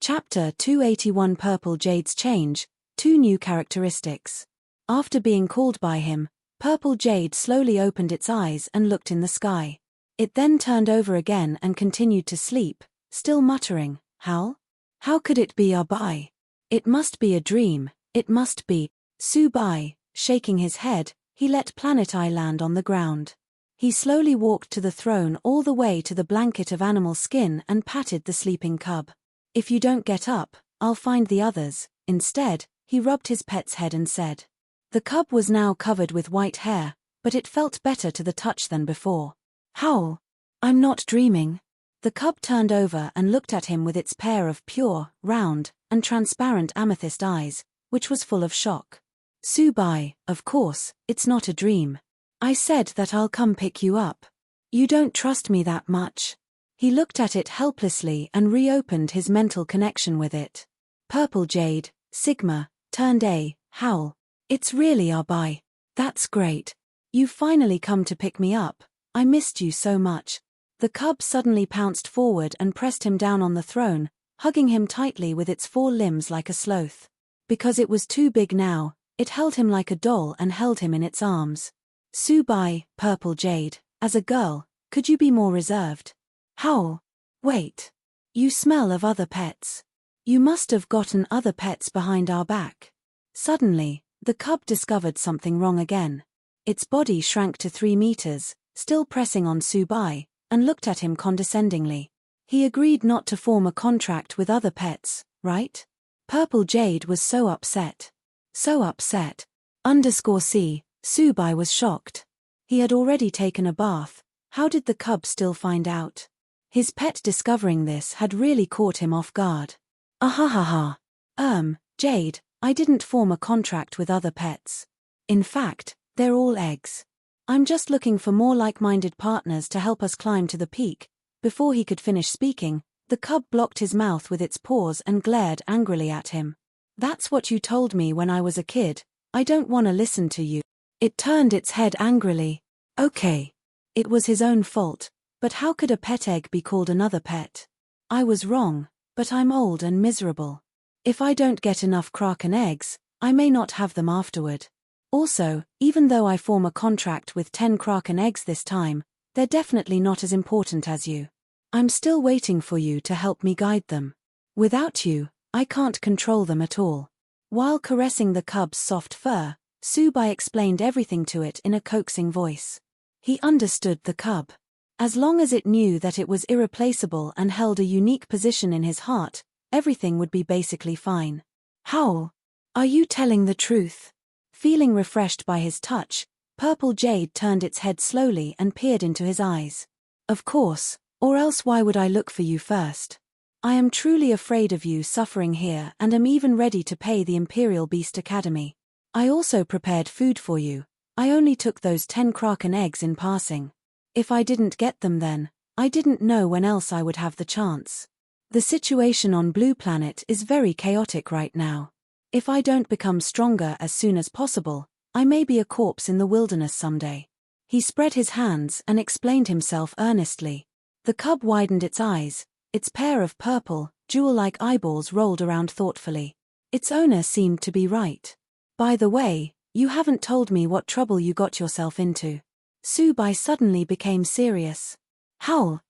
Chapter 281 Purple Jade's Change, 2 New Characteristics. After being called by him, Purple Jade slowly opened its eyes and looked in the sky. It then turned over again and continued to sleep, still muttering, "Howl? How could it be our Bai? It must be a dream, it must be." Subai, shaking his head, he let Planet Eye land on the ground. He slowly walked to the throne all the way to the blanket of animal skin and patted the sleeping cub. "If you don't get up, I'll find the others." Instead, he rubbed his pet's head and said. The cub was now covered with white hair, but it felt better to the touch than before. "Howl! I'm not dreaming." The cub turned over and looked at him with its pair of pure, round, and transparent amethyst eyes, which was full of shock. "Subai, of course, it's not a dream. I said that I'll come pick you up. You don't trust me that much." He looked at it helplessly and reopened his mental connection with it. Purple Jade, Sigma, turned A, Howl. "It's really our Bai. That's great. You've finally come to pick me up. I missed you so much." The cub suddenly pounced forward and pressed him down on the throne, hugging him tightly with its 4 limbs like a sloth. Because it was too big now, it held him like a doll and held him in its arms. "Subai, Purple Jade, as a girl, could you be more reserved?" "Howl! Wait. You smell of other pets. You must have gotten other pets behind our back." Suddenly, the cub discovered something wrong again. Its body shrank to 3 meters, still pressing on Subai, and looked at him condescendingly. "He agreed not to form a contract with other pets, right?" Purple Jade was so upset. So upset. _C, Subai was shocked. He had already taken a bath. How did the cub still find out? His pet discovering this had really caught him off guard. "Ahahaha. Jade, I didn't form a contract with other pets. In fact, they're all eggs. I'm just looking for more like-minded partners to help us climb to the peak." Before he could finish speaking, the cub blocked his mouth with its paws and glared angrily at him. "That's what you told me when I was a kid. I don't want to listen to you." It turned its head angrily. Okay. It was his own fault. But how could a pet egg be called another pet? "I was wrong, but I'm old and miserable. If I don't get enough kraken eggs, I may not have them afterward. Also, even though I form a contract with 10 kraken eggs this time, they're definitely not as important as you. I'm still waiting for you to help me guide them. Without you, I can't control them at all." While caressing the cub's soft fur, Subai explained everything to it in a coaxing voice. He understood the cub. As long as it knew that it was irreplaceable and held a unique position in his heart, everything would be basically fine. "Howl! Are you telling the truth?" Feeling refreshed by his touch, Purple Jade turned its head slowly and peered into his eyes. "Of course, or else why would I look for you first? I am truly afraid of you suffering here and am even ready to pay the Imperial Beast Academy. I also prepared food for you. I only took those 10 kraken eggs in passing. If I didn't get them then, I didn't know when else I would have the chance. The situation on Blue Planet is very chaotic right now. If I don't become stronger as soon as possible, I may be a corpse in the wilderness someday." He spread his hands and explained himself earnestly. The cub widened its eyes, its pair of purple, jewel-like eyeballs rolled around thoughtfully. Its owner seemed to be right. "By the way, you haven't told me what trouble you got yourself into." Subai suddenly became serious. "Howl,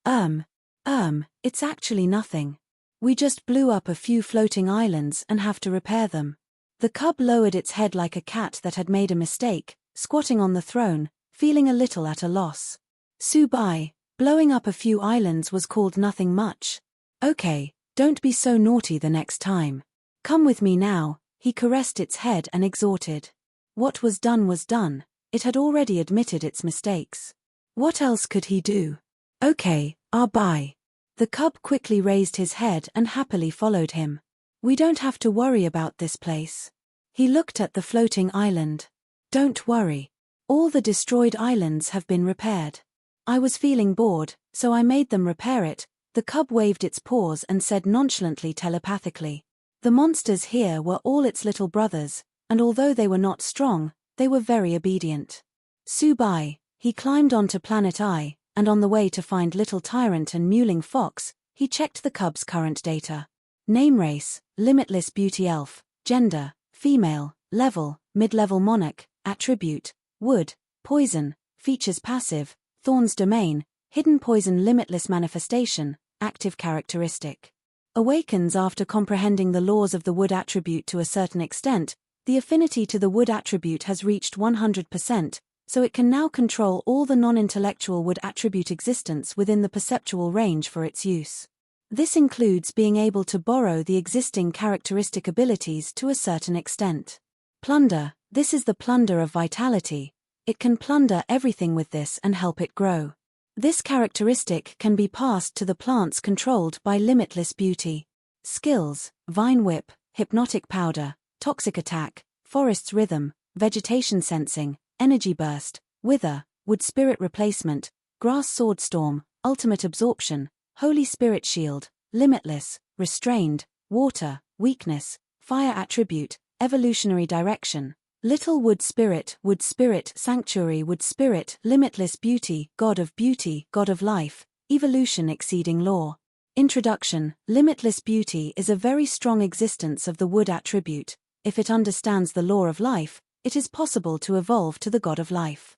it's actually nothing. We just blew up a few floating islands and have to repair them." The cub lowered its head like a cat that had made a mistake, squatting on the throne, feeling a little at a loss. "Subai, blowing up a few islands was called nothing much. Okay, don't be so naughty the next time. Come with me now." He caressed its head and exhorted. What was done was done. It had already admitted its mistakes. What else could he do? "Okay, bye." The cub quickly raised his head and happily followed him. "We don't have to worry about this place." He looked at the floating island. "Don't worry. All the destroyed islands have been repaired. I was feeling bored, so I made them repair it." The cub waved its paws and said nonchalantly telepathically. The monsters here were all its little brothers, and although they were not strong, they were very obedient. Subai, he climbed onto Planet Eye, and on the way to find Little Tyrant and Mewling Fox, he checked the cub's current data. Name: race, limitless beauty elf. Gender, female. Level, mid-level monarch. Attribute, wood. Poison, features passive. Thorns domain, hidden poison. Limitless manifestation, active characteristic. Awakens after comprehending the laws of the wood attribute to a certain extent. The affinity to the wood attribute has reached 100%, so it can now control all the non-intellectual wood attribute existence within the perceptual range for its use. This includes being able to borrow the existing characteristic abilities to a certain extent. Plunder, this is the plunder of vitality. It can plunder everything with this and help it grow. This characteristic can be passed to the plants controlled by limitless beauty. Skills: vine whip, hypnotic powder, toxic attack, forest's rhythm, vegetation sensing, energy burst, wither, wood spirit replacement, grass sword storm, ultimate absorption, holy spirit shield, limitless, restrained, water, weakness, fire attribute, evolutionary direction, little wood spirit, sanctuary wood spirit, limitless beauty, god of life, evolution exceeding law. Introduction: limitless beauty is a very strong existence of the wood attribute. If it understands the law of life, it is possible to evolve to the god of life.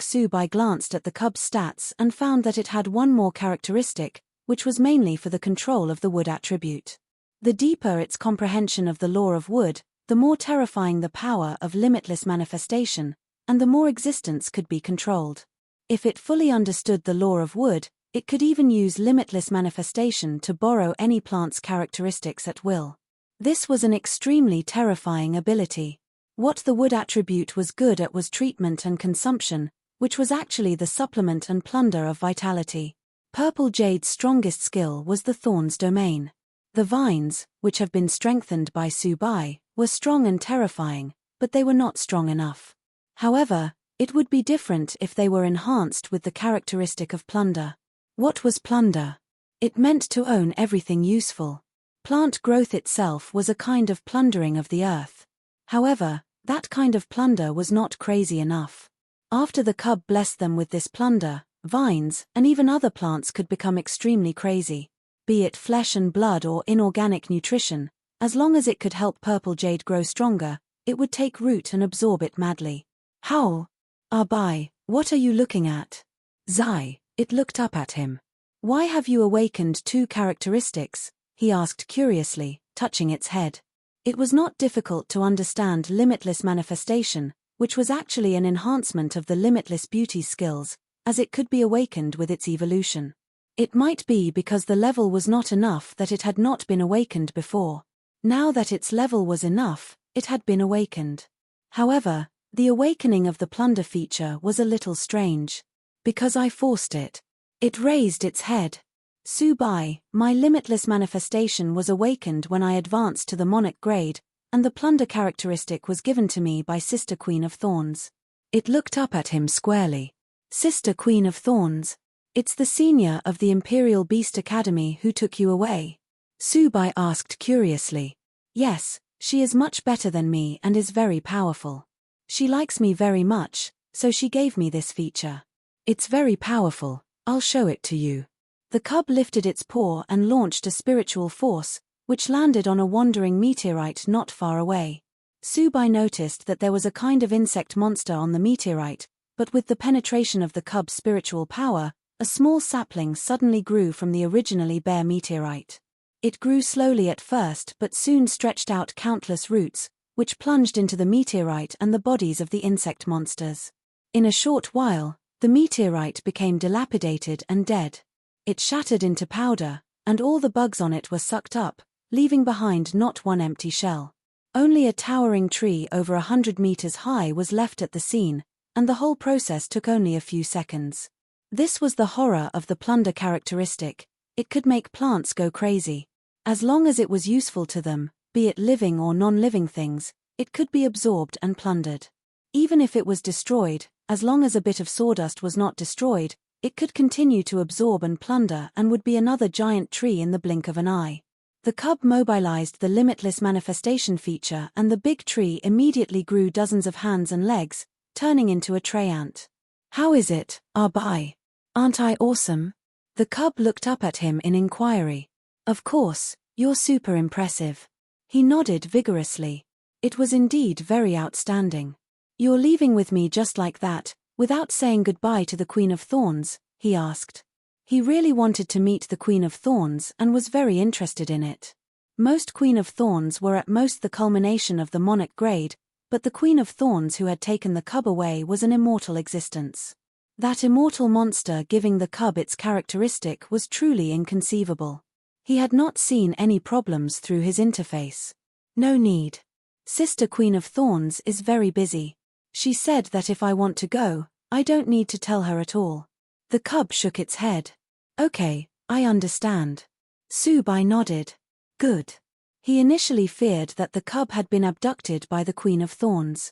Subai glanced at the cub's stats and found that it had one more characteristic, which was mainly for the control of the wood attribute. The deeper its comprehension of the law of wood, the more terrifying the power of limitless manifestation, and the more existence could be controlled. If it fully understood the law of wood, it could even use limitless manifestation to borrow any plant's characteristics at will. This was an extremely terrifying ability. What the wood attribute was good at was treatment and consumption, which was actually the supplement and plunder of vitality. Purple Jade's strongest skill was the thorns domain. The vines, which have been strengthened by Subai, were strong and terrifying, but they were not strong enough. However, it would be different if they were enhanced with the characteristic of plunder. What was plunder? It meant to own everything useful. Plant growth itself was a kind of plundering of the earth. However, that kind of plunder was not crazy enough. After the cub blessed them with this plunder, vines, and even other plants could become extremely crazy. Be it flesh and blood or inorganic nutrition, as long as it could help Purple Jade grow stronger, it would take root and absorb it madly. Howl! Arbai, what are you looking at? Zai, it looked up at him. Why have you awakened two characteristics? He asked curiously, touching its head. It was not difficult to understand limitless manifestation, which was actually an enhancement of the limitless beauty skills, as it could be awakened with its evolution. It might be because the level was not enough that it had not been awakened before. Now that its level was enough, it had been awakened. However, the awakening of the plunder feature was a little strange. Because I forced it. It raised its head. Subai, my limitless manifestation was awakened when I advanced to the monarch grade, and the plunder characteristic was given to me by Sister Queen of Thorns. It looked up at him squarely. Sister Queen of Thorns? It's the senior of the Imperial Beast Academy who took you away? Subai asked curiously. Yes, she is much better than me and is very powerful. She likes me very much, so she gave me this feature. It's very powerful, I'll show it to you. The cub lifted its paw and launched a spiritual force, which landed on a wandering meteorite not far away. Subai noticed that there was a kind of insect monster on the meteorite, but with the penetration of the cub's spiritual power, a small sapling suddenly grew from the originally bare meteorite. It grew slowly at first but soon stretched out countless roots, which plunged into the meteorite and the bodies of the insect monsters. In a short while, the meteorite became dilapidated and dead. It shattered into powder, and all the bugs on it were sucked up, leaving behind not one empty shell. Only a towering tree over 100 meters high was left at the scene, and the whole process took only a few seconds. This was the horror of the plunder characteristic. It could make plants go crazy. As long as it was useful to them, be it living or non-living things, it could be absorbed and plundered. Even if it was destroyed, as long as a bit of sawdust was not destroyed, it could continue to absorb and plunder and would be another giant tree in the blink of an eye. The cub mobilized the limitless manifestation feature and the big tree immediately grew dozens of hands and legs, turning into a tree ant. How is it, Arbai? Aren't I awesome? The cub looked up at him in inquiry. Of course, you're super impressive. He nodded vigorously. It was indeed very outstanding. You're leaving with me just like that, without saying goodbye to the Queen of Thorns? He asked. He really wanted to meet the Queen of Thorns and was very interested in it. Most Queen of Thorns were at most the culmination of the monarch grade, but the Queen of Thorns who had taken the cub away was an immortal existence. That immortal monster giving the cub its characteristic was truly inconceivable. He had not seen any problems through his interface. No need. Sister Queen of Thorns is very busy. She said that if I want to go, I don't need to tell her at all. The cub shook its head. Okay, I understand. Subai nodded. Good. He initially feared that the cub had been abducted by the Queen of Thorns.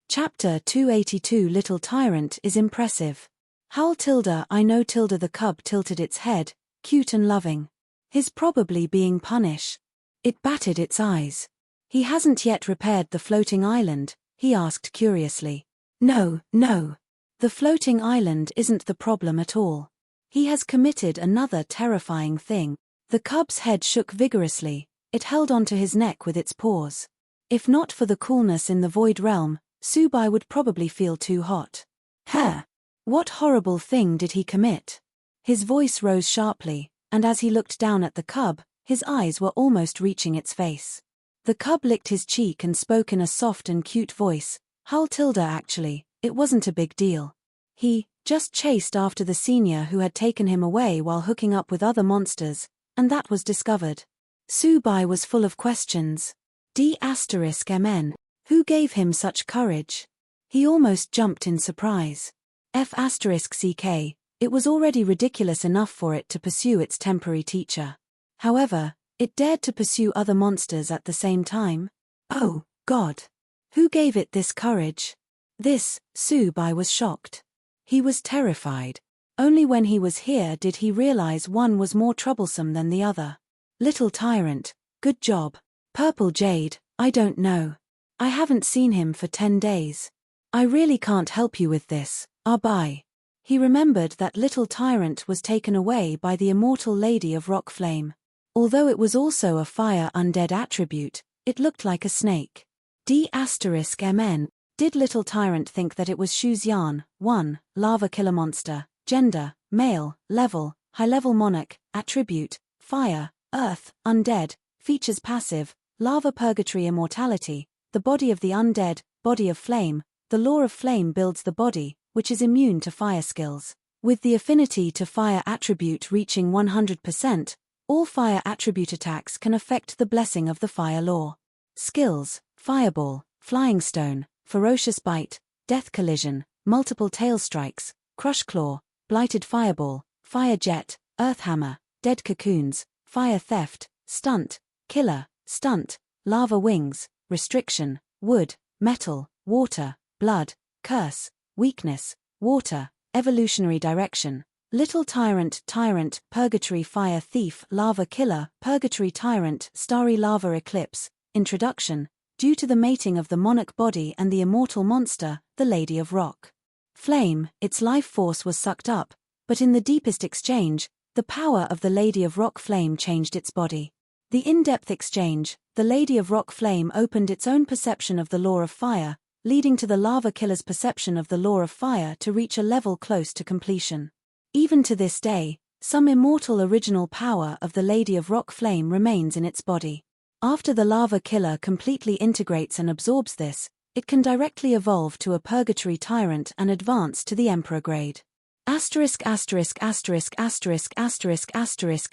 Chapter 282 Little Tyrant is impressive. Howl tilde I know tilde the cub tilted its head, cute and loving. His probably being punish. It batted its eyes. He hasn't yet repaired the floating island, he asked curiously. No. The floating island isn't the problem at all. He has committed another terrifying thing. The cub's head shook vigorously, it held onto his neck with its paws. If not for the coolness in the void realm, Subai would probably feel too hot. What horrible thing did he commit? His voice rose sharply, and as he looked down at the cub, his eyes were almost reaching its face. The cub licked his cheek and spoke in a soft and cute voice. Howl tilde actually, it wasn't a big deal. He just chased after the senior who had taken him away while hooking up with other monsters, and that was discovered. Subai was full of questions. D**mn. Who gave him such courage? He almost jumped in surprise. F**ck, it was already ridiculous enough for it to pursue its temporary teacher. However, it dared to pursue other monsters at the same time? Oh, God. Who gave it this courage? Subai was shocked. He was terrified. Only when he was here did he realize one was more troublesome than the other. Little Tyrant, good job. Purple Jade, I don't know. I haven't seen him for 10 days. I really can't help you with this, bye. He remembered that Little Tyrant was taken away by the immortal Lady of Rock Flame. Although it was also a fire undead attribute, it looked like a snake. D**mn. Did Little Tyrant think that it was Shuzyan, 1, lava killer monster, gender, male, level, high-level monarch, attribute, fire, earth, undead, features passive, lava purgatory immortality, the body of the undead, body of flame, the law of flame builds the body, which is immune to fire skills. With the affinity to fire attribute reaching 100%, all fire attribute attacks can affect the blessing of the fire law. Skills, Fireball, Flying Stone, Ferocious Bite, Death Collision, Multiple Tail Strikes, Crush Claw, Blighted Fireball, Fire Jet, Earth Hammer, Dead Cocoons, Fire Theft, Stunt, Killer, Stunt, Lava Wings, Restriction, Wood, Metal, Water, Blood, Curse, Weakness, Water, Evolutionary Direction, Little Tyrant, Tyrant, Purgatory Fire Thief, Lava Killer, Purgatory Tyrant, Starry Lava Eclipse. Introduction. Due to the mating of the monarch body and the immortal monster, the Lady of Rock Flame, its life force was sucked up, but in the deepest exchange, the power of the Lady of Rock Flame changed its body. The in-depth exchange, the Lady of Rock Flame opened its own perception of the law of fire, leading to the lava killer's perception of the law of fire to reach a level close to completion. Even to this day, some immortal original power of the Lady of Rock Flame remains in its body. After the lava killer completely integrates and absorbs this, it can directly evolve to a purgatory tyrant and advance to the emperor grade.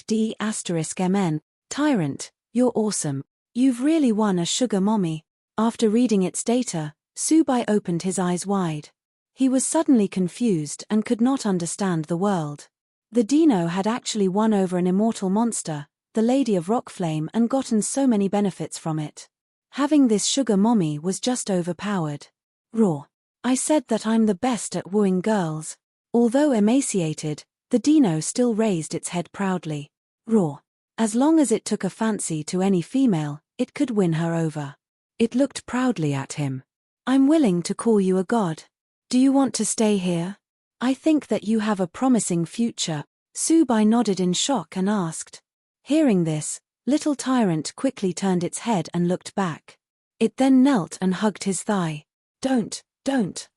D**mn. Tyrant, you're awesome. You've really won a sugar mommy. After reading its data, Subai opened his eyes wide. He was suddenly confused and could not understand the world. The Dino had actually won over an immortal monster, the Lady of Rock Flame, and gotten so many benefits from it. Having this sugar mommy was just overpowered. Raw. I said that I'm the best at wooing girls. Although emaciated, the Dino still raised its head proudly. Raw. As long as it took a fancy to any female, it could win her over. It looked proudly at him. I'm willing to call you a god. Do you want to stay here? I think that you have a promising future. Subai nodded in shock and asked. Hearing this, little tyrant quickly turned its head and looked back. It then knelt and hugged his thigh. Don't,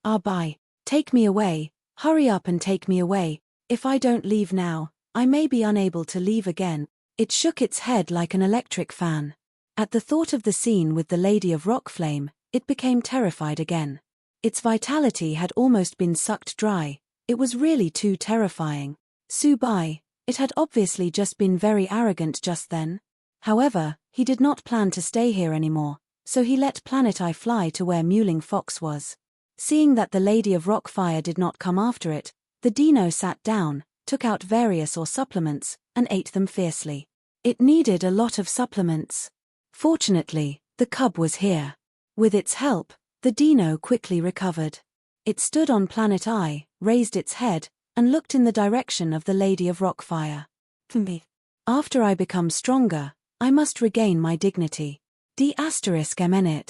Arbai. Take me away, hurry up and take me away. If I don't leave now, I may be unable to leave again. It shook its head like an electric fan. At the thought of the scene with the Lady of Rockflame, it became terrified again. Its vitality had almost been sucked dry. It was really too terrifying. Subai, it had obviously just been very arrogant just then. However, he did not plan to stay here anymore, so he let Planet Eye fly to where Mewling Fox was. Seeing that the Lady of Rockfire did not come after it, the dino sat down, took out various supplements, and ate them fiercely. It needed a lot of supplements. Fortunately, the cub was here. With its help, the dino quickly recovered. It stood on Planet Eye, raised its head, and looked in the direction of the Lady of Rockfire. After I become stronger, I must regain my dignity. D***MN.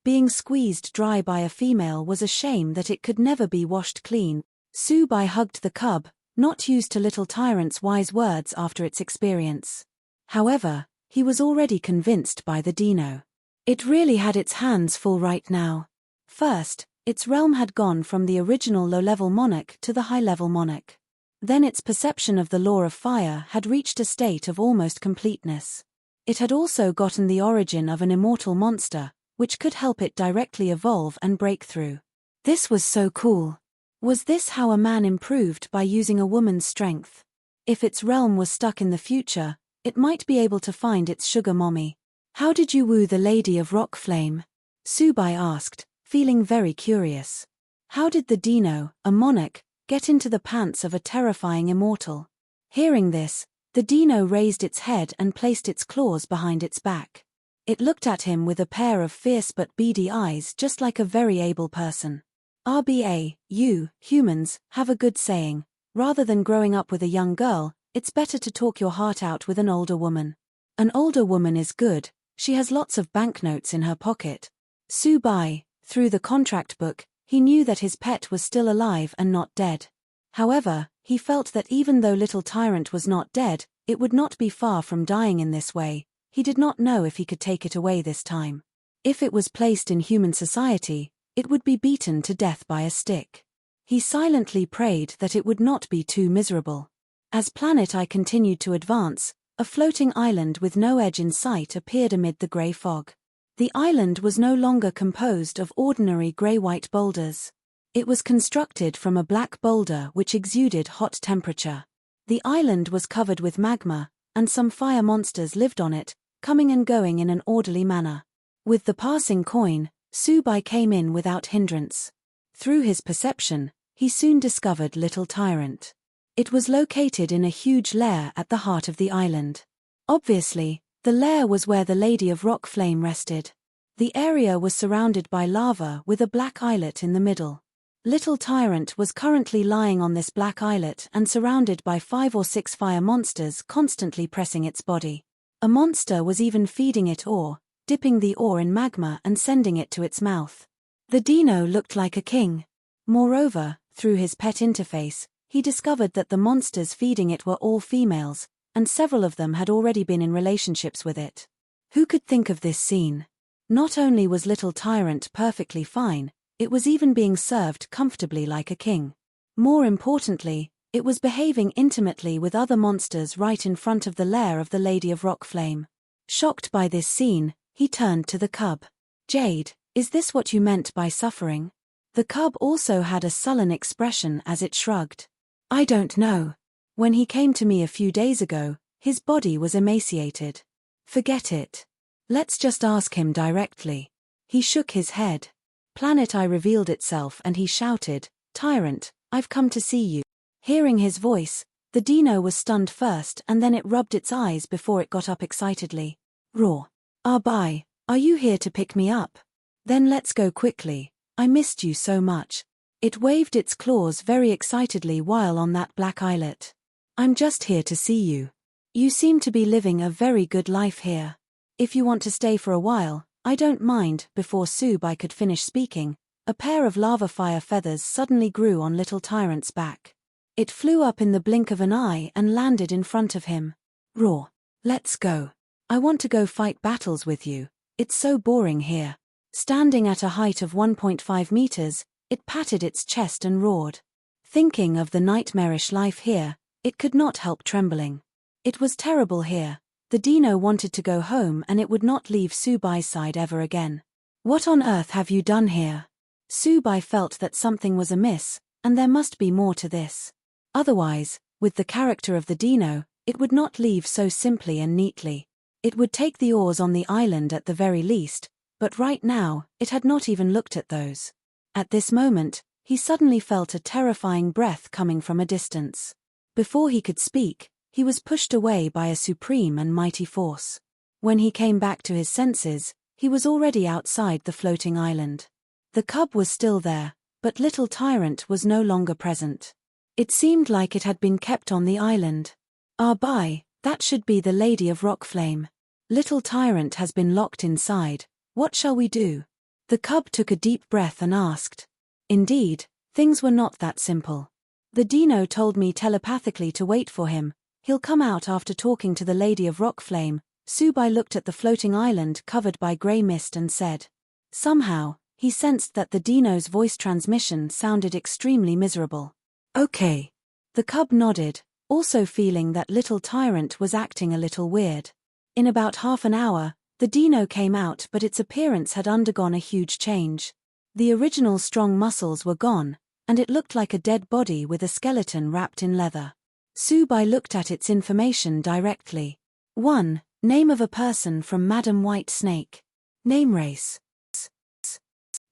Being squeezed dry by a female was a shame that it could never be washed clean. Subai hugged the cub, not used to little tyrant's wise words after its experience. However, he was already convinced by the dino. It really had its hands full right now. First, its realm had gone from the original low-level monarch to the high-level monarch. Then its perception of the law of fire had reached a state of almost completeness. It had also gotten the origin of an immortal monster, which could help it directly evolve and break through. This was so cool. Was this how a man improved by using a woman's strength? If its realm was stuck in the future, it might be able to find its sugar mommy. How did you woo the Lady of Rockflame? Subai asked, feeling very curious. How did the dino, a monarch, get into the pants of a terrifying immortal? Hearing this, the dino raised its head and placed its claws behind its back. It looked at him with a pair of fierce but beady eyes just like a very able person. RBA, you, humans, have a good saying. Rather than growing up with a young girl, it's better to talk your heart out with an older woman. An older woman is good, she has lots of banknotes in her pocket. Subai, through the contract book, he knew that his pet was still alive and not dead. However, he felt that even though Little Tyrant was not dead, it would not be far from dying in this way. He did not know if he could take it away this time. If it was placed in human society, it would be beaten to death by a stick. He silently prayed that it would not be too miserable. As Planet Eye continued to advance, a floating island with no edge in sight appeared amid the grey fog. The island was no longer composed of ordinary grey-white boulders. It was constructed from a black boulder which exuded hot temperature. The island was covered with magma, and some fire monsters lived on it, coming and going in an orderly manner. With the passing coin, Subai came in without hindrance. Through his perception, he soon discovered Little Tyrant. It was located in a huge lair at the heart of the island. Obviously, the lair was where the Lady of Rockflame rested. The area was surrounded by lava with a black islet in the middle. Little Tyrant was currently lying on this black islet and surrounded by 5 or 6 fire monsters constantly pressing its body. A monster was even feeding it ore, dipping the ore in magma and sending it to its mouth. The dino looked like a king. Moreover, through his pet interface, he discovered that the monsters feeding it were all females, and several of them had already been in relationships with it. Who could think of this scene? Not only was Little Tyrant perfectly fine, it was even being served comfortably like a king. More importantly, it was behaving intimately with other monsters right in front of the lair of the Lady of Rockflame. Shocked by this scene, he turned to the cub. Jade, is this what you meant by suffering? The cub also had a sullen expression as it shrugged. I don't know. When he came to me a few days ago, his body was emaciated. Forget it. Let's just ask him directly. He shook his head. Planet Eye revealed itself and he shouted, Tyrant, I've come to see you. Hearing his voice, the dino was stunned first and then it rubbed its eyes before it got up excitedly. Roar. Arbai, are you here to pick me up? Then let's go quickly. I missed you so much. It waved its claws very excitedly while on that black islet. I'm just here to see you. You seem to be living a very good life here. If you want to stay for a while, I don't mind. Before Subai could finish speaking, a pair of lava fire feathers suddenly grew on Little Tyrant's back. It flew up in the blink of an eye and landed in front of him. Roar. Let's go. I want to go fight battles with you. It's so boring here. Standing at a height of 1.5 meters, it patted its chest and roared. Thinking of the nightmarish life here, it could not help trembling. It was terrible here. The dino wanted to go home and it would not leave Subai side ever again. What on earth have you done here? Subai felt that something was amiss, and there must be more to this. Otherwise, with the character of the dino, it would not leave so simply and neatly. It would take the ores on the island at the very least, but right now, it had not even looked at those. At this moment, he suddenly felt a terrifying breath coming from a distance. Before he could speak, he was pushed away by a supreme and mighty force. When he came back to his senses, he was already outside the floating island. The cub was still there, but Little Tyrant was no longer present. It seemed like it had been kept on the island. By, that should be the Lady of Rockflame. Little Tyrant has been locked inside. What shall we do? The cub took a deep breath and asked. Indeed, things were not that simple. The dino told me telepathically to wait for him. He'll come out after talking to the Lady of Rockflame. Subai looked at the floating island covered by grey mist and said. Somehow, he sensed that the dino's voice transmission sounded extremely miserable. Okay. The cub nodded, also feeling that Little Tyrant was acting a little weird. In about half an hour, the dino came out, but its appearance had undergone a huge change. The original strong muscles were gone, and it looked like a dead body with a skeleton wrapped in leather. Subai looked at its information directly. 1. Name of a person from Madam White Snake. Name race.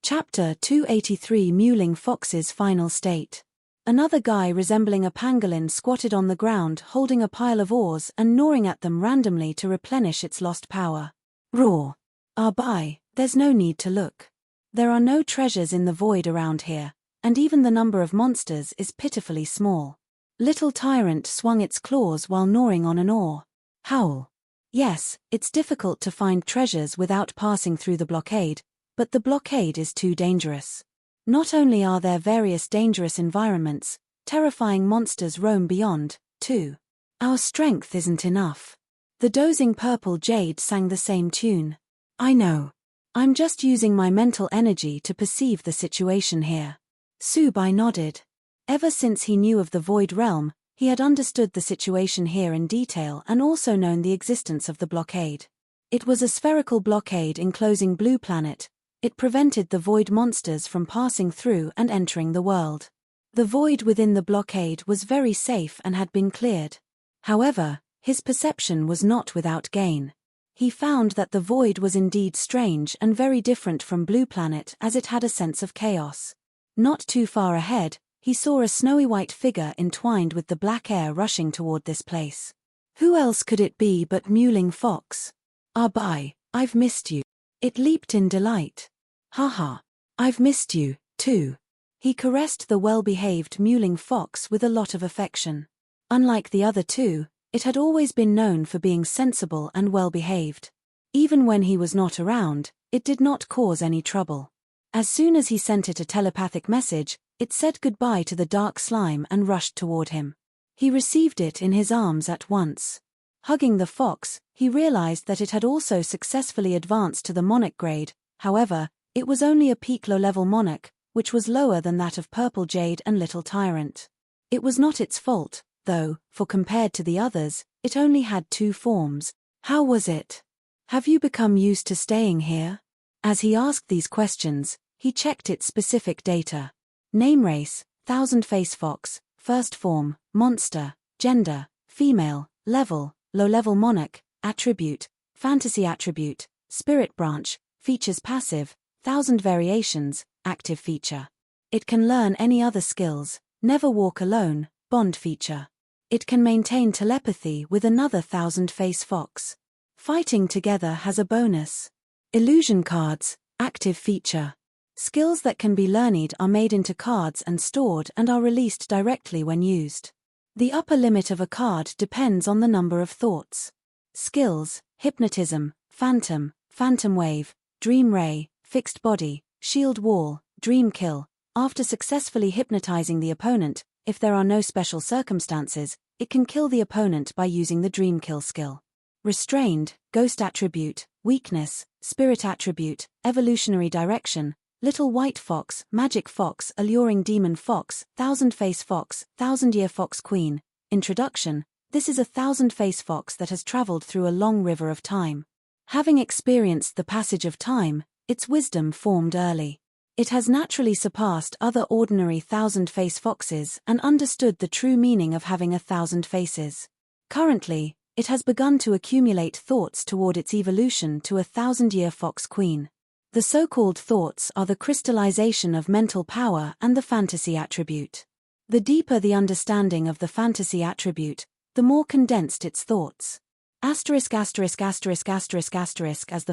Chapter 283 Mewling Fox's Final State. Another guy resembling a pangolin squatted on the ground holding a pile of ores and gnawing at them randomly to replenish its lost power. Roar. By, there's no need to look. There are no treasures in the void around here, and even the number of monsters is pitifully small. Little Tyrant swung its claws while gnawing on an ore. Howl. Yes, it's difficult to find treasures without passing through the blockade, but the blockade is too dangerous. Not only are there various dangerous environments, terrifying monsters roam beyond, too. Our strength isn't enough. The dozing purple jade sang the same tune. I know. I'm just using my mental energy to perceive the situation here. Subai nodded. Ever since he knew of the Void Realm, he had understood the situation here in detail and also known the existence of the blockade. It was a spherical blockade enclosing Blue Planet. It prevented the Void monsters from passing through and entering the world. The void within the blockade was very safe and had been cleared. However, his perception was not without gain. He found that the void was indeed strange and very different from Blue Planet as it had a sense of chaos. Not too far ahead, he saw a snowy white figure entwined with the black air rushing toward this place. Who else could it be but Mewling Fox? By, I've missed you. It leaped in delight. Haha, I've missed you, too. He caressed the well-behaved Mewling Fox with a lot of affection. Unlike the other two, it had always been known for being sensible and well-behaved. Even when he was not around, it did not cause any trouble. As soon as he sent it a telepathic message, it said goodbye to the dark slime and rushed toward him. He received it in his arms at once. Hugging the fox, he realized that it had also successfully advanced to the monarch grade. However, it was only a peak low-level monarch, which was lower than that of Purple Jade and Little Tyrant. It was not its fault, though, for compared to the others, it only had 2 forms. How was it? Have you become used to staying here? As he asked these questions, he checked its specific data. Name race, Thousand-Face Fox, first form, monster, gender, female, level, low-level monarch, attribute, fantasy attribute, spirit branch, features passive, 1000 variations, active feature. It can learn any other skills, never walk alone, bond feature. It can maintain telepathy with another Thousand-Face Fox. Fighting together has a bonus. Illusion cards, active feature. Skills that can be learned are made into cards and stored and are released directly when used. The upper limit of a card depends on the number of thoughts. Skills, hypnotism, phantom, phantom wave, dream ray, fixed body, shield wall, Dream Kill. After successfully hypnotizing the opponent, if there are no special circumstances, it can kill the opponent by using the Dream Kill skill. Restrained, Ghost Attribute, Weakness, Spirit Attribute, Evolutionary Direction, Little White Fox, Magic Fox, Alluring Demon Fox, Thousand-Face Fox, Thousand-Year Fox Queen. Introduction. This is a thousand-face fox that has traveled through a long river of time. Having experienced the passage of time, its wisdom formed early. It has naturally surpassed other ordinary thousand-face foxes and understood the true meaning of having 1,000 faces. Currently, it has begun to accumulate thoughts toward its evolution to a thousand-year fox queen. The so-called thoughts are the crystallization of mental power and the fantasy attribute. The deeper the understanding of the fantasy attribute, the more condensed its thoughts. As the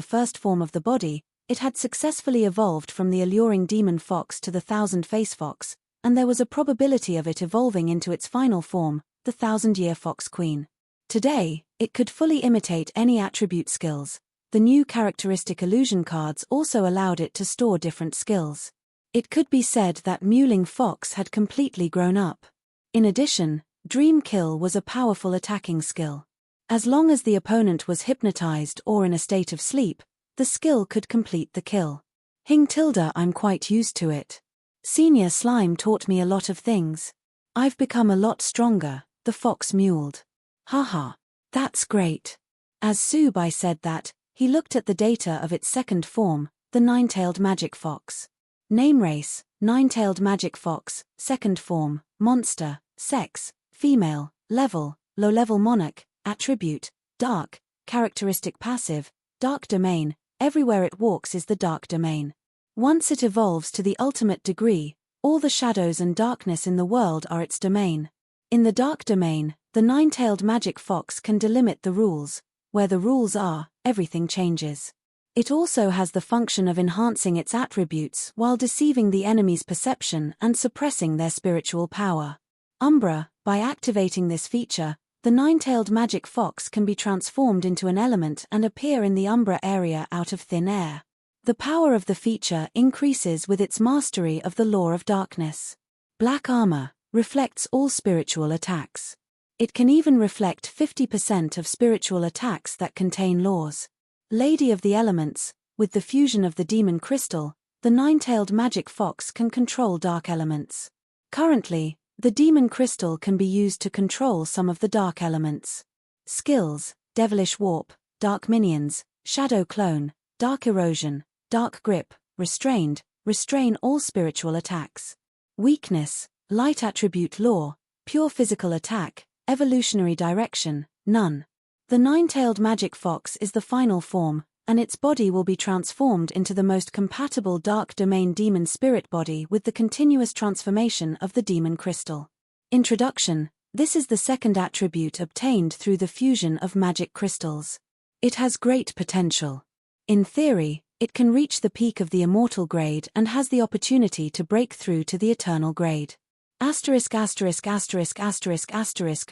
first form of the body, it had successfully evolved from the alluring demon fox to the thousand-face fox, and there was a probability of it evolving into its final form, the thousand-year fox queen. Today, it could fully imitate any attribute skills. The new characteristic illusion cards also allowed it to store different skills. It could be said that Mewling Fox had completely grown up. In addition, Dream Kill was a powerful attacking skill. As long as the opponent was hypnotized or in a state of sleep, the skill could complete the kill. I'm quite used to it. Senior Slime taught me a lot of things. I've become a lot stronger, the fox mewled. Haha, that's great. As Subai said that, he looked at the data of its second form, the nine-tailed magic fox. Name race, nine-tailed magic fox, second form, monster, sex, female, level, low-level monarch, attribute, dark, characteristic passive, dark domain, everywhere it walks is the dark domain. Once it evolves to the ultimate degree, all the shadows and darkness in the world are its domain. In the dark domain, the nine-tailed magic fox can delimit the rules. Where the rules are, everything changes. It also has the function of enhancing its attributes while deceiving the enemy's perception and suppressing their spiritual power. Umbra, by activating this feature, the nine-tailed magic fox can be transformed into an element and appear in the Umbra area out of thin air. The power of the feature increases with its mastery of the law of darkness. Black armor reflects all spiritual attacks. It can even reflect 50% of spiritual attacks that contain laws. Lady of the Elements, with the fusion of the demon crystal, the nine-tailed magic fox can control dark elements. Currently, the demon crystal can be used to control some of the dark elements. Skills: Devilish Warp, Dark Minions, Shadow Clone, Dark Erosion, Dark Grip, Restrained, restrain all spiritual attacks. Weakness: Light Attribute Law, Pure Physical Attack, Evolutionary Direction, none. The nine-tailed magic fox is the final form, and its body will be transformed into the most compatible dark domain demon spirit body with the continuous transformation of the demon crystal. Introduction: This is the second attribute obtained through the fusion of magic crystals. It has great potential. In theory, it can reach the peak of the immortal grade and has the opportunity to break through to the eternal grade.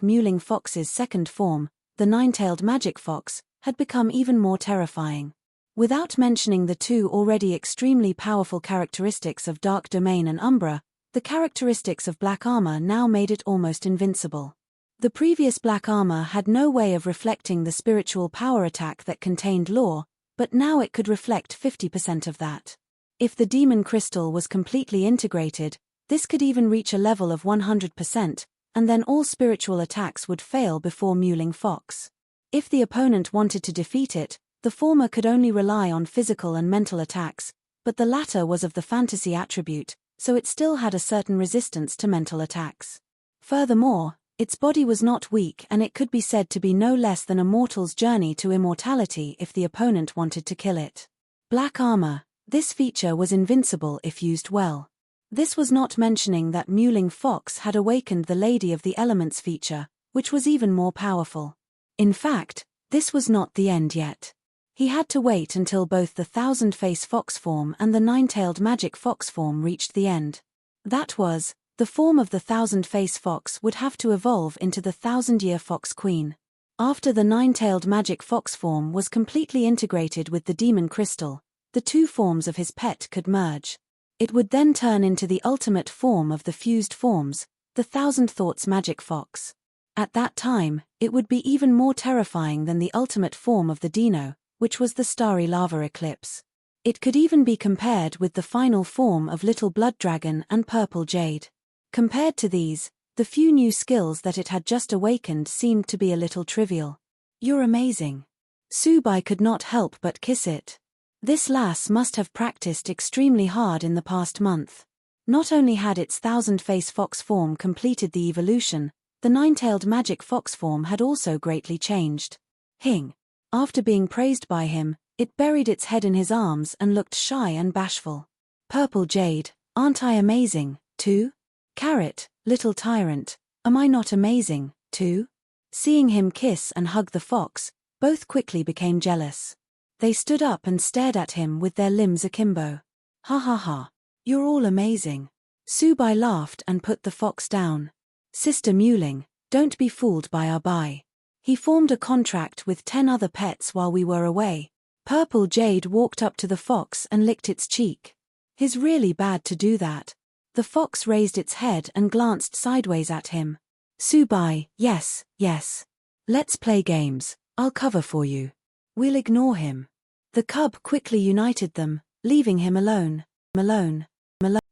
Mewling Fox's second form, the nine-tailed magic fox, had become even more terrifying. Without mentioning the two already extremely powerful characteristics of Dark Domain and Umbra, the characteristics of Black Armor now made it almost invincible. The previous Black Armor had no way of reflecting the spiritual power attack that contained law, but now it could reflect 50% of that. If the demon crystal was completely integrated, this could even reach a level of 100%, and then all spiritual attacks would fail before Mewling Fox. If the opponent wanted to defeat it, the former could only rely on physical and mental attacks, but the latter was of the fantasy attribute, so it still had a certain resistance to mental attacks. Furthermore, its body was not weak and it could be said to be no less than a mortal's journey to immortality if the opponent wanted to kill it. Black Armor. This feature was invincible if used well. This was not mentioning that Mewling Fox had awakened the Lady of the Elements feature, which was even more powerful. In fact, this was not the end yet. He had to wait until both the thousand-face fox form and the nine-tailed magic fox form reached the end. That was, the form of the thousand-face fox would have to evolve into the thousand-year fox queen. After the nine-tailed magic fox form was completely integrated with the demon crystal, the two forms of his pet could merge. It would then turn into the ultimate form of the fused forms, the Thousand Thoughts magic fox. At that time, it would be even more terrifying than the ultimate form of the dino, which was the starry lava eclipse. It could even be compared with the final form of Little Blood Dragon and Purple Jade. Compared to these, the few new skills that it had just awakened seemed to be a little trivial. "You're amazing." Subai could not help but kiss it. This lass must have practiced extremely hard in the past month. Not only had its thousand-face fox form completed the evolution, the nine-tailed magic fox form had also greatly changed. Hing. After being praised by him, it buried its head in his arms and looked shy and bashful. "Purple Jade, aren't I amazing, too?" "Carrot, little tyrant, am I not amazing, too?" Seeing him kiss and hug the fox, both quickly became jealous. They stood up and stared at him with their limbs akimbo. "Ha ha ha. You're all amazing." Subai laughed and put the fox down. "Sister Mewling, don't be fooled by our buy. He formed a contract with 10 other pets while we were away." Purple Jade walked up to the fox and licked its cheek. "He's really bad to do that." The fox raised its head and glanced sideways at him. "Subai, yes, yes. Let's play games, I'll cover for you. We'll ignore him." The cub quickly united them, leaving him alone.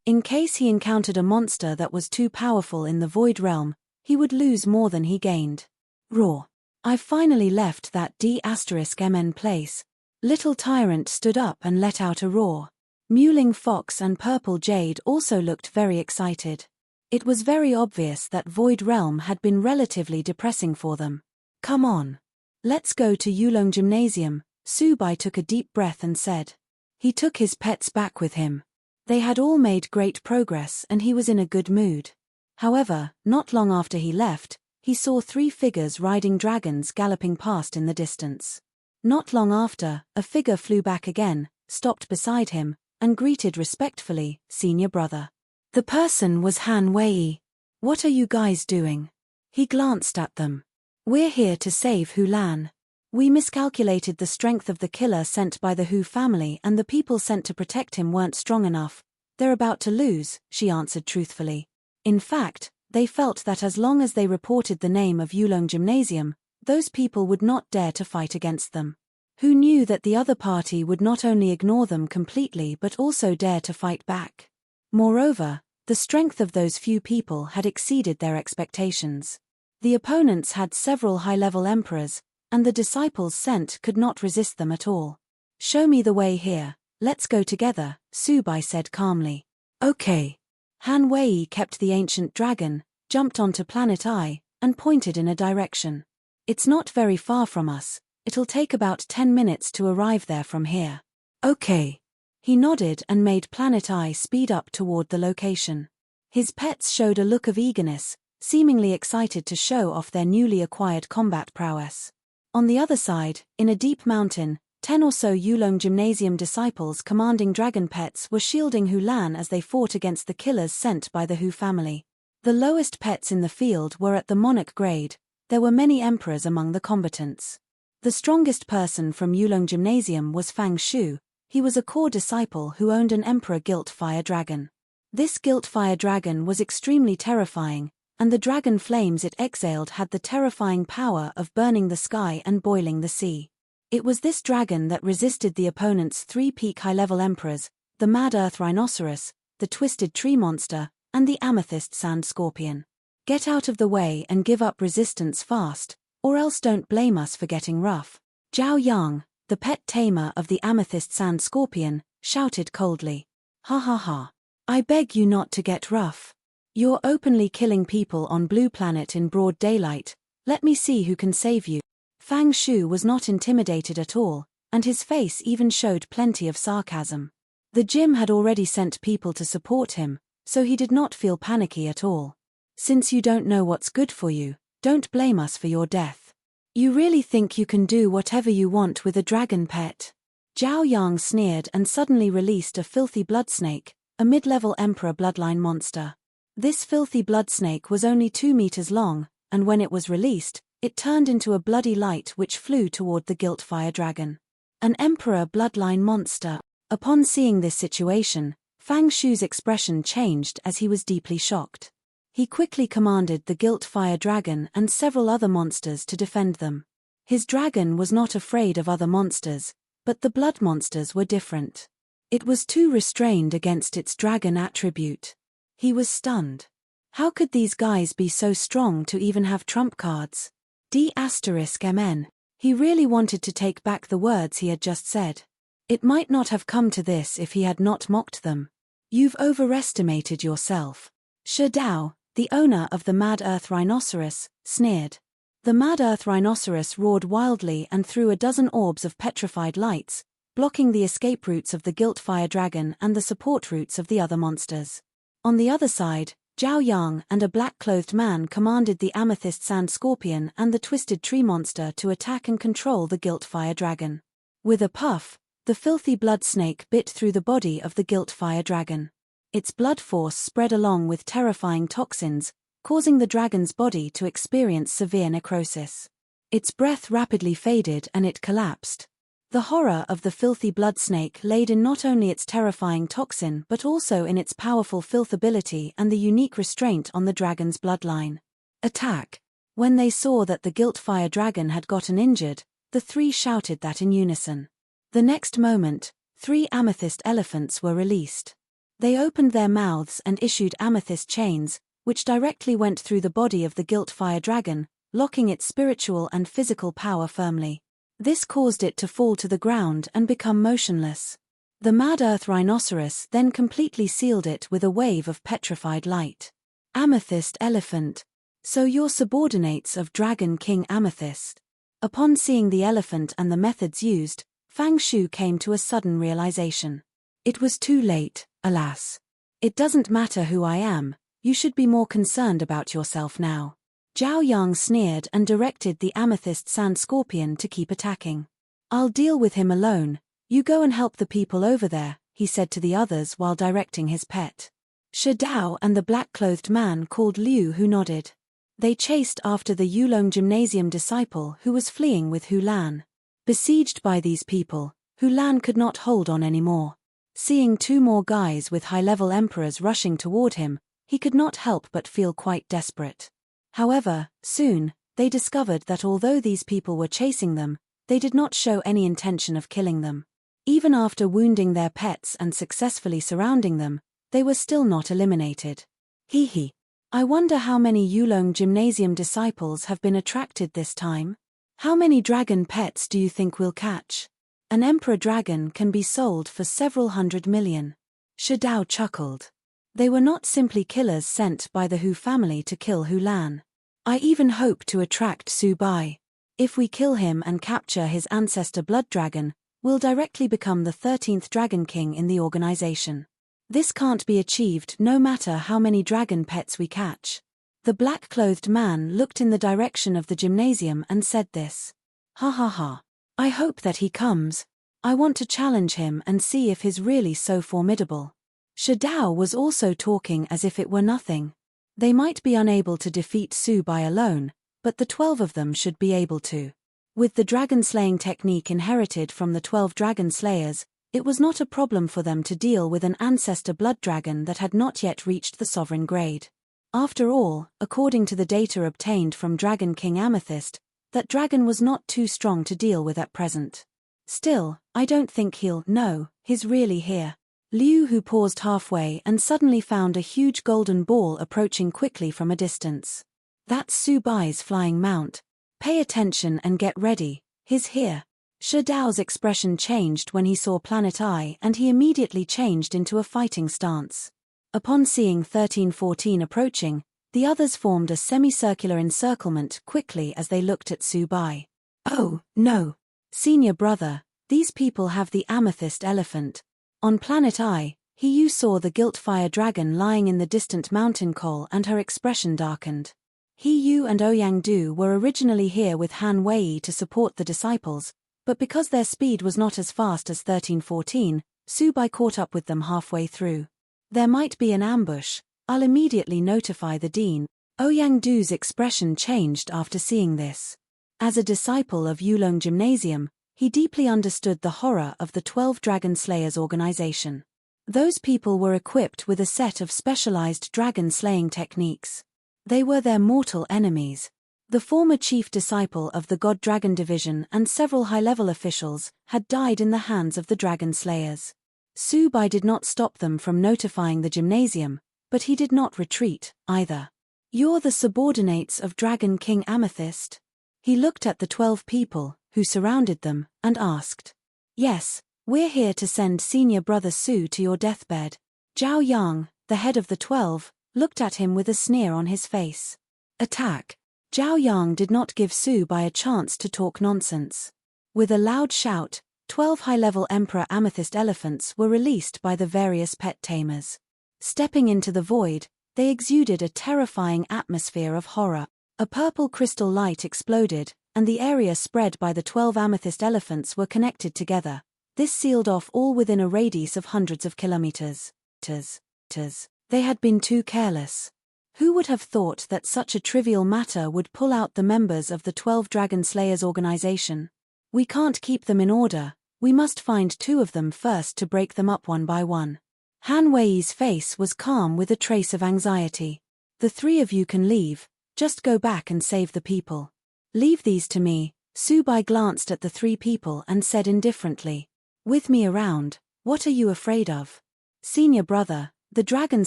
In case he encountered a monster that was too powerful in the Void Realm, he would lose more than he gained. Roar. "I've finally left that D*MN place." Little Tyrant stood up and let out a roar. Mewling Fox and Purple Jade also looked very excited. It was very obvious that Void Realm had been relatively depressing for them. "Come on. Let's go to Yulong Gymnasium," Subai took a deep breath and said. He took his pets back with him. They had all made great progress and he was in a good mood. However, not long after he left, he saw 3 figures riding dragons galloping past in the distance. Not long after, a figure flew back again, stopped beside him, and greeted respectfully, "Senior brother." The person was Han Wei. "What are you guys doing?" He glanced at them. "We're here to save Hu Lan. We miscalculated the strength of the killer sent by the Hu family and the people sent to protect him weren't strong enough. They're about to lose," she answered truthfully. In fact, they felt that as long as they reported the name of Yulong Gymnasium, those people would not dare to fight against them. Who knew that the other party would not only ignore them completely but also dare to fight back? Moreover, the strength of those few people had exceeded their expectations. The opponents had several high-level emperors, and the disciples sent could not resist them at all. "Show me the way here, let's go together," Subai said calmly. "Okay." Han Wei kept the ancient dragon, jumped onto Planet Eye, and pointed in a direction. "It's not very far from us, it'll take about 10 minutes to arrive there from here." "Okay." He nodded and made Planet Eye speed up toward the location. His pets showed a look of eagerness, seemingly excited to show off their newly acquired combat prowess. On the other side, in a deep mountain, 10 or so Yulong Gymnasium disciples commanding dragon pets were shielding Hu Lan as they fought against the killers sent by the Hu family. The lowest pets in the field were at the monarch grade. There were many emperors among the combatants. The strongest person from Yulong Gymnasium was Fang Shu. He was a core disciple who owned an emperor gilt fire dragon. This gilt fire dragon was extremely terrifying, and the dragon flames it exhaled had the terrifying power of burning the sky and boiling the sea. It was this dragon that resisted the opponent's 3 peak high-level emperors, the Mad Earth Rhinoceros, the Twisted Tree Monster, and the Amethyst Sand Scorpion. "Get out of the way and give up resistance fast, or else don't blame us for getting rough." Zhao Yang, the Pet Tamer of the Amethyst Sand Scorpion, shouted coldly. "Ha ha ha. I beg you not to get rough. You're openly killing people on Blue Planet in broad daylight. Let me see who can save you." Fang Shu was not intimidated at all, and his face even showed plenty of sarcasm. The gym had already sent people to support him, so he did not feel panicky at all. "Since you don't know what's good for you, don't blame us for your death. You really think you can do whatever you want with a dragon pet?" Zhao Yang sneered and suddenly released a filthy blood snake, a mid-level emperor bloodline monster. This filthy blood snake was only 2 meters long, and when it was released, it turned into a bloody light which flew toward the gilt fire dragon. An emperor bloodline monster. Upon seeing this situation, Fang Shu's expression changed as he was deeply shocked. He quickly commanded the Gilt Fire Dragon and several other monsters to defend them. His dragon was not afraid of other monsters, but the blood monsters were different. It was too restrained against its dragon attribute. He was stunned. How could these guys be so strong to even have trump cards? D*MN. He really wanted to take back the words he had just said. It might not have come to this if he had not mocked them. You've overestimated yourself. Shi Dao, the owner of the Mad Earth Rhinoceros, sneered. The Mad Earth Rhinoceros roared wildly and threw a dozen orbs of petrified lights, blocking the escape routes of the Gilt Fire Dragon and the support routes of the other monsters. On the other side, Zhao Yang and a black-clothed man commanded the Amethyst Sand Scorpion and the Twisted Tree Monster to attack and control the Gilt Fire Dragon. With a puff, the filthy blood snake bit through the body of the Gilt Fire Dragon. Its blood force spread along with terrifying toxins, causing the dragon's body to experience severe necrosis. Its breath rapidly faded and it collapsed. The horror of the filthy blood snake laid in not only its terrifying toxin but also in its powerful filth ability and the unique restraint on the dragon's bloodline. Attack! When they saw that the Gilt Fire Dragon had gotten injured, the three shouted that in unison. The next moment, 3 amethyst elephants were released. They opened their mouths and issued amethyst chains, which directly went through the body of the Gilt Fire Dragon, locking its spiritual and physical power firmly. This caused it to fall to the ground and become motionless. The Mad Earth Rhinoceros then completely sealed it with a wave of petrified light. Amethyst Elephant. So you're subordinates of Dragon King Amethyst. Upon seeing the elephant and the methods used, Fang Shu came to a sudden realization. It was too late, alas. It doesn't matter who I am, you should be more concerned about yourself now. Zhao Yang sneered and directed the Amethyst Sand Scorpion to keep attacking. I'll deal with him alone, you go and help the people over there, he said to the others while directing his pet. Shi Dao and the black-clothed man called Liu who nodded. They chased after the Yulong Gymnasium disciple who was fleeing with Hu Lan. Besieged by these people, Hu Lan could not hold on anymore. Seeing 2 more guys with high-level emperors rushing toward him, he could not help but feel quite desperate. However, soon, they discovered that although these people were chasing them, they did not show any intention of killing them. Even after wounding their pets and successfully surrounding them, they were still not eliminated. Hee. I wonder how many Yulong Gymnasium disciples have been attracted this time? How many dragon pets do you think we'll catch? An emperor dragon can be sold for several hundred million. Shi Dao chuckled. They were not simply killers sent by the Hu family to kill Hu Lan. I even hope to attract Su Bai. If we kill him and capture his ancestor blood dragon, we'll directly become the 13th Dragon King in the organization. This can't be achieved no matter how many dragon pets we catch. The black-clothed man looked in the direction of the gymnasium and said this. Ha ha ha. I hope that he comes. I want to challenge him and see if he's really so formidable. Shi Dao was also talking as if it were nothing. They might be unable to defeat Su Bai alone, but the 12 of them should be able to. With the dragon-slaying technique inherited from the 12 dragon slayers, it was not a problem for them to deal with an ancestor blood dragon that had not yet reached the sovereign grade. After all, according to the data obtained from Dragon King Amethyst, that dragon was not too strong to deal with at present. Still, I don't think he's really here. Liu Hu paused halfway and suddenly found a huge golden ball approaching quickly from a distance. That's Su Bai's flying mount. Pay attention and get ready, he's here. Shi Dao's expression changed when he saw Planet Eye and he immediately changed into a fighting stance. Upon seeing 1314 approaching, the others formed a semicircular encirclement quickly as they looked at Su Bai. Oh, no. Senior brother, these people have the amethyst elephant. On Planet Eye, He saw the Gilt Fire Dragon lying in the distant mountain col and her expression darkened. He and Ouyang Du were originally here with Han Wei to support the disciples, but because their speed was not as fast as 1314, Su Bai caught up with them halfway through. There might be an ambush, I'll immediately notify the Dean. Ouyang Du's expression changed after seeing this. As a disciple of Yulong Gymnasium, he deeply understood the horror of the 12 Dragon Slayers organization. Those people were equipped with a set of specialized dragon-slaying techniques. They were their mortal enemies. The former chief disciple of the God Dragon Division and several high-level officials had died in the hands of the dragon slayers. Su Bai did not stop them from notifying the gymnasium, but he did not retreat, either. "You're the subordinates of Dragon King Amethyst?" He looked at the 12 people, who surrounded them, and asked. "Yes, we're here to send senior brother Su to your deathbed." Zhao Yang, the head of the 12, looked at him with a sneer on his face. "Attack!" Zhao Yang did not give Su Bai a chance to talk nonsense. With a loud shout, 12 high-level Emperor Amethyst elephants were released by the various Pet Tamers. Stepping into the void, they exuded a terrifying atmosphere of horror. A purple crystal light exploded, and the area spread by the 12 amethyst elephants were connected together. This sealed off all within a radius of hundreds of kilometers. They had been too careless. Who would have thought that such a trivial matter would pull out the members of the 12 Dragon Slayers organization? "We can't keep them in order, we must find 2 of them first to break them up one by one." Han Wei's face was calm with a trace of anxiety. "The 3 of you can leave, just go back and save the people." "Leave these to me," Su Bai glanced at the 3 people and said indifferently. "With me around, what are you afraid of? Senior brother, the Dragon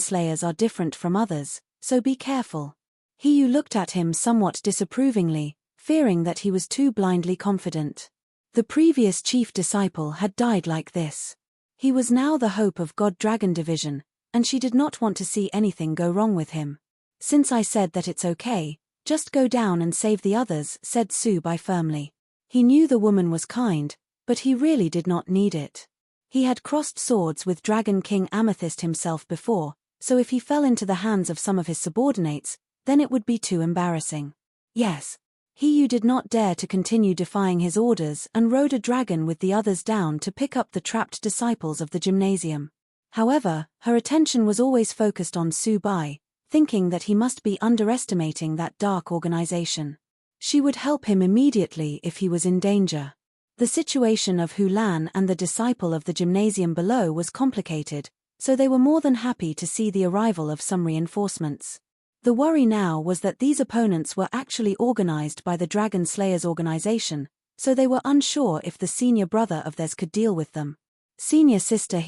Slayers are different from others, so be careful." He looked at him somewhat disapprovingly, fearing that he was too blindly confident. The previous chief disciple had died like this. He was now the hope of God Dragon Division, and she did not want to see anything go wrong with him. "Since I said that it's okay, just go down and save the others," said Su Bai firmly. He knew the woman was kind, but he really did not need it. He had crossed swords with Dragon King Amethyst himself before, so if he fell into the hands of some of his subordinates, then it would be too embarrassing. Yes. He did not dare to continue defying his orders and rode a dragon with the others down to pick up the trapped disciples of the gymnasium. However, her attention was always focused on Su Bai, thinking that he must be underestimating that dark organization. She would help him immediately if he was in danger. The situation of Hu Lan and the disciple of the gymnasium below was complicated, so they were more than happy to see the arrival of some reinforcements. The worry now was that these opponents were actually organized by the Dragon Slayers organization, so they were unsure if the senior brother of theirs could deal with them. "Senior sister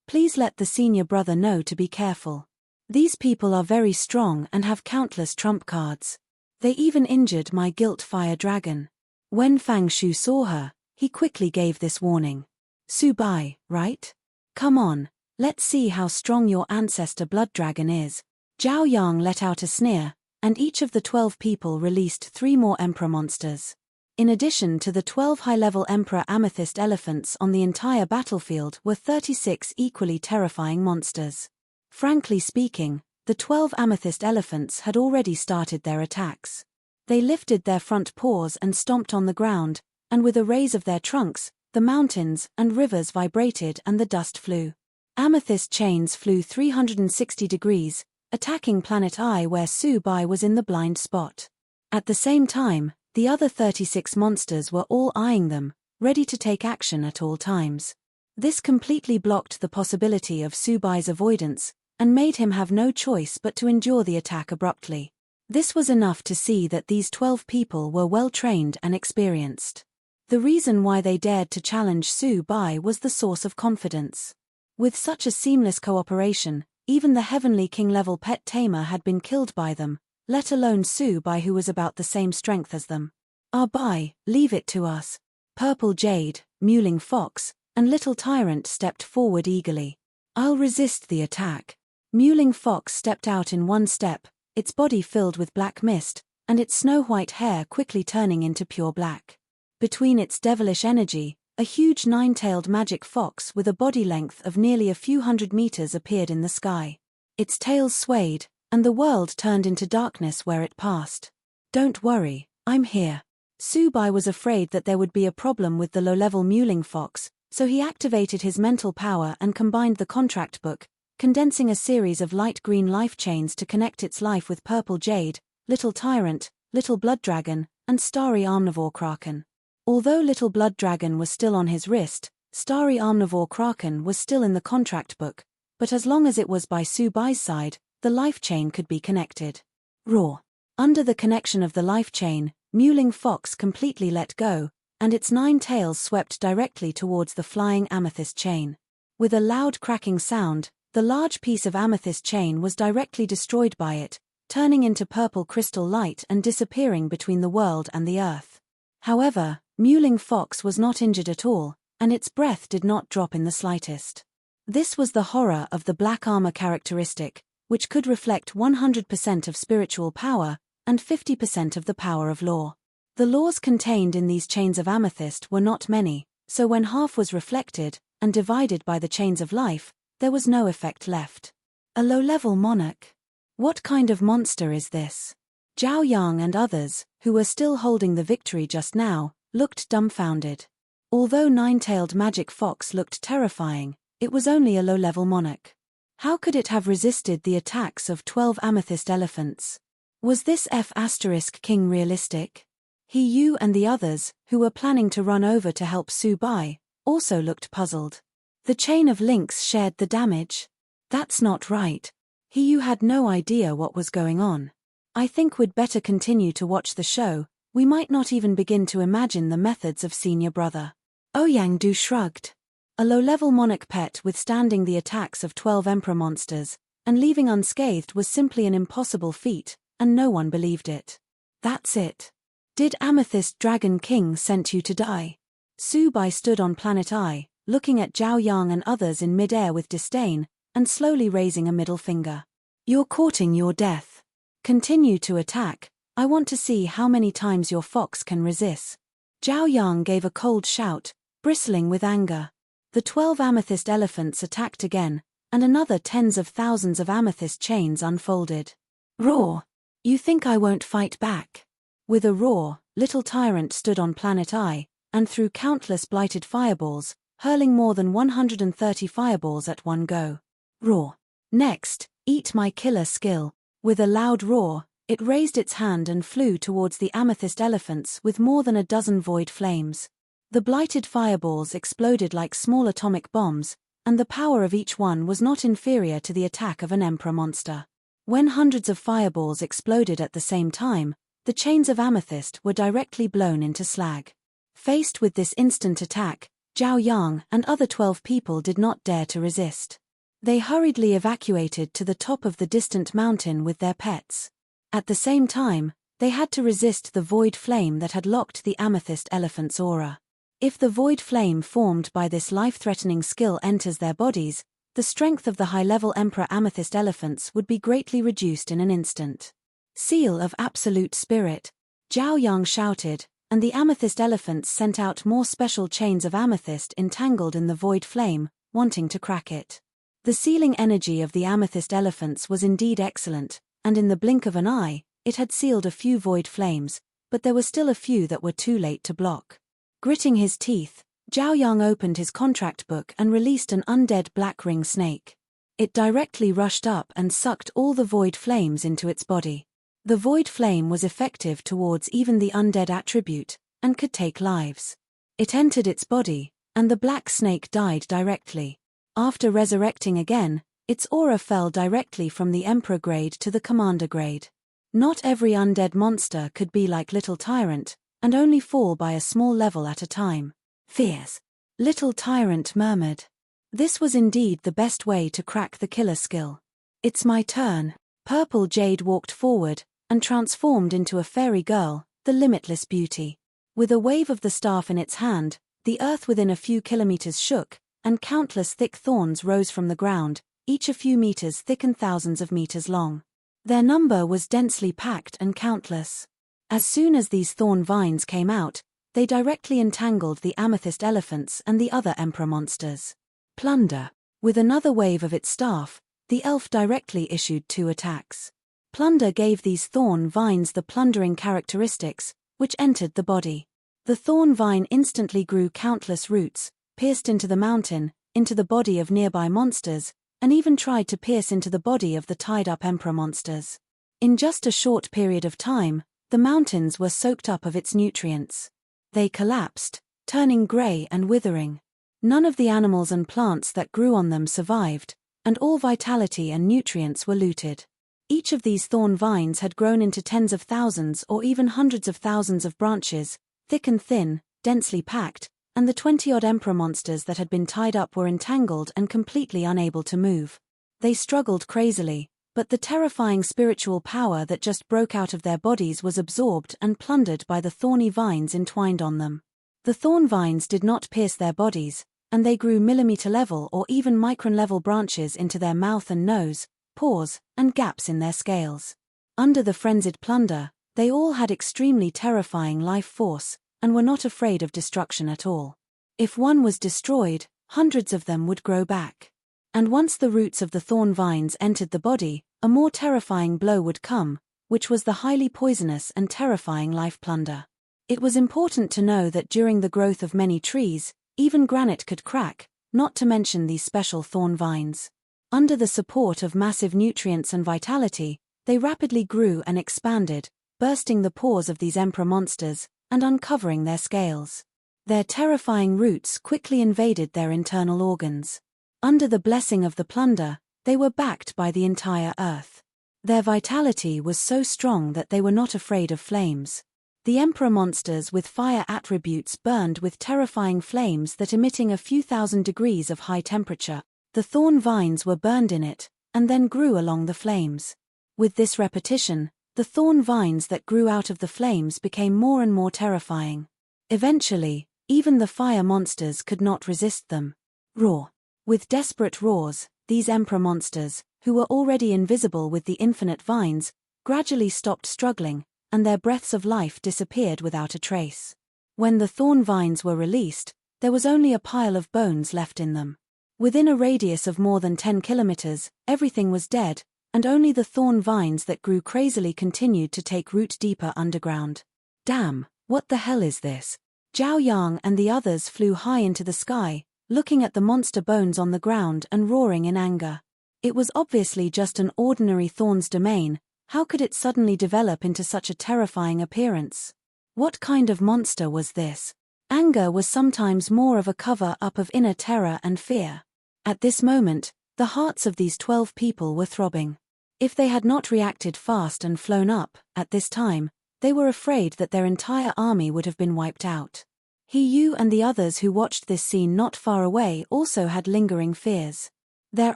please let the senior brother know to be careful. These people are very strong and have countless trump cards. They even injured my Guilt Fire Dragon." When Fang Shu saw her, he quickly gave this warning. "Su Bai, right? Come on, let's see how strong your ancestor Blood Dragon is." Zhao Yang let out a sneer, and each of the 12 people released 3 more Emperor monsters. In addition to the 12 high-level Emperor Amethyst elephants on the entire battlefield were 36 equally terrifying monsters. Frankly speaking, the 12 Amethyst elephants had already started their attacks. They lifted their front paws and stomped on the ground, and with a raise of their trunks, the mountains and rivers vibrated and the dust flew. Amethyst chains flew 360 degrees, attacking Planet I where Su Bai was in the blind spot. At the same time, the other 36 monsters were all eyeing them, ready to take action at all times. This completely blocked the possibility of Su Bai's avoidance, and made him have no choice but to endure the attack abruptly. This was enough to see that these 12 people were well trained and experienced. The reason why they dared to challenge Su Bai was the source of confidence. With such a seamless cooperation, even the Heavenly King-level Pet Tamer had been killed by them, let alone Su Bai, who was about the same strength as them. Bai, leave it to us." Purple Jade, Mewling Fox, and Little Tyrant stepped forward eagerly. "I'll resist the attack." Mewling Fox stepped out in one step, its body filled with black mist, and its snow-white hair quickly turning into pure black. Between its devilish energy, a huge 9-tailed magic fox with a body length of nearly a few hundred meters appeared in the sky. Its tail swayed, and the world turned into darkness where it passed. "Don't worry, I'm here." Su Bai was afraid that there would be a problem with the low-level Mewling Fox, so he activated his mental power and combined the contract book, condensing a series of light green life chains to connect its life with Purple Jade, Little Tyrant, Little Blood Dragon, and Starry Omnivore Kraken. Although Little Blood Dragon was still on his wrist, Starry Omnivore Kraken was still in the contract book, but as long as it was by Su-bai's side, the life chain could be connected. Roar. Under the connection of the life chain, Mewling Fox completely let go, and its 9 tails swept directly towards the flying amethyst chain. With a loud cracking sound, the large piece of amethyst chain was directly destroyed by it, turning into purple crystal light and disappearing between the world and the earth. However, Mewling Fox was not injured at all, and its breath did not drop in the slightest. This was the horror of the black armor characteristic, which could reflect 100% of spiritual power and 50% of the power of law. The laws contained in these chains of amethyst were not many, so when half was reflected and divided by the chains of life, there was no effect left. A low-level monarch. What kind of monster is this? Zhao Yang and others, who were still holding the victory just now, looked dumbfounded. Although 9-tailed magic fox looked terrifying, it was only a low-level monarch. How could it have resisted the attacks of 12 amethyst elephants? Was this F***king realistic? Yu and the others, who were planning to run over to help Su-bai, also looked puzzled. The chain of links shared the damage? That's not right. Yu had no idea what was going on. I think we'd better continue to watch the show. We might not even begin to imagine the methods of senior brother. Ouyang Du shrugged. A low-level monarch pet withstanding the attacks of 12 emperor monsters, and leaving unscathed was simply an impossible feat, and no one believed it. That's it. Did Amethyst Dragon King sent you to die? Su-bai stood on Planet Eye, looking at Zhao Yang and others in mid-air with disdain, and slowly raising a middle finger. You're courting your death. Continue to attack. I want to see how many times your fox can resist. Zhao Yang gave a cold shout, bristling with anger. The 12 amethyst elephants attacked again, and another tens of thousands of amethyst chains unfolded. Roar! You think I won't fight back? With a roar, Little Tyrant stood on Planet Eye, and threw countless blighted fireballs, hurling more than 130 fireballs at one go. Roar! Next, eat my killer skill. With a loud roar, it raised its hand and flew towards the amethyst elephants with more than a dozen void flames. The blighted fireballs exploded like small atomic bombs, and the power of each one was not inferior to the attack of an emperor monster. When hundreds of fireballs exploded at the same time, the chains of amethyst were directly blown into slag. Faced with this instant attack, Zhao Yang and other 12 people did not dare to resist. They hurriedly evacuated to the top of the distant mountain with their pets. At the same time, they had to resist the void flame that had locked the amethyst elephant's aura. If the void flame formed by this life-threatening skill enters their bodies, the strength of the high-level Emperor Amethyst elephants would be greatly reduced in an instant. Seal of Absolute Spirit, Zhao Yang shouted, and the amethyst elephants sent out more special chains of amethyst entangled in the void flame, wanting to crack it. The sealing energy of the amethyst elephants was indeed excellent, and in the blink of an eye, it had sealed a few void flames, but there were still a few that were too late to block. Gritting his teeth, Zhao Yang opened his contract book and released an undead black ring snake. It directly rushed up and sucked all the void flames into its body. The void flame was effective towards even the undead attribute, and could take lives. It entered its body, and the black snake died directly. After resurrecting again, its aura fell directly from the Emperor grade to the Commander grade. Not every undead monster could be like Little Tyrant, and only fall by a small level at a time. Fierce. Little Tyrant murmured. This was indeed the best way to crack the killer skill. It's my turn. Purple Jade walked forward, and transformed into a fairy girl, the limitless beauty. With a wave of the staff in its hand, the earth within a few kilometers shook, and countless thick thorns rose from the ground, each a few meters thick and thousands of meters long. Their number was densely packed and countless. As soon as these thorn vines came out, they directly entangled the amethyst elephants and the other emperor monsters. Plunder. With another wave of its staff, the elf directly issued 2 attacks. Plunder gave these thorn vines the plundering characteristics, which entered the body. The thorn vine instantly grew countless roots, pierced into the mountain, into the body of nearby monsters, and even tried to pierce into the body of the tied-up emperor monsters. In just a short period of time, the mountains were soaked up of its nutrients. They collapsed, turning grey and withering. None of the animals and plants that grew on them survived, and all vitality and nutrients were looted. Each of these thorn vines had grown into tens of thousands or even hundreds of thousands of branches, thick and thin, densely packed, and the 20-odd emperor monsters that had been tied up were entangled and completely unable to move. They struggled crazily, but the terrifying spiritual power that just broke out of their bodies was absorbed and plundered by the thorny vines entwined on them. The thorn vines did not pierce their bodies, and they grew millimeter-level or even micron-level branches into their mouth and nose, paws, and gaps in their scales. Under the frenzied plunder, they all had extremely terrifying life force, and were not afraid of destruction at all. If one was destroyed, hundreds of them would grow back. And once the roots of the thorn vines entered the body, a more terrifying blow would come, which was the highly poisonous and terrifying life plunder. It was important to know that during the growth of many trees, even granite could crack, not to mention these special thorn vines. Under the support of massive nutrients and vitality, they rapidly grew and expanded, bursting the pores of these emperor monsters, and uncovering their scales. Their terrifying roots quickly invaded their internal organs. Under the blessing of the plunder, they were backed by the entire earth. Their vitality was so strong that they were not afraid of flames. The emperor monsters with fire attributes burned with terrifying flames that emitting a few thousand degrees of high temperature. The thorn vines were burned in it, and then grew along the flames. With this repetition, the thorn vines that grew out of the flames became more and more terrifying. Eventually, even the fire monsters could not resist them. Roar. With desperate roars, these emperor monsters, who were already invisible with the infinite vines, gradually stopped struggling, and their breaths of life disappeared without a trace. When the thorn vines were released, there was only a pile of bones left in them. Within a radius of more than 10 kilometers, everything was dead, and only the thorn vines that grew crazily continued to take root deeper underground. Damn, what the hell is this? Zhao Yang and the others flew high into the sky, looking at the monster bones on the ground and roaring in anger. It was obviously just an ordinary thorn's domain. How could it suddenly develop into such a terrifying appearance? What kind of monster was this? Anger was sometimes more of a cover-up of inner terror and fear. At this moment, the hearts of these 12 people were throbbing. If they had not reacted fast and flown up, at this time, they were afraid that their entire army would have been wiped out. He Yu and the others who watched this scene not far away also had lingering fears. Their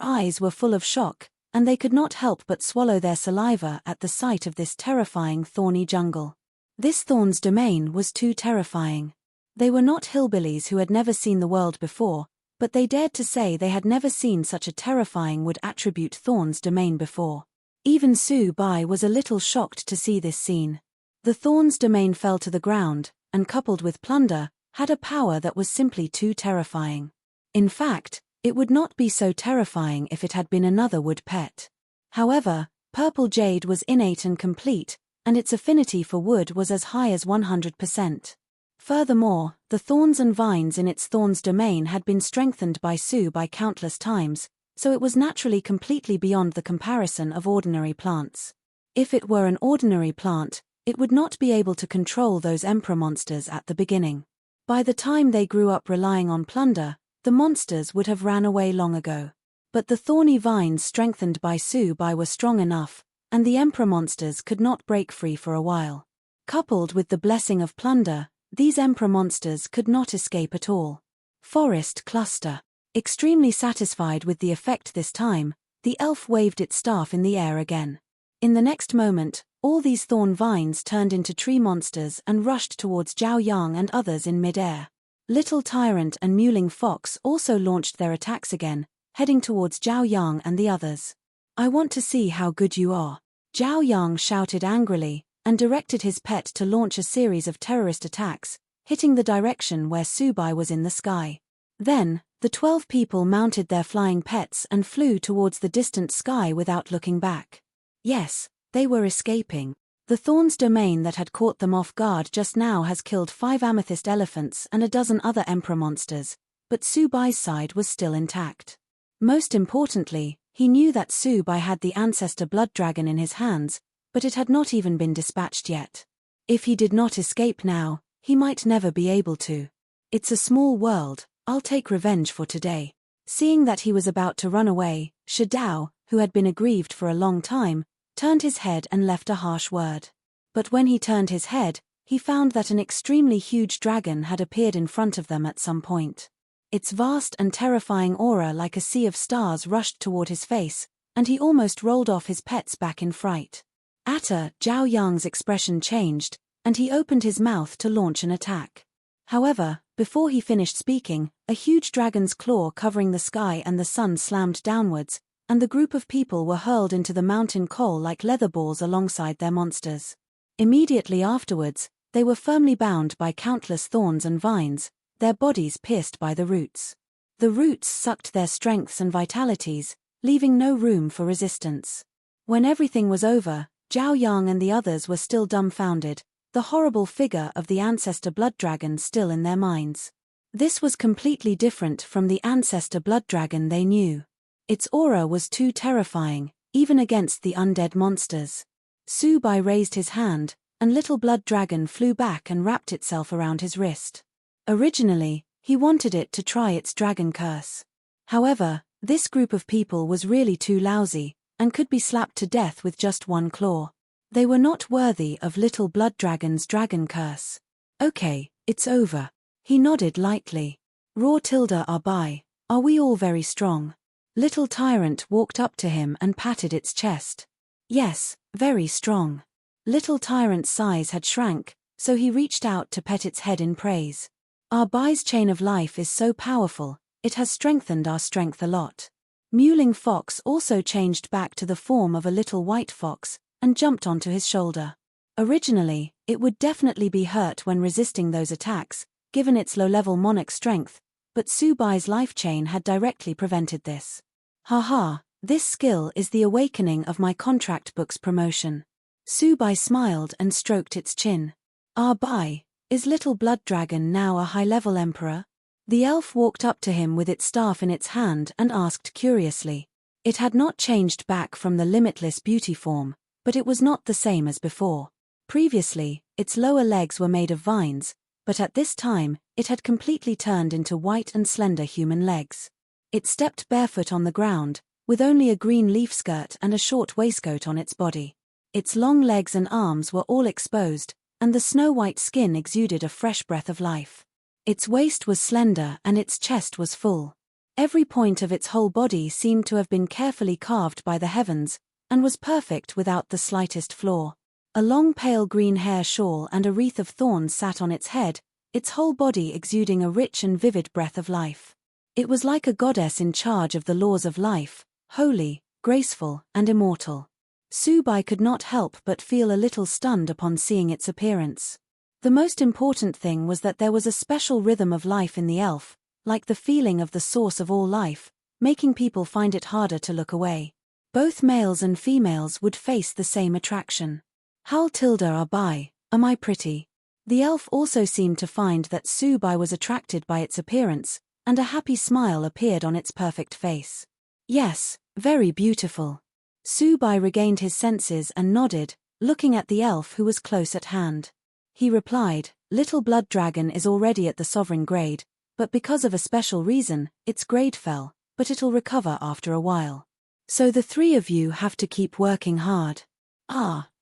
eyes were full of shock, and they could not help but swallow their saliva at the sight of this terrifying thorny jungle. This thorn's domain was too terrifying. They were not hillbillies who had never seen the world before, but they dared to say they had never seen such a terrifying wood attribute thorn's domain before. Even Su Bai was a little shocked to see this scene. The thorn's domain fell to the ground, and coupled with plunder, had a power that was simply too terrifying. In fact, it would not be so terrifying if it had been another wood pet. However, purple jade was innate and complete, and its affinity for wood was as high as 100%. Furthermore, the thorns and vines in its thorn's domain had been strengthened by Su by countless times, so it was naturally completely beyond the comparison of ordinary plants. If it were an ordinary plant, it would not be able to control those emperor monsters at the beginning. By the time they grew up relying on plunder, the monsters would have ran away long ago. But the thorny vines strengthened by Su Bai were strong enough, and the emperor monsters could not break free for a while. Coupled with the blessing of plunder, these emperor monsters could not escape at all. Forest cluster. Extremely satisfied with the effect this time, the elf waved its staff in the air again. In the next moment, all these thorn vines turned into tree monsters and rushed towards Zhao Yang and others in mid-air. Little Tyrant and Mewling Fox also launched their attacks again, heading towards Zhao Yang and the others. "I want to see how good you are," Zhao Yang shouted angrily, and directed his pet to launch a series of terrorist attacks, hitting the direction where Su Bai was in the sky. Then, the 12 people mounted their flying pets and flew towards the distant sky without looking back. Yes, they were escaping. The thorn's domain that had caught them off guard just now has killed 5 amethyst elephants and a dozen other emperor monsters, but Su Bai's side was still intact. Most importantly, he knew that Su Bai had the ancestor blood dragon in his hands, but it had not even been dispatched yet. If he did not escape now, he might never be able to. "It's a small world, I'll take revenge for today," Seeing that he was about to run away, Shadao, who had been aggrieved for a long time, turned his head and left a harsh word. But when he turned his head, he found that an extremely huge dragon had appeared in front of them at some point. Its vast and terrifying aura like a sea of stars rushed toward his face, and he almost rolled off his pets back in fright. Zhao Yang's expression changed, and he opened his mouth to launch an attack. However, before he finished speaking, a huge dragon's claw covering the sky and the sun slammed downwards, and the group of people were hurled into the mountain coal like leather balls alongside their monsters. Immediately afterwards, they were firmly bound by countless thorns and vines, their bodies pierced by the roots. The roots sucked their strengths and vitalities, leaving no room for resistance. When everything was over, Zhao Yang and the others were still dumbfounded, the horrible figure of the ancestor blood dragon still in their minds. This was completely different from the ancestor blood dragon they knew. Its aura was too terrifying, even against the undead monsters. Su Bai raised his hand, and little blood dragon flew back and wrapped itself around his wrist. Originally, he wanted it to try its dragon curse. However, this group of people was really too lousy, and could be slapped to death with just one claw. They were not worthy of little blood dragon's dragon curse. Okay, it's over. He nodded lightly. Are we all very strong? Little Tyrant walked up to him and patted its chest. Yes, very strong. Little Tyrant's size had shrank, so he reached out to pet its head in praise. Our Bai's chain of life is so powerful, it has strengthened our strength a lot. Mewling Fox also changed back to the form of a little white fox, and jumped onto his shoulder. Originally, it would definitely be hurt when resisting those attacks, given its low-level monarch strength, but Su Bai's life chain had directly prevented this. Haha, this skill is the awakening of my contract book's promotion. Su Bai smiled and stroked its chin. Bai, is little blood dragon now a high-level emperor? The elf walked up to him with its staff in its hand and asked curiously. It had not changed back from the limitless beauty form, but it was not the same as before. Previously, its lower legs were made of vines, but at this time, it had completely turned into white and slender human legs. It stepped barefoot on the ground, with only a green leaf skirt and a short waistcoat on its body. Its long legs and arms were all exposed, and the snow-white skin exuded a fresh breath of life. Its waist was slender and its chest was full. Every point of its whole body seemed to have been carefully carved by the heavens, and was perfect without the slightest flaw. A long pale green hair shawl and a wreath of thorns sat on its head, its whole body exuding a rich and vivid breath of life. It was like a goddess in charge of the laws of life, holy, graceful, and immortal. Su Bai could not help but feel a little stunned upon seeing its appearance. The most important thing was that there was a special rhythm of life in the elf, like the feeling of the source of all life, making people find it harder to look away. Both males and females would face the same attraction. Bai, am I pretty? The elf also seemed to find that Su Bai was attracted by its appearance, and a happy smile appeared on its perfect face. Yes, very beautiful. Su Bai regained his senses and nodded, looking at the elf who was close at hand. He replied, Little blood dragon is already at the sovereign grade, but because of a special reason, its grade fell, but it'll recover after a while. So the three of you have to keep working hard.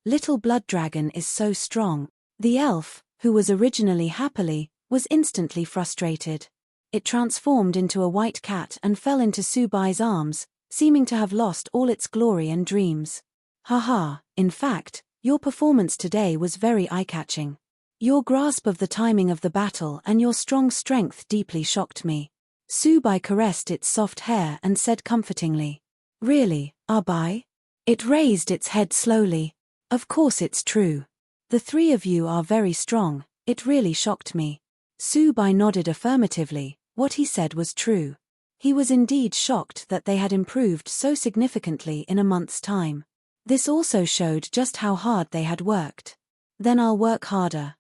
Little blood dragon is so strong. The elf, who was originally happily, was instantly frustrated. It transformed into a white cat and fell into Su Bai's arms, seeming to have lost all its glory and dreams. In fact, your performance today was very eye-catching. Your grasp of the timing of the battle and your strong strength deeply shocked me. Su Bai caressed its soft hair and said comfortingly. Really, Bai? It raised its head slowly. Of course it's true. The three of you are very strong, it really shocked me. Su Bai nodded affirmatively, what he said was true. He was indeed shocked that they had improved so significantly in a month's time. This also showed just how hard they had worked. Then I'll work harder,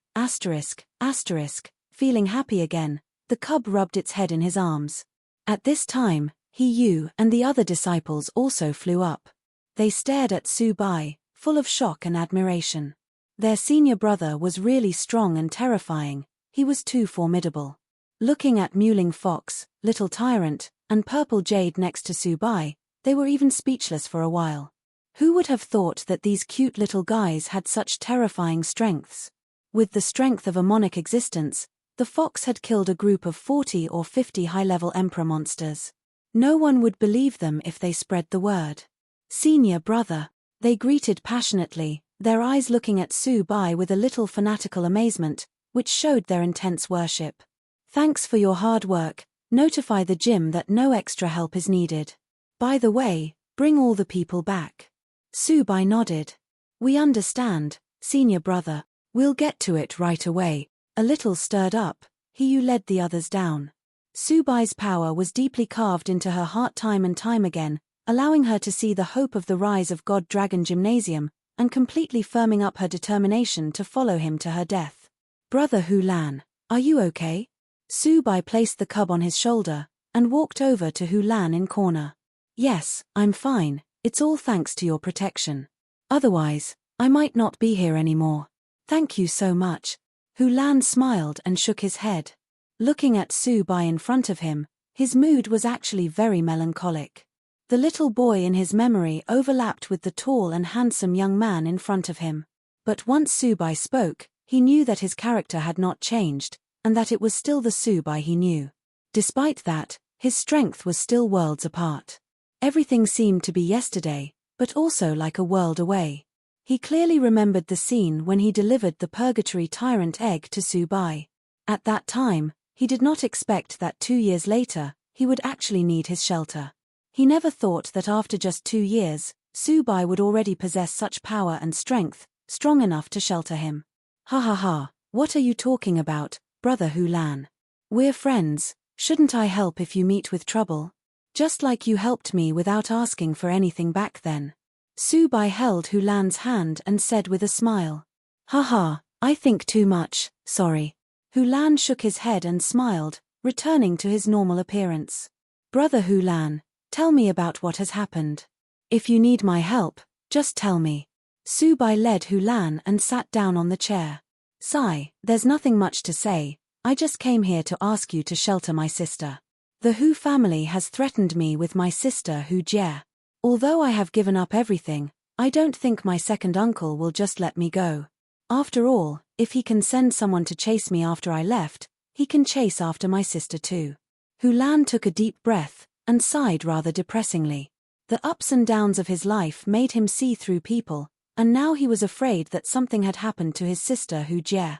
feeling happy again, the cub rubbed its head in his arms. At this time, Yu and the other disciples also flew up. They stared at Su Bai, full of shock and admiration. Their senior brother was really strong and terrifying, he was too formidable. Looking at Mewling Fox, Little Tyrant, and purple jade next to Su-bai, they were even speechless for a while. Who would have thought that these cute little guys had such terrifying strengths? With the strength of a monarch existence, the fox had killed a group of 40 or 50 high-level emperor monsters. No one would believe them if they spread the word. Senior brother, they greeted passionately, their eyes looking at Su-bai with a little fanatical amazement, which showed their intense worship. Thanks for your hard work. Notify the gym that no extra help is needed. By the way, bring all the people back. Su-bai nodded. We understand, senior brother. We'll get to it right away. A little stirred up, Hiyu led the others down. Su-bai's power was deeply carved into her heart time and time again, allowing her to see the hope of the rise of God Dragon Gymnasium, and completely firming up her determination to follow him to her death. Brother Hulan, are you okay? Su-bai placed the cub on his shoulder, and walked over to Hulan in corner. Yes, I'm fine, it's all thanks to your protection. Otherwise, I might not be here anymore. Thank you so much. Hulan smiled and shook his head. Looking at Su-bai in front of him, his mood was actually very melancholic. The little boy in his memory overlapped with the tall and handsome young man in front of him. But once Su-bai spoke, he knew that his character had not changed, and that it was still the Su-bai he knew. Despite that, his strength was still worlds apart. Everything seemed to be yesterday, but also like a world away. He clearly remembered the scene when he delivered the Purgatory Tyrant egg to Su-bai. At that time, he did not expect that 2 years later, he would actually need his shelter. He never thought that after just 2 years, Su-bai would already possess such power and strength, strong enough to shelter him. Ha ha ha, what are you talking about, Brother Hulan? We're friends, shouldn't I help if you meet with trouble? Just like you helped me without asking for anything back then. Su-bai held Hulan's hand and said with a smile. Haha, I think too much, sorry. Hulan shook his head and smiled, returning to his normal appearance. Brother Hulan, tell me about what has happened. If you need my help, just tell me. Su-bai led Hulan and sat down on the chair. Sigh, there's nothing much to say, I just came here to ask you to shelter my sister. The Hu family has threatened me with my sister Hu Jie. Although I have given up everything, I don't think my second uncle will just let me go. After all, if he can send someone to chase me after I left, he can chase after my sister too. Hulan took a deep breath, and sighed rather depressingly. The ups and downs of his life made him see through people, and now he was afraid that something had happened to his sister Hu Jie.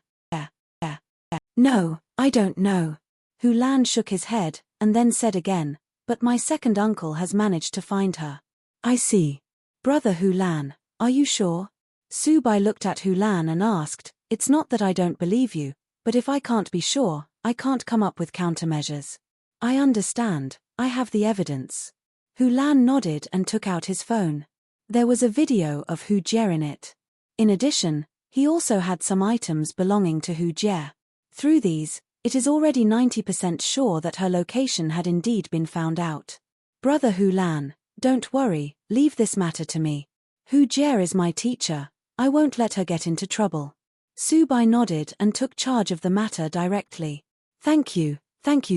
No, I don't know. Hulan shook his head, and then said again, but my second uncle has managed to find her. I see. Brother Hulan, are you sure? Su-bai looked at Hulan and asked, it's not that I don't believe you, but if I can't be sure, I can't come up with countermeasures. I understand, I have the evidence. Hulan nodded and took out his phone. There was a video of Hu Jie in it. In addition, he also had some items belonging to Hu Jie. Through these, it is already 90% sure that her location had indeed been found out. Brother Hulan, don't worry, leave this matter to me. Hu Jie is my teacher, I won't let her get into trouble. Su-bai nodded and took charge of the matter directly. Thank you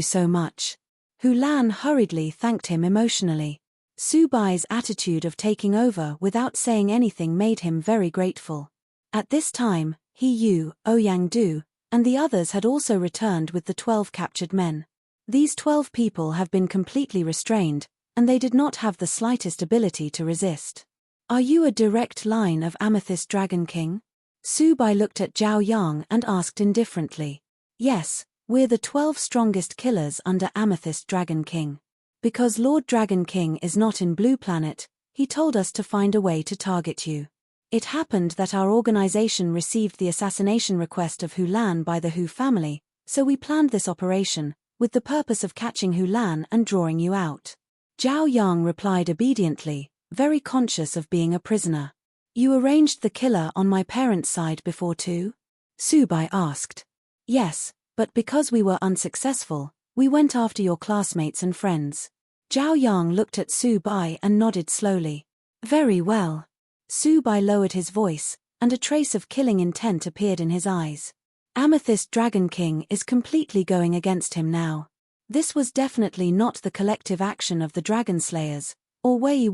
so much. Hulan hurriedly thanked him emotionally. Su-bai's attitude of taking over without saying anything made him very grateful. At this time, Hiyu, Ouyang-du, and the others had also returned with the 12 captured men. These 12 people have been completely restrained, and they did not have the slightest ability to resist. Are you a direct line of Amethyst Dragon King? Su-bai looked at Zhao Yang and asked indifferently. Yes, we're the 12 strongest killers under Amethyst Dragon King. Because Lord Dragon King is not in Blue Planet, he told us to find a way to target you. It happened that our organization received the assassination request of Hulan by the Hu family, so we planned this operation, with the purpose of catching Hulan and drawing you out. Zhao Yang replied obediently, very conscious of being a prisoner. You arranged the killer on my parents' side before too? Su-bai asked. Yes, but because we were unsuccessful, we went after your classmates and friends. Zhao Yang looked at Su-bai and nodded slowly. Very well. Su-bai lowered his voice, and a trace of killing intent appeared in his eyes. Amethyst Dragon King is completely going against him now. This was definitely not the collective action of the dragon slayers, or Wei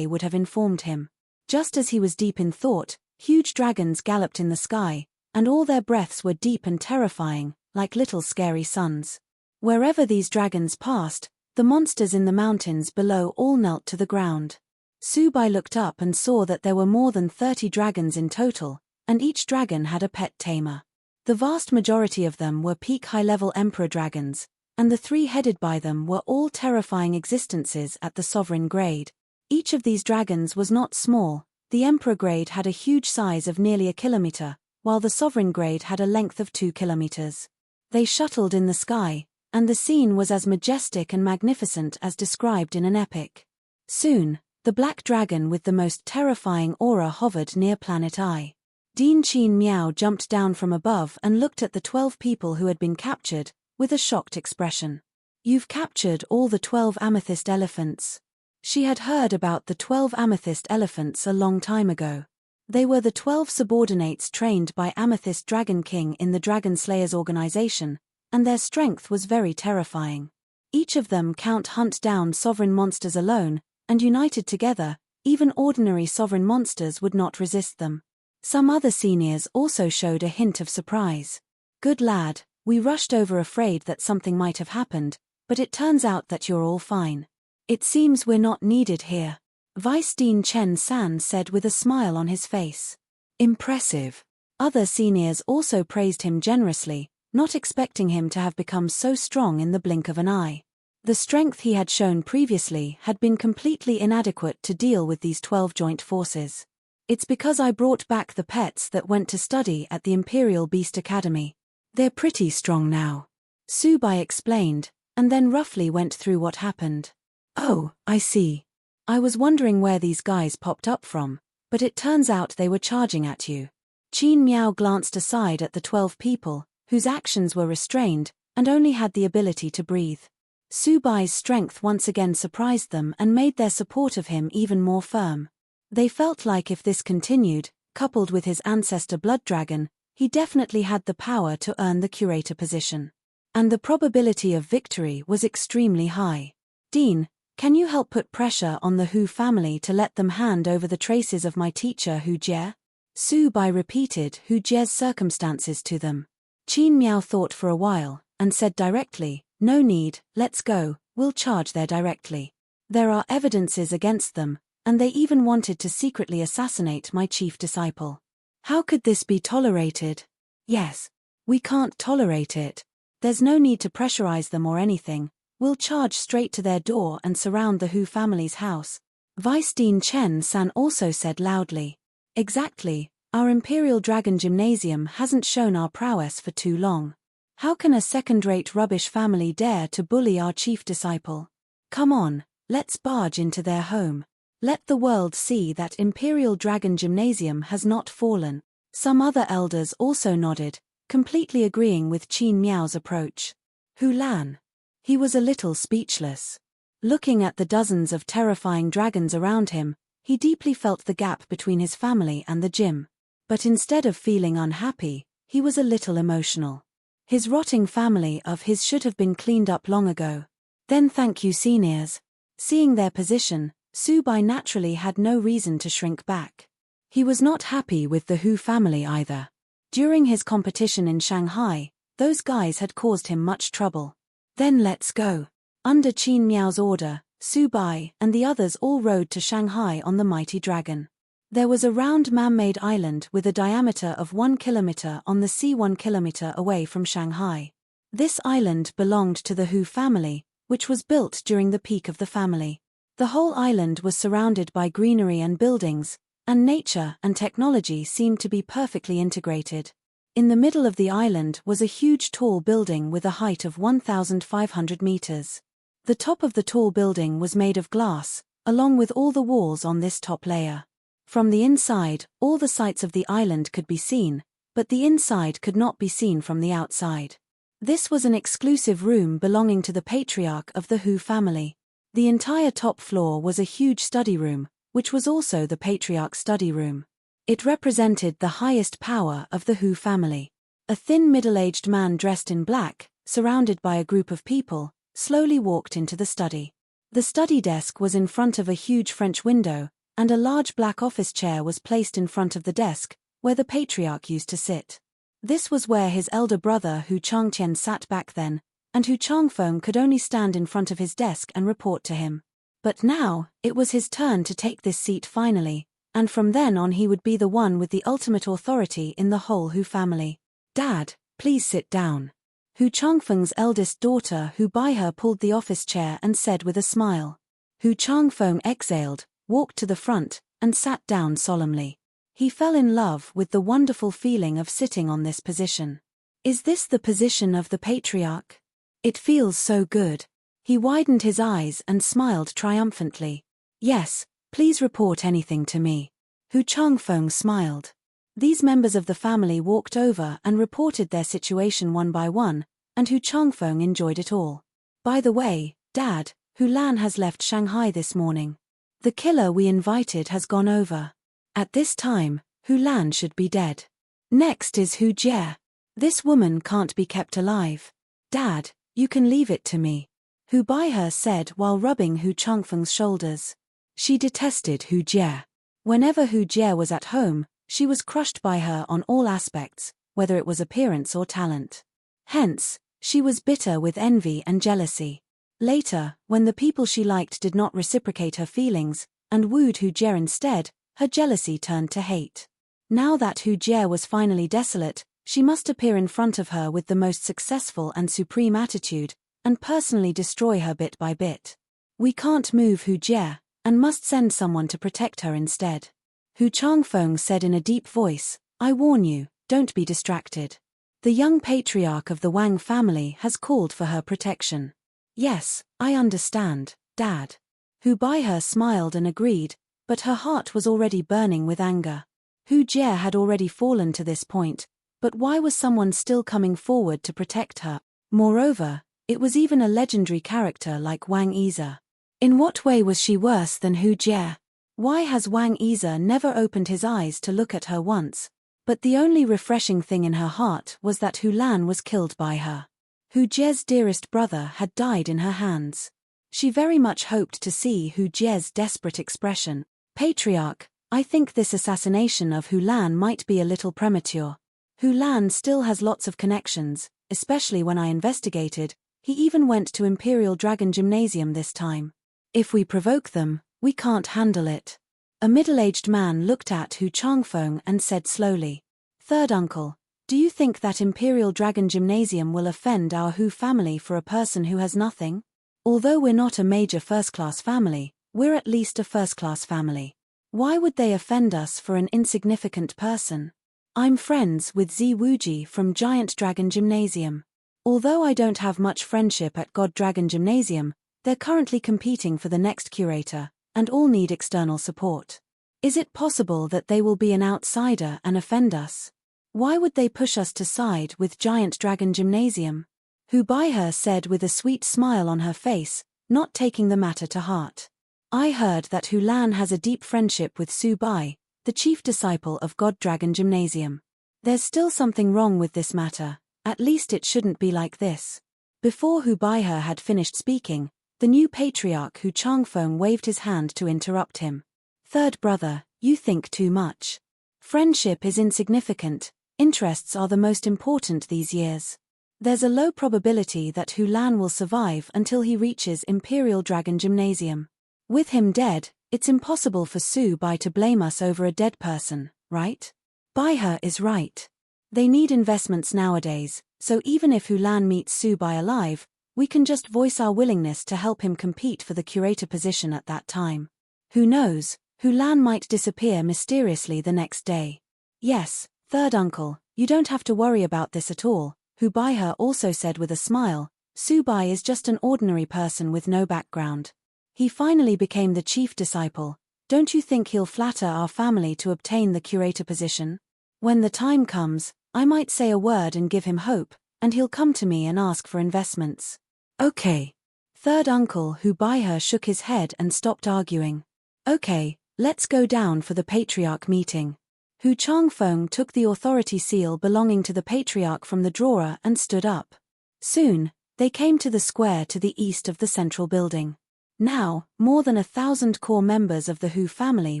would have informed him. Just as he was deep in thought, huge dragons galloped in the sky, and all their breaths were deep and terrifying, like little scary suns. Wherever these dragons passed, the monsters in the mountains below all knelt to the ground. Subai looked up and saw that there were more than 30 dragons in total, and each dragon had a pet tamer. The vast majority of them were peak high-level emperor dragons, and the 3 headed by them were all terrifying existences at the sovereign grade. Each of these dragons was not small. The emperor grade had a huge size of nearly a kilometer, while the sovereign grade had a length of 2 kilometers. They shuttled in the sky, and the scene was as majestic and magnificent as described in an epic. Soon, the black dragon with the most terrifying aura hovered near Planet I. Dean Qin Miao jumped down from above and looked at the 12 people who had been captured, with a shocked expression. "You've captured all the 12 amethyst elephants." She had heard about the 12 amethyst elephants a long time ago. They were the 12 subordinates trained by Amethyst Dragon King in the Dragon Slayers organization, and their strength was very terrifying. Each of them can't hunt down sovereign monsters alone, and united together, even ordinary sovereign monsters would not resist them. Some other seniors also showed a hint of surprise. "Good lad, we rushed over afraid that something might have happened, but it turns out that you're all fine. It seems we're not needed here," Vice Dean Chen San said with a smile on his face. "Impressive." Other seniors also praised him generously, not expecting him to have become so strong in the blink of an eye. The strength he had shown previously had been completely inadequate to deal with these 12 joint forces. "It's because I brought back the pets that went to study at the Imperial Beast Academy. They're pretty strong now," Subai explained, and then roughly went through what happened. "Oh, I see. I was wondering where these guys popped up from, but it turns out they were charging at you." Qin Miao glanced aside at the 12 people, whose actions were restrained, and only had the ability to breathe. Subai's strength once again surprised them and made their support of him even more firm. They felt like if this continued, coupled with his ancestor Blood Dragon, he definitely had the power to earn the curator position. And the probability of victory was extremely high. "Dean, can you help put pressure on the Hu family to let them hand over the traces of my teacher Hu Jie?" Subai repeated Hu Jie's circumstances to them. Qin Miao thought for a while, and said directly, "No need, let's go, we'll charge there directly. There are evidences against them, and they even wanted to secretly assassinate my chief disciple. How could this be tolerated?" "Yes. We can't tolerate it. There's no need to pressurize them or anything. We'll charge straight to their door and surround the Hu family's house," Vice Dean Chen San also said loudly. "Exactly, our Imperial Dragon Gymnasium hasn't shown our prowess for too long. How can a second-rate rubbish family dare to bully our chief disciple? Come on, let's barge into their home. Let the world see that Imperial Dragon Gymnasium has not fallen." Some other elders also nodded, completely agreeing with Qin Miao's approach. Hu Lan. He was a little speechless. Looking at the dozens of terrifying dragons around him, he deeply felt the gap between his family and the gym. But instead of feeling unhappy, he was a little emotional. His rotting family of his should have been cleaned up long ago. Then thank you seniors. Seeing their position, Subai naturally had no reason to shrink back. He was not happy with the Hu family either. During his competition in Shanghai, those guys had caused him much trouble. "Then let's go." Under Qin Miao's order, Subai and the others all rode to Shanghai on the mighty dragon. There was a round man-made island with a diameter of 1 kilometer on the sea 1 kilometer away from Shanghai. This island belonged to the Hu family, which was built during the peak of the family. The whole island was surrounded by greenery and buildings, and nature and technology seemed to be perfectly integrated. In the middle of the island was a huge tall building with a height of 1,500 meters. The top of the tall building was made of glass, along with all the walls on this top layer. From the inside, all the sights of the island could be seen, but the inside could not be seen from the outside. This was an exclusive room belonging to the patriarch of the Hu family. The entire top floor was a huge study room, which was also the patriarch's study room. It represented the highest power of the Hu family. A thin middle-aged man dressed in black, surrounded by a group of people, slowly walked into the study. The study desk was in front of a huge French window, and a large black office chair was placed in front of the desk, where the patriarch used to sit. This was where his elder brother Hu Changtian sat back then, and Hu Changfeng could only stand in front of his desk and report to him. But now, it was his turn to take this seat finally, and from then on he would be the one with the ultimate authority in the whole Hu family. "Dad, please sit down." Hu Changfeng's eldest daughter Hu Baihe pulled the office chair and said with a smile. Hu Changfeng exhaled, walked to the front, and sat down solemnly. He fell in love with the wonderful feeling of sitting on this position. Is this the position of the patriarch? It feels so good. He widened his eyes and smiled triumphantly. Yes, please report anything to me. Hu Changfeng smiled. These members of the family walked over and reported their situation one by one, and Hu Changfeng enjoyed it all. By the way, Dad, Hu Lan has left Shanghai this morning. The killer we invited has gone over. At this time, Hu Lan should be dead. Next is Hu Jie. This woman can't be kept alive. Dad, you can leave it to me. Hu Baihe said while rubbing Hu Changfeng's shoulders. She detested Hu Jie. Whenever Hu Jie was at home, she was crushed by her on all aspects, whether it was appearance or talent. Hence, she was bitter with envy and jealousy. Later, when the people she liked did not reciprocate her feelings, and wooed Hu Jie instead, her jealousy turned to hate. Now that Hu Jie was finally desolate, she must appear in front of her with the most successful and supreme attitude, and personally destroy her bit by bit. We can't move Hu Jie, and must send someone to protect her instead. Hu Changfeng said in a deep voice, I warn you, don't be distracted. The young patriarch of the Wang family has called for her protection. Yes, I understand, Dad. Hu Baihe smiled and agreed, but her heart was already burning with anger. Hu Jie had already fallen to this point, but why was someone still coming forward to protect her? Moreover, it was even a legendary character like Wang Yize. In what way was she worse than Hu Jie? Why has Wang Yize never opened his eyes to look at her once? But the only refreshing thing in her heart was that Hu Lan was killed by her. Hu Jie's dearest brother had died in her hands. She very much hoped to see Hu Jie's desperate expression. Patriarch, I think this assassination of Hu Lan might be a little premature. Hu Lan still has lots of connections, especially when I investigated, he even went to Imperial Dragon Gymnasium this time. If we provoke them, we can't handle it. A middle-aged man looked at Hu Changfeng and said slowly, Third uncle, do you think that Imperial Dragon Gymnasium will offend our Hu family for a person who has nothing? Although we're not a major first-class family, we're at least a first-class family. Why would they offend us for an insignificant person? I'm friends with Zi Wuji from Giant Dragon Gymnasium. Although I don't have much friendship at God Dragon Gymnasium, they're currently competing for the next curator, and all need external support. Is it possible that they will be an outsider and offend us? Why would they push us to side with Giant Dragon Gymnasium? Hu Baihe said with a sweet smile on her face, not taking the matter to heart. I heard that Hu Lan has a deep friendship with Su Bai, the chief disciple of God Dragon Gymnasium. There's still something wrong with this matter, at least it shouldn't be like this. Before Hu Baihe had finished speaking, the new patriarch Hu Changfeng waved his hand to interrupt him. Third brother, you think too much. Friendship is insignificant, interests are the most important these years. There's a low probability that Hu Lan will survive until he reaches Imperial Dragon Gymnasium. With him dead, it's impossible for Su Bai to blame us over a dead person, right? Baihe is right. They need investments nowadays, so even if Hu Lan meets Su Bai alive, we can just voice our willingness to help him compete for the curator position at that time. Who knows, Hu Lan might disappear mysteriously the next day. Yes, third uncle, you don't have to worry about this at all, Hu Baihe also said with a smile. Su Bai is just an ordinary person with no background. He finally became the chief disciple. Don't you think he'll flatter our family to obtain the curator position? When the time comes, I might say a word and give him hope, and he'll come to me and ask for investments. Okay. Third uncle Hu Baihe shook his head and stopped arguing. Okay, let's go down for the patriarch meeting. Hu Changfeng took the authority seal belonging to the patriarch from the drawer and stood up. Soon, They came to the square to the east of the central building. Now, more than 1,000 core members of the Hu family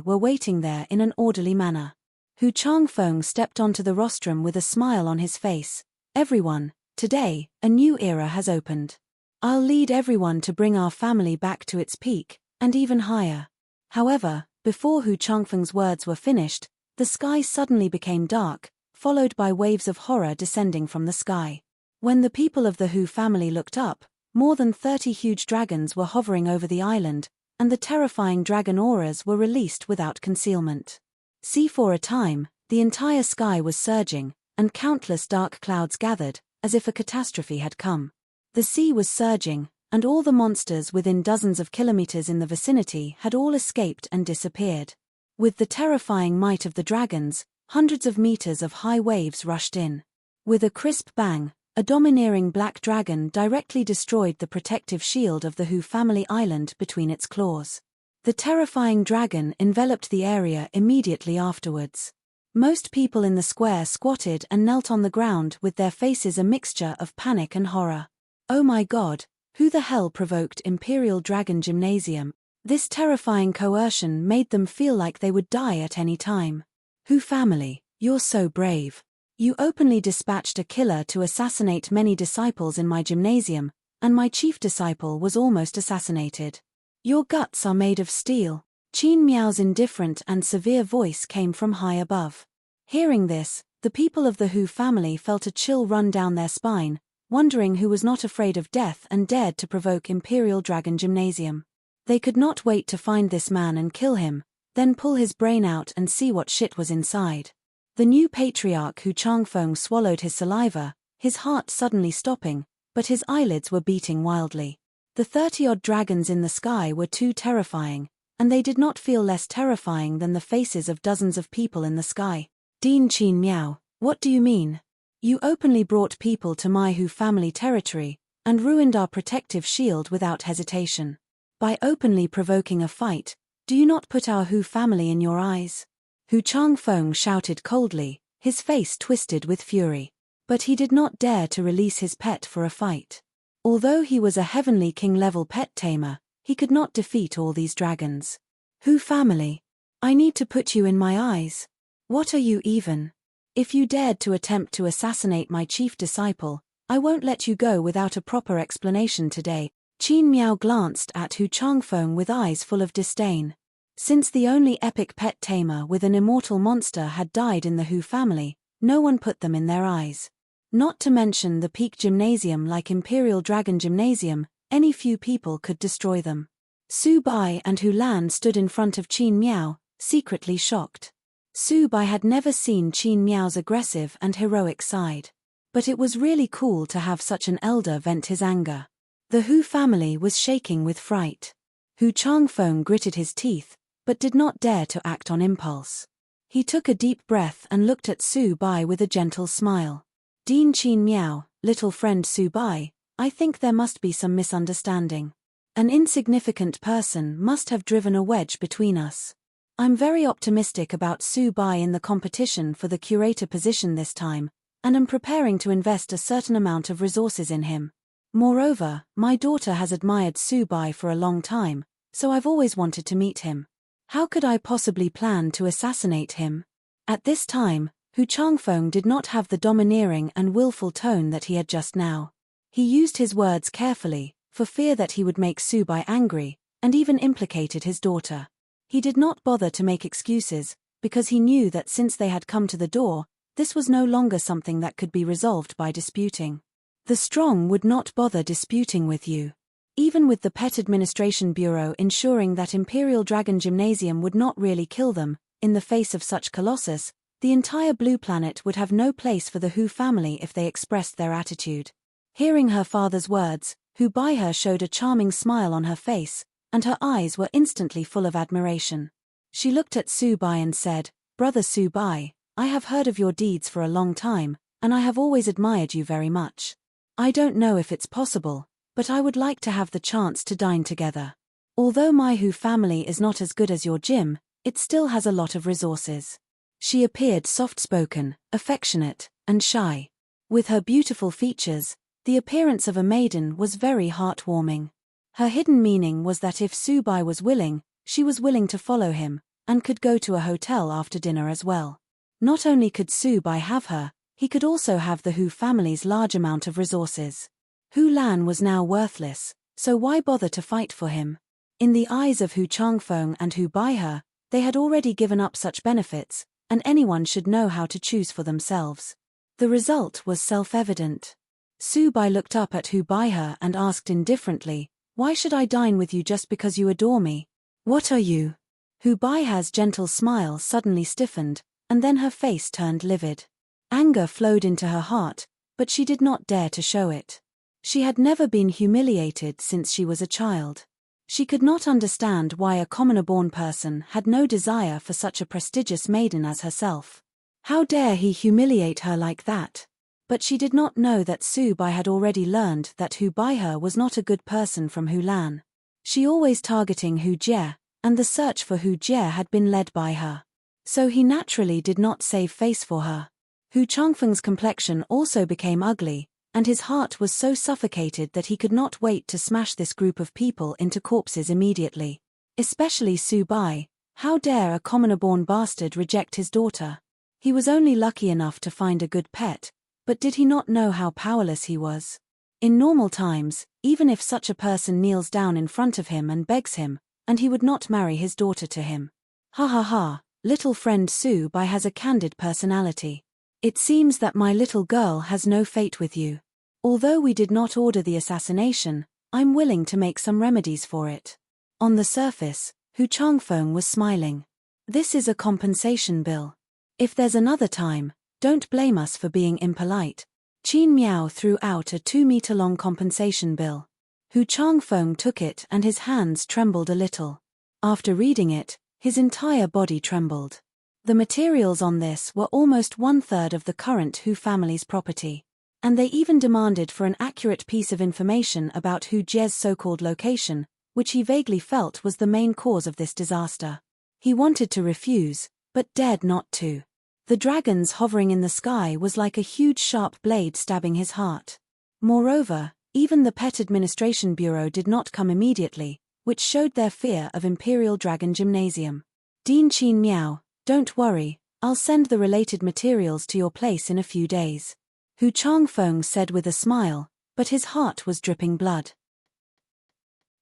were waiting there in an orderly manner. Hu Changfeng stepped onto the rostrum with a smile on his face. Everyone, today, a new era has opened. I'll lead everyone to bring our family back to its peak, and even higher. However, before Hu Changfeng's words were finished, the sky suddenly became dark, followed by waves of horror descending from the sky. When the people of the Hu family looked up, more than 30 huge dragons were hovering over the island, and the terrifying dragon auras were released without concealment. See, for a time, the entire sky was surging, and countless dark clouds gathered, as if a catastrophe had come. The sea was surging, and all the monsters within dozens of kilometers in the vicinity had all escaped and disappeared. With the terrifying might of the dragons, hundreds of meters of high waves rushed in. With a crisp bang, a domineering black dragon directly destroyed the protective shield of the Hu family island between its claws. The terrifying dragon enveloped the area immediately afterwards. Most people in the square squatted and knelt on the ground with their faces a mixture of panic and horror. Oh my God, who the hell provoked Imperial Dragon Gymnasium? This terrifying coercion made them feel like they would die at any time. Hu family, you're so brave. You openly dispatched a killer to assassinate many disciples in my gymnasium, and my chief disciple was almost assassinated. Your guts are made of steel. Qin Miao's indifferent and severe voice came from high above. Hearing this, the people of the Hu family felt a chill run down their spine, wondering who was not afraid of death and dared to provoke Imperial Dragon Gymnasium. They could not wait to find this man and kill him, then pull his brain out and see what shit was inside. The new patriarch Hu Changfeng swallowed his saliva, his heart suddenly stopping, but his eyelids were beating wildly. The 30-odd dragons in the sky were too terrifying, and they did not feel less terrifying than the faces of dozens of people in the sky. Dean Qin Miao, what do you mean? You openly brought people to my Hu family territory, and ruined our protective shield without hesitation. By openly provoking a fight, do you not put our Hu family in your eyes? Hu Changfeng shouted coldly, his face twisted with fury. But he did not dare to release his pet for a fight. Although he was a heavenly king-level pet tamer, he could not defeat all these dragons. Hu family, I need to put you in my eyes. What are you even? If you dared to attempt to assassinate my chief disciple, I won't let you go without a proper explanation today. Qin Miao glanced at Hu Changfeng with eyes full of disdain. Since the only epic pet tamer with an immortal monster had died in the Hu family, no one put them in their eyes. Not to mention the peak gymnasium like Imperial Dragon Gymnasium, any few people could destroy them. Su Bai and Hu Lan stood in front of Qin Miao, secretly shocked. Su Bai had never seen Qin Miao's aggressive and heroic side. But it was really cool to have such an elder vent his anger. The Hu family was shaking with fright. Hu Changfeng gritted his teeth, but did not dare to act on impulse. He took a deep breath and looked at Su Bai with a gentle smile. Dean Qin Miao, little friend Su Bai, I think there must be some misunderstanding. An insignificant person must have driven a wedge between us. I'm very optimistic about Su Bai in the competition for the curator position this time, and am preparing to invest a certain amount of resources in him. Moreover, my daughter has admired Su Bai for a long time, so I've always wanted to meet him. How could I possibly plan to assassinate him? At this time, Hu Changfeng did not have the domineering and willful tone that he had just now. He used his words carefully, for fear that he would make Su Bai angry, and even implicated his daughter. He did not bother to make excuses, because he knew that since they had come to the door, this was no longer something that could be resolved by disputing. The strong would not bother disputing with you. Even with the Pet Administration Bureau ensuring that Imperial Dragon Gymnasium would not really kill them, in the face of such colossus, the entire Blue Planet would have no place for the Hu family if they expressed their attitude. Hearing her father's words, Hu Baihe showed a charming smile on her face, and her eyes were instantly full of admiration. She looked at Su Bai and said, Brother Su Bai, I have heard of your deeds for a long time, and I have always admired you very much. I don't know if it's possible, but I would like to have the chance to dine together. Although my Hu family is not as good as your gym, it still has a lot of resources. She appeared soft-spoken, affectionate, and shy. With her beautiful features, The appearance of a maiden was very heartwarming. Her hidden meaning was that if Subai was willing, she was willing to follow him, and could go to a hotel after dinner as well. Not only could Subai have her, he could also have the Hu family's large amount of resources. Hu Lan was now worthless, so why bother to fight for him? In the eyes of Hu Changfeng and Hu Baihe, they had already given up such benefits, and anyone should know how to choose for themselves. The result was self-evident. Subai looked up at Hu Baihe and asked indifferently, "Why should I dine with you just because you adore me? What are you?" Hu Baihe's gentle smile suddenly stiffened, and then her face turned livid. Anger flowed into her heart, but she did not dare to show it. She had never been humiliated since she was a child. She could not understand why a commoner-born person had no desire for such a prestigious maiden as herself. How dare he humiliate her like that? But she did not know that Subai had already learned that Hu Baihe was not a good person from Hu Lan. She always targeting Hu Jie, and the search for Hu Jie had been led by her. So he naturally did not save face for her. Hu Changfeng's complexion also became ugly, and his heart was so suffocated that he could not wait to smash this group of people into corpses immediately. Especially Subai. How dare a commoner-born bastard reject his daughter? He was only lucky enough to find a good pet, but did he not know how powerless he was? In normal times, even if such a person kneels down in front of him and begs him, and he would not marry his daughter to him. Ha ha ha, little friend Subai has a candid personality. It seems that my little girl has no fate with you. Although we did not order the assassination, I'm willing to make some remedies for it. On the surface, Hu Changfeng was smiling. This is a compensation bill. If there's another time, don't blame us for being impolite. Qin Miao threw out a 2-meter-long compensation bill. Hu Changfeng took it and his hands trembled a little. After reading it, his entire body trembled. The materials on this were almost 1/3 of the current Hu family's property. And they even demanded for an accurate piece of information about Hu Jie's so-called location, which he vaguely felt was the main cause of this disaster. He wanted to refuse, but dared not to. The dragons hovering in the sky was like a huge sharp blade stabbing his heart. Moreover, even the Pet Administration Bureau did not come immediately, which showed their fear of Imperial Dragon Gymnasium. Dean Qin Miao, don't worry, I'll send the related materials to your place in a few days. Hu Changfeng said with a smile, but his heart was dripping blood.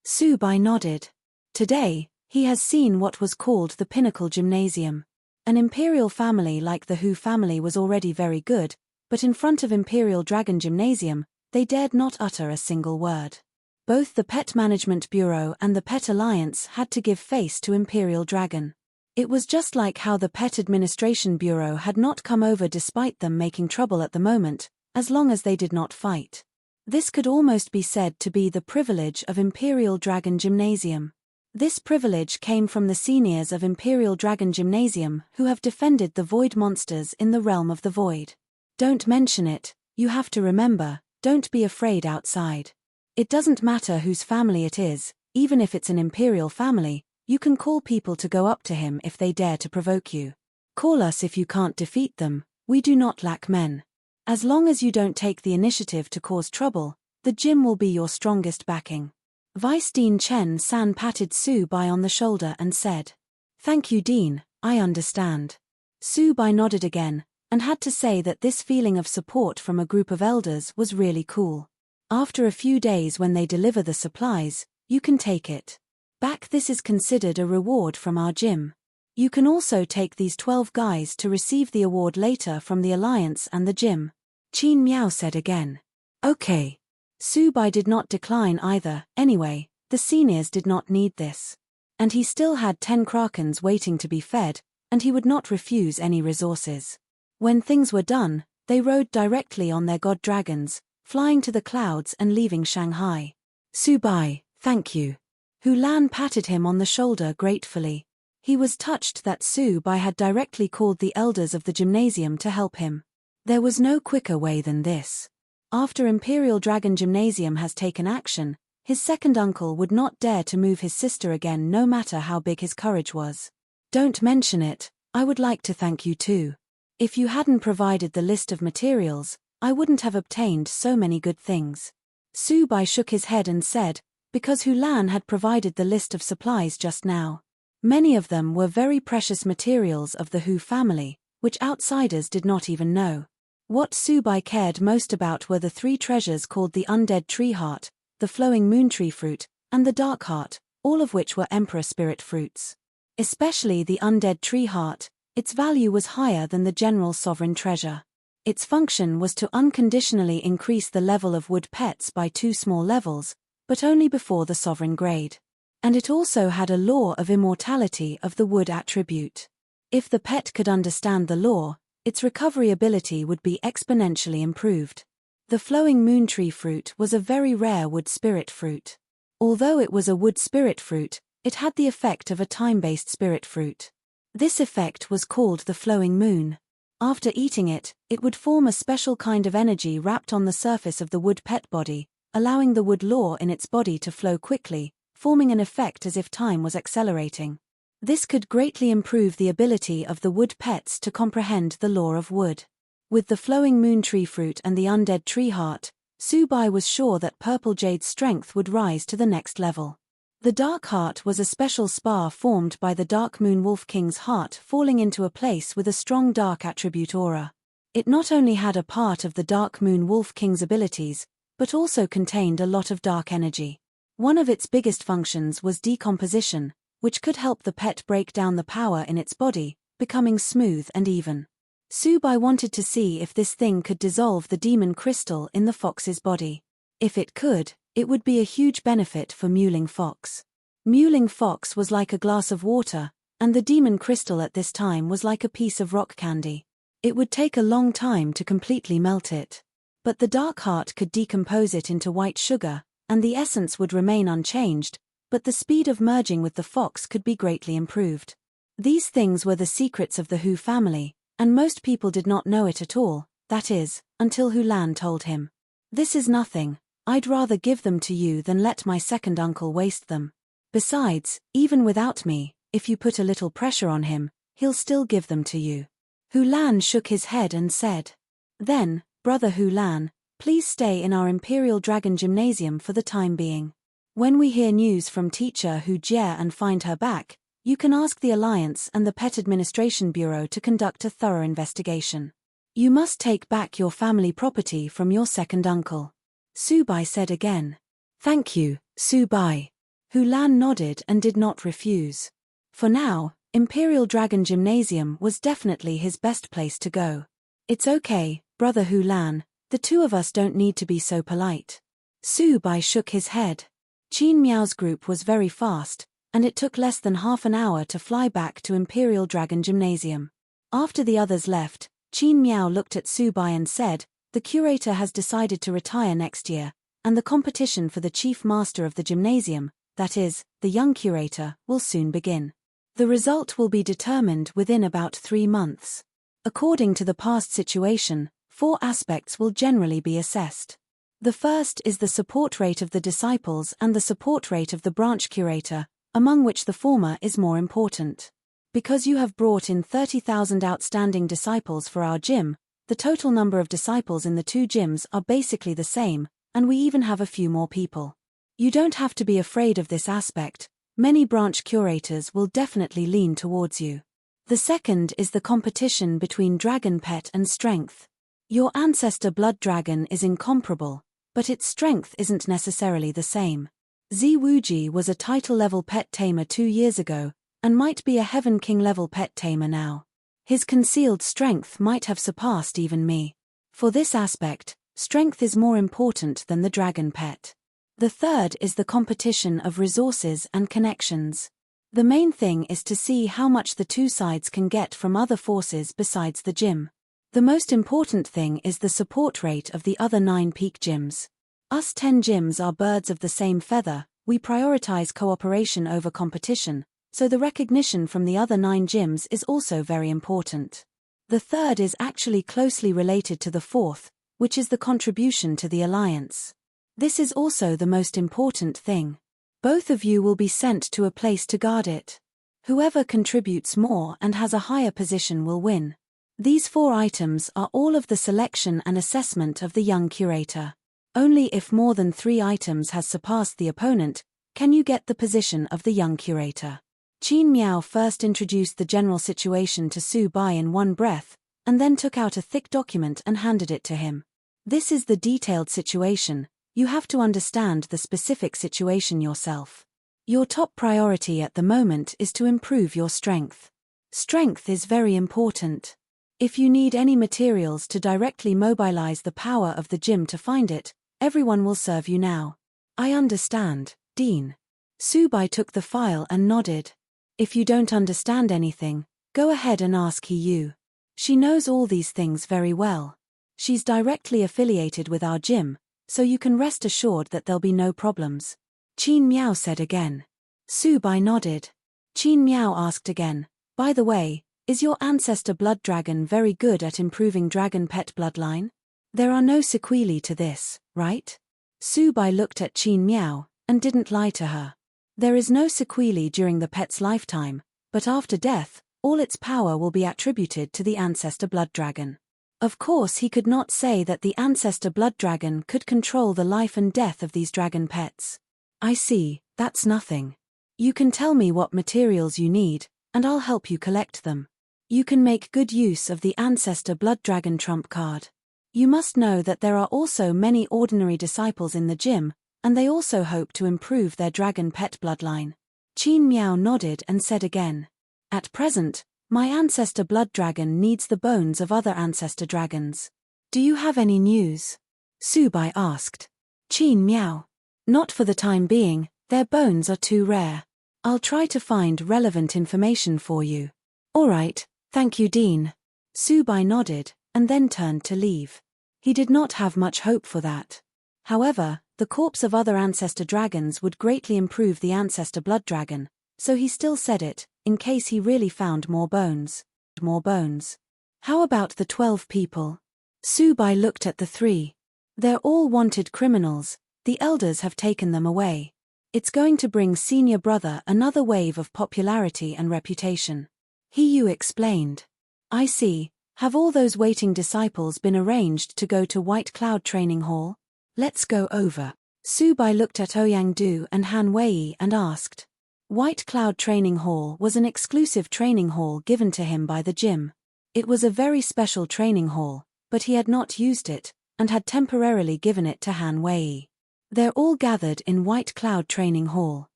Subai nodded. Today, he has seen what was called the Pinnacle Gymnasium. An imperial family like the Hu family was already very good, but in front of Imperial Dragon Gymnasium, they dared not utter a single word. Both the Pet Management Bureau and the Pet Alliance had to give face to Imperial Dragon. It was just like how the Pet Administration Bureau had not come over despite them making trouble at the moment, as long as they did not fight. This could almost be said to be the privilege of Imperial Dragon Gymnasium. This privilege came from the seniors of Imperial Dragon Gymnasium who have defended the void monsters in the realm of the void. Don't mention it, you have to remember, don't be afraid outside. It doesn't matter whose family it is, even if it's an imperial family, you can call people to go up to him if they dare to provoke you. Call us if you can't defeat them, we do not lack men. As long as you don't take the initiative to cause trouble, the gym will be your strongest backing. Vice Dean Chen San patted Subai on the shoulder and said, "Thank you, Dean, I understand." Subai nodded again, and had to say that this feeling of support from a group of elders was really cool. After a few days when they deliver the supplies, you can take it. Back, this is considered a reward from our gym. You can also take these 12 guys to receive the award later from the Alliance and the gym. Qin Miao said again. Okay. Subai did not decline either, anyway, the seniors did not need this. And he still had 10 krakens waiting to be fed, and he would not refuse any resources. When things were done, they rode directly on their god dragons, flying to the clouds and leaving Shanghai. Subai, thank you. Hu Lan patted him on the shoulder gratefully. He was touched that Subai had directly called the elders of the gymnasium to help him. There was no quicker way than this. After Imperial Dragon Gymnasium has taken action, his second uncle would not dare to move his sister again no matter how big his courage was. Don't mention it, I would like to thank you too. If you hadn't provided the list of materials, I wouldn't have obtained so many good things. Subai shook his head and said, because Hulan had provided the list of supplies just now. Many of them were very precious materials of the Hu family, which outsiders did not even know. What Subai cared most about were the 3 treasures called the undead tree heart, the flowing moon tree fruit, and the dark heart, all of which were emperor spirit fruits. Especially the undead tree heart, its value was higher than the general sovereign treasure. Its function was to unconditionally increase the level of wood pets by 2 small levels, but only before the sovereign grade. And it also had a law of immortality of the wood attribute. If the pet could understand the law, its recovery ability would be exponentially improved. The flowing moon tree fruit was a very rare wood spirit fruit. Although it was a wood spirit fruit, it had the effect of a time-based spirit fruit. This effect was called the flowing moon. After eating it, it would form a special kind of energy wrapped on the surface of the wood pet body, allowing the wood law in its body to flow quickly, forming an effect as if time was accelerating. This could greatly improve the ability of the wood pets to comprehend the law of wood. With the flowing moon tree fruit and the undead tree heart, Subai was sure that Purple Jade's strength would rise to the next level. The dark heart was a special spar formed by the dark moon wolf king's heart falling into a place with a strong dark attribute aura. It not only had a part of the dark moon wolf king's abilities, but also contained a lot of dark energy. One of its biggest functions was decomposition, which could help the pet break down the power in its body, becoming smooth and even. Subai wanted to see if this thing could dissolve the demon crystal in the fox's body. If it could, it would be a huge benefit for Mewling Fox. Mewling Fox was like a glass of water, and the demon crystal at this time was like a piece of rock candy. It would take a long time to completely melt it. But the dark heart could decompose it into white sugar, and the essence would remain unchanged, but the speed of merging with the fox could be greatly improved. These things were the secrets of the Hu family, and most people did not know it at all, that is, until Hulan told him. This is nothing, I'd rather give them to you than let my second uncle waste them. Besides, even without me, if you put a little pressure on him, he'll still give them to you. Hulan shook his head and said, then, Brother Hulan, please stay in our Imperial Dragon Gymnasium for the time being. When we hear news from teacher Hu Jie and find her back, you can ask the Alliance and the Pet Administration Bureau to conduct a thorough investigation. You must take back your family property from your second uncle. Subai said again. Thank you, Subai. Hulan nodded and did not refuse. For now, Imperial Dragon Gymnasium was definitely his best place to go. It's okay, Brother Hulan, the 2 of us don't need to be so polite. Subai shook his head. Qin Miao's group was very fast, and it took less than half an hour to fly back to Imperial Dragon Gymnasium. After the others left, Qin Miao looked at Subai and said, the curator has decided to retire next year, and the competition for the chief master of the gymnasium, that is, the young curator, will soon begin. The result will be determined within about 3 months. According to the past situation, 4 aspects will generally be assessed. The first is the support rate of the disciples and the support rate of the branch curator, among which the former is more important. Because you have brought in 30,000 outstanding disciples for our gym, the total number of disciples in the 2 gyms are basically the same, and we even have a few more people. You don't have to be afraid of this aspect, many branch curators will definitely lean towards you. The second is the competition between Dragon Pet and Strength. Your ancestor Blood Dragon is incomparable, but its strength isn't necessarily the same. Zi Wuji was a title-level Pet Tamer 2 years ago, and might be a Heaven King-level Pet Tamer now. His concealed strength might have surpassed even me. For this aspect, strength is more important than the Dragon Pet. The third is the competition of resources and connections. The main thing is to see how much the 2 sides can get from other forces besides the gym. The most important thing is the support rate of the other 9 peak gyms. Us 10 gyms are birds of the same feather, we prioritize cooperation over competition, so the recognition from the other 9 gyms is also very important. The third is actually closely related to the fourth, which is the contribution to the alliance. This is also the most important thing. Both of you will be sent to a place to guard it. Whoever contributes more and has a higher position will win. These 4 items are all of the selection and assessment of the young curator. Only if more than 3 items has surpassed the opponent, can you get the position of the young curator. Qin Miao first introduced the general situation to Su Bai in one breath, and then took out a thick document and handed it to him. This is the detailed situation, you have to understand the specific situation yourself. Your top priority at the moment is to improve your strength. Strength is very important. If you need any materials to directly mobilize the power of the gym to find it, everyone will serve you now. I understand, Dean. Su Bai took the file and nodded. If you don't understand anything, go ahead and ask Yu. She knows all these things very well. She's directly affiliated with our gym, so you can rest assured that there'll be no problems. Qin Miao said again. Su Bai nodded. Qin Miao asked again, by the way, is your ancestor blood dragon very good at improving dragon pet bloodline? There are no sequelae to this, right? Su Bai looked at Qin Miao, and didn't lie to her. There is no sequelae during the pet's lifetime, but after death, all its power will be attributed to the ancestor blood dragon. Of course he could not say that the ancestor blood dragon could control the life and death of these dragon pets. I see, that's nothing. You can tell me what materials you need, and I'll help you collect them. You can make good use of the Ancestor Blood Dragon trump card. You must know that there are also many ordinary disciples in the gym, and they also hope to improve their dragon pet bloodline. Qin Miao nodded and said again. At present, my Ancestor Blood Dragon needs the bones of other Ancestor Dragons. Do you have any news? Su Bai asked. Qin Miao. Not for the time being, their bones are too rare. I'll try to find relevant information for you. All right. Thank you, Dean. Su Bai nodded, and then turned to leave. He did not have much hope for that. However, the corpse of other ancestor dragons would greatly improve the ancestor blood dragon, so he still said it, in case he really found more bones. More bones. How about the 12 people? Su Bai looked at the 3. They're all wanted criminals, the elders have taken them away. It's going to bring senior brother another wave of popularity and reputation. Yu explained. I see, have all those waiting disciples been arranged to go to White Cloud Training Hall? Let's go over. Su Bai looked at Ouyang Du and Han Wei and asked. White Cloud Training Hall was an exclusive training hall given to him by the gym. It was a very special training hall, but he had not used it, and had temporarily given it to Han Wei. They're all gathered in White Cloud Training Hall.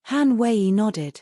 Han Wei nodded.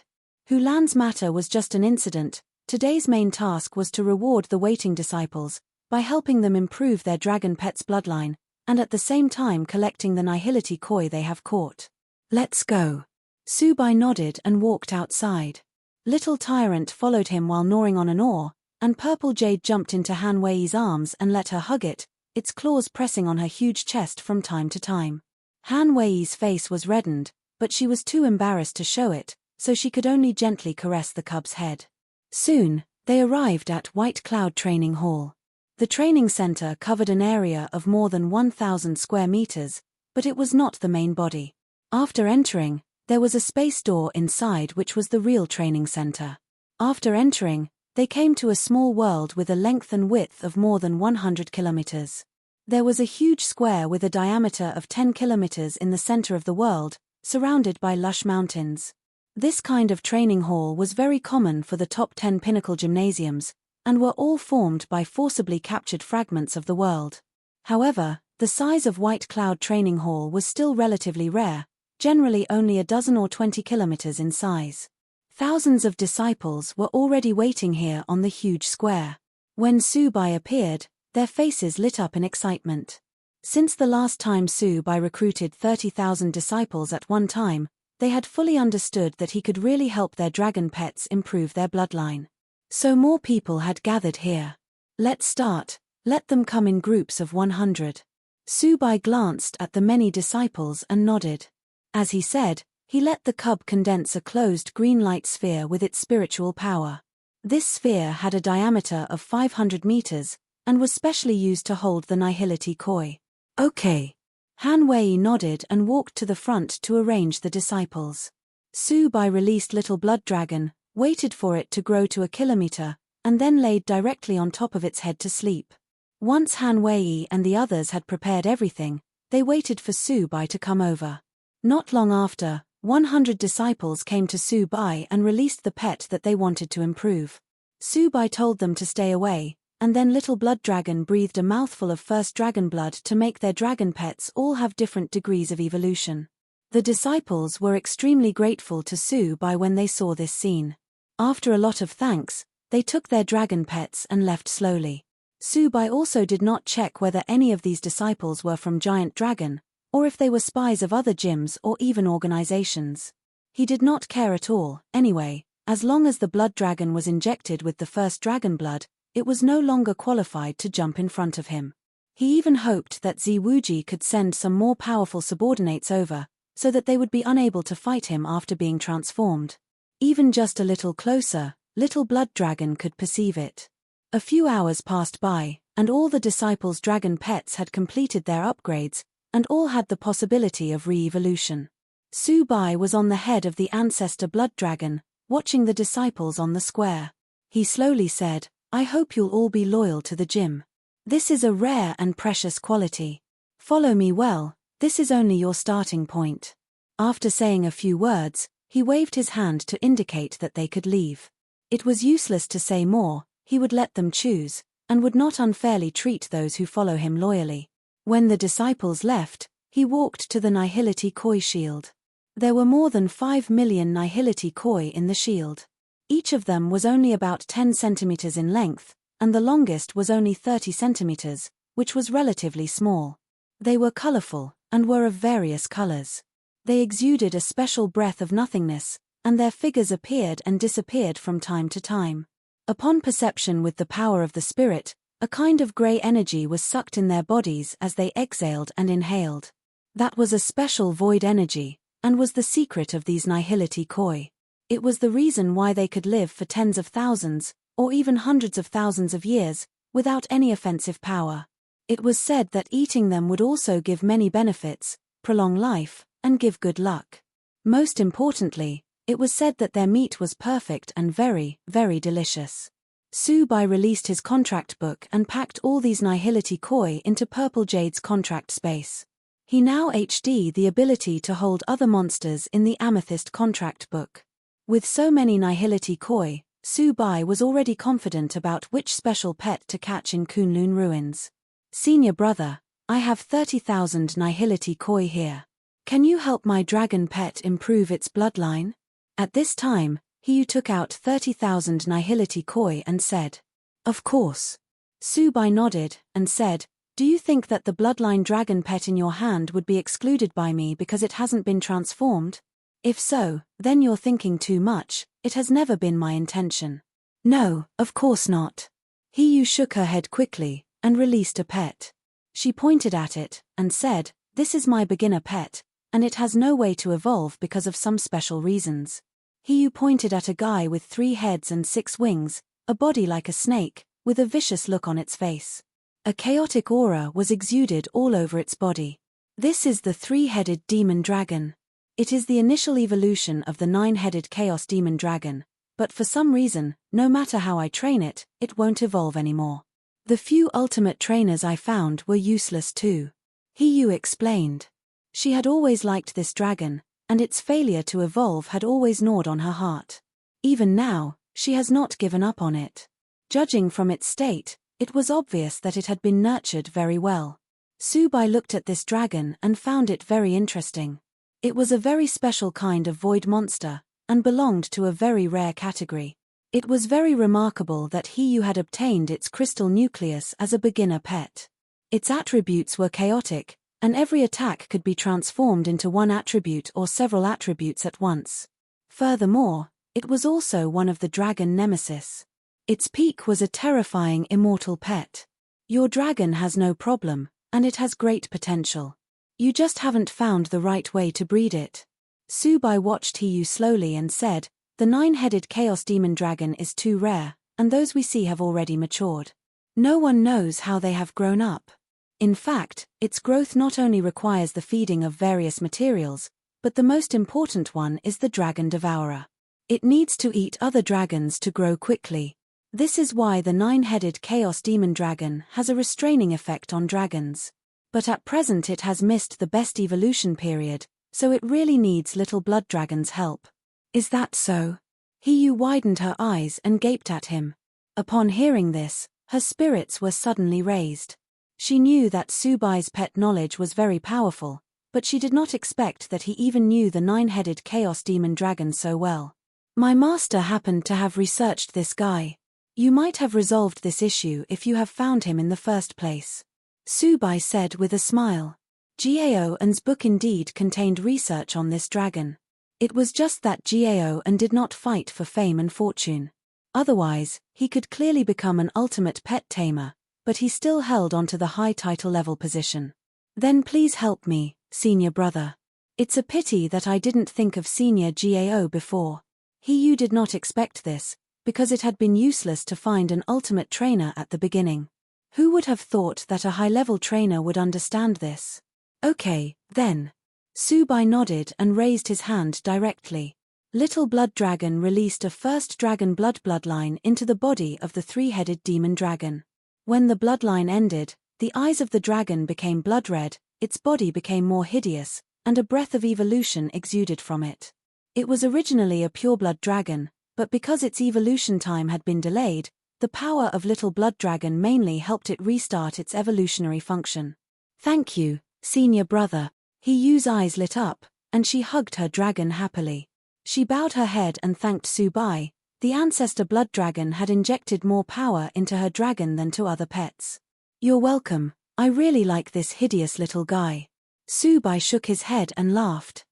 Hulan's matter was just an incident. Today's main task was to reward the waiting disciples, by helping them improve their dragon pet's bloodline, and at the same time collecting the nihility koi they have caught. Let's go. Su Bai nodded and walked outside. Little Tyrant followed him while gnawing on an oar, and Purple Jade jumped into Han Wei's arms and let her hug it, its claws pressing on her huge chest from time to time. Han Wei's face was reddened, but she was too embarrassed to show it, so she could only gently caress the cub's head. Soon, they arrived at White Cloud Training Hall. The training center covered an area of more than 1,000 square meters, but it was not the main body. After entering, there was a space door inside which was the real training center. After entering, they came to a small world with a length and width of more than 100 kilometers. There was a huge square with a diameter of 10 kilometers in the center of the world, surrounded by lush mountains. This kind of training hall was very common for the top 10 pinnacle gymnasiums, and were all formed by forcibly captured fragments of the world. However, the size of White Cloud Training Hall was still relatively rare, generally only a dozen or 20 kilometers in size. Thousands of disciples were already waiting here on the huge square. When Su Bai appeared, their faces lit up in excitement. Since the last time Su Bai recruited 30,000 disciples at one time, they had fully understood that he could really help their dragon pets improve their bloodline. So more people had gathered here. Let's start, let them come in groups of 100. Su Bai glanced at the many disciples and nodded. As he said, he let the cub condense a closed green light sphere with its spiritual power. This sphere had a diameter of 500 meters, and was specially used to hold the nihility koi. Okay. Han Wei nodded and walked to the front to arrange the disciples. Su Bai released Little Blood Dragon, waited for it to grow to a kilometer, and then laid directly on top of its head to sleep. Once Han Wei and the others had prepared everything, they waited for Su Bai to come over. Not long after, 100 disciples came to Su Bai and released the pet that they wanted to improve. Su Bai told them to stay away, and then Little Blood Dragon breathed a mouthful of first dragon blood to make their dragon pets all have different degrees of evolution. The disciples were extremely grateful to Su Bai when they saw this scene. After a lot of thanks, they took their dragon pets and left slowly. Su Bai also did not check whether any of these disciples were from Giant Dragon, or if they were spies of other gyms or even organizations. He did not care at all, anyway, as long as the blood dragon was injected with the first dragon blood, it was no longer qualified to jump in front of him. He even hoped that Zi Wuji could send some more powerful subordinates over, so that they would be unable to fight him after being transformed. Even just a little closer, Little Blood Dragon could perceive it. A few hours passed by, and all the disciples' dragon pets had completed their upgrades, and all had the possibility of re-evolution. Su Bai was on the head of the ancestor blood dragon, watching the disciples on the square. He slowly said, "I hope you'll all be loyal to the gym. This is a rare and precious quality. Follow me well, this is only your starting point." After saying a few words, he waved his hand to indicate that they could leave. It was useless to say more, he would let them choose, and would not unfairly treat those who follow him loyally. When the disciples left, he walked to the Nihility Koi shield. There were more than 5 million Nihility Koi in the shield. Each of them was only about 10 centimeters in length, and the longest was only 30 centimeters, which was relatively small. They were colorful, and were of various colors. They exuded a special breath of nothingness, and their figures appeared and disappeared from time to time. Upon perception with the power of the spirit, a kind of gray energy was sucked in their bodies as they exhaled and inhaled. That was a special void energy, and was the secret of these Nihility Koi. It was the reason why they could live for tens of thousands, or even hundreds of thousands of years, without any offensive power. It was said that eating them would also give many benefits, prolong life, and give good luck. Most importantly, it was said that their meat was perfect and very, very delicious. Su Bai released his contract book and packed all these Nihility Koi into Purple Jade's contract space. He now HD the ability to hold other monsters in the Amethyst contract book. With so many Nihility Koi, Su Bai was already confident about which special pet to catch in Kunlun ruins. "Senior brother, I have 30,000 Nihility Koi here. Can you help my dragon pet improve its bloodline?" At this time, Hiyu took out 30,000 Nihility Koi and said, "Of course." Su Bai nodded, and said, "Do you think that the bloodline dragon pet in your hand would be excluded by me because it hasn't been transformed? If so, then you're thinking too much, it has never been my intention." "No, of course not." Hiyu shook her head quickly, and released a pet. She pointed at it, and said, "This is my beginner pet, and it has no way to evolve because of some special reasons." Hiyu pointed at a guy with 3 heads and 6 wings, a body like a snake, with a vicious look on its face. A chaotic aura was exuded all over its body. This is the 3-headed demon dragon. It is the initial evolution of the 9-headed chaos demon dragon, but for some reason, no matter how I train it, it won't evolve anymore. The few ultimate trainers I found were useless too. Hiyu explained. She had always liked this dragon, and its failure to evolve had always gnawed on her heart. Even now, she has not given up on it. Judging from its state, it was obvious that it had been nurtured very well. Su Bai looked at this dragon and found it very interesting. It was a very special kind of void monster, and belonged to a very rare category. It was very remarkable that Hiyu had obtained its crystal nucleus as a beginner pet. Its attributes were chaotic, and every attack could be transformed into one attribute or several attributes at once. Furthermore, it was also one of the dragon nemesis. Its peak was a terrifying immortal pet. Your dragon has no problem, and it has great potential. You just haven't found the right way to breed it. Su Bai watched Hiyu slowly and said, "The 9-headed chaos demon dragon is too rare, and those we see have already matured. No one knows how they have grown up. In fact, its growth not only requires the feeding of various materials, but the most important one is the dragon devourer. It needs to eat other dragons to grow quickly. This is why the 9-headed Chaos Demon Dragon has a restraining effect on dragons. But at present it has missed the best evolution period, so it really needs little blood dragon's help. Is that so? Hiyu widened her eyes and gaped at him. Upon hearing this, her spirits were suddenly raised. She knew that Subai's pet knowledge was very powerful, but she did not expect that he even knew the 9-headed Chaos Demon Dragon so well. My master happened to have researched this guy. You might have resolved this issue if you have found him in the first place. Subai said with a smile. Gao N's book indeed contained research on this dragon. It was just that Gao N did not fight for fame and fortune. Otherwise, he could clearly become an ultimate pet tamer, but he still held onto the high title level position. Then please help me, senior brother. It's a pity that I didn't think of senior Gao before. Hiyu did not expect this, because it had been useless to find an ultimate trainer at the beginning. Who would have thought that a high-level trainer would understand this? Okay, then. Subai nodded and raised his hand directly. Little Blood Dragon released a first dragon bloodline into the body of the 3-headed demon dragon. When the bloodline ended, the eyes of the dragon became blood red, its body became more hideous, and a breath of evolution exuded from it. It was originally a pureblood dragon, but because its evolution time had been delayed, the power of Little Blood Dragon mainly helped it restart its evolutionary function. Thank you, senior brother. Hiyu's eyes lit up, and she hugged her dragon happily. She bowed her head and thanked Subai. The ancestor blood dragon had injected more power into her dragon than to other pets. You're welcome, I really like this hideous little guy. Subai shook his head and laughed.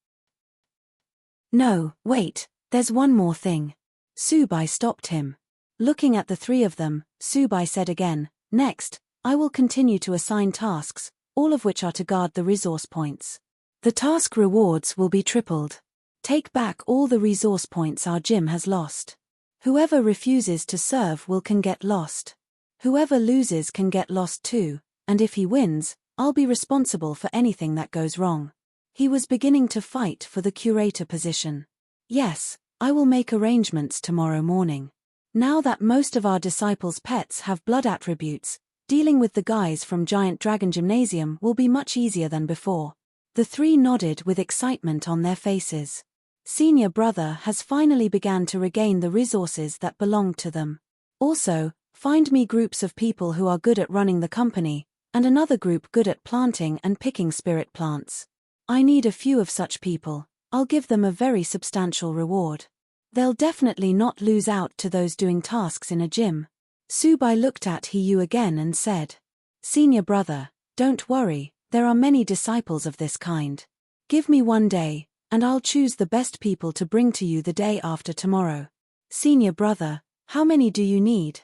No, wait, there's one more thing. Subai stopped him. Looking at the three of them, Subai said again, next, I will continue to assign tasks, all of which are to guard the resource points. The task rewards will be tripled. Take back all the resource points our gym has lost. Whoever refuses to serve can get lost. Whoever loses can get lost too, and if he wins, I'll be responsible for anything that goes wrong. He was beginning to fight for the curator position. Yes, I will make arrangements tomorrow morning. Now that most of our disciples' pets have blood attributes, dealing with the guys from Giant Dragon Gymnasium will be much easier than before. The three nodded with excitement on their faces. Senior brother has finally begun to regain the resources that belonged to them. Also, find me groups of people who are good at running the company, and another group good at planting and picking spirit plants. I need a few of such people. I'll give them a very substantial reward. They'll definitely not lose out to those doing tasks in a gym. Subai looked at Hiyu again and said, Senior brother, don't worry, there are many disciples of this kind. Give me one day, and I'll choose the best people to bring to you the day after tomorrow. Senior brother, how many do you need?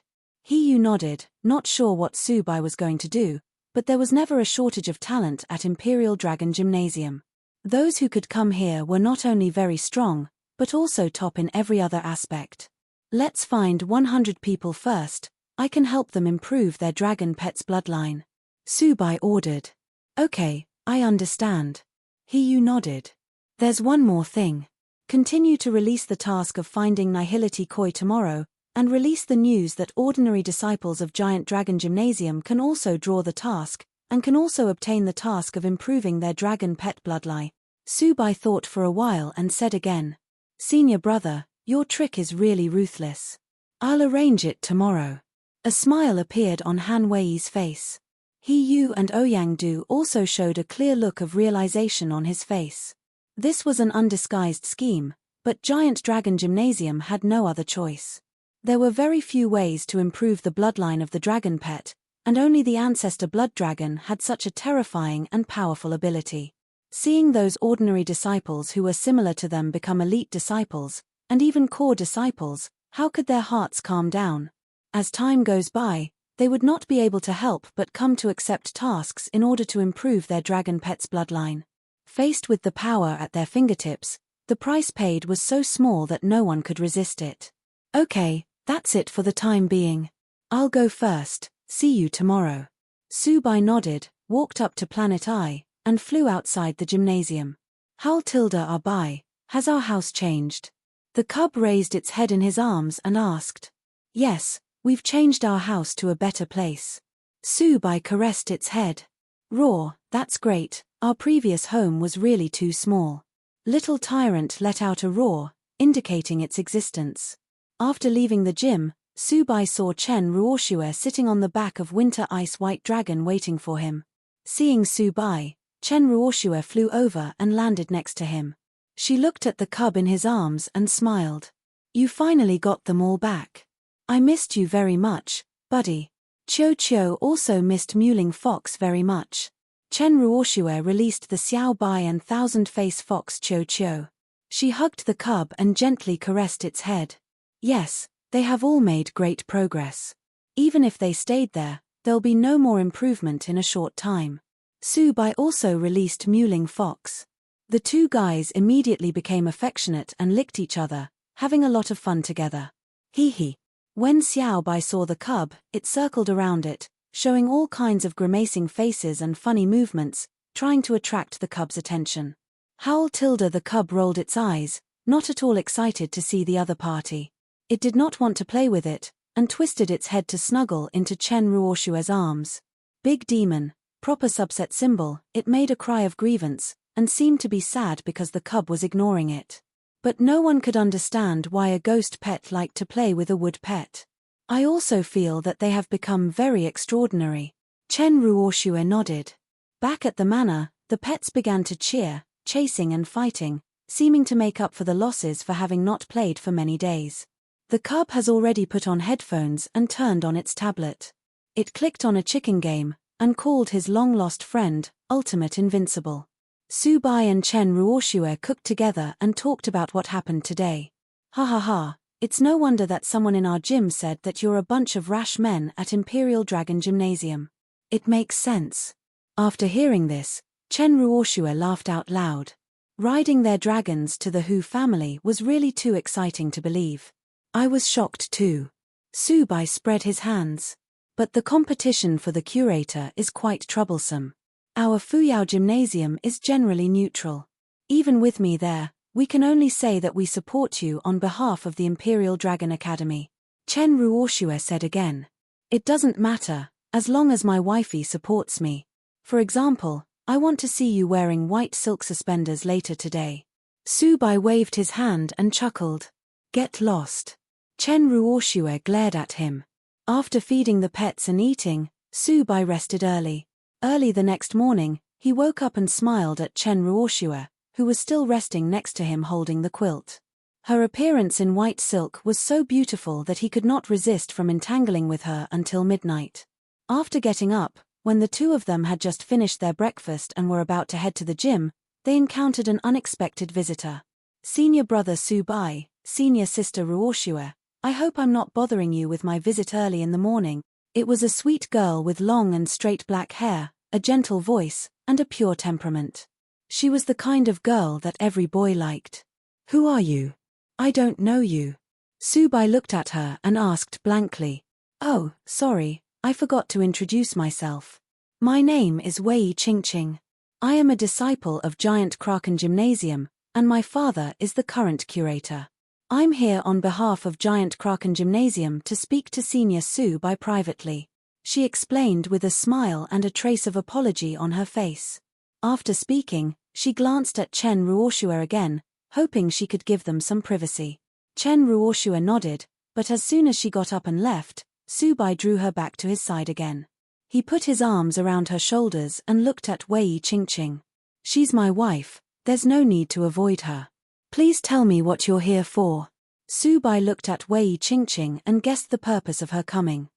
Hiyu nodded, not sure what Subai was going to do, but there was never a shortage of talent at Imperial Dragon Gymnasium. Those who could come here were not only very strong, but also top in every other aspect. Let's find 100 people first. I can help them improve their dragon pet's bloodline. Subai ordered. Okay, I understand. Hiyu nodded. There's one more thing. Continue to release the task of finding Nihility Koi tomorrow, and release the news that ordinary disciples of Giant Dragon Gymnasium can also draw the task, and can also obtain the task of improving their dragon pet bloodline. Subai thought for a while and said again, Senior brother, your trick is really ruthless. I'll arrange it tomorrow. A smile appeared on Han Wei's face. Hiyu and Ouyang-du also showed a clear look of realization on his face. This was an undisguised scheme, but Giant Dragon Gymnasium had no other choice. There were very few ways to improve the bloodline of the dragon pet, and only the ancestor blood dragon had such a terrifying and powerful ability. Seeing those ordinary disciples who were similar to them become elite disciples, and even core disciples, how could their hearts calm down? As time goes by, they would not be able to help but come to accept tasks in order to improve their dragon pet's bloodline. Faced with the power at their fingertips, the price paid was so small that no one could resist it. Okay, that's it for the time being. I'll go first, see you tomorrow. Subai nodded, walked up to Planet I, and flew outside the gymnasium. How Tilda are by, has our house changed? The cub raised its head in his arms and asked. Yes, We've changed our house to a better place. Su-bai caressed its head. Roar, that's great, our previous home was really too small. Little Tyrant let out a roar, indicating its existence. After leaving the gym, Su-bai saw Chen Ruoxue sitting on the back of Winter Ice White Dragon waiting for him. Seeing Su-bai, Chen Ruoxue flew over and landed next to him. She looked at the cub in his arms and smiled. You finally got them all back. I missed you very much, buddy. Qiu also missed Mewling Fox very much. Chen Ruoxue released the Xiao Bai and thousand-face fox Qiu. She hugged the cub and gently caressed its head. Yes, they have all made great progress. Even if they stayed there, there'll be no more improvement in a short time. Su-bai also released Mewling Fox. The two guys immediately became affectionate and licked each other, having a lot of fun together. Hee hee. When Xiao Bai saw the cub, it circled around it, showing all kinds of grimacing faces and funny movements, trying to attract the cub's attention. Howl tilde the cub rolled its eyes, not at all excited to see the other party. It did not want to play with it, and twisted its head to snuggle into Chen Ruoxue's arms. Big demon, proper subset symbol, it made a cry of grievance, and seemed to be sad because the cub was ignoring it. But no one could understand why a ghost pet liked to play with a wood pet. I also feel that they have become very extraordinary. Chen Ruoxue nodded. Back at the manor, the pets began to cheer, chasing and fighting, seeming to make up for the losses for having not played for many days. The cub has already put on headphones and turned on its tablet. It clicked on a chicken game, and called his long-lost friend, Ultimate Invincible. Su-bai and Chen Ruoxue cooked together and talked about what happened today. Ha ha ha, it's no wonder that someone in our gym said that you're a bunch of rash men at Imperial Dragon Gymnasium. It makes sense. After hearing this, Chen Ruoxue laughed out loud. Riding their dragons to the Hu family was really too exciting to believe. I was shocked too. Su-bai spread his hands. But the competition for the curator is quite troublesome. Our Fuyao Gymnasium is generally neutral. Even with me there, we can only say that we support you on behalf of the Imperial Dragon Academy. Chen Ruoxue said again. It doesn't matter, as long as my wifey supports me. For example, I want to see you wearing white silk suspenders later today. Su-bai waved his hand and chuckled. Get lost. Chen Ruoxue glared at him. After feeding the pets and eating, Su-bai rested early. Early the next morning, he woke up and smiled at Chen Ruoxue, who was still resting next to him holding the quilt. Her appearance in white silk was so beautiful that he could not resist from entangling with her until midnight. After getting up, when the two of them had just finished their breakfast and were about to head to the gym, they encountered an unexpected visitor. Senior brother Su-bai, senior sister Ruoxue, I hope I'm not bothering you with my visit early in the morning. It was a sweet girl with long and straight black hair, a gentle voice, and a pure temperament. She was the kind of girl that every boy liked. Who are you? I don't know you. Su-bai looked at her and asked blankly. Oh, sorry, I forgot to introduce myself. My name is Wei Qingqing. I am a disciple of Giant Kraken Gymnasium, and my father is the current curator. I'm here on behalf of Giant Kraken Gymnasium to speak to Senior Su-bai privately. She explained with a smile and a trace of apology on her face. After speaking, she glanced at Chen Ruoxue again, hoping she could give them some privacy. Chen Ruoxue nodded, but as soon as she got up and left, Su-bai drew her back to his side again. He put his arms around her shoulders and looked at Wei Qingqing. She's my wife, there's no need to avoid her. Please tell me what you're here for. Su-bai looked at Wei Qingqing and guessed the purpose of her coming.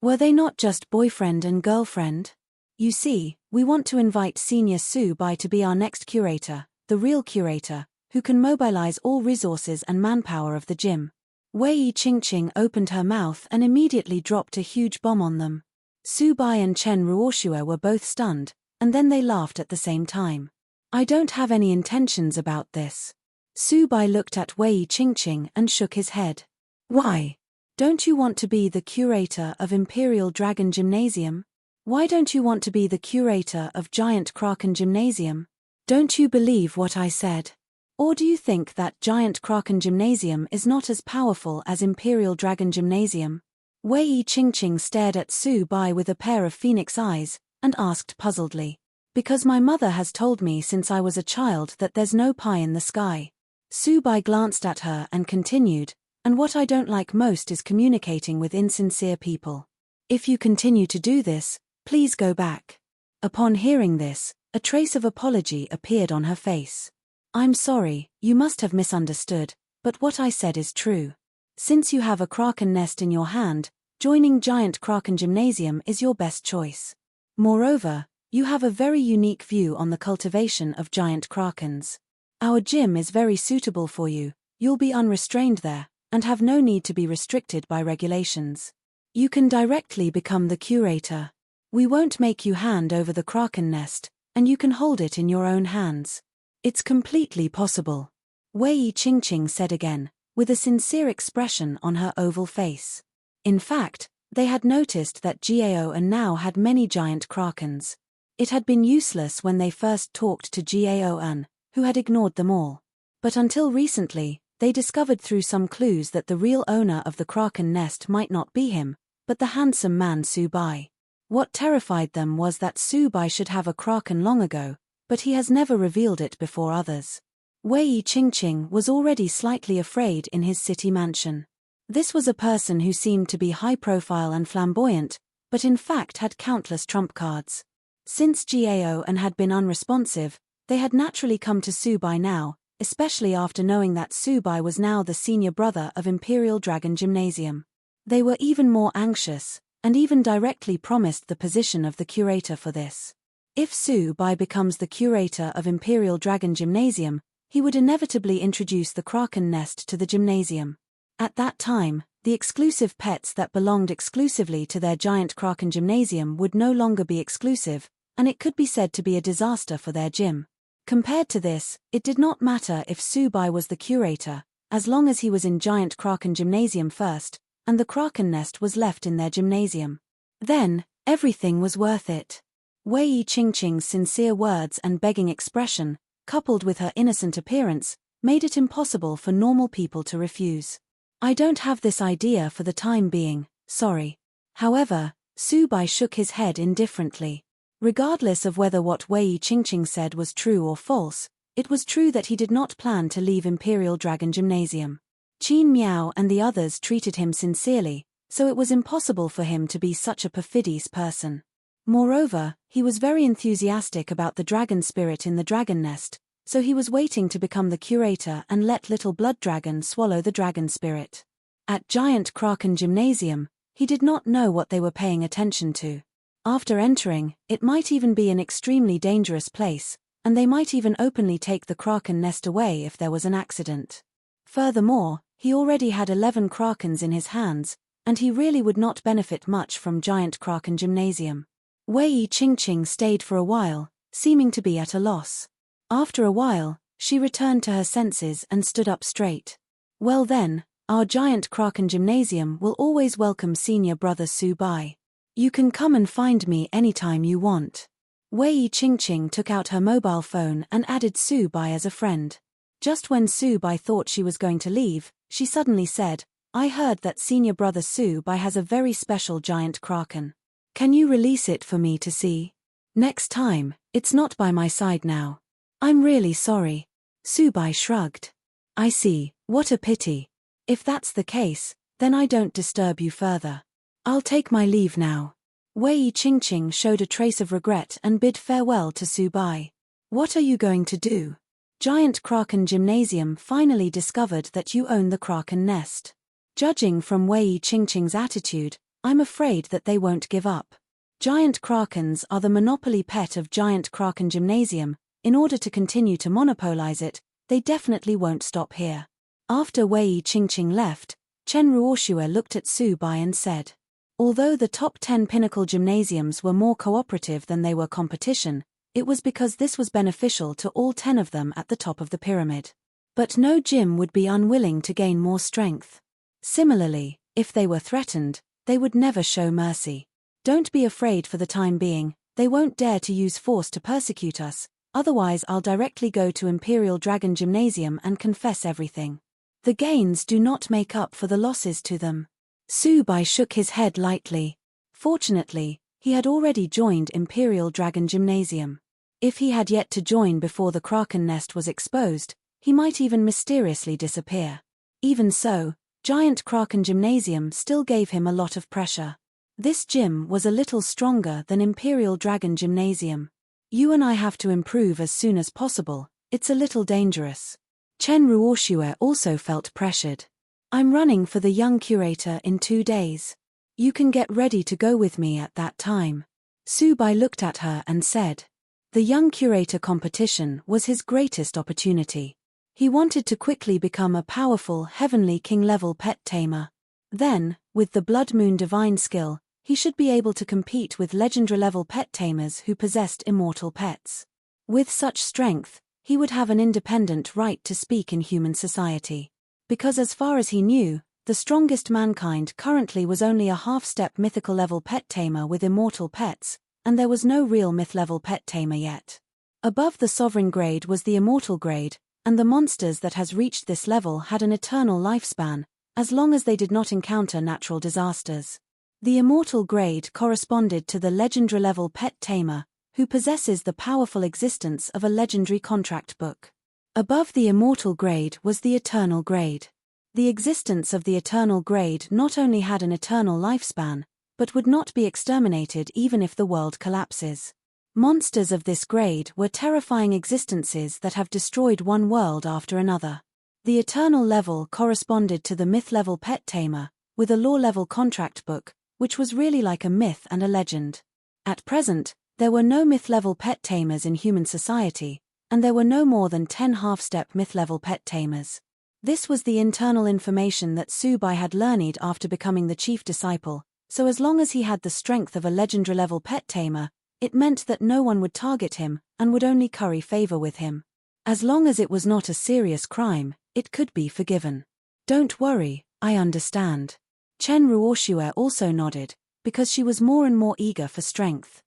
Were they not just boyfriend and girlfriend? You see, we want to invite Senior Su-bai to be our next curator, the real curator, who can mobilize all resources and manpower of the gym. Wei Qingqing opened her mouth and immediately dropped a huge bomb on them. Su-bai and Chen Ruoxue were both stunned, and then they laughed at the same time. I don't have any intentions about this. Su-bai looked at Wei Qingqing and shook his head. Why? Don't you want to be the curator of Imperial Dragon Gymnasium? Why don't you want to be the curator of Giant Kraken Gymnasium? Don't you believe what I said? Or do you think that Giant Kraken Gymnasium is not as powerful as Imperial Dragon Gymnasium? Wei Qingqing stared at Su Bai with a pair of phoenix eyes, and asked puzzledly. Because my mother has told me since I was a child that there's no pie in the sky. Su Bai glanced at her and continued, and what I don't like most is communicating with insincere people. If you continue to do this, please go back. Upon hearing this, a trace of apology appeared on her face. I'm sorry, you must have misunderstood, but what I said is true. Since you have a kraken nest in your hand, joining Giant Kraken Gymnasium is your best choice. Moreover, you have a very unique view on the cultivation of giant krakens. Our gym is very suitable for you, you'll be unrestrained there, and have no need to be restricted by regulations. You can directly become the curator. We won't make you hand over the kraken nest, and you can hold it in your own hands. It's completely possible. Wei Qingqing said again, with a sincere expression on her oval face. In fact, they had noticed that Gao and now had many giant krakens. It had been useless when they first talked to Gao An, who had ignored them all. But until recently, they discovered through some clues that the real owner of the kraken nest might not be him, but the handsome man Su Bai. What terrified them was that Su Bai should have a kraken long ago, but he has never revealed it before others. Wei Qingqing was already slightly afraid in his city mansion. This was a person who seemed to be high-profile and flamboyant, but in fact had countless trump cards. Since Gao An had been unresponsive, they had naturally come to Su Bai now, especially after knowing that Su Bai was now the senior brother of Imperial Dragon Gymnasium. They were even more anxious, and even directly promised the position of the curator for this. If Su Bai becomes the curator of Imperial Dragon Gymnasium, he would inevitably introduce the kraken nest to the gymnasium. At that time, the exclusive pets that belonged exclusively to their Giant Kraken Gymnasium would no longer be exclusive, and it could be said to be a disaster for their gym. Compared to this, it did not matter if Su Bai was the curator, as long as he was in Giant Kraken Gymnasium first, and the kraken nest was left in their gymnasium. Then, everything was worth it. Wei Qingqing's sincere words and begging expression, coupled with her innocent appearance, made it impossible for normal people to refuse. I don't have this idea for the time being, sorry. However, Su Bai shook his head indifferently. Regardless of whether what Wei Qingqing said was true or false, it was true that he did not plan to leave Imperial Dragon Gymnasium. Qin Miao and the others treated him sincerely, so it was impossible for him to be such a perfidious person. Moreover, he was very enthusiastic about the dragon spirit in the dragon nest, so he was waiting to become the curator and let little blood dragon swallow the dragon spirit. At Giant Kraken Gymnasium, he did not know what they were paying attention to. After entering, it might even be an extremely dangerous place, and they might even openly take the kraken nest away if there was an accident. Furthermore, he already had 11 krakens in his hands, and he really would not benefit much from Giant Kraken Gymnasium. Wei Qingqing stayed for a while, seeming to be at a loss. After a while, she returned to her senses and stood up straight. Well then, our Giant Kraken Gymnasium will always welcome senior brother Su Bai. You can come and find me anytime you want. Wei Qingqing took out her mobile phone and added Su Bai as a friend. Just when Su Bai thought she was going to leave, she suddenly said, I heard that senior brother Su Bai has a very special giant kraken. Can you release it for me to see? Next time, it's not by my side now. I'm really sorry. Su Bai shrugged. I see, what a pity. If that's the case, then I don't disturb you further. I'll take my leave now. Wei Qingqing showed a trace of regret and bid farewell to Su Bai. What are you going to do? Giant Kraken Gymnasium finally discovered that you own the kraken nest. Judging from Wei Qingqing's attitude, I'm afraid that they won't give up. Giant krakens are the monopoly pet of Giant Kraken Gymnasium. In order to continue to monopolize it, they definitely won't stop here. After Wei Qingqing left, Chen Ruoxue looked at Su Bai and said, although the top 10 pinnacle gymnasiums were more cooperative than they were competition, it was because this was beneficial to all 10 of them at the top of the pyramid. But no gym would be unwilling to gain more strength. Similarly, if they were threatened, they would never show mercy. Don't be afraid for the time being, they won't dare to use force to persecute us, Otherwise I'll directly go to Imperial Dragon Gymnasium and confess everything. The gains do not make up for the losses to them. Subai shook his head lightly. Fortunately, he had already joined Imperial Dragon Gymnasium. If he had yet to join before the Kraken nest was exposed, he might even mysteriously disappear. Even so, Giant Kraken Gymnasium still gave him a lot of pressure. This gym was a little stronger than Imperial Dragon Gymnasium. You and I have to improve as soon as possible, it's a little dangerous. Chen Ruoxue also felt pressured. I'm running for the young curator in 2 days. You can get ready to go with me at that time. Subai looked at her and said. The young curator competition was his greatest opportunity. He wanted to quickly become a powerful heavenly king-level pet tamer. Then, with the Blood Moon divine skill, he should be able to compete with legendary-level pet tamers who possessed immortal pets. With such strength, he would have an independent right to speak in human society. Because as far as he knew, the strongest mankind currently was only a half-step mythical-level pet tamer with immortal pets, and there was no real myth-level pet tamer yet. Above the sovereign grade was the immortal grade, and the monsters that has reached this level had an eternal lifespan, as long as they did not encounter natural disasters. The immortal grade corresponded to the legendary-level pet tamer, who possesses the powerful existence of a legendary contract book. Above the immortal grade was the eternal grade. The existence of the eternal grade not only had an eternal lifespan, but would not be exterminated even if the world collapses. Monsters of this grade were terrifying existences that have destroyed one world after another. The eternal level corresponded to the myth-level pet tamer, with a lore-level contract book, which was really like a myth and a legend. At present, there were no myth-level pet tamers in human society, and there were no more than 10 half-step myth-level pet tamers. This was the internal information that Subai had learned after becoming the chief disciple, so as long as he had the strength of a legendary-level pet tamer, it meant that no one would target him and would only curry favor with him. As long as it was not a serious crime, it could be forgiven. Don't worry, I understand. Chen Ruoxue also nodded, because she was more and more eager for strength.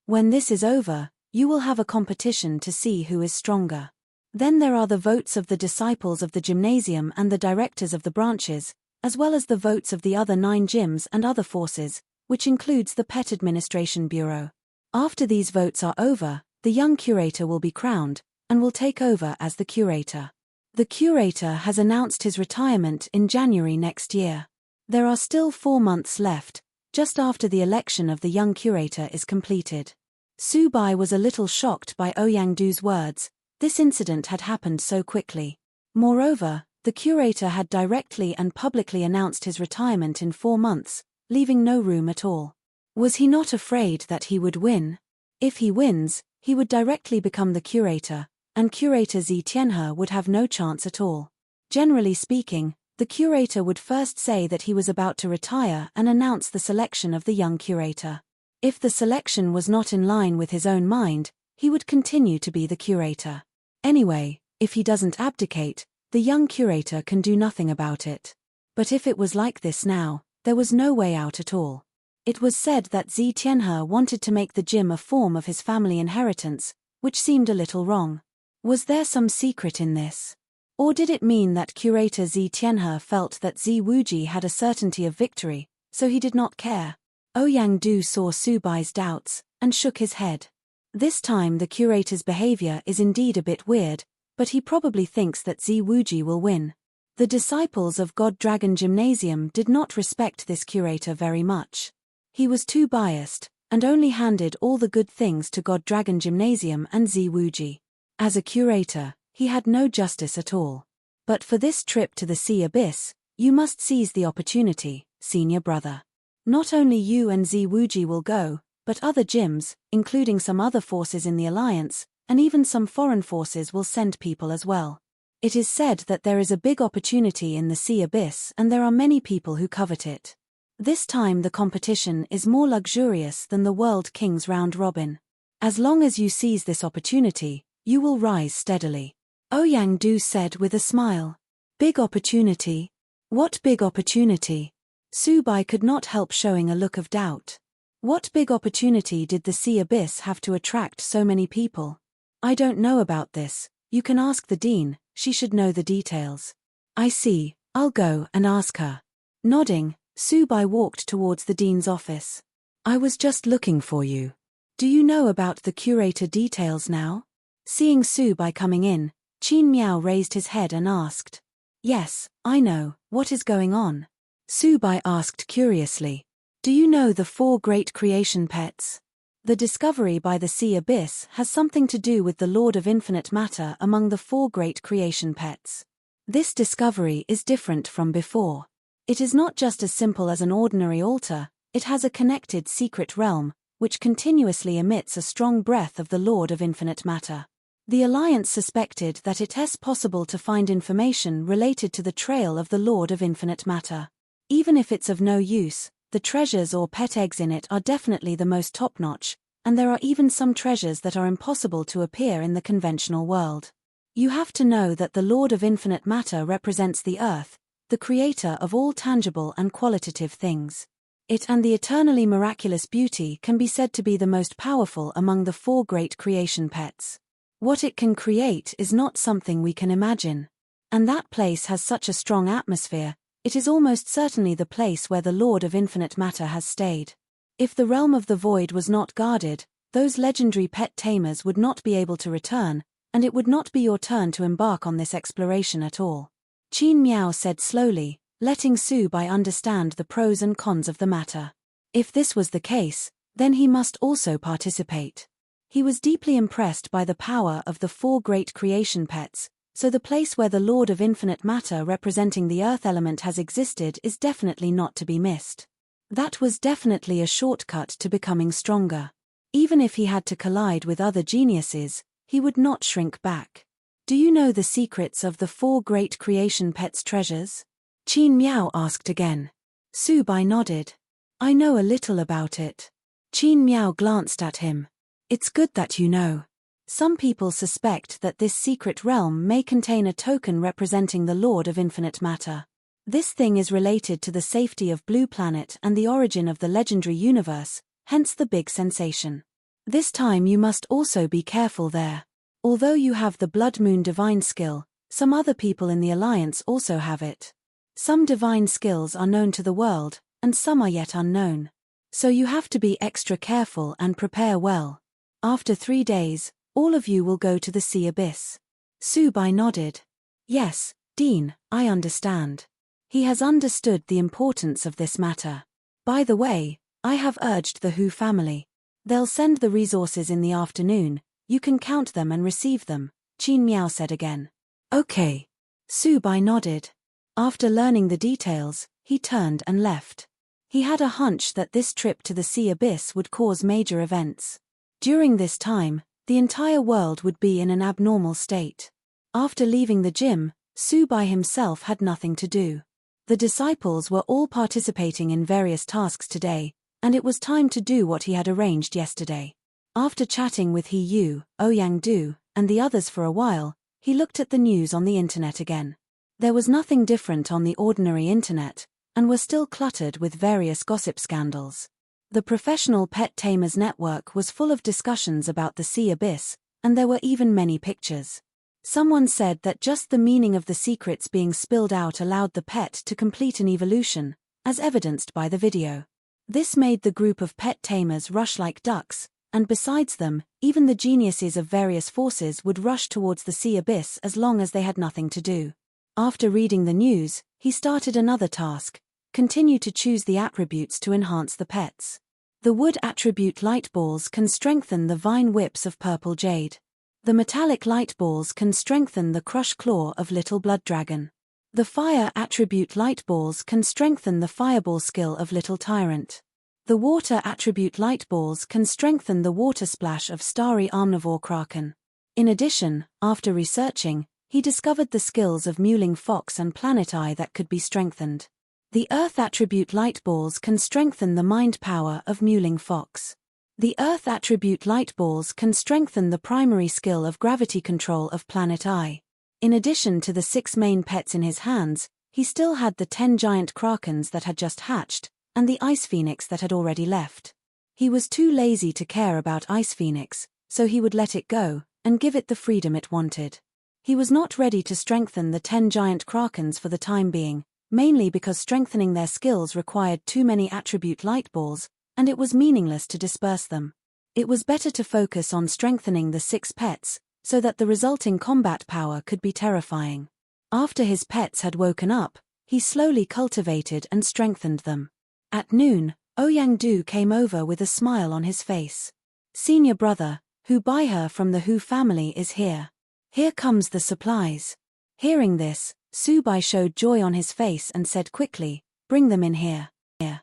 When this is over, you will have a competition to see who is stronger. Then there are the votes of the disciples of the gymnasium and the directors of the branches, as well as the votes of the other 9 gyms and other forces, which includes the Pet Administration Bureau. After these votes are over, the young curator will be crowned, and will take over as the curator. The curator has announced his retirement in January next year. There are still 4 months left, just after the election of the young curator is completed. Subai was a little shocked by Ouyang-Du's words. This incident had happened so quickly. Moreover, the curator had directly and publicly announced his retirement in 4 months, leaving no room at all. Was he not afraid that he would win? If he wins, he would directly become the curator, and curator Zi Tianhe would have no chance at all. Generally speaking, the curator would first say that he was about to retire and announce the selection of the young curator. If the selection was not in line with his own mind, he would continue to be the curator. Anyway, if he doesn't abdicate, the young curator can do nothing about it. But if it was like this now, there was no way out at all. It was said that Zi Tianhe wanted to make the gym a form of his family inheritance, which seemed a little wrong. Was there some secret in this? Or did it mean that curator Zi Tianhe felt that Zi Wuji had a certainty of victory, so he did not care? Ouyang-Du saw Subai's doubts, and shook his head. This time the curator's behavior is indeed a bit weird, but he probably thinks that Zi Wuji will win. The disciples of God Dragon Gymnasium did not respect this curator very much. He was too biased, and only handed all the good things to God Dragon Gymnasium and Zi Wuji. As a curator, he had no justice at all. But for this trip to the Sea Abyss, you must seize the opportunity, senior brother. Not only you and Zi Wuji will go, but other gyms, including some other forces in the Alliance, and even some foreign forces will send people as well. It is said that there is a big opportunity in the Sea Abyss and there are many people who covet it. This time the competition is more luxurious than the World King's round robin. As long as you seize this opportunity, you will rise steadily. Ouyang-Du said with a smile. Big opportunity? What big opportunity? Subai could not help showing a look of doubt. What big opportunity did the sea abyss have to attract so many people? I don't know about this. You can ask the dean, she should know the details. I see, I'll go and ask her. Nodding, Subai walked towards the dean's office. I was just looking for you. Do you know about the curator details now? Seeing Subai coming in, Qin Miao raised his head and asked. Yes, I know, what is going on? Subai asked curiously. Do you know the 4 great creation pets? The discovery by the sea abyss has something to do with the Lord of Infinite Matter among the 4 great creation pets. This discovery is different from before. It is not just as simple as an ordinary altar, it has a connected secret realm, which continuously emits a strong breath of the Lord of Infinite Matter. The Alliance suspected that it is possible to find information related to the trail of the Lord of Infinite Matter. Even if it's of no use, the treasures or pet eggs in it are definitely the most top-notch, and there are even some treasures that are impossible to appear in the conventional world. You have to know that the Lord of Infinite Matter represents the Earth, the creator of all tangible and qualitative things. It and the eternally miraculous beauty can be said to be the most powerful among the 4 great creation pets. What it can create is not something we can imagine. And that place has such a strong atmosphere, it is almost certainly the place where the Lord of Infinite Matter has stayed. If the realm of the void was not guarded, those legendary pet tamers would not be able to return, and it would not be your turn to embark on this exploration at all. Qin Miao said slowly, letting Subai understand the pros and cons of the matter. If this was the case, then he must also participate. He was deeply impressed by the power of the 4 great creation pets, so the place where the Lord of Infinite Matter representing the earth element has existed is definitely not to be missed. That was definitely a shortcut to becoming stronger. Even if he had to collide with other geniuses, he would not shrink back. Do you know the secrets of the 4 great creation pets' treasures? Qin Miao asked again. Subai nodded. I know a little about it. Qin Miao glanced at him. It's good that you know. Some people suspect that this secret realm may contain a token representing the Lord of Infinite Matter. This thing is related to the safety of Blue Planet and the origin of the legendary universe, hence the big sensation. This time you must also be careful there. Although you have the Blood Moon divine skill, some other people in the Alliance also have it. Some divine skills are known to the world, and some are yet unknown. So you have to be extra careful and prepare well. After 3 days, all of you will go to the sea abyss. Subai nodded. Yes, Dean, I understand. He has understood the importance of this matter. By the way, I have urged the Hu family. They'll send the resources in the afternoon, you can count them and receive them, Qin Miao said again. Okay. Subai nodded. After learning the details, he turned and left. He had a hunch that this trip to the sea abyss would cause major events. During this time, the entire world would be in an abnormal state. After leaving the gym, Subai himself had nothing to do. The disciples were all participating in various tasks today, and it was time to do what he had arranged yesterday. After chatting with He Yu, Ouyang Du, and the others for a while, he looked at the news on the internet again. There was nothing different on the ordinary internet, and were still cluttered with various gossip scandals. The professional Pet Tamers network was full of discussions about the sea abyss, and there were even many pictures. Someone said that just the meaning of the secrets being spilled out allowed the pet to complete an evolution, as evidenced by the video. This made the group of Pet Tamers rush like ducks, and besides them, even the geniuses of various forces would rush towards the sea abyss as long as they had nothing to do. After reading the news, he started another task: continue to choose the attributes to enhance the pets. The wood attribute light balls can strengthen the vine whips of purple jade. The metallic light balls can strengthen the crush claw of little blood dragon. The fire attribute light balls can strengthen the fireball skill of little tyrant. The water attribute light balls can strengthen the water splash of starry omnivore kraken. In addition, after researching, he discovered the skills of mewling fox and planet eye that could be strengthened. The earth attribute light balls can strengthen the mind power of mewling fox. The earth attribute light balls can strengthen the primary skill of gravity control of planet eye. In addition to the 6 main pets in his hands, he still had the 10 giant krakens that had just hatched, and the ice phoenix that had already left. He was too lazy to care about Ice Phoenix, so he would let it go, and give it the freedom it wanted. He was not ready to strengthen the 10 giant krakens for the time being, mainly because strengthening their skills required too many attribute light balls, and it was meaningless to disperse them. It was better to focus on strengthening the 6 pets, so that the resulting combat power could be terrifying. After his pets had woken up, he slowly cultivated and strengthened them. At noon, Ouyang-du came over with a smile on his face. Senior brother, Hu Baihe from the Hu family is here. Here comes the supplies. Hearing this, Su Bai showed joy on his face and said quickly, bring them in here. Here.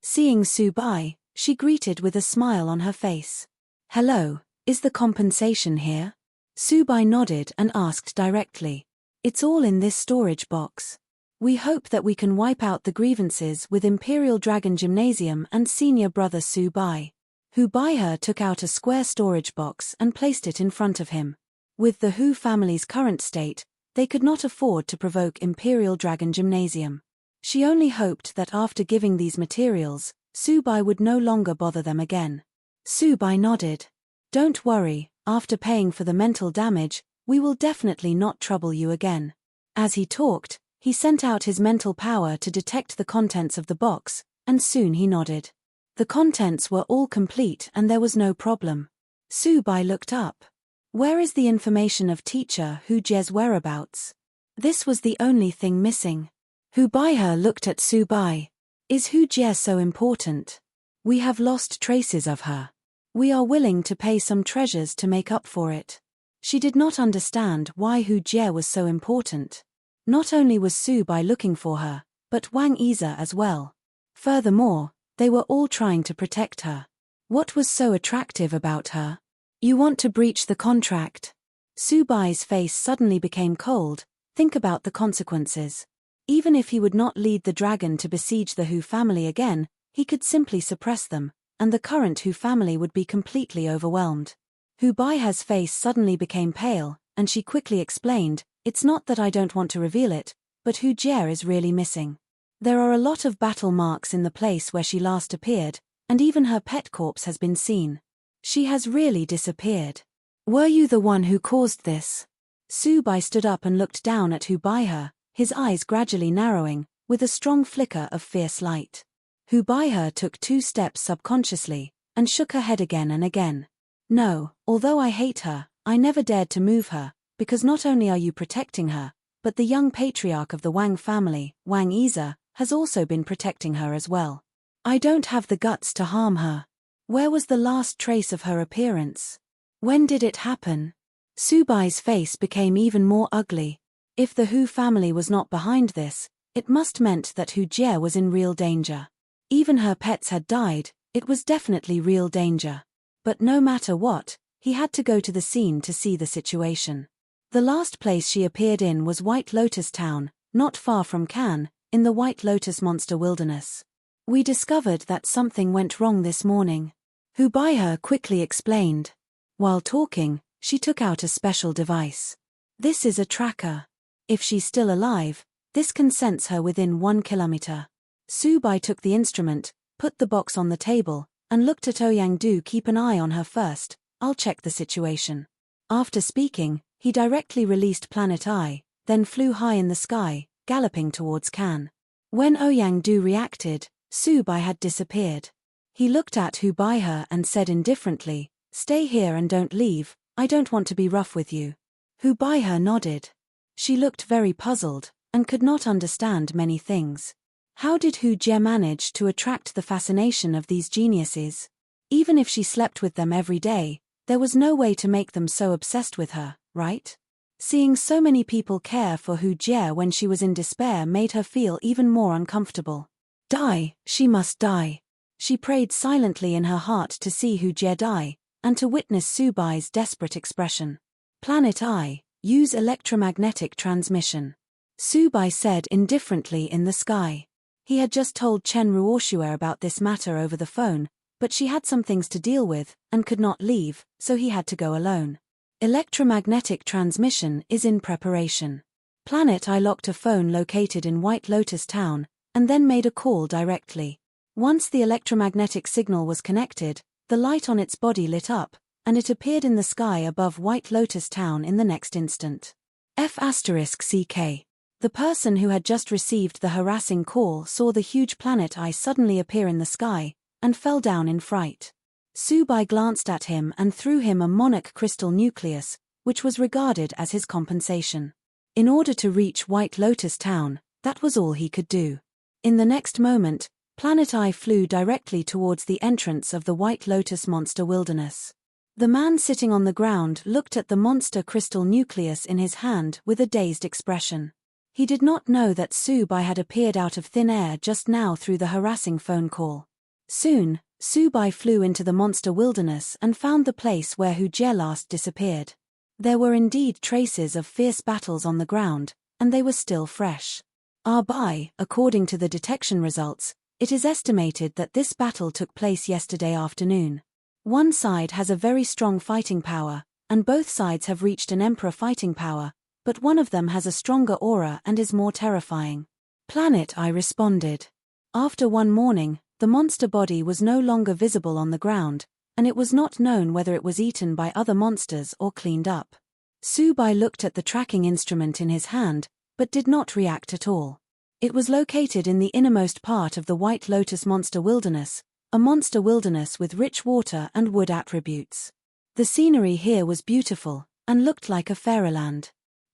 Seeing Su Bai, she greeted with a smile on her face. Hello, is the compensation here? Su Bai nodded and asked directly. It's all in this storage box. We hope that we can wipe out the grievances with Imperial Dragon Gymnasium and senior brother Su Bai. Hu Baihe took out a square storage box and placed it in front of him. With the Hu family's current state, they could not afford to provoke Imperial Dragon Gymnasium. She only hoped that after giving these materials, Su Bai would no longer bother them again. Su Bai nodded. Don't worry, after paying for the mental damage, we will definitely not trouble you again. As he talked, he sent out his mental power to detect the contents of the box, and soon he nodded. The contents were all complete and there was no problem. Su Bai looked up. Where is the information of teacher Hu Jie's whereabouts? This was the only thing missing. Hu Baihe looked at Su Bai. Is Hu Jie so important? We have lost traces of her. We are willing to pay some treasures to make up for it. She did not understand why Hu Jie was so important. Not only was Su Bai looking for her, but Wang Yize as well. Furthermore, they were all trying to protect her. What was so attractive about her? You want to breach the contract? Su Bai's face suddenly became cold. Think about the consequences. Even if he would not lead the dragon to besiege the Hu family again, he could simply suppress them, and the current Hu family would be completely overwhelmed. Hu Baihe's face suddenly became pale, and she quickly explained, it's not that I don't want to reveal it, but Hu Jie is really missing. There are a lot of battle marks in the place where she last appeared, and even her pet corpse has been seen. She has really disappeared. Were you the one who caused this? Su Bai stood up and looked down at Hu Baihe, his eyes gradually narrowing, with a strong flicker of fierce light. Hu Baihe took 2 steps subconsciously, and shook her head again and again. No, although I hate her, I never dared to move her, because not only are you protecting her, but the young patriarch of the Wang family, Wang Yize, has also been protecting her as well. I don't have the guts to harm her. Where was the last trace of her appearance? When did it happen? Su Bai's face became even more ugly. If the Hu family was not behind this, it must meant that Hu Jie was in real danger. Even her pets had died, it was definitely real danger. But no matter what, he had to go to the scene to see the situation. The last place she appeared in was White Lotus Town, not far from Cannes, in the White Lotus Monster Wilderness. We discovered that something went wrong this morning. Hu Baihe quickly explained. While talking, she took out a special device. This is a tracker. If she's still alive, this can sense her within 1 kilometer. Su Bai took the instrument, put the box on the table, and looked at Ouyang-du. Keep an eye on her first, I'll check the situation. After speaking, he directly released Planet Eye, then flew high in the sky, galloping towards Cannes. When Ouyang-du reacted, Su Bai had disappeared. He looked at Hu Baihe and said indifferently, stay here and don't leave, I don't want to be rough with you. Hu Baihe nodded. She looked very puzzled, and could not understand many things. How did Hu Jie manage to attract the fascination of these geniuses? Even if she slept with them every day, there was no way to make them so obsessed with her, right? Seeing so many people care for Hu Jie when she was in despair made her feel even more uncomfortable. Die, she must die. She prayed silently in her heart to see Hu Jie die, and to witness Su Bai's desperate expression. Planet Eye, use electromagnetic transmission. Su Bai said indifferently in the sky. He had just told Chen Ruoxue about this matter over the phone, but she had some things to deal with, and could not leave, so he had to go alone. Electromagnetic transmission is in preparation. Planet Eye locked a phone located in White Lotus Town, and then made a call directly. Once the electromagnetic signal was connected, the light on its body lit up, and it appeared in the sky above White Lotus Town in the next instant. F***CK. The person who had just received the harassing call saw the huge planet Eye suddenly appear in the sky, and fell down in fright. Subai glanced at him and threw him a monarch crystal nucleus, which was regarded as his compensation. In order to reach White Lotus Town, that was all he could do. In the next moment, Planet Eye flew directly towards the entrance of the White Lotus monster wilderness. The man sitting on the ground looked at the monster crystal nucleus in his hand with a dazed expression. He did not know that Subai had appeared out of thin air just now through the harassing phone call. Soon, Subai flew into the monster wilderness and found the place where Hu Jie last disappeared. There were indeed traces of fierce battles on the ground, and they were still fresh. According to the detection results, it is estimated that this battle took place yesterday afternoon. One side has a very strong fighting power, and both sides have reached an emperor fighting power, but one of them has a stronger aura and is more terrifying. Planet Eye responded. After one morning, the monster body was no longer visible on the ground, and it was not known whether it was eaten by other monsters or cleaned up. Subai looked at the tracking instrument in his hand, but did not react at all. It was located in the innermost part of the White Lotus monster wilderness, a monster wilderness with rich water and wood attributes. The scenery here was beautiful, and looked like a fairyland.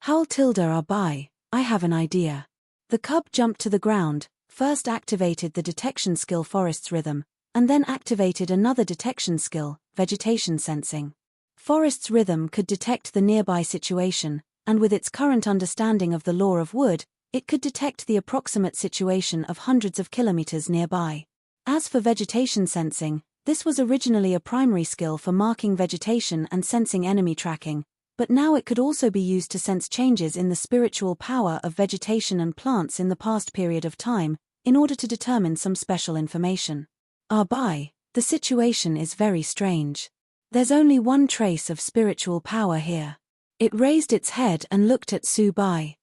I have an idea. The cub jumped to the ground, first activated the detection skill Forest's Rhythm, and then activated another detection skill, Vegetation Sensing. Forest's Rhythm could detect the nearby situation, and with its current understanding of the law of wood, it could detect the approximate situation of hundreds of kilometers nearby. As for vegetation sensing, this was originally a primary skill for marking vegetation and sensing enemy tracking, but now it could also be used to sense changes in the spiritual power of vegetation and plants in the past period of time, in order to determine some special information. The situation is very strange. There's only one trace of spiritual power here. It raised its head and looked at Subai.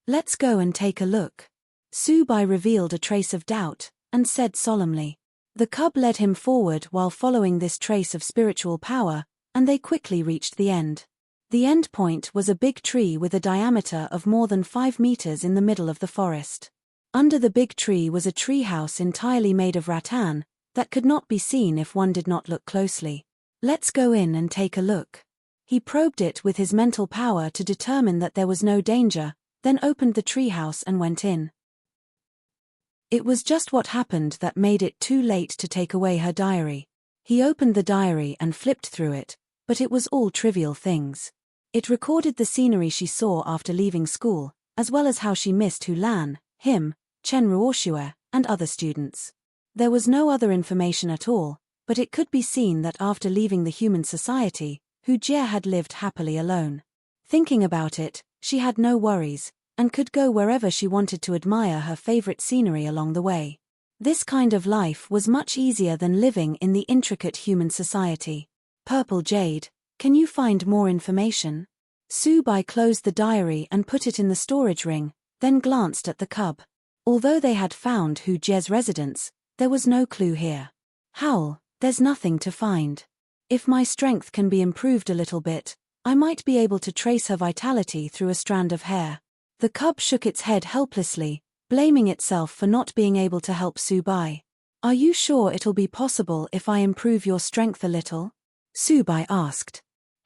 Let's go and take a look. Subai revealed a trace of doubt, and said solemnly. The cub led him forward while following this trace of spiritual power, and they quickly reached the end. The end point was a big tree with a diameter of more than 5 meters in the middle of the forest. Under the big tree was a treehouse entirely made of rattan, that could not be seen if one did not look closely. Let's go in and take a look. He probed it with his mental power to determine that there was no danger, then opened the treehouse and went in. It was just what happened that made it too late to take away her diary. He opened the diary and flipped through it, but it was all trivial things. It recorded the scenery she saw after leaving school, as well as how she missed Hu Lan, him, Chen Ruoxue, and other students. There was no other information at all, but it could be seen that after leaving the human society, Hu Jie had lived happily alone. Thinking about it, she had no worries, and could go wherever she wanted to admire her favorite scenery along the way. This kind of life was much easier than living in the intricate human society. Purple Jade, can you find more information? Subai closed the diary and put it in the storage ring, then glanced at the cub. Although they had found Hu Jie's residence, there was no clue here. There's nothing to find. If my strength can be improved a little bit, I might be able to trace her vitality through a strand of hair. The cub shook its head helplessly, blaming itself for not being able to help Subai. Are you sure it'll be possible if I improve your strength a little? Subai asked.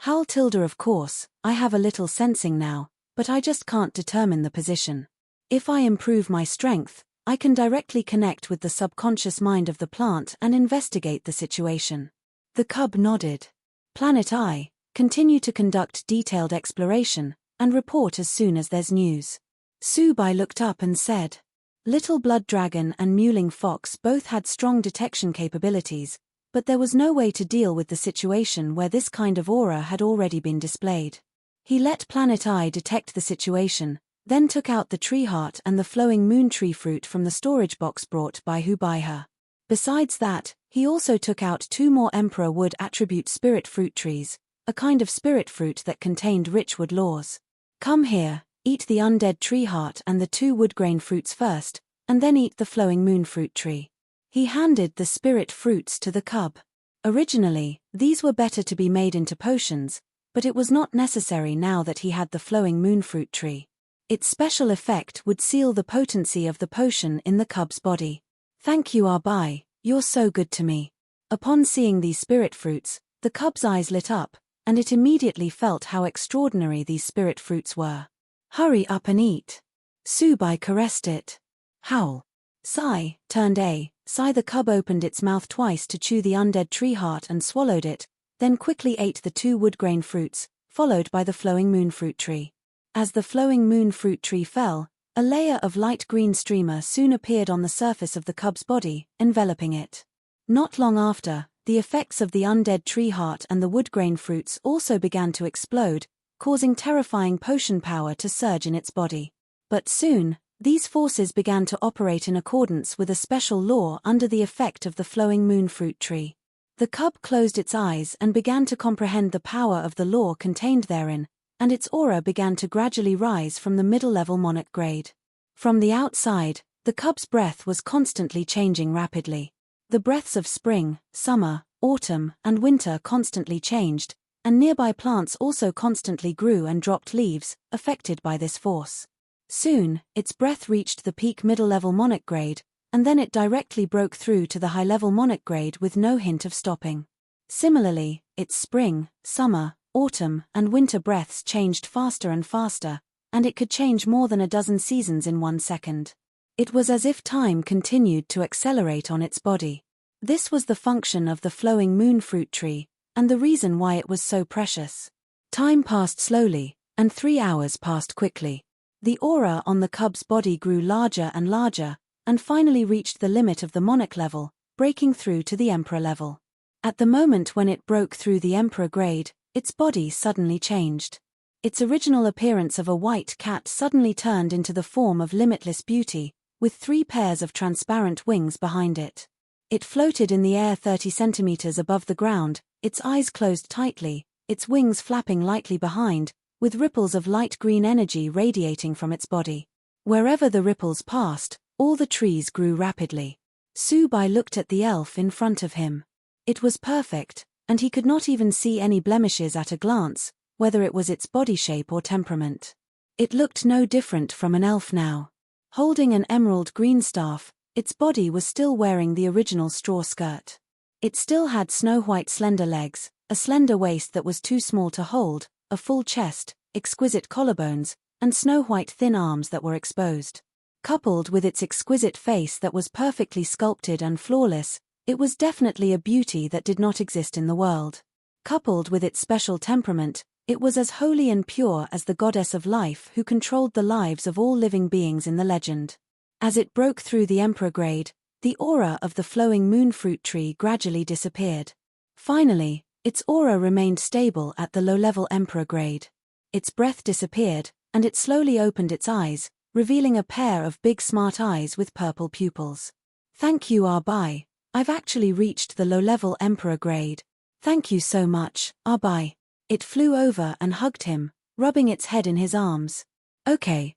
Of course, I have a little sensing now, but I just can't determine the position. If I improve my strength, I can directly connect with the subconscious mind of the plant and investigate the situation. The cub nodded. Planet Eye, continue to conduct detailed exploration, and report as soon as there's news. Subai looked up and said. Little Blood Dragon and Mewling Fox both had strong detection capabilities, but there was no way to deal with the situation where this kind of aura had already been displayed. He let Planet Eye detect the situation, then took out the tree heart and the flowing moon tree fruit from the storage box brought by Hu by her. Besides that, he also took out 2 more Emperor Wood attribute spirit fruit trees, a kind of spirit fruit that contained rich wood laws. Come here, eat the undead tree heart and the 2 wood grain fruits first, and then eat the flowing moon fruit tree. He handed the spirit fruits to the cub. Originally, these were better to be made into potions, but it was not necessary now that he had the flowing moonfruit tree. Its special effect would seal the potency of the potion in the cub's body. Thank you, Arbai, you're so good to me. Upon seeing these spirit fruits, the cub's eyes lit up, and it immediately felt how extraordinary these spirit fruits were. Hurry up and eat. Subai caressed it. Howl. Sigh, turned A. Sigh. The cub opened its mouth twice to chew the undead tree heart and swallowed it, then quickly ate the 2 woodgrain fruits, followed by the flowing moonfruit tree. As the flowing moonfruit tree fell, a layer of light green streamer soon appeared on the surface of the cub's body, enveloping it. Not long after, the effects of the undead tree heart and the woodgrain fruits also began to explode, causing terrifying potion power to surge in its body. But soon, these forces began to operate in accordance with a special law under the effect of the flowing moonfruit tree. The cub closed its eyes and began to comprehend the power of the law contained therein, and its aura began to gradually rise from the middle-level monarch grade. From the outside, the cub's breath was constantly changing rapidly. The breaths of spring, summer, autumn, and winter constantly changed, and nearby plants also constantly grew and dropped leaves, affected by this force. Soon, its breath reached the peak middle-level monarch grade, and then it directly broke through to the high-level monarch grade with no hint of stopping. Similarly, its spring, summer, autumn, and winter breaths changed faster and faster, and it could change more than a dozen seasons in 1 second. It was as if time continued to accelerate on its body. This was the function of the flowing moonfruit tree, and the reason why it was so precious. Time passed slowly, and 3 hours passed quickly. The aura on the cub's body grew larger and larger, and finally reached the limit of the monarch level, breaking through to the emperor level. At the moment when it broke through the emperor grade, its body suddenly changed. Its original appearance of a white cat suddenly turned into the form of limitless beauty, with 3 pairs of transparent wings behind it. It floated in the air 30 centimeters above the ground, its eyes closed tightly, its wings flapping lightly behind, with ripples of light green energy radiating from its body. Wherever the ripples passed, all the trees grew rapidly. Subai looked at the elf in front of him. It was perfect, and he could not even see any blemishes at a glance, whether it was its body shape or temperament. It looked no different from an elf now. Holding an emerald green staff, its body was still wearing the original straw skirt. It still had snow-white slender legs, a slender waist that was too small to hold, a full chest, exquisite collarbones, and snow-white thin arms that were exposed. Coupled with its exquisite face that was perfectly sculpted and flawless, it was definitely a beauty that did not exist in the world. Coupled with its special temperament, it was as holy and pure as the goddess of life who controlled the lives of all living beings in the legend. As it broke through the emperor grade, the aura of the flowing moonfruit tree gradually disappeared. Finally, its aura remained stable at the low-level emperor grade. Its breath disappeared, and it slowly opened its eyes, revealing a pair of big smart eyes with purple pupils. Thank you, Arbai. I've actually reached the low-level emperor grade. Thank you so much, Arbai. It flew over and hugged him, rubbing its head in his arms. Okay,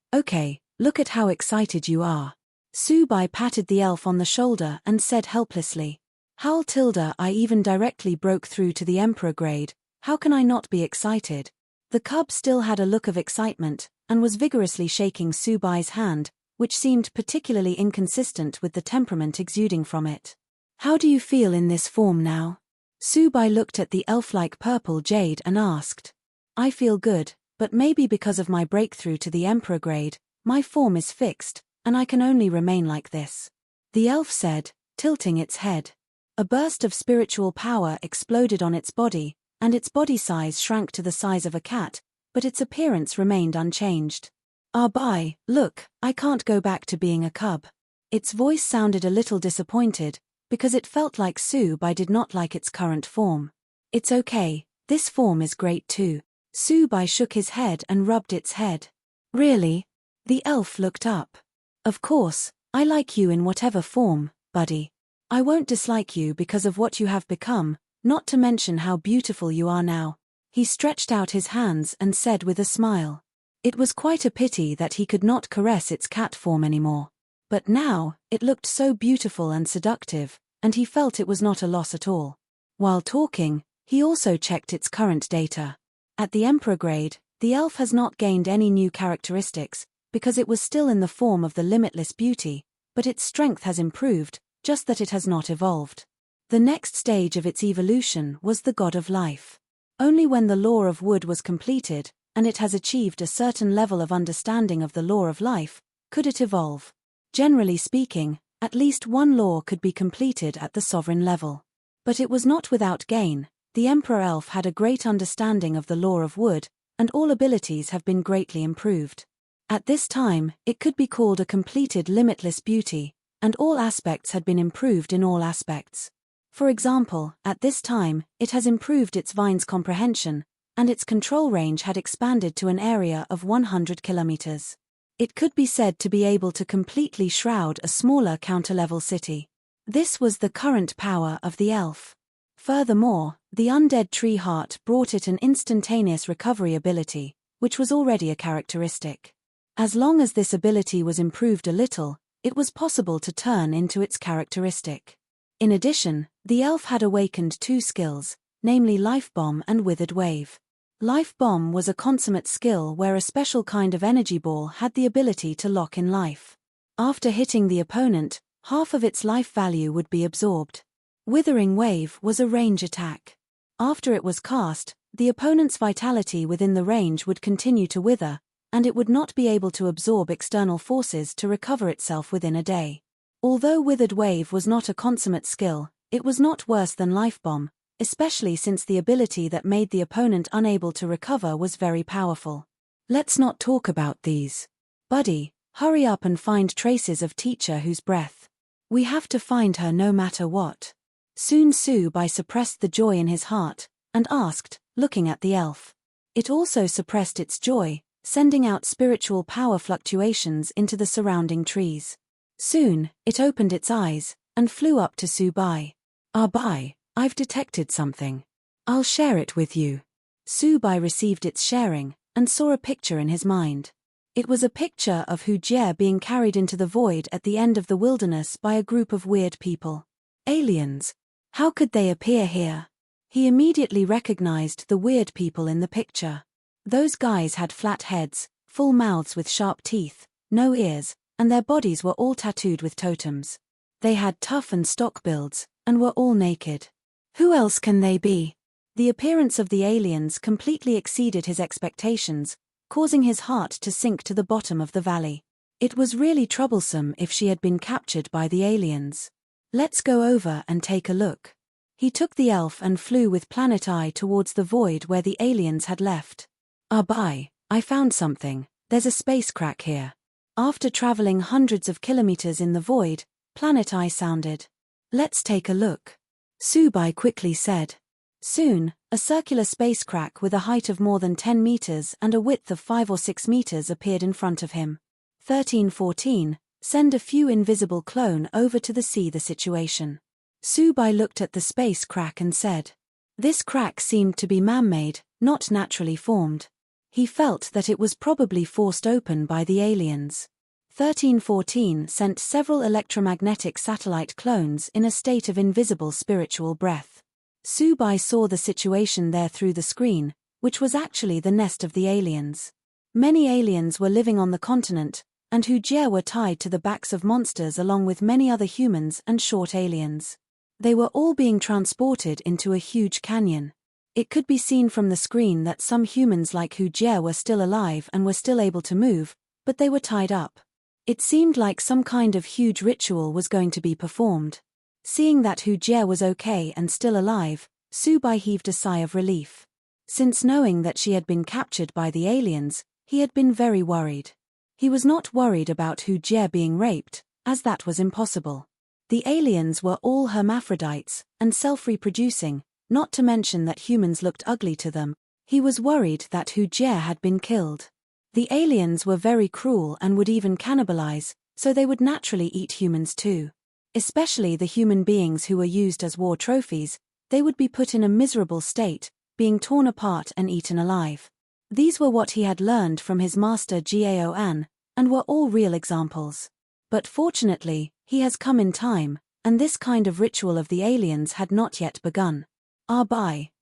look at how excited you are. Subai patted the elf on the shoulder and said helplessly. Howl tilde, I even directly broke through to the emperor grade, how can I not be excited? The cub still had a look of excitement, and was vigorously shaking Subai's hand, which seemed particularly inconsistent with the temperament exuding from it. How do you feel in this form now? Subai looked at the elf-like purple jade and asked. I feel good, but maybe because of my breakthrough to the emperor grade, my form is fixed, and I can only remain like this. The elf said, tilting its head. A burst of spiritual power exploded on its body, and its body size shrank to the size of a cat, but its appearance remained unchanged. Arbai, look, I can't go back to being a cub. Its voice sounded a little disappointed, because it felt like Subai did not like its current form. It's okay, this form is great too. Subai shook his head and rubbed its head. Really? The elf looked up. Of course, I like you in whatever form, buddy. I won't dislike you because of what you have become, not to mention how beautiful you are now. He stretched out his hands and said with a smile. It was quite a pity that he could not caress its cat form anymore. But now, it looked so beautiful and seductive, and he felt it was not a loss at all. While talking, he also checked its current data. At the Emperor grade, the elf has not gained any new characteristics, because it was still in the form of the limitless beauty, but its strength has improved, just that it has not evolved. The next stage of its evolution was the God of Life. Only when the law of wood was completed, and it has achieved a certain level of understanding of the law of life, could it evolve. Generally speaking, at least one law could be completed at the sovereign level. But it was not without gain. The Emperor Elf had a great understanding of the law of wood, and all abilities have been greatly improved. At this time, it could be called a completed limitless beauty, and all aspects had been improved in all aspects. For example, at this time, it has improved its vine's comprehension, and its control range had expanded to an area of 100 kilometers. It could be said to be able to completely shroud a smaller counter-level city. This was the current power of the elf. Furthermore, the undead tree heart brought it an instantaneous recovery ability, which was already a characteristic. As long as this ability was improved a little, it was possible to turn into its characteristic. In addition, the elf had awakened two skills, namely Life Bomb and Withered Wave. Life Bomb was a consummate skill where a special kind of energy ball had the ability to lock in life. After hitting the opponent, half of its life value would be absorbed. Withering Wave was a range attack. After it was cast, the opponent's vitality within the range would continue to wither, and it would not be able to absorb external forces to recover itself within a day. Although Withered Wave was not a consummate skill, it was not worse than Life Bomb, especially since the ability that made the opponent unable to recover was very powerful. Let's not talk about these. Buddy, hurry up and find traces of Teacher Who's breath. We have to find her no matter what. Soon Subai suppressed the joy in his heart, and asked, looking at the elf. It also suppressed its joy, sending out spiritual power fluctuations into the surrounding trees. Soon, it opened its eyes, and flew up to Subai. Bai, I've detected something. I'll share it with you. Subai received its sharing, and saw a picture in his mind. It was a picture of Hu Jie being carried into the void at the end of the wilderness by a group of weird people. Aliens. How could they appear here? He immediately recognized the weird people in the picture. Those guys had flat heads, full mouths with sharp teeth, no ears, and their bodies were all tattooed with totems. They had tough and stock builds, and were all naked. Who else can they be? The appearance of the aliens completely exceeded his expectations, causing his heart to sink to the bottom of the valley. It was really troublesome if she had been captured by the aliens. Let's go over and take a look. He took the elf and flew with Planet Eye towards the void where the aliens had left. Bai, I found something. There's a space crack here. After traveling hundreds of kilometers in the void, Planet Eye sounded. Let's take a look. Subai quickly said. Soon, a circular space crack with a height of more than 10 meters and a width of 5 or 6 meters appeared in front of him. 1314, send a few invisible clone over to see the situation. Subai looked at the space crack and said. This crack seemed to be man-made, not naturally formed. He felt that it was probably forced open by the aliens. 1314 sent several electromagnetic satellite clones in a state of invisible spiritual breath. Subai saw the situation there through the screen, which was actually the nest of the aliens. Many aliens were living on the continent, and Hu Jie were tied to the backs of monsters along with many other humans and short aliens. They were all being transported into a huge canyon. It could be seen from the screen that some humans like Hu Jie were still alive and were still able to move, but they were tied up. It seemed like some kind of huge ritual was going to be performed. Seeing that Hu Jie was okay and still alive, Subai heaved a sigh of relief. Since knowing that she had been captured by the aliens, he had been very worried. He was not worried about Hu Jie being raped, as that was impossible. The aliens were all hermaphrodites, and self-reproducing, not to mention that humans looked ugly to them. He was worried that Hu Jie had been killed. The aliens were very cruel and would even cannibalize, so they would naturally eat humans too. Especially the human beings who were used as war trophies, they would be put in a miserable state, being torn apart and eaten alive. These were what he had learned from his master Gao An, and were all real examples. But fortunately, he has come in time, and this kind of ritual of the aliens had not yet begun.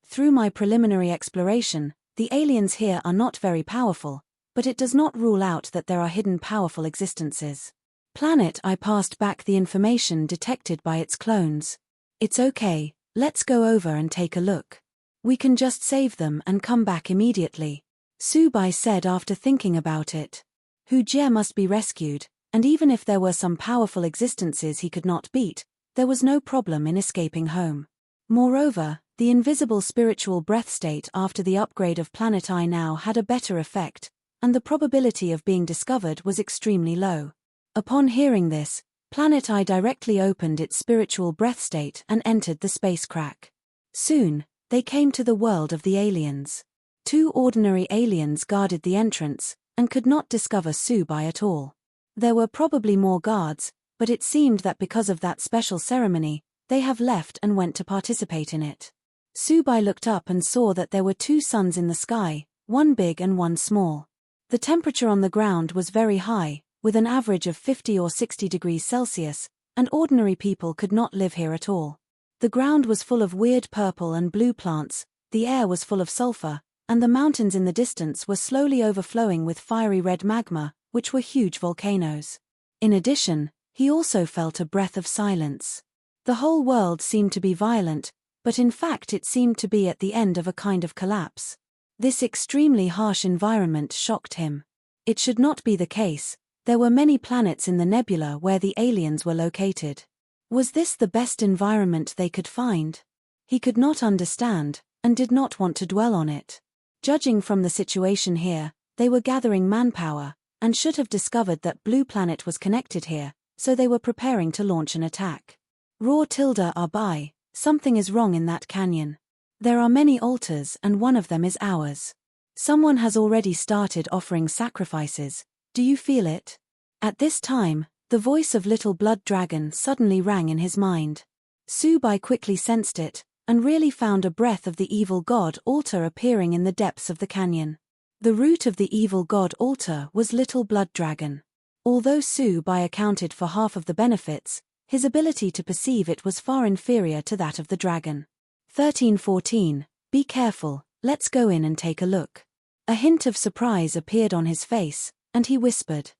Through my preliminary exploration, the aliens here are not very powerful, but it does not rule out that there are hidden powerful existences. Planet I passed back the information detected by its clones. It's okay, let's go over and take a look. We can just save them and come back immediately. Subai said after thinking about it. Hujie must be rescued, and even if there were some powerful existences he could not beat, there was no problem in escaping home. Moreover, the invisible spiritual breath state after the upgrade of Planet I now had a better effect, and the probability of being discovered was extremely low. Upon hearing this, Planet I directly opened its spiritual breath state and entered the space crack. Soon, they came to the world of the aliens. 2 ordinary aliens guarded the entrance, and could not discover Subai at all. There were probably more guards, but it seemed that because of that special ceremony, they have left and went to participate in it. Subai looked up and saw that there were 2 suns in the sky, one big and one small. The temperature on the ground was very high, with an average of 50 or 60 degrees Celsius, and ordinary people could not live here at all. The ground was full of weird purple and blue plants, the air was full of sulfur, and the mountains in the distance were slowly overflowing with fiery red magma, which were huge volcanoes. In addition, he also felt a breath of silence. The whole world seemed to be violent, but in fact it seemed to be at the end of a kind of collapse. This extremely harsh environment shocked him. It should not be the case. There were many planets in the nebula where the aliens were located. Was this the best environment they could find? He could not understand, and did not want to dwell on it. Judging from the situation here, they were gathering manpower, and should have discovered that Blue Planet was connected here, so they were preparing to launch an attack. Raw-Arbai, something is wrong in that canyon. There are many altars and one of them is ours. Someone has already started offering sacrifices. Do you feel it? At this time, the voice of Little Blood Dragon suddenly rang in his mind. Subai quickly sensed it, and really found a breath of the evil god altar appearing in the depths of the canyon. The root of the evil god altar was Little Blood Dragon. Although Subai accounted for half of the benefits, his ability to perceive it was far inferior to that of the dragon. 1314, be careful, let's go in and take a look. A hint of surprise appeared on his face, and he whispered.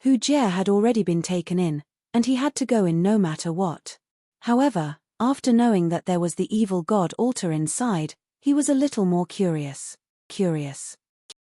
Hujie had already been taken in, and he had to go in no matter what. However, after knowing that there was the evil god altar inside, he was a little more curious.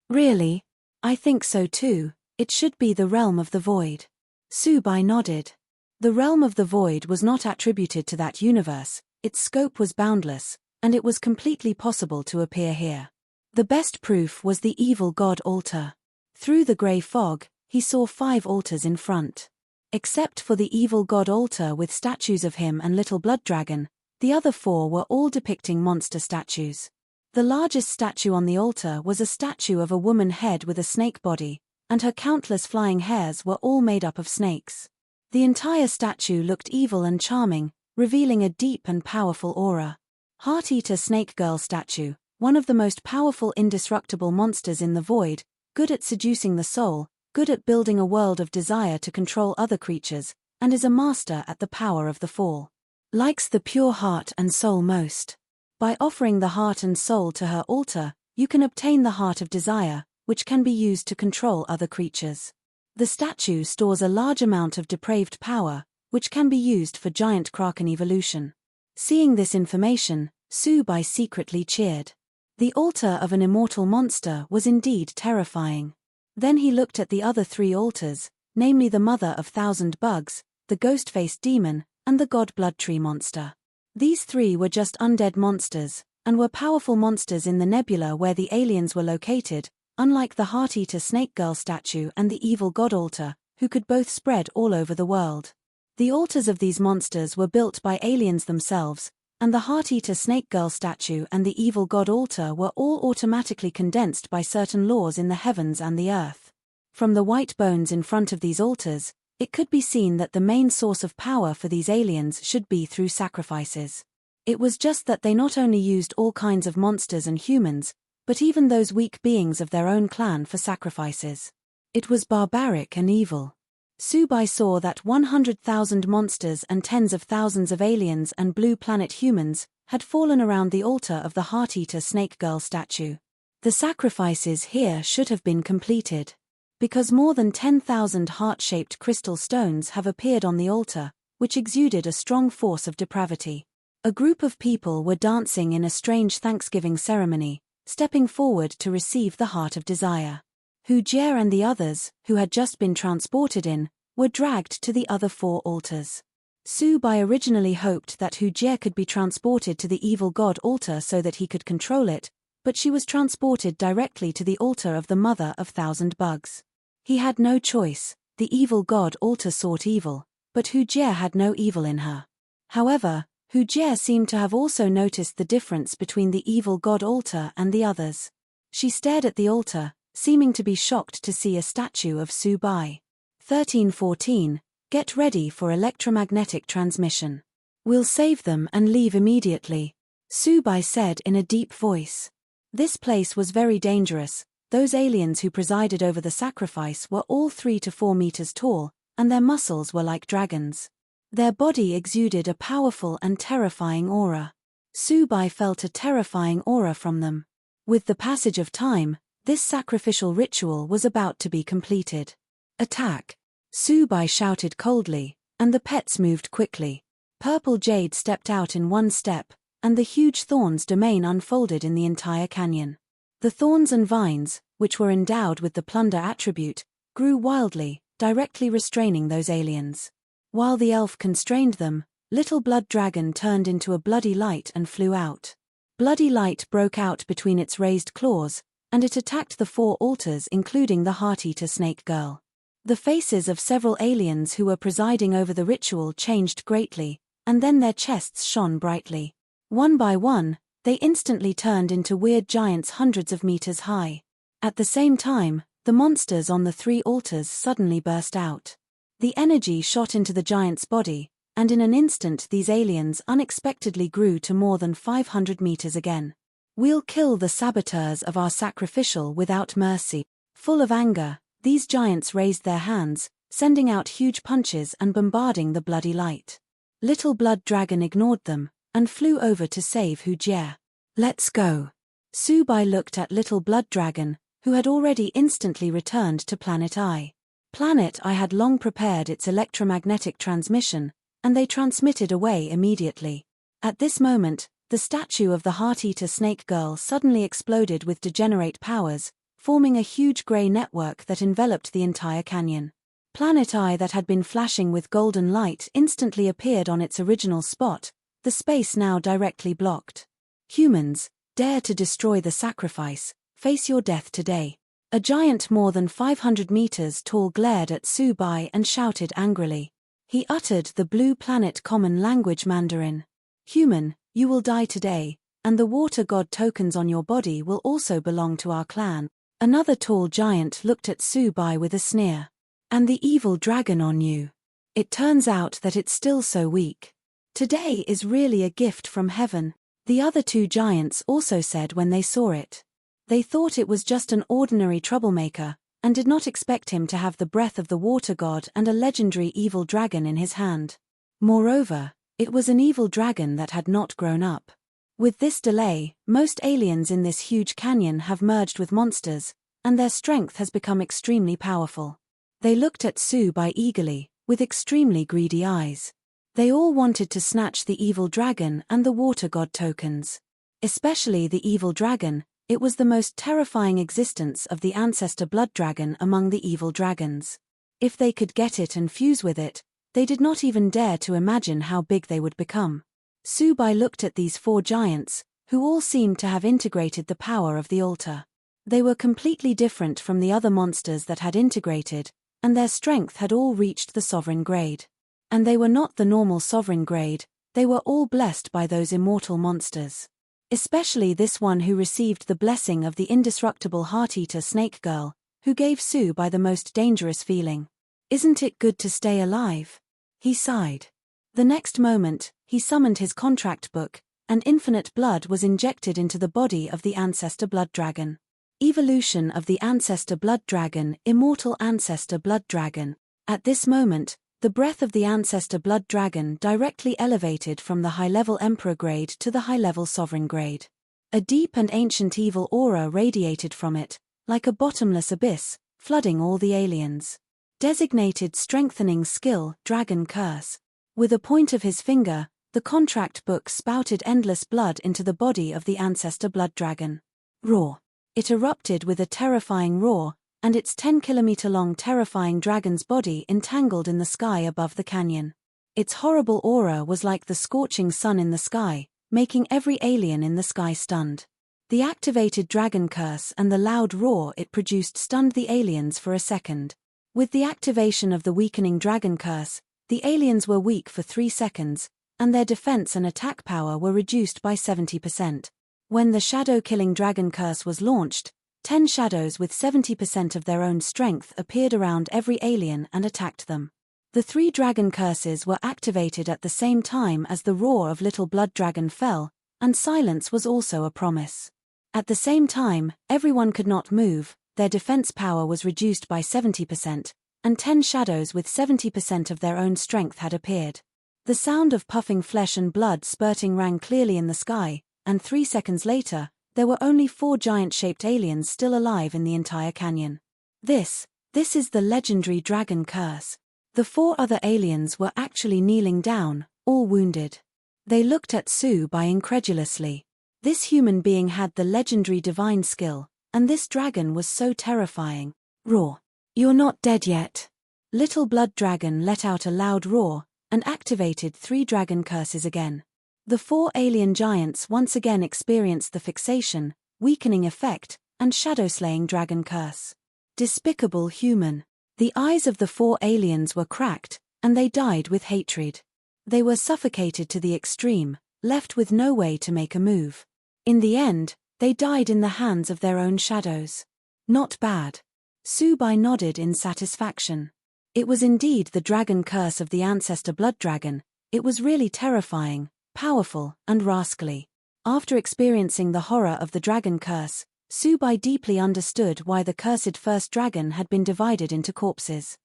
Really? I think so too, it should be the realm of the void. Subai nodded. The realm of the void was not attributed to that universe, its scope was boundless, and it was completely possible to appear here. The best proof was the evil god altar. Through the grey fog, he saw 5 altars in front. Except for the evil god altar with statues of him and Little Blood Dragon, the other 4 were all depicting monster statues. The largest statue on the altar was a statue of a woman head with a snake body, and her countless flying hairs were all made up of snakes. The entire statue looked evil and charming, revealing a deep and powerful aura. Heart-Eater Snake Girl statue, one of the most powerful indestructible monsters in the void, good at seducing the soul, good at building a world of desire to control other creatures, and is a master at the power of the fall. Likes the pure heart and soul most. By offering the heart and soul to her altar, you can obtain the heart of desire, which can be used to control other creatures. The statue stores a large amount of depraved power, which can be used for giant kraken evolution. Seeing this information, Subai secretly cheered. The altar of an immortal monster was indeed terrifying. Then he looked at the other 3 altars, namely the Mother of Thousand Bugs, the Ghost-Faced Demon, and the God Blood Tree Monster. These 3 were just undead monsters, and were powerful monsters in the nebula where the aliens were located, unlike the Heart-Eater Snake Girl statue and the evil god altar, who could both spread all over the world. The altars of these monsters were built by aliens themselves, and the Heart-Eater Snake Girl statue and the evil god altar were all automatically condensed by certain laws in the heavens and the earth. From the white bones in front of these altars, it could be seen that the main source of power for these aliens should be through sacrifices. It was just that they not only used all kinds of monsters and humans, but even those weak beings of their own clan for sacrifices. It was barbaric and evil. Subai saw that 100,000 monsters and tens of thousands of aliens and blue planet humans had fallen around the altar of the Heart-Eater Snake Girl statue. The sacrifices here should have been completed. Because more than 10,000 heart-shaped crystal stones have appeared on the altar, which exuded a strong force of depravity. A group of people were dancing in a strange Thanksgiving ceremony, stepping forward to receive the Heart of Desire. Hu Jie and the others, who had just been transported in, were dragged to the other 4 altars. Subai originally hoped that Hu Jie could be transported to the evil god altar so that he could control it, but she was transported directly to the altar of the Mother of Thousand Bugs. He had no choice. The evil god altar sought evil, but Hu Jie had no evil in her. However, Hu Jie seemed to have also noticed the difference between the evil god altar and the others. She stared at the altar, seeming to be shocked to see a statue of Subai. 1314. Get ready for electromagnetic transmission. We'll save them and leave immediately, Subai said in a deep voice. This place was very dangerous. Those aliens who presided over the sacrifice were all 3 to 4 meters tall, and their muscles were like dragons. Their body exuded a powerful and terrifying aura. Subai felt a terrifying aura from them. With the passage of time, this sacrificial ritual was about to be completed. Attack! Subai shouted coldly, and the pets moved quickly. Purple Jade stepped out in one step, and the huge thorns domain unfolded in the entire canyon. The thorns and vines, which were endowed with the plunder attribute, grew wildly, directly restraining those aliens. While the elf constrained them, Little Blood Dragon turned into a bloody light and flew out. Bloody light broke out between its raised claws, and it attacked the 4 altars including the Heart-Eater Snake Girl. The faces of several aliens who were presiding over the ritual changed greatly, and then their chests shone brightly. One by one, they instantly turned into weird giants hundreds of meters high. At the same time, the monsters on the 3 altars suddenly burst out. The energy shot into the giant's body, and in an instant these aliens unexpectedly grew to more than 500 meters again. We'll kill the saboteurs of our sacrificial without mercy. Full of anger, these giants raised their hands, sending out huge punches and bombarding the bloody light. Little Blood Dragon ignored them, and flew over to save Hu Jie. Let's go. Subai looked at Little Blood Dragon, who had already instantly returned to Planet I. Planet I had long prepared its electromagnetic transmission, and they transmitted away immediately. At this moment, the statue of the Heart-Eater Snake Girl suddenly exploded with degenerate powers, forming a huge grey network that enveloped the entire canyon. Planet I that had been flashing with golden light instantly appeared on its original spot, the space now directly blocked. Humans, dare to destroy the sacrifice, face your death today. A giant more than 500 meters tall glared at Subai and shouted angrily. He uttered the Blue Planet Common Language Mandarin. Human, you will die today, and the water god tokens on your body will also belong to our clan. Another tall giant looked at Subai with a sneer. And the evil dragon on you. It turns out that it's still so weak. Today is really a gift from heaven, the other 2 giants also said when they saw it. They thought it was just an ordinary troublemaker, and did not expect him to have the breath of the water god and a legendary evil dragon in his hand. Moreover, it was an evil dragon that had not grown up. With this delay, most aliens in this huge canyon have merged with monsters, and their strength has become extremely powerful. They looked at Subai eagerly, with extremely greedy eyes. They all wanted to snatch the evil dragon and the water god tokens. Especially the evil dragon, it was the most terrifying existence of the ancestor blood dragon among the evil dragons. If they could get it and fuse with it, they did not even dare to imagine how big they would become. Subai looked at these 4 giants, who all seemed to have integrated the power of the altar. They were completely different from the other monsters that had integrated, and their strength had all reached the sovereign grade. And they were not the normal sovereign grade, they were all blessed by those immortal monsters. Especially this one who received the blessing of the indestructible Heart-Eater Snake Girl, who gave Subai the most dangerous feeling. Isn't it good to stay alive? He sighed. The next moment, he summoned his contract book, and infinite blood was injected into the body of the ancestor blood dragon. Evolution of the ancestor blood dragon, immortal ancestor blood dragon. At this moment, the breath of the ancestor blood dragon directly elevated from the high-level emperor grade to the high-level sovereign grade. A deep and ancient evil aura radiated from it, like a bottomless abyss, flooding all the aliens. Designated strengthening skill, Dragon Curse. With a point of his finger, the contract book spouted endless blood into the body of the ancestor blood dragon. Roar. It erupted with a terrifying roar, and its 10-kilometer-long terrifying dragon's body entangled in the sky above the canyon. Its horrible aura was like the scorching sun in the sky, making every alien in the sky stunned. The activated dragon curse and the loud roar it produced stunned the aliens for a second. With the activation of the weakening dragon curse, the aliens were weak for 3 seconds, and their defense and attack power were reduced by 70%. When the shadow-killing dragon curse was launched, 10 shadows with 70% of their own strength appeared around every alien and attacked them. The 3 dragon curses were activated at the same time as the roar of Little Blood Dragon fell, and silence was also a promise. At the same time, everyone could not move, their defense power was reduced by 70%, and 10 shadows with 70% of their own strength had appeared. The sound of puffing flesh and blood spurting rang clearly in the sky, and 3 seconds later, there were only 4 giant-shaped aliens still alive in the entire canyon. This is the legendary dragon curse. The 4 other aliens were actually kneeling down, all wounded. They looked at Passerby incredulously. This human being had the legendary divine skill, and this dragon was so terrifying. Roar. You're not dead yet. Little Blood Dragon let out a loud roar, and activated 3 dragon curses again. The 4 alien giants once again experienced the fixation, weakening effect, and shadow-slaying dragon curse. Despicable human. The eyes of the 4 aliens were cracked, and they died with hatred. They were suffocated to the extreme, left with no way to make a move. In the end, they died in the hands of their own shadows. Not bad. Passerby nodded in satisfaction. It was indeed the dragon curse of the ancestor blood dragon. It was really terrifying, powerful, and rascally. After experiencing the horror of the dragon curse, Passerby deeply understood why the cursed first dragon had been divided into corpses.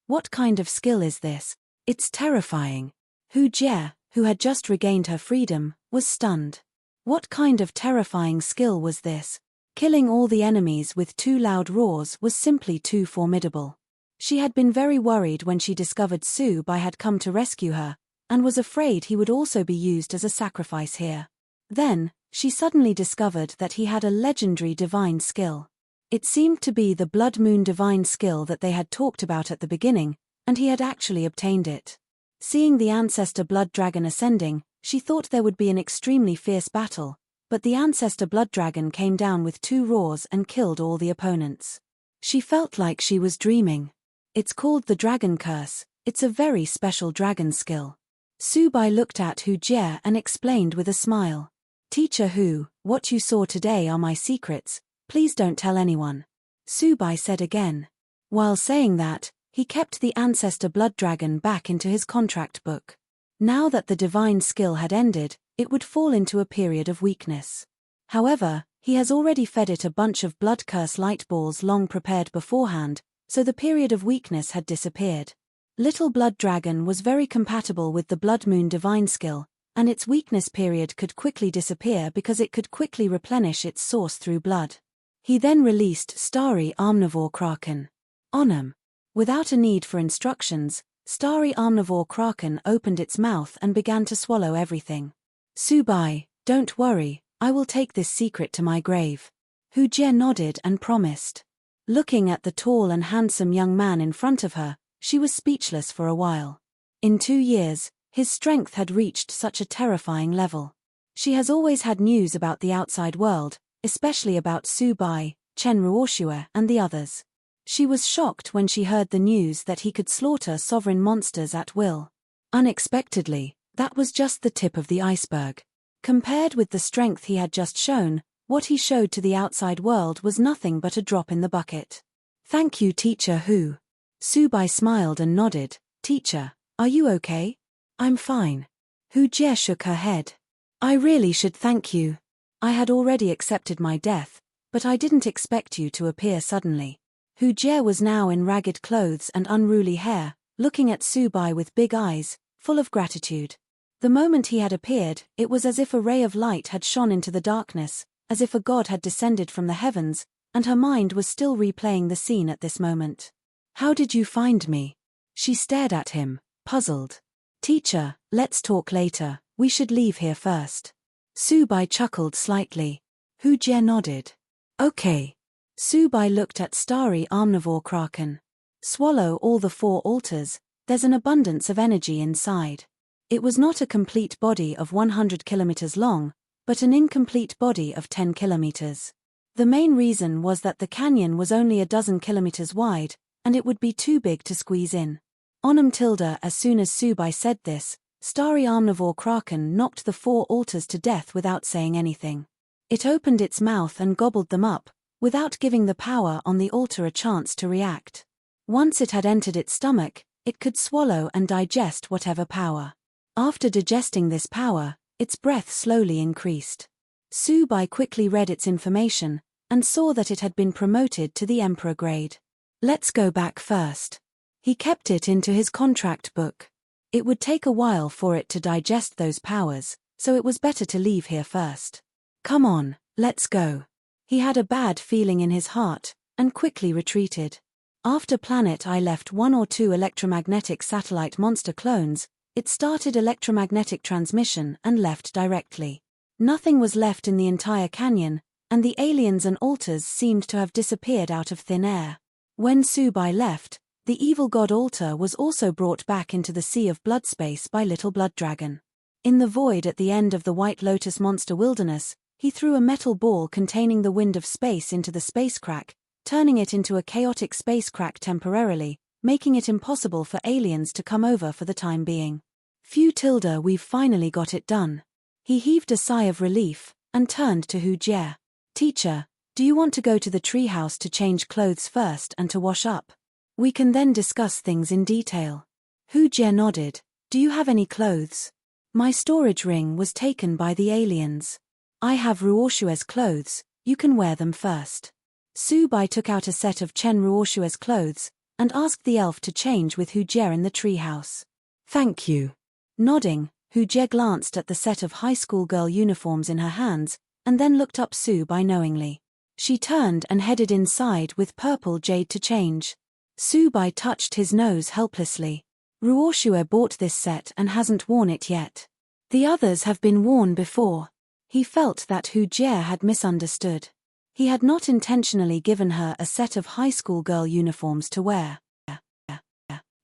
What kind of skill is this? It's terrifying. Hu Jie, who had just regained her freedom, was stunned. What kind of terrifying skill was this? Killing all the enemies with 2 loud roars was simply too formidable. She had been very worried when she discovered Passerby had come to rescue her, and was afraid he would also be used as a sacrifice here. Then, she suddenly discovered that he had a legendary divine skill. It seemed to be the Blood Moon divine skill that they had talked about at the beginning, and he had actually obtained it. Seeing the ancestor blood dragon ascending, she thought there would be an extremely fierce battle, but the ancestor blood dragon came down with 2 roars and killed all the opponents. She felt like she was dreaming. It's called the dragon curse. It's a very special dragon skill. Passerby looked at Hu Jie and explained with a smile. Teacher Hu, what you saw today are my secrets, please don't tell anyone. Passerby said again. While saying that, he kept the ancestor blood dragon back into his contract book. Now that the divine skill had ended, it would fall into a period of weakness. However, he has already fed it a bunch of blood curse light balls long prepared beforehand, so the period of weakness had disappeared. Little Blood Dragon was very compatible with the Blood Moon divine skill, and its weakness period could quickly disappear because it could quickly replenish its source through blood. He then released Starry Omnivore Kraken. On. Without a need for instructions, Starry Omnivore Kraken opened its mouth and began to swallow everything. Passerby, don't worry, I will take this secret to my grave. Hu Jie nodded and promised. Looking at the tall and handsome young man in front of her, she was speechless for a while. In 2 years, his strength had reached such a terrifying level. She has always had news about the outside world, especially about Passerby, Chen Ruoxue and the others. She was shocked when she heard the news that he could slaughter sovereign monsters at will. Unexpectedly, that was just the tip of the iceberg. Compared with the strength he had just shown, what he showed to the outside world was nothing but a drop in the bucket. Thank you, Teacher Hu. Passerby smiled and nodded. Teacher, are you okay? I'm fine. Hu Jie shook her head. I really should thank you. I had already accepted my death, but I didn't expect you to appear suddenly. Hu Jie was now in ragged clothes and unruly hair, looking at Su-bai with big eyes, full of gratitude. The moment he had appeared, it was as if a ray of light had shone into the darkness, as if a god had descended from the heavens, and her mind was still replaying the scene at this moment. "How did you find me?" She stared at him, puzzled. "Teacher, let's talk later, we should leave here first." Su-bai chuckled slightly. Hu Jie nodded. "Okay." Su-bai looked at starry omnivore kraken. "Swallow all the 4 altars, there's an abundance of energy inside." It was not a complete body of 100 kilometers long, but an incomplete body of 10 kilometers. The main reason was that the canyon was only a dozen kilometers wide, and it would be too big to squeeze in. Onum tilde. As soon as Su-bai said this, starry omnivore kraken knocked the 4 altars to death without saying anything. It opened its mouth and gobbled them up, without giving the power on the altar a chance to react. Once it had entered its stomach, it could swallow and digest whatever power. After digesting this power, its breath slowly increased. Su-bai quickly read its information, and saw that it had been promoted to the emperor grade. "Let's go back first." He kept it into his contract book. It would take a while for it to digest those powers, so it was better to leave here first. "Come on, let's go." He had a bad feeling in his heart, and quickly retreated. After Planet I left 1 or 2 electromagnetic satellite monster clones, it started electromagnetic transmission and left directly. Nothing was left in the entire canyon, and the aliens and altars seemed to have disappeared out of thin air. When Su-bai left, the evil god altar was also brought back into the sea of blood space by Little Blood Dragon. In the void at the end of the White Lotus monster wilderness, he threw a metal ball containing the wind of space into the space crack, turning it into a chaotic space crack temporarily, making it impossible for aliens to come over for the time being. "Phew tilde, we've finally got it done." He heaved a sigh of relief, and turned to Hu Jie. "Teacher, do you want to go to the treehouse to change clothes first and to wash up? We can then discuss things in detail." Hu Jie nodded. "Do you have any clothes?" "My storage ring was taken by the aliens. I have Ruoshue's clothes, you can wear them first." Su-bai took out a set of Chen Ruoshue's clothes, and asked the elf to change with Hu Jie in the treehouse. "Thank you." Nodding, Hu Jie glanced at the set of high school girl uniforms in her hands, and then looked up Su-bai knowingly. She turned and headed inside with purple jade to change. Su-bai touched his nose helplessly. "Ruoshue bought this set and hasn't worn it yet. The others have been worn before." He felt that Hu Jie had misunderstood. He had not intentionally given her a set of high school girl uniforms to wear.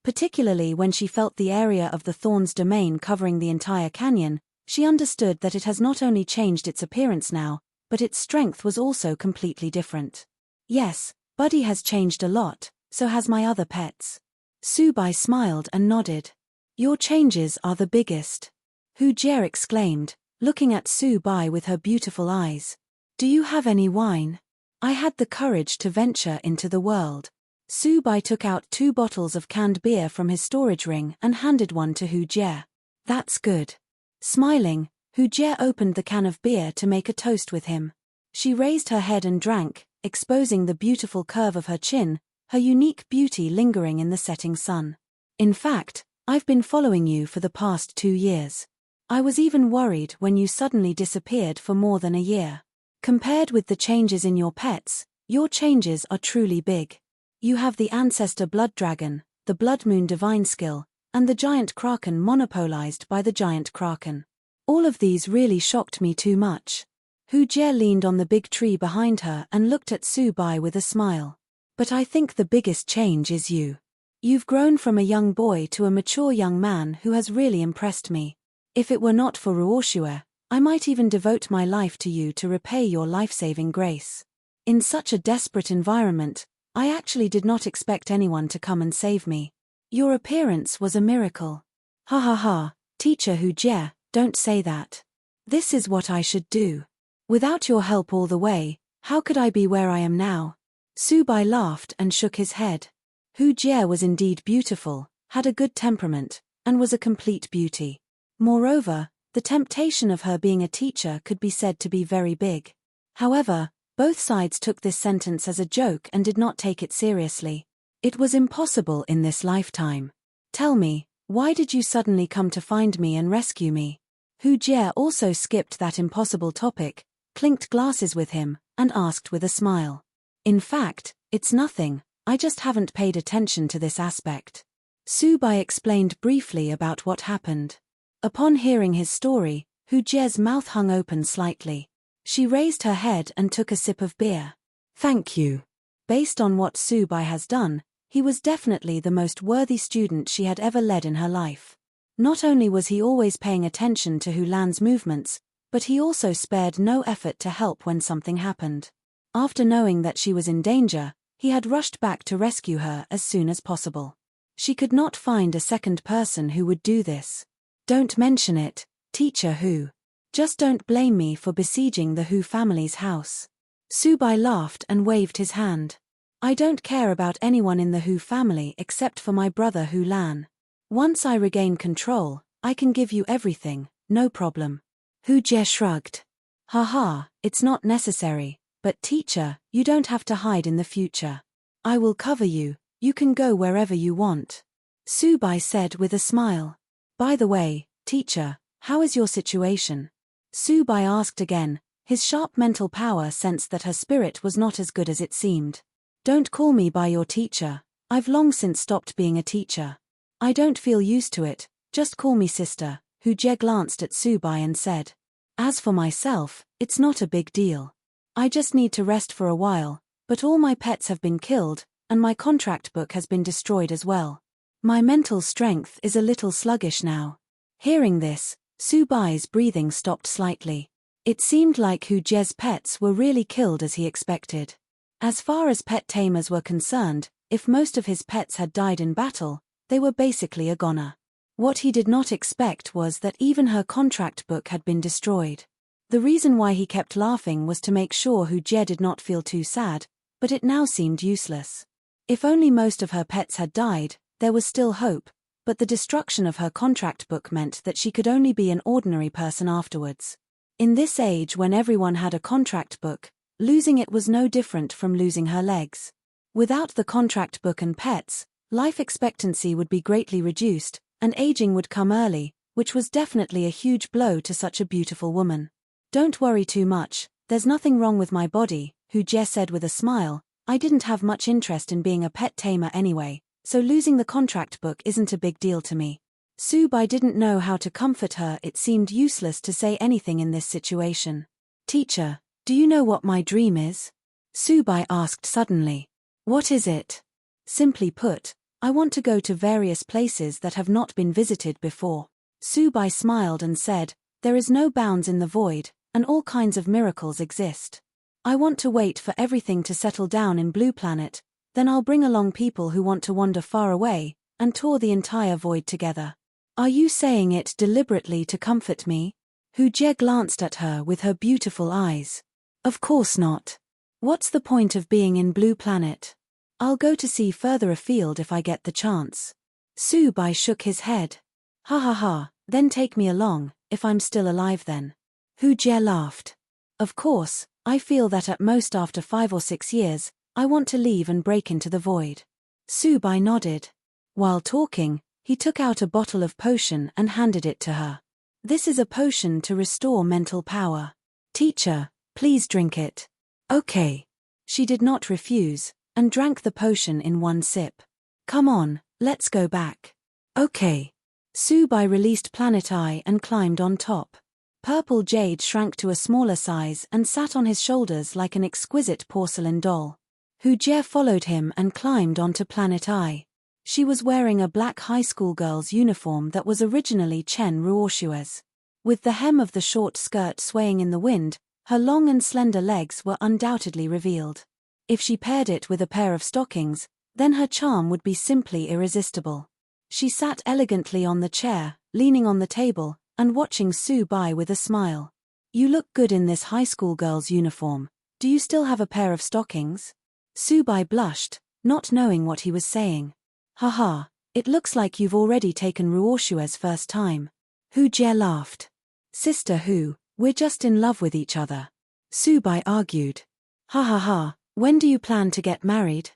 Particularly when she felt the area of the Thorns domain covering the entire canyon, she understood that it has not only changed its appearance now, but its strength was also completely different. "Yes, Buddy has changed a lot, so has my other pets." Su-bai smiled and nodded. "Your changes are the biggest," Hu Jie exclaimed, looking at Su-bai with her beautiful eyes. "Do you have any wine? I had the courage to venture into the world." Su-bai took out 2 bottles of canned beer from his storage ring and handed one to Hu Jie. "That's good." Smiling, Hu Jie opened the can of beer to make a toast with him. She raised her head and drank, exposing the beautiful curve of her chin, her unique beauty lingering in the setting sun. "In fact, I've been following you for the past 2 years. I was even worried when you suddenly disappeared for more than a year. Compared with the changes in your pets, your changes are truly big. You have the ancestor blood dragon, the blood moon divine skill, and the giant kraken monopolized by the giant kraken. All of these really shocked me too much." Hu Jie leaned on the big tree behind her and looked at Su-bai with a smile. "But I think the biggest change is you. You've grown from a young boy to a mature young man who has really impressed me. If it were not for Ruoshue, I might even devote my life to you to repay your life-saving grace. In such a desperate environment, I actually did not expect anyone to come and save me. Your appearance was a miracle." "Ha ha ha, Teacher Hu Jie, don't say that. This is what I should do. Without your help all the way, how could I be where I am now?" Su-bai laughed and shook his head. Hu Jie was indeed beautiful, had a good temperament, and was a complete beauty. Moreover, the temptation of her being a teacher could be said to be very big. However, Both sides took this sentence as a joke and did not take it seriously. It was impossible in this lifetime. Tell me, why did you suddenly come to find me and rescue me? Hu Jie also skipped that impossible topic, clinked glasses with him, and asked with a smile. In fact, it's nothing, I just haven't paid attention to this aspect. Su Bai explained briefly about what happened. Upon hearing his story, Hu Jie's mouth hung open slightly. She raised her head and took a sip of beer. Thank you. Based on what Su Bai has done, he was definitely the most worthy student she had ever led in her life. Not only was he always paying attention to Hu Lan's movements, but he also spared no effort to help when something happened. After knowing that she was in danger, he had rushed back to rescue her as soon as possible. She could not find a second person who would do this. Don't mention it, Teacher Hu. Just don't blame me for besieging the Hu family's house. Su Bai laughed and waved his hand. I don't care about anyone in the Hu family except for my brother Hu Lan. Once I regain control, I can give you everything, no problem. Hu Jie shrugged. Haha, it's not necessary, but teacher, you don't have to hide in the future. I will cover you, you can go wherever you want. Su Bai said with a smile. By the way, teacher, how is your situation? Su Bai asked again. His sharp mental power sensed that her spirit was not as good as it seemed. Don't call me by your teacher, I've long since stopped being a teacher. I don't feel used to it, just call me sister. Hu Jie glanced at Su Bai and said. As for myself, it's not a big deal. I just need to rest for a while, but all my pets have been killed, and my contract book has been destroyed as well. My mental strength is a little sluggish now. Hearing this, Su Bai's breathing stopped slightly. It seemed like Hu Jie's pets were really killed as he expected. As far as pet tamers were concerned, if most of his pets had died in battle, they were basically a goner. What he did not expect was that even her contract book had been destroyed. The reason why he kept laughing was to make sure Hu Jie did not feel too sad, but it now seemed useless. If only most of her pets had died, there was still hope, but the destruction of her contract book meant that she could only be an ordinary person afterwards. In this age when everyone had a contract book, losing it was no different from losing her legs. Without the contract book and pets, life expectancy would be greatly reduced, and aging would come early, which was definitely a huge blow to such a beautiful woman. Don't worry too much, there's nothing wrong with my body, Hu Jie said with a smile. I didn't have much interest in being a pet tamer anyway, so losing the contract book isn't a big deal to me. Su Bai didn't know how to comfort her. It seemed useless to say anything in this situation. Teacher, do you know what my dream is? Su Bai asked suddenly. What is it? Simply put, I want to go to various places that have not been visited before. Su Bai smiled and said, there is no bounds in the void, and all kinds of miracles exist. I want to wait for everything to settle down in Blue Planet, then I'll bring along people who want to wander far away, and tour the entire void together. Are you saying it deliberately to comfort me? Hu Jie glanced at her with her beautiful eyes. Of course not. What's the point of being in Blue Planet? I'll go to see further afield if I get the chance. Su Bai shook his head. Ha ha ha, then take me along, if I'm still alive then. Hu Jie laughed. Of course, I feel that at most after 5 or 6 years, I want to leave and break into the void. Su Bai nodded. While talking, he took out a bottle of potion and handed it to her. This is a potion to restore mental power. Teacher, please drink it. Okay. She did not refuse, and drank the potion in one sip. Come on, let's go back. Okay. Su Bai released Planet Eye and climbed on top. Purple Jade shrank to a smaller size and sat on his shoulders like an exquisite porcelain doll. Hu Jie followed him and climbed onto Planet Eye. She was wearing a black high school girl's uniform that was originally Chen Ruoshua's. With the hem of the short skirt swaying in the wind, her long and slender legs were undoubtedly revealed. If she paired it with a pair of stockings, then her charm would be simply irresistible. She sat elegantly on the chair, leaning on the table, and watching Su Bai with a smile. You look good in this high school girl's uniform. Do you still have a pair of stockings? Su Bai blushed, not knowing what he was saying. Haha, it looks like you've already taken Ruoshua's first time. Hu Jie laughed. Sister Hu, we're just in love with each other. Su Bai argued. Ha ha ha, when do you plan to get married?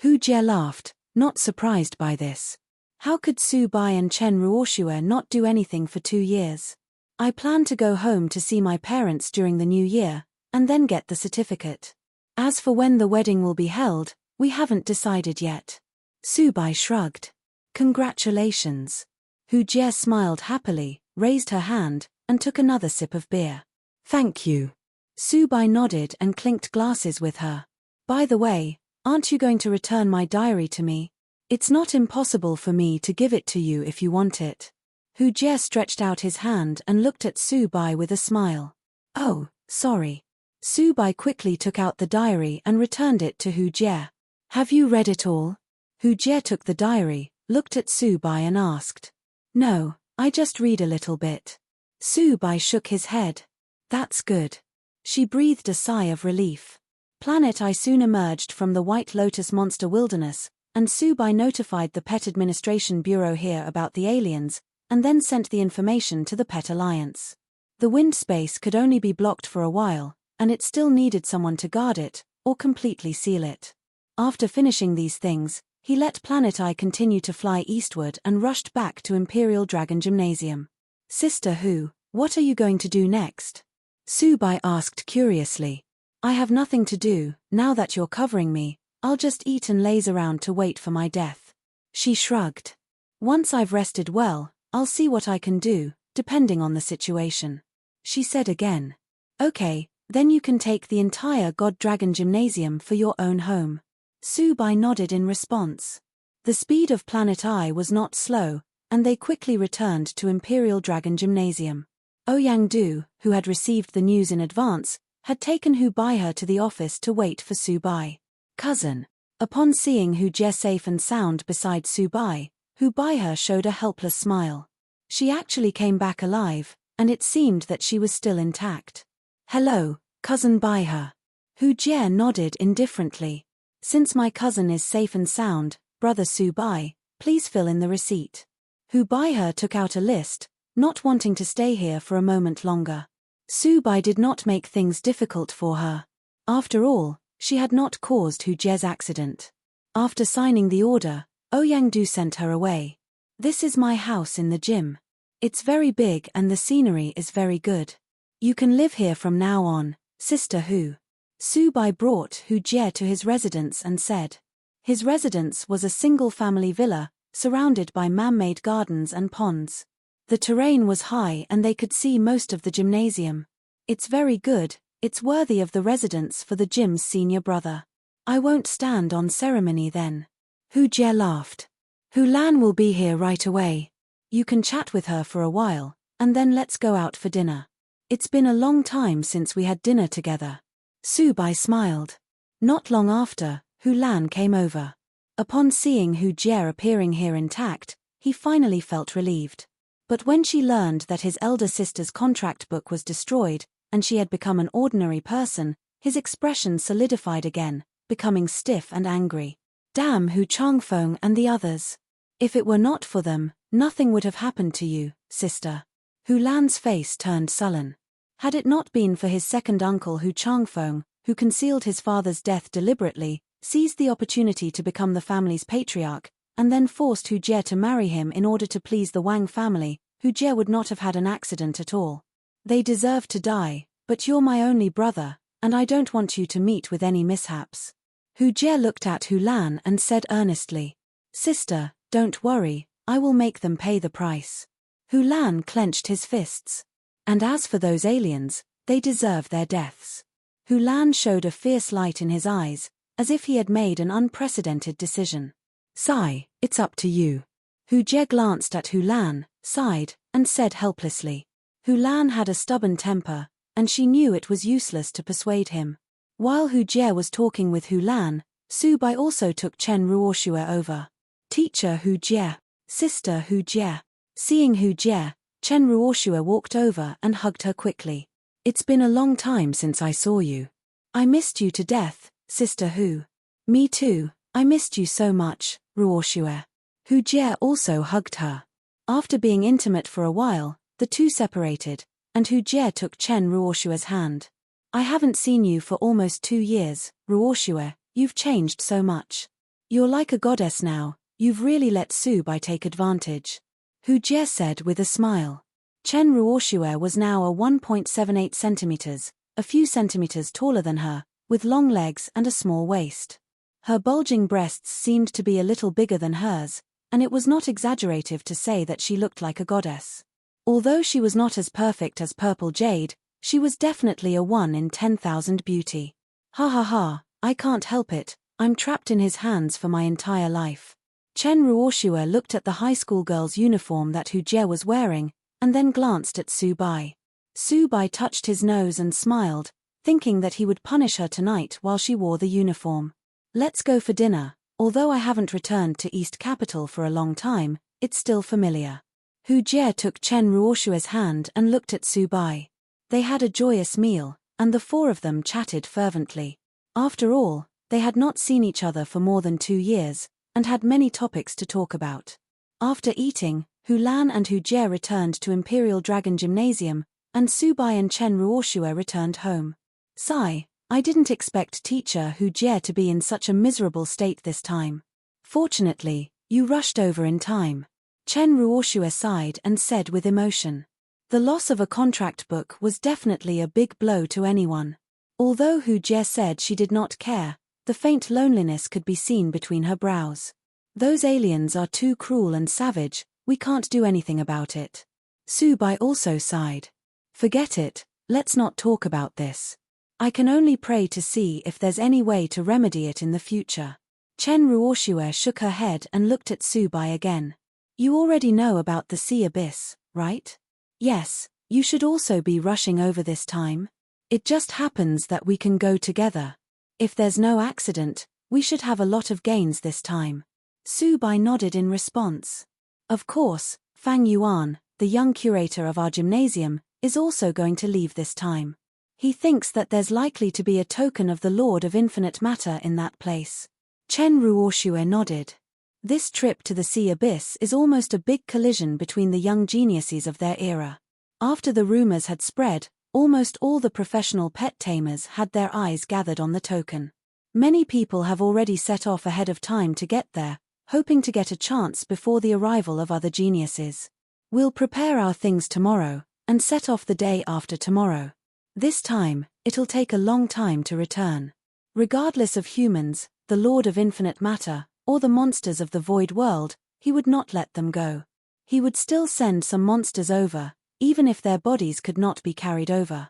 Hu Jie laughed, not surprised by this. How could Su Bai and Chen Ruoxue not do anything for 2 years? I plan to go home to see my parents during the new year, and then get the certificate. As for when the wedding will be held, we haven't decided yet. Su Bai shrugged. Congratulations. Hu Jie smiled happily, raised her hand, and took another sip of beer. Thank you. Su Bai nodded and clinked glasses with her. By the way, aren't you going to return my diary to me? It's not impossible for me to give it to you if you want it. Hu Jie stretched out his hand and looked at Su Bai with a smile. Oh, sorry. Su Bai quickly took out the diary and returned it to Hu Jie. Have you read it all? Hu Jie took the diary, looked at Su Bai and asked. No, I just read a little bit. Su Bai shook his head. That's good. She breathed a sigh of relief. Planet I soon emerged from the White Lotus monster wilderness, and Su Bai notified the Pet Administration Bureau here about the aliens, and then sent the information to the Pet Alliance. The wind space could only be blocked for a while, and it still needed someone to guard it, or completely seal it. After finishing these things, he let Planet I continue to fly eastward and rushed back to Imperial Dragon Gymnasium. Sister Hu, what are you going to do next? Su Bai asked curiously. I have nothing to do, now that you're covering me, I'll just eat and laze around to wait for my death. She shrugged. Once I've rested well, I'll see what I can do, depending on the situation. She said again. Okay, then you can take the entire God Dragon Gymnasium for your own home. Su Bai nodded in response. The speed of Planet I was not slow, and they quickly returned to Imperial Dragon Gymnasium. Ouyang Du, who had received the news in advance, had taken Hu Baihe to the office to wait for Su Bai. Cousin. Upon seeing Hu Jie safe and sound beside Su Bai, Hu Baihe showed a helpless smile. She actually came back alive, and it seemed that she was still intact. Hello, Cousin Baihe. Hu Jie nodded indifferently. Since my cousin is safe and sound, Brother Su Bai, please fill in the receipt. Hu Baihe took out a list, not wanting to stay here for a moment longer. Su Bai did not make things difficult for her. After all, she had not caused Hu Jie's accident. After signing the order, Ouyang Du sent her away. This is my house in the gym. It's very big and the scenery is very good. You can live here from now on, Sister Hu. Su Bai brought Hu Jie to his residence and said. His residence was a single-family villa, surrounded by man-made gardens and ponds. The terrain was high and they could see most of the gymnasium. It's very good, it's worthy of the residence for the gym's senior brother. I won't stand on ceremony then. Hu Jie laughed. Hu Lan will be here right away. You can chat with her for a while, and then let's go out for dinner. It's been a long time since we had dinner together. Su Bai smiled. Not long after, Hu Lan came over. Upon seeing Hu Jie appearing here intact, he finally felt relieved. But when she learned that his elder sister's contract book was destroyed, and she had become an ordinary person, his expression solidified again, becoming stiff and angry. Damn Hu Changfeng and the others. If it were not for them, nothing would have happened to you, sister. Hu Lan's face turned sullen. Had it not been for his second uncle Hu Changfeng, who concealed his father's death deliberately, seized the opportunity to become the family's patriarch, and then forced Hu Jie to marry him in order to please the Wang family, Hu Jie would not have had an accident at all. They deserve to die, but you're my only brother, and I don't want you to meet with any mishaps. Hu Jie looked at Hu Lan and said earnestly, Sister, don't worry, I will make them pay the price. Hu Lan clenched his fists. And as for those aliens, they deserve their deaths. Hu Lan showed a fierce light in his eyes, as if he had made an unprecedented decision. Sigh, it's up to you. Hu Jie glanced at Hu Lan, sighed, and said helplessly. Hu Lan had a stubborn temper, and she knew it was useless to persuade him. While Hu Jie was talking with Hu Lan, Su Bai also took Chen Ruoxue over. Teacher Hu Jie, Sister Hu Jie. Seeing Hu Jie, Chen Ruoxue walked over and hugged her quickly. It's been a long time since I saw you. I missed you to death, Sister Hu. Me too, I missed you so much, Ruoxue. Hu Jie also hugged her. After being intimate for a while, the two separated, and Hu Jie took Chen Ruoxue's hand. I haven't seen you for almost 2 years, Ruoshue, you've changed so much. You're like a goddess now, you've really let Subai take advantage. Hu Jie said with a smile. Chen Ruoshue was now a 1.78 centimeters, a few centimeters taller than her, with long legs and a small waist. Her bulging breasts seemed to be a little bigger than hers, and it was not exaggerative to say that she looked like a goddess. Although she was not as perfect as Purple Jade, she was definitely a 1 in 10,000 beauty. Ha ha ha, I can't help it, I'm trapped in his hands for my entire life. Chen Ruoshue looked at the high school girl's uniform that Hu Jie was wearing, and then glanced at Subai. Subai touched his nose and smiled, thinking that he would punish her tonight while she wore the uniform. Let's go for dinner. Although I haven't returned to East Capital for a long time, it's still familiar. Hu Jie took Chen Ruoshue's hand and looked at Subai. They had a joyous meal, and the four of them chatted fervently. After all, they had not seen each other for more than 2 years, and had many topics to talk about. After eating, Hu Lan and Hu Jie returned to Imperial Dragon Gymnasium, and Subai and Chen Ruoshue returned home. Sigh. I didn't expect teacher Hu Jie to be in such a miserable state this time. Fortunately, you rushed over in time. Chen Ruoshue sighed and said with emotion. The loss of a contract book was definitely a big blow to anyone. Although Hu Jie said she did not care, the faint loneliness could be seen between her brows. Those aliens are too cruel and savage, we can't do anything about it. Subai also sighed. Forget it, let's not talk about this. I can only pray to see if there's any way to remedy it in the future. Chen Ruoshue shook her head and looked at Subai again. You already know about the sea abyss, right? Yes, you should also be rushing over this time. It just happens that we can go together. If there's no accident, we should have a lot of gains this time. Subai nodded in response. Of course, Fang Yuan, the young curator of our gymnasium, is also going to leave this time. He thinks that there's likely to be a token of the Lord of Infinite Matter in that place. Chen Ruoshue nodded. This trip to the sea abyss is almost a big collision between the young geniuses of their era. After the rumors had spread, almost all the professional pet tamers had their eyes gathered on the token. Many people have already set off ahead of time to get there, hoping to get a chance before the arrival of other geniuses. We'll prepare our things tomorrow, and set off the day after tomorrow. This time, it'll take a long time to return. Regardless of humans, the Lord of Infinite Matter, or the monsters of the Void World, he would not let them go. He would still send some monsters over, even if their bodies could not be carried over.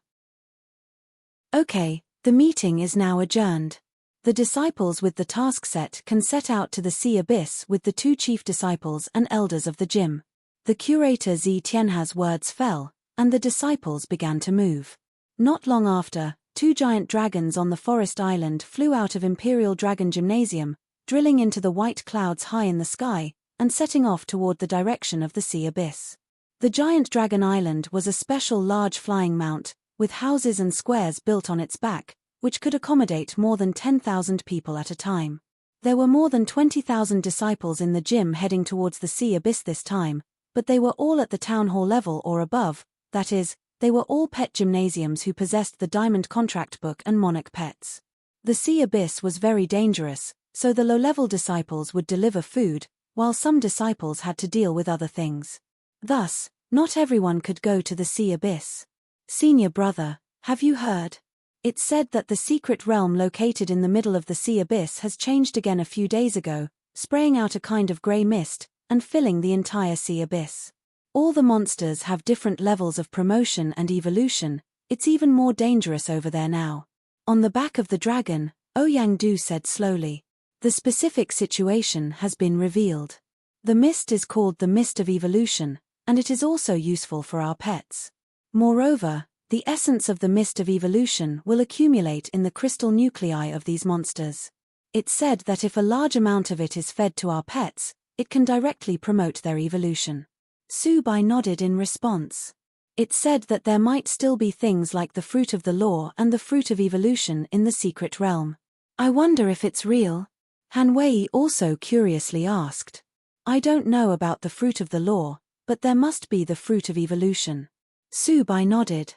Okay, the meeting is now adjourned. The disciples with the task set can set out to the sea abyss with the 2 chief disciples and elders of the gym. The curator Zi Tianha's words fell, and the disciples began to move. Not long after, 2 giant dragons on the forest island flew out of Imperial Dragon Gymnasium, drilling into the white clouds high in the sky, and setting off toward the direction of the sea abyss. The giant dragon island was a special large flying mount, with houses and squares built on its back, which could accommodate more than 10,000 people at a time. There were more than 20,000 disciples in the gym heading towards the sea abyss this time, but they were all at the town hall level or above, that is, they were all pet gymnasiums who possessed the diamond contract book and monarch pets. The sea abyss was very dangerous, so the low-level disciples would deliver food, while some disciples had to deal with other things. Thus, not everyone could go to the sea abyss. Senior brother, have you heard? It's said that the secret realm located in the middle of the sea abyss has changed again a few days ago, spraying out a kind of grey mist, and filling the entire sea abyss. All the monsters have different levels of promotion and evolution, it's even more dangerous over there now. On the back of the dragon, Ouyang Du said slowly. The specific situation has been revealed. The mist is called the Mist of Evolution, and it is also useful for our pets. Moreover, the essence of the Mist of Evolution will accumulate in the crystal nuclei of these monsters. It's said that if a large amount of it is fed to our pets, it can directly promote their evolution. Subai nodded in response. It's said that there might still be things like the Fruit of the Law and the Fruit of Evolution in the secret realm. I wonder if it's real? Han Wei also curiously asked. I don't know about the Fruit of the Law, but there must be the Fruit of Evolution. Subai nodded.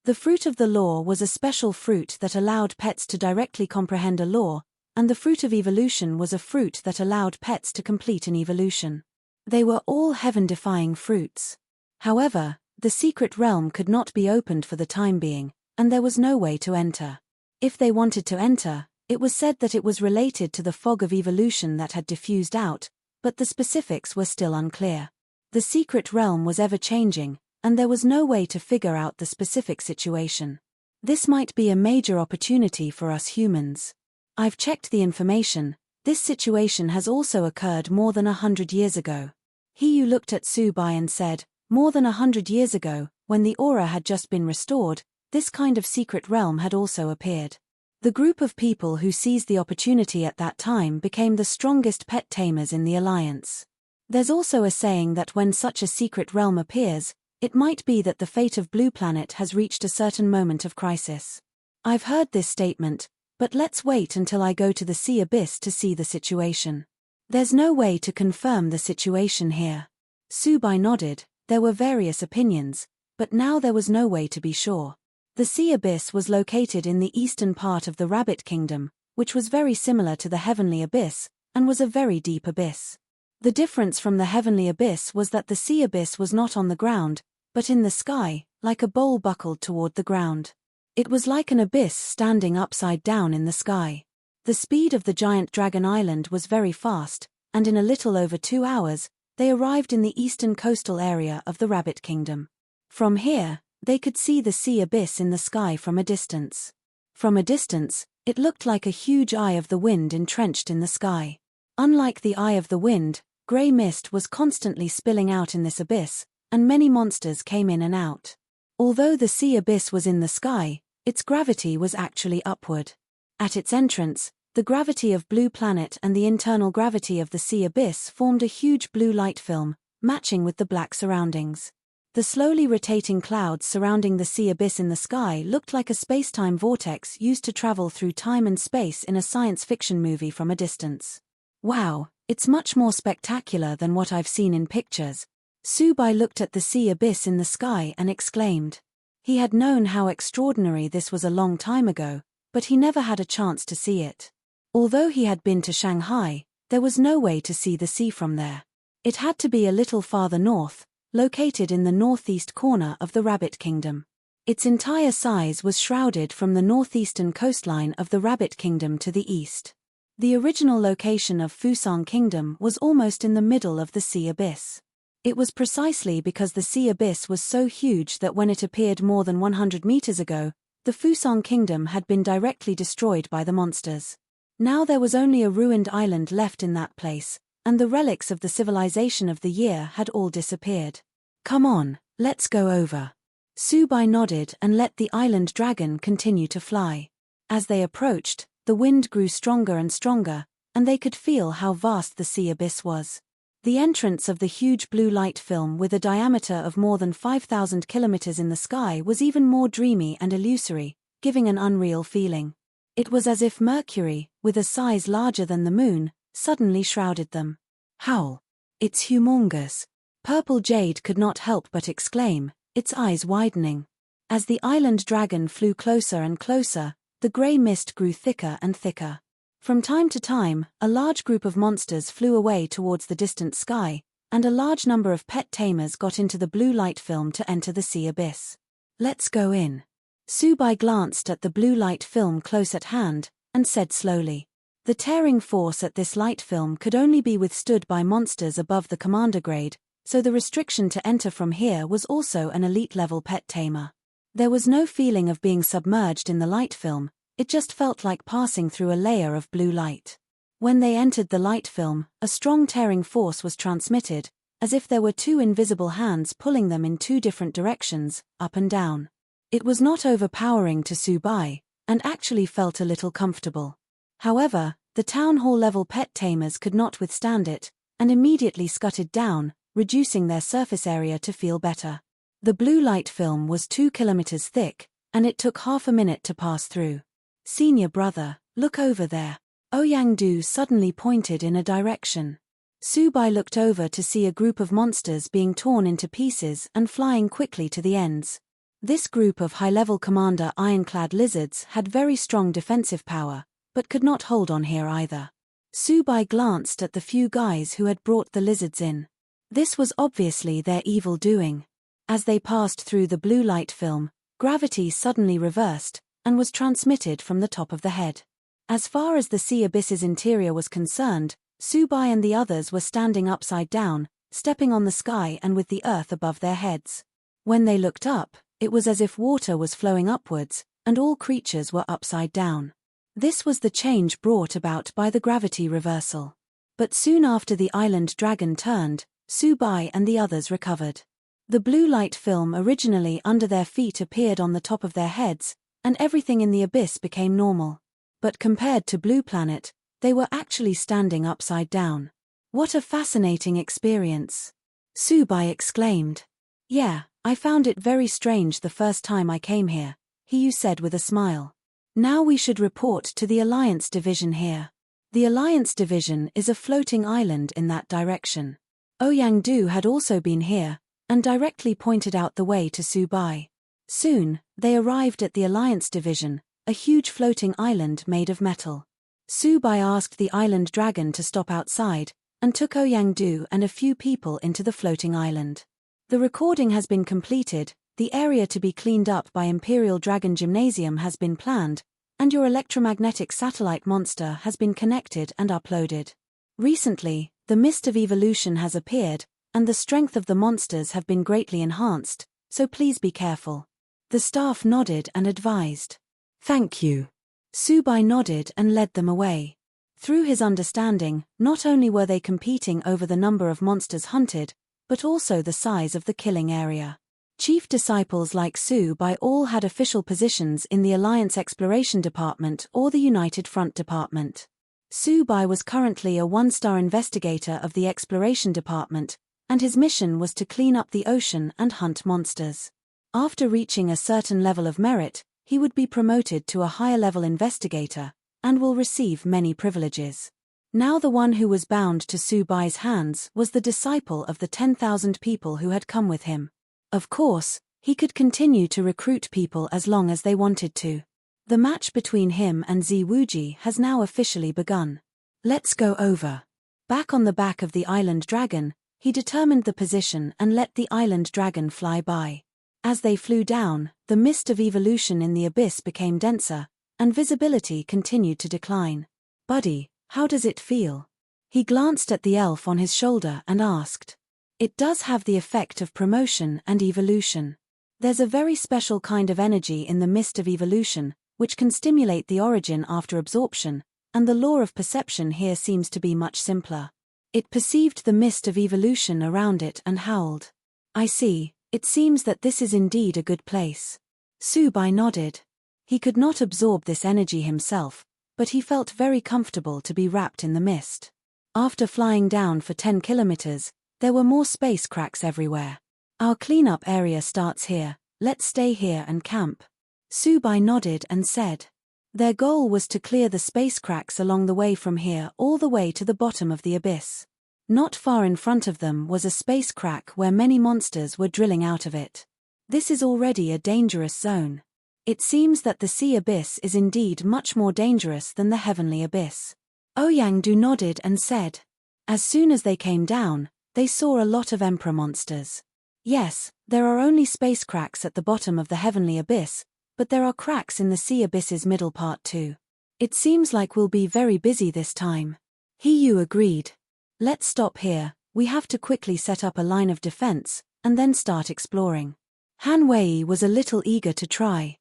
The fruit of the law was a special fruit that allowed pets to directly comprehend a law, and the fruit of evolution was a fruit that allowed pets to complete an evolution. They were all heaven-defying fruits. However, the secret realm could not be opened for the time being, and there was no way to enter. If they wanted to enter, it was said that it was related to the fog of evolution that had diffused out, but the specifics were still unclear. The secret realm was ever-changing, and there was no way to figure out the specific situation. This might be a major opportunity for us humans. I've checked the information. This situation has also occurred more than 100 years ago. He looked at Subai and said, more than 100 years ago, when the aura had just been restored, this kind of secret realm had also appeared. The group of people who seized the opportunity at that time became the strongest pet tamers in the alliance. There's also a saying that when such a secret realm appears, it might be that the fate of Blue Planet has reached a certain moment of crisis. I've heard this statement, but let's wait until I go to the sea abyss to see the situation. There's no way to confirm the situation here. Subai nodded. There were various opinions, but now there was no way to be sure. The sea abyss was located in the eastern part of the Rabbit Kingdom, which was very similar to the Heavenly Abyss, and was a very deep abyss. The difference from the Heavenly Abyss was that the sea abyss was not on the ground, but in the sky, like a bowl buckled toward the ground. It was like an abyss standing upside down in the sky. The speed of the giant dragon island was very fast, and in a little over 2 hours, they arrived in the eastern coastal area of the Rabbit Kingdom. From here, they could see the sea abyss in the sky from a distance. From a distance, it looked like a huge eye of the wind entrenched in the sky. Unlike the eye of the wind, grey mist was constantly spilling out in this abyss, and many monsters came in and out. Although the sea abyss was in the sky, its gravity was actually upward. At its entrance, the gravity of Blue Planet and the internal gravity of the sea abyss formed a huge blue light film, matching with the black surroundings. The slowly rotating clouds surrounding the sea abyss in the sky looked like a space-time vortex used to travel through time and space in a science fiction movie from a distance. Wow, it's much more spectacular than what I've seen in pictures. Subai looked at the sea abyss in the sky and exclaimed. He had known how extraordinary this was a long time ago, but he never had a chance to see it. Although he had been to Shanghai, there was no way to see the sea from there. It had to be a little farther north, located in the northeast corner of the Rabbit Kingdom. Its entire size was shrouded from the northeastern coastline of the Rabbit Kingdom to the east. The original location of Fusang Kingdom was almost in the middle of the sea abyss. It was precisely because the sea abyss was so huge that when it appeared more than 100 meters ago, the Fusang Kingdom had been directly destroyed by the monsters. Now there was only a ruined island left in that place, and the relics of the civilization of the year had all disappeared. Come on, let's go over. Subai nodded and let the island dragon continue to fly. As they approached, the wind grew stronger and stronger, and they could feel how vast the sea abyss was. The entrance of the huge blue light film with a diameter of more than 5,000 kilometers in the sky was even more dreamy and illusory, giving an unreal feeling. It was as if Mercury, with a size larger than the moon, suddenly shrouded them. Howl! It's humongous. Purple Jade could not help but exclaim, its eyes widening. As the island dragon flew closer and closer, the grey mist grew thicker and thicker. From time to time, a large group of monsters flew away towards the distant sky, and a large number of pet tamers got into the blue light film to enter the sea abyss. Let's go in. Subai glanced at the blue light film close at hand, and said slowly. The tearing force at this light film could only be withstood by monsters above the commander grade, so the restriction to enter from here was also an elite-level pet tamer. There was no feeling of being submerged in the light film, it just felt like passing through a layer of blue light. When they entered the light film, a strong tearing force was transmitted, as if there were two invisible hands pulling them in two different directions, up and down. It was not overpowering to Subai, and actually felt a little comfortable. However, the town hall-level pet tamers could not withstand it, and immediately scuttled down, reducing their surface area to feel better. The blue light film was 2 kilometers thick, and it took half a minute to pass through. Senior brother, look over there. Ouyang-du suddenly pointed in a direction. Subai looked over to see a group of monsters being torn into pieces and flying quickly to the ends. This group of high-level commander ironclad lizards had very strong defensive power, but could not hold on here either. Subai glanced at the few guys who had brought the lizards in. This was obviously their evil doing. As they passed through the blue light film, gravity suddenly reversed, and was transmitted from the top of the head. As far as the sea abyss's interior was concerned, Subai and the others were standing upside down, stepping on the sky and with the earth above their heads. When they looked up, it was as if water was flowing upwards, and all creatures were upside down. This was the change brought about by the gravity reversal. But soon after the island dragon turned, Subai and the others recovered. The blue light film originally under their feet appeared on the top of their heads, and everything in the abyss became normal. But compared to Blue Planet, they were actually standing upside down. What a fascinating experience! Subai exclaimed. Yeah, I found it very strange the first time I came here, Hiyu said with a smile. Now we should report to the Alliance Division here. The Alliance Division is a floating island in that direction. Ouyang-du had also been here, and directly pointed out the way to Subai. Soon, they arrived at the Alliance Division, a huge floating island made of metal. Subai asked the island dragon to stop outside, and took Ouyang-du and a few people into the floating island. The recording has been completed, the area to be cleaned up by Imperial Dragon Gymnasium has been planned, and your electromagnetic satellite monster has been connected and uploaded. Recently, the mist of evolution has appeared, and the strength of the monsters have been greatly enhanced, so please be careful. The staff nodded and advised. Thank you. Subai nodded and led them away. Through his understanding, not only were they competing over the number of monsters hunted, but also the size of the killing area. Chief disciples like Subai all had official positions in the Alliance Exploration Department or the United Front Department. Subai was currently a one-star investigator of the Exploration Department, and his mission was to clean up the ocean and hunt monsters. After reaching a certain level of merit, he would be promoted to a higher-level investigator, and will receive many privileges. Now the one who was bound to Subai's hands was the disciple of the 10,000 people who had come with him. Of course, he could continue to recruit people as long as they wanted to. The match between him and Ziwuji has now officially begun. Let's go over. Back on the back of the island dragon, he determined the position and let the island dragon fly by. As they flew down, the mist of evolution in the abyss became denser, and visibility continued to decline. Buddy, how does it feel? He glanced at the elf on his shoulder and asked. It does have the effect of promotion and evolution. There's a very special kind of energy in the mist of evolution, which can stimulate the origin after absorption, and the law of perception here seems to be much simpler. It perceived the mist of evolution around it and howled. I see, it seems that this is indeed a good place. Subai nodded. He could not absorb this energy himself, but he felt very comfortable to be wrapped in the mist. After flying down for 10 kilometers, there were more space cracks everywhere. Our cleanup area starts here, let's stay here and camp. Subai nodded and said. Their goal was to clear the space cracks along the way from here all the way to the bottom of the abyss. Not far in front of them was a space crack where many monsters were drilling out of it. This is already a dangerous zone. It seems that the sea abyss is indeed much more dangerous than the heavenly abyss. Ouyang-du nodded and said. As soon as they came down, they saw a lot of emperor monsters. Yes, there are only space cracks at the bottom of the heavenly abyss, but there are cracks in the sea abyss's middle part too. It seems like we'll be very busy this time. Hiyu agreed. Let's stop here, we have to quickly set up a line of defense, and then start exploring. Han Wei was a little eager to try.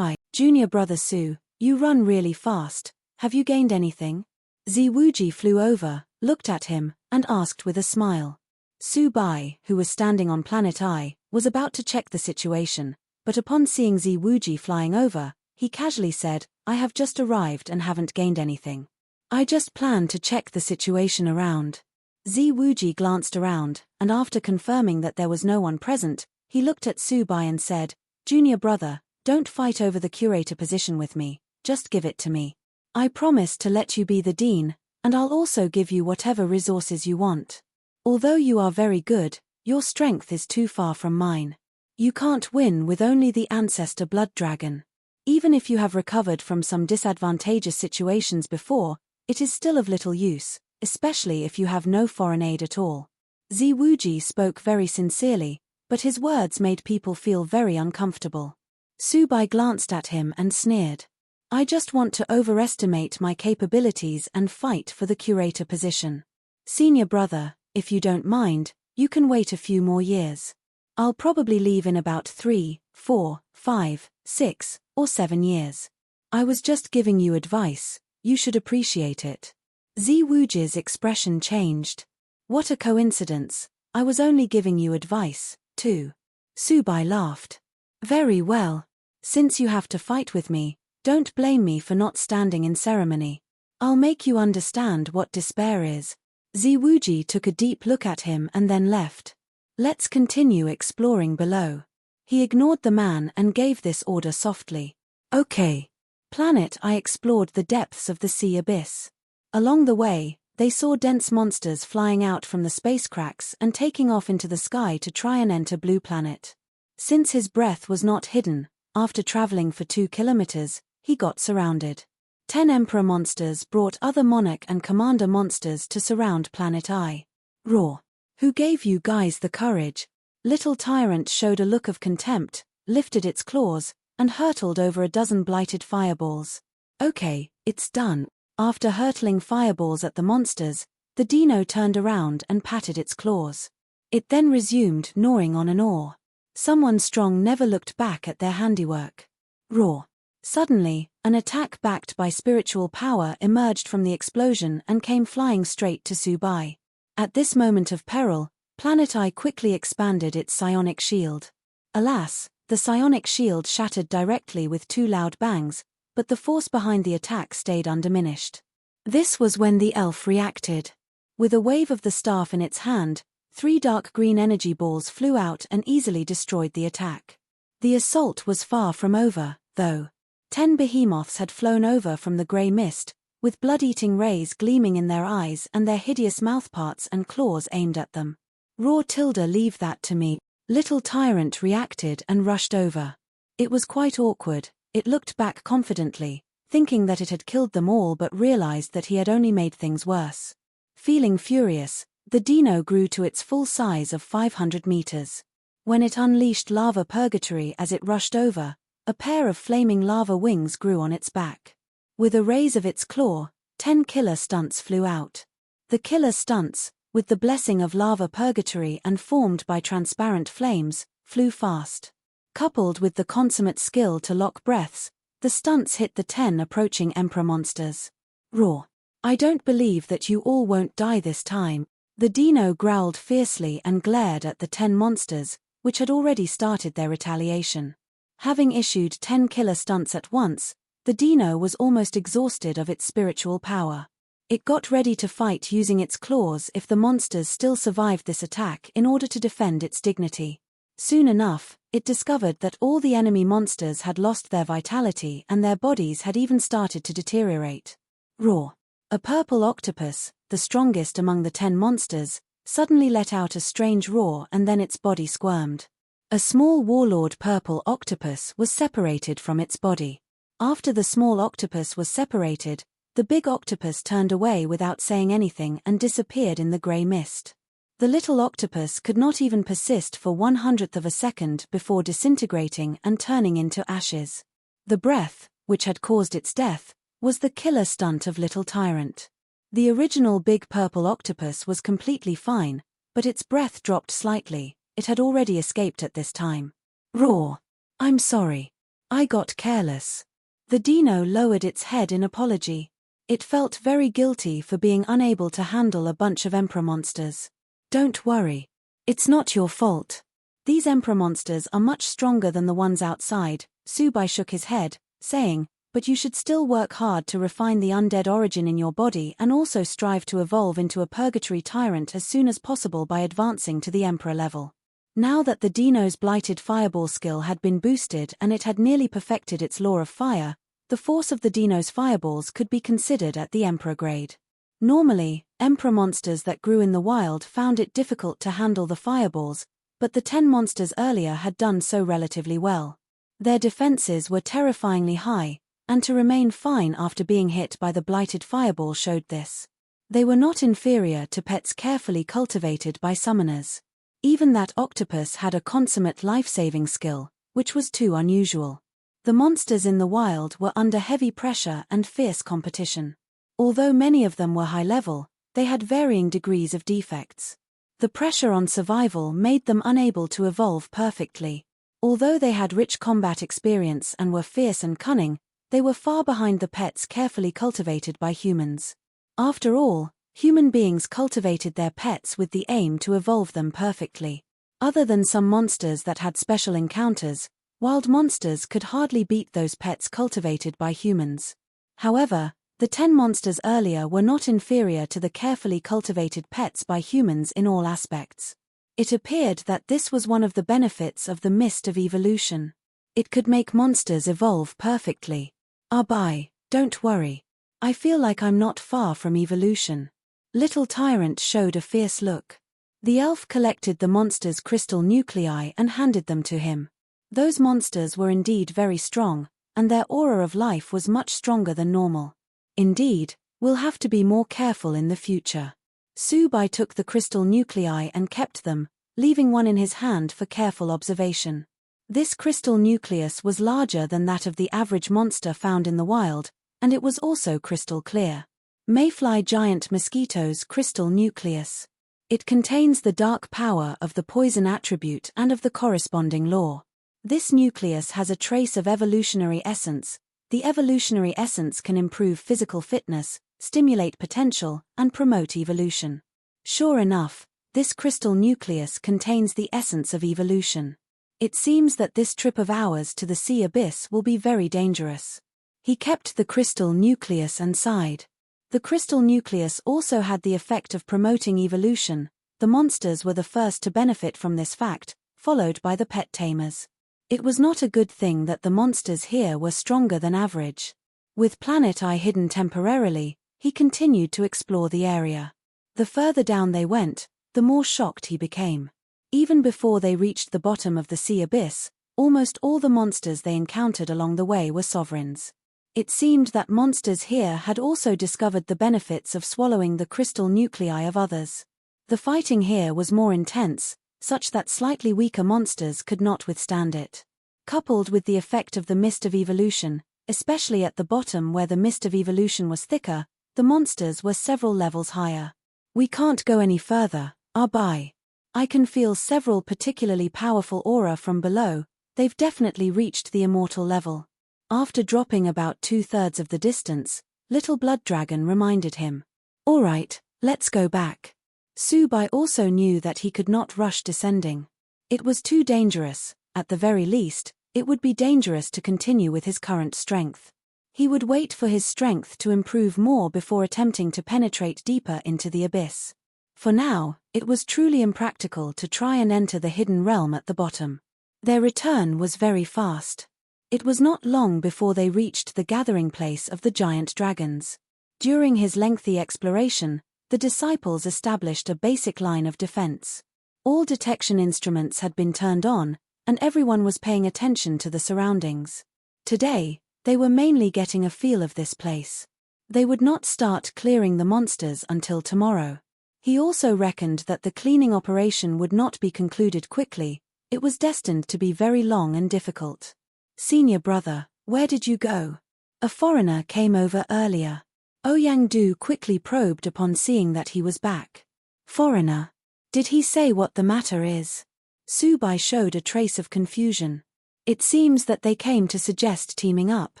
Junior brother Su, you run really fast, have you gained anything? Ziwuji flew over, looked at him, and asked with a smile. Subai, who was standing on Planet I, was about to check the situation, but upon seeing Ziwuji flying over, he casually said, I have just arrived and haven't gained anything. I just planned to check the situation around. Ziwuji glanced around, and after confirming that there was no one present, he looked at Subai and said, Junior brother, don't fight over the curator position with me, just give it to me. I promise to let you be the dean, and I'll also give you whatever resources you want. Although you are very good, your strength is too far from mine. You can't win with only the ancestor blood dragon. Even if you have recovered from some disadvantageous situations before, it is still of little use, especially if you have no foreign aid at all. Ziwuji spoke very sincerely, but his words made people feel very uncomfortable. Subai glanced at him and sneered. I just want to overestimate my capabilities and fight for the curator position. Senior brother, if you don't mind, you can wait a few more years. I'll probably leave in about 3, 4, 5, 6, or 7 years. I was just giving you advice, you should appreciate it. Ziwuji's expression changed. What a coincidence, I was only giving you advice, too. Subai laughed. Very well. Since you have to fight with me, don't blame me for not standing in ceremony. I'll make you understand what despair is. Ziwuji took a deep look at him and then left. Let's continue exploring below. He ignored the man and gave this order softly. Okay. Planet I explored the depths of the sea abyss. Along the way, they saw dense monsters flying out from the space cracks and taking off into the sky to try and enter Blue Planet. Since his breath was not hidden, after traveling for 2 kilometers, he got surrounded. 10 Emperor monsters brought other Monarch and Commander monsters to surround Planet I. Roar. Who gave you guys the courage? Little Tyrant showed a look of contempt, lifted its claws, and hurtled over a dozen blighted fireballs. Okay, it's done. After hurtling fireballs at the monsters, the dino turned around and patted its claws. It then resumed gnawing on an oar. Someone strong never looked back at their handiwork. Roar. Suddenly, an attack backed by spiritual power emerged from the explosion and came flying straight to Subai. At this moment of peril, Planet I quickly expanded its psionic shield. Alas, the psionic shield shattered directly with 2 loud bangs, but the force behind the attack stayed undiminished. This was when the elf reacted. With a wave of the staff in its hand, 3 dark green energy balls flew out and easily destroyed the attack. The assault was far from over, though. 10 behemoths had flown over from the grey mist, with blood-eating rays gleaming in their eyes and their hideous mouthparts and claws aimed at them. Roar tilde leave that to me. Little Tyrant reacted and rushed over. It was quite awkward. It looked back confidently, thinking that it had killed them all but realized that he had only made things worse. Feeling furious, the dino grew to its full size of 500 meters. When it unleashed lava purgatory as it rushed over, a pair of flaming lava wings grew on its back. With a raise of its claw, 10 killer stunts flew out. The killer stunts, with the blessing of lava purgatory and formed by transparent flames, flew fast. Coupled with the consummate skill to lock breaths, the stunts hit the 10 approaching Emperor monsters. Roar. I don't believe that you all won't die this time. The dino growled fiercely and glared at the 10 monsters, which had already started their retaliation. Having issued 10 killer stunts at once, the dino was almost exhausted of its spiritual power. It got ready to fight using its claws if the monsters still survived this attack in order to defend its dignity. Soon enough, it discovered that all the enemy monsters had lost their vitality and their bodies had even started to deteriorate. Roar. A purple octopus, the strongest among the 10 monsters, suddenly let out a strange roar and then its body squirmed. A small warlord purple octopus was separated from its body. After the small octopus was separated, the big octopus turned away without saying anything and disappeared in the grey mist. The little octopus could not even persist for 1/100th of a second before disintegrating and turning into ashes. The breath, which had caused its death, was the killer stunt of Little Tyrant. The original big purple octopus was completely fine, but its breath dropped slightly. It had already escaped at this time. Roar. I'm sorry. I got careless. The dino lowered its head in apology. It felt very guilty for being unable to handle a bunch of Emperor monsters. Don't worry. It's not your fault. These Emperor monsters are much stronger than the ones outside. Subai shook his head, saying, but you should still work hard to refine the undead origin in your body and also strive to evolve into a purgatory tyrant as soon as possible by advancing to the Emperor level. Now that the dino's blighted fireball skill had been boosted and it had nearly perfected its law of fire, the force of the dino's fireballs could be considered at the Emperor grade. Normally, Emperor monsters that grew in the wild found it difficult to handle the fireballs, but the 10 monsters earlier had done so relatively well. Their defenses were terrifyingly high, and to remain fine after being hit by the blighted fireball showed this. They were not inferior to pets carefully cultivated by summoners. Even that octopus had a consummate life-saving skill, which was too unusual. The monsters in the wild were under heavy pressure and fierce competition. Although many of them were high-level, they had varying degrees of defects. The pressure on survival made them unable to evolve perfectly. Although they had rich combat experience and were fierce and cunning, they were far behind the pets carefully cultivated by humans. After all, human beings cultivated their pets with the aim to evolve them perfectly. Other than some monsters that had special encounters, wild monsters could hardly beat those pets cultivated by humans. However, the 10 monsters earlier were not inferior to the carefully cultivated pets by humans in all aspects. It appeared that this was one of the benefits of the mist of evolution. It could make monsters evolve perfectly. Don't worry. I feel like I'm not far from evolution. Little Tyrant showed a fierce look. The elf collected the monster's crystal nuclei and handed them to him. Those monsters were indeed very strong, and their aura of life was much stronger than normal. Indeed, we'll have to be more careful in the future. Subai took the crystal nuclei and kept them, leaving one in his hand for careful observation. This crystal nucleus was larger than that of the average monster found in the wild, and it was also crystal clear. Mayfly giant mosquito's crystal nucleus. It contains the dark power of the poison attribute and of the corresponding law. This nucleus has a trace of evolutionary essence. The evolutionary essence can improve physical fitness, stimulate potential, and promote evolution. Sure enough, this crystal nucleus contains the essence of evolution. It seems that this trip of ours to the sea abyss will be very dangerous. He kept the crystal nucleus and sighed. The crystal nucleus also had the effect of promoting evolution. The monsters were the first to benefit from this fact, followed by the pet tamers. It was not a good thing that the monsters here were stronger than average. With Planet Eye hidden temporarily, he continued to explore the area. The further down they went, the more shocked he became. Even before they reached the bottom of the sea abyss, almost all the monsters they encountered along the way were sovereigns. It seemed that monsters here had also discovered the benefits of swallowing the crystal nuclei of others. The fighting here was more intense, such that slightly weaker monsters could not withstand it. Coupled with the effect of the mist of evolution, especially at the bottom where the mist of evolution was thicker, the monsters were several levels higher. We can't go any further, bye. I can feel several particularly powerful aura from below. They've definitely reached the immortal level. After dropping about 2/3 of the distance, Little Blood Dragon reminded him. Alright, let's go back. Subai also knew that he could not rush descending. It was too dangerous. At the very least, it would be dangerous to continue with his current strength. He would wait for his strength to improve more before attempting to penetrate deeper into the abyss. For now, it was truly impractical to try and enter the hidden realm at the bottom. Their return was very fast. It was not long before they reached the gathering place of the giant dragons. During his lengthy exploration, the disciples established a basic line of defense. All detection instruments had been turned on, and everyone was paying attention to the surroundings. Today, they were mainly getting a feel of this place. They would not start clearing the monsters until tomorrow. He also reckoned that the cleaning operation would not be concluded quickly. It was destined to be very long and difficult. Senior brother, where did you go? A foreigner came over earlier. Ouyang-du quickly probed upon seeing that he was back. Foreigner? Did he say what the matter is? Subai showed a trace of confusion. It seems that they came to suggest teaming up.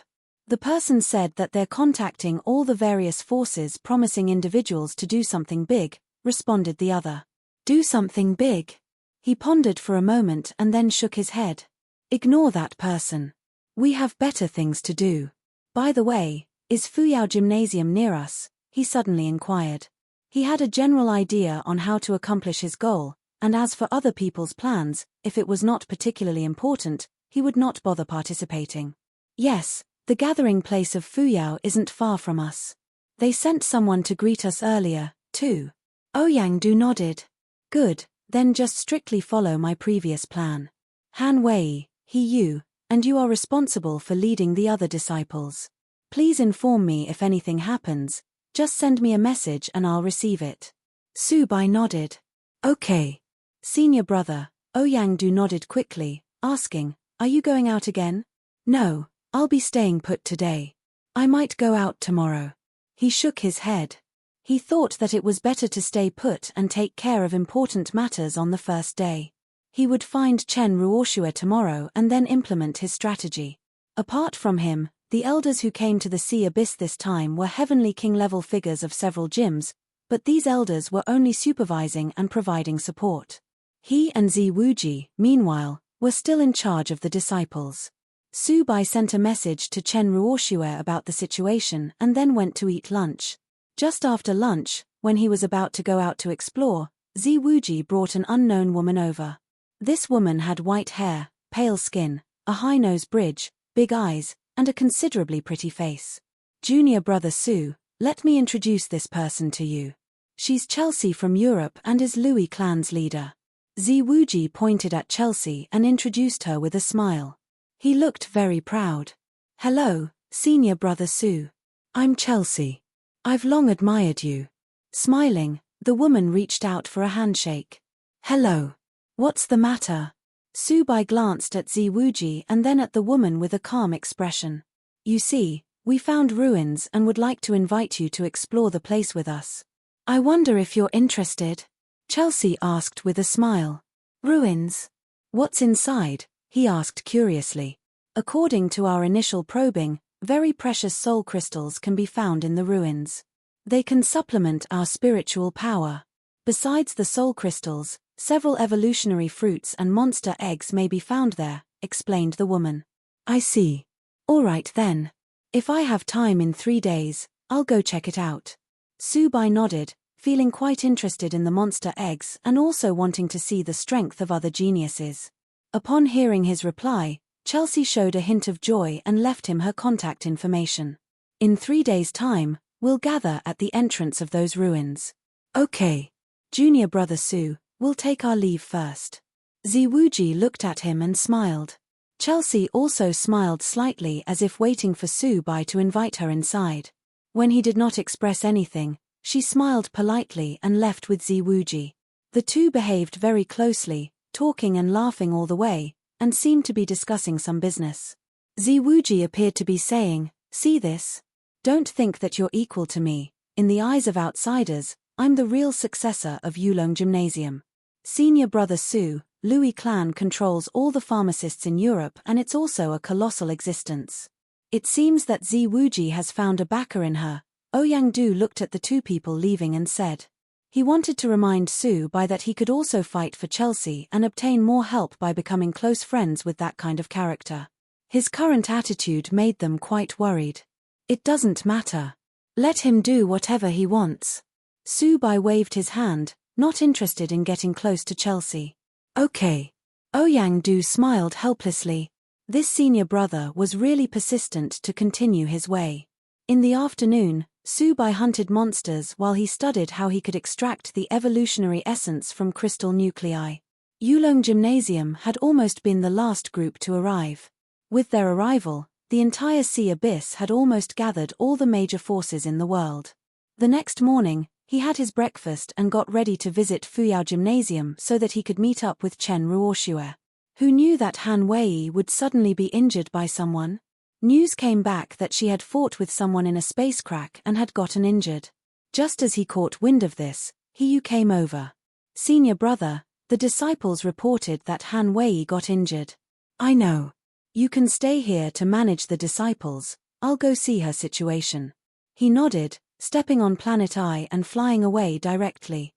The person said that they're contacting all the various forces promising individuals to do something big, responded the other. Do something big? He pondered for a moment and then shook his head. Ignore that person. We have better things to do. By the way, is Fuyao Gymnasium near us? He suddenly inquired. He had a general idea on how to accomplish his goal, and as for other people's plans, if it was not particularly important, he would not bother participating. Yes, the gathering place of Fuyao isn't far from us. They sent someone to greet us earlier, too. Ouyang-du nodded. Good, Then just strictly follow my previous plan. Han Wei, you, and you are responsible for leading the other disciples. Please inform me if anything happens, just send me a message and I'll receive it. Su Bai nodded. Okay. Senior brother, Ouyang-du nodded quickly, asking, are you going out again? No, I'll be staying put today. I might go out tomorrow. He shook his head. He thought that it was better to stay put and take care of important matters on the first day. He would find Chen Ruoxue tomorrow and then implement his strategy. Apart from him, the elders who came to the Sea Abyss this time were Heavenly King-level figures of several gyms, but these elders were only supervising and providing support. He and Zi Wuji, meanwhile, were still in charge of the disciples. Su Bai sent a message to Chen Ruoxue about the situation and then went to eat lunch. Just after lunch, when he was about to go out to explore, Zi Wuji brought an unknown woman over. This woman had white hair, pale skin, a high nose bridge, big eyes, and a considerably pretty face. Junior brother Su, let me introduce this person to you. She's Chelsea from Europe and is Louis clan's leader. Zi Wuji pointed at Chelsea and introduced her with a smile. He looked very proud. Hello, senior brother Su. I'm Chelsea. I've long admired you. Smiling, the woman reached out for a handshake. Hello. What's the matter? Su Bai glanced at Zi Wuji and then at the woman with a calm expression. You see, we found ruins and would like to invite you to explore the place with us. I wonder if you're interested? Chelsea asked with a smile. Ruins? What's inside? He asked curiously. According to our initial probing, very precious soul crystals can be found in the ruins. They can supplement our spiritual power. Besides the soul crystals, several evolutionary fruits and monster eggs may be found there, explained the woman. I see. All right then. If I have time in 3 days, I'll go check it out. Su Bai nodded, feeling quite interested in the monster eggs and also wanting to see the strength of other geniuses. Upon hearing his reply, Chelsea showed a hint of joy and left him her contact information. In 3 days' time, we'll gather at the entrance of those ruins. Okay. Junior brother Su, we'll take our leave first. Zi Wuji looked at him and smiled. Chelsea also smiled slightly as if waiting for Su Bai to invite her inside. When he did not express anything, she smiled politely and left with Zi Wuji. The two behaved very closely, talking and laughing all the way, and seemed to be discussing some business. Zi Wuji appeared to be saying, see this? Don't think that you're equal to me. In the eyes of outsiders, I'm the real successor of Yulong Gymnasium. Senior brother Su, Louis clan controls all the pharmacists in Europe and it's also a colossal existence. It seems that Zi Wuji has found a backer in her. Ouyang-du looked at the two people leaving and said. He wanted to remind Su Bai that he could also fight for Chelsea and obtain more help by becoming close friends with that kind of character. His current attitude made them quite worried. It doesn't matter. Let him do whatever he wants. Su Bai waved his hand, not interested in getting close to Chelsea. Okay. Ouyang-du smiled helplessly. This senior brother was really persistent to continue his way. In the afternoon, Su Bai hunted monsters while he studied how he could extract the evolutionary essence from crystal nuclei. Yulong Gymnasium had almost been the last group to arrive. With their arrival, the entire Sea Abyss had almost gathered all the major forces in the world. The next morning, he had his breakfast and got ready to visit Fuyao Gymnasium so that he could meet up with Chen Ruoxue. Who knew that Han Wei would suddenly be injured by someone? News came back that she had fought with someone in a space crack and had gotten injured. Just as he caught wind of this, he came over. Senior brother, the disciples reported that Han Wei got injured. I know. You can stay here to manage the disciples, I'll go see her situation. He nodded, stepping on Planet I and flying away directly.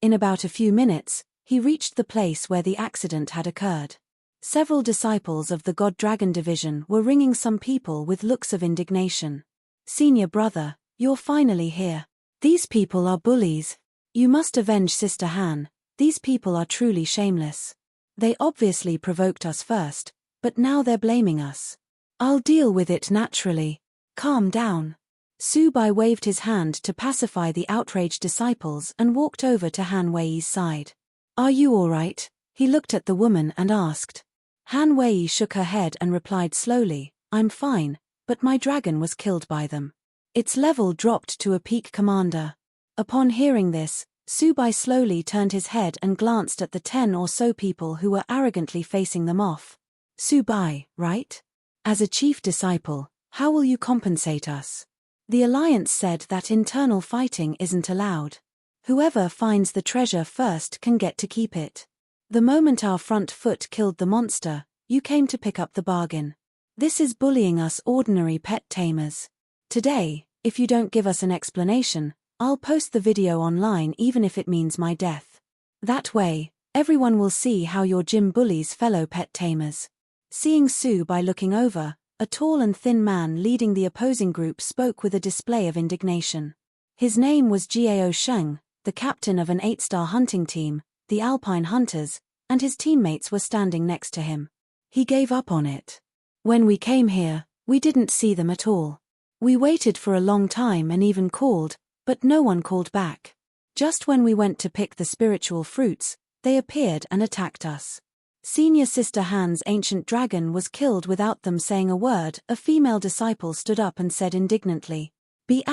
In about a few minutes, he reached the place where the accident had occurred. Several disciples of the God-Dragon division were ringing some people with looks of indignation. Senior brother, you're finally here. These people are bullies. You must avenge Sister Han. These people are truly shameless. They obviously provoked us first, but now they're blaming us. I'll deal with it naturally. Calm down. Su Bai waved his hand to pacify the outraged disciples and walked over to Han Wei's side. Are you all right? He looked at the woman and asked. Han Wei shook her head and replied slowly, I'm fine, but my dragon was killed by them. Its level dropped to a peak commander. Upon hearing this, Su Bai slowly turned his head and glanced at the 10 or so people who were arrogantly facing them off. Su Bai, right? As a chief disciple, how will you compensate us? The alliance said that internal fighting isn't allowed. Whoever finds the treasure first can get to keep it. The moment our front foot killed the monster, you came to pick up the bargain. This is bullying us ordinary pet tamers. Today, if you don't give us an explanation, I'll post the video online even if it means my death. That way, everyone will see how your gym bullies fellow pet tamers. Seeing Su Bai looking over, a tall and thin man leading the opposing group spoke with a display of indignation. His name was Jiao Sheng, the captain of an 8-star hunting team, the Alpine Hunters, and his teammates were standing next to him. He gave up on it. When we came here, we didn't see them at all. We waited for a long time and even called, but no one called back. Just when we went to pick the spiritual fruits, they appeared and attacked us. Senior Sister Han's ancient dragon was killed without them saying a word. A female disciple stood up and said indignantly, B*LLSH*T.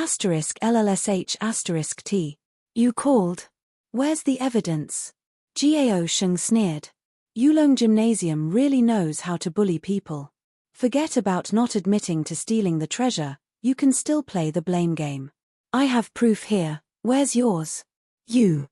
You called? Where's the evidence? Jiao Sheng sneered. Yulong Gymnasium really knows how to bully people. Forget about not admitting to stealing the treasure, you can still play the blame game. I have proof here, where's yours? You're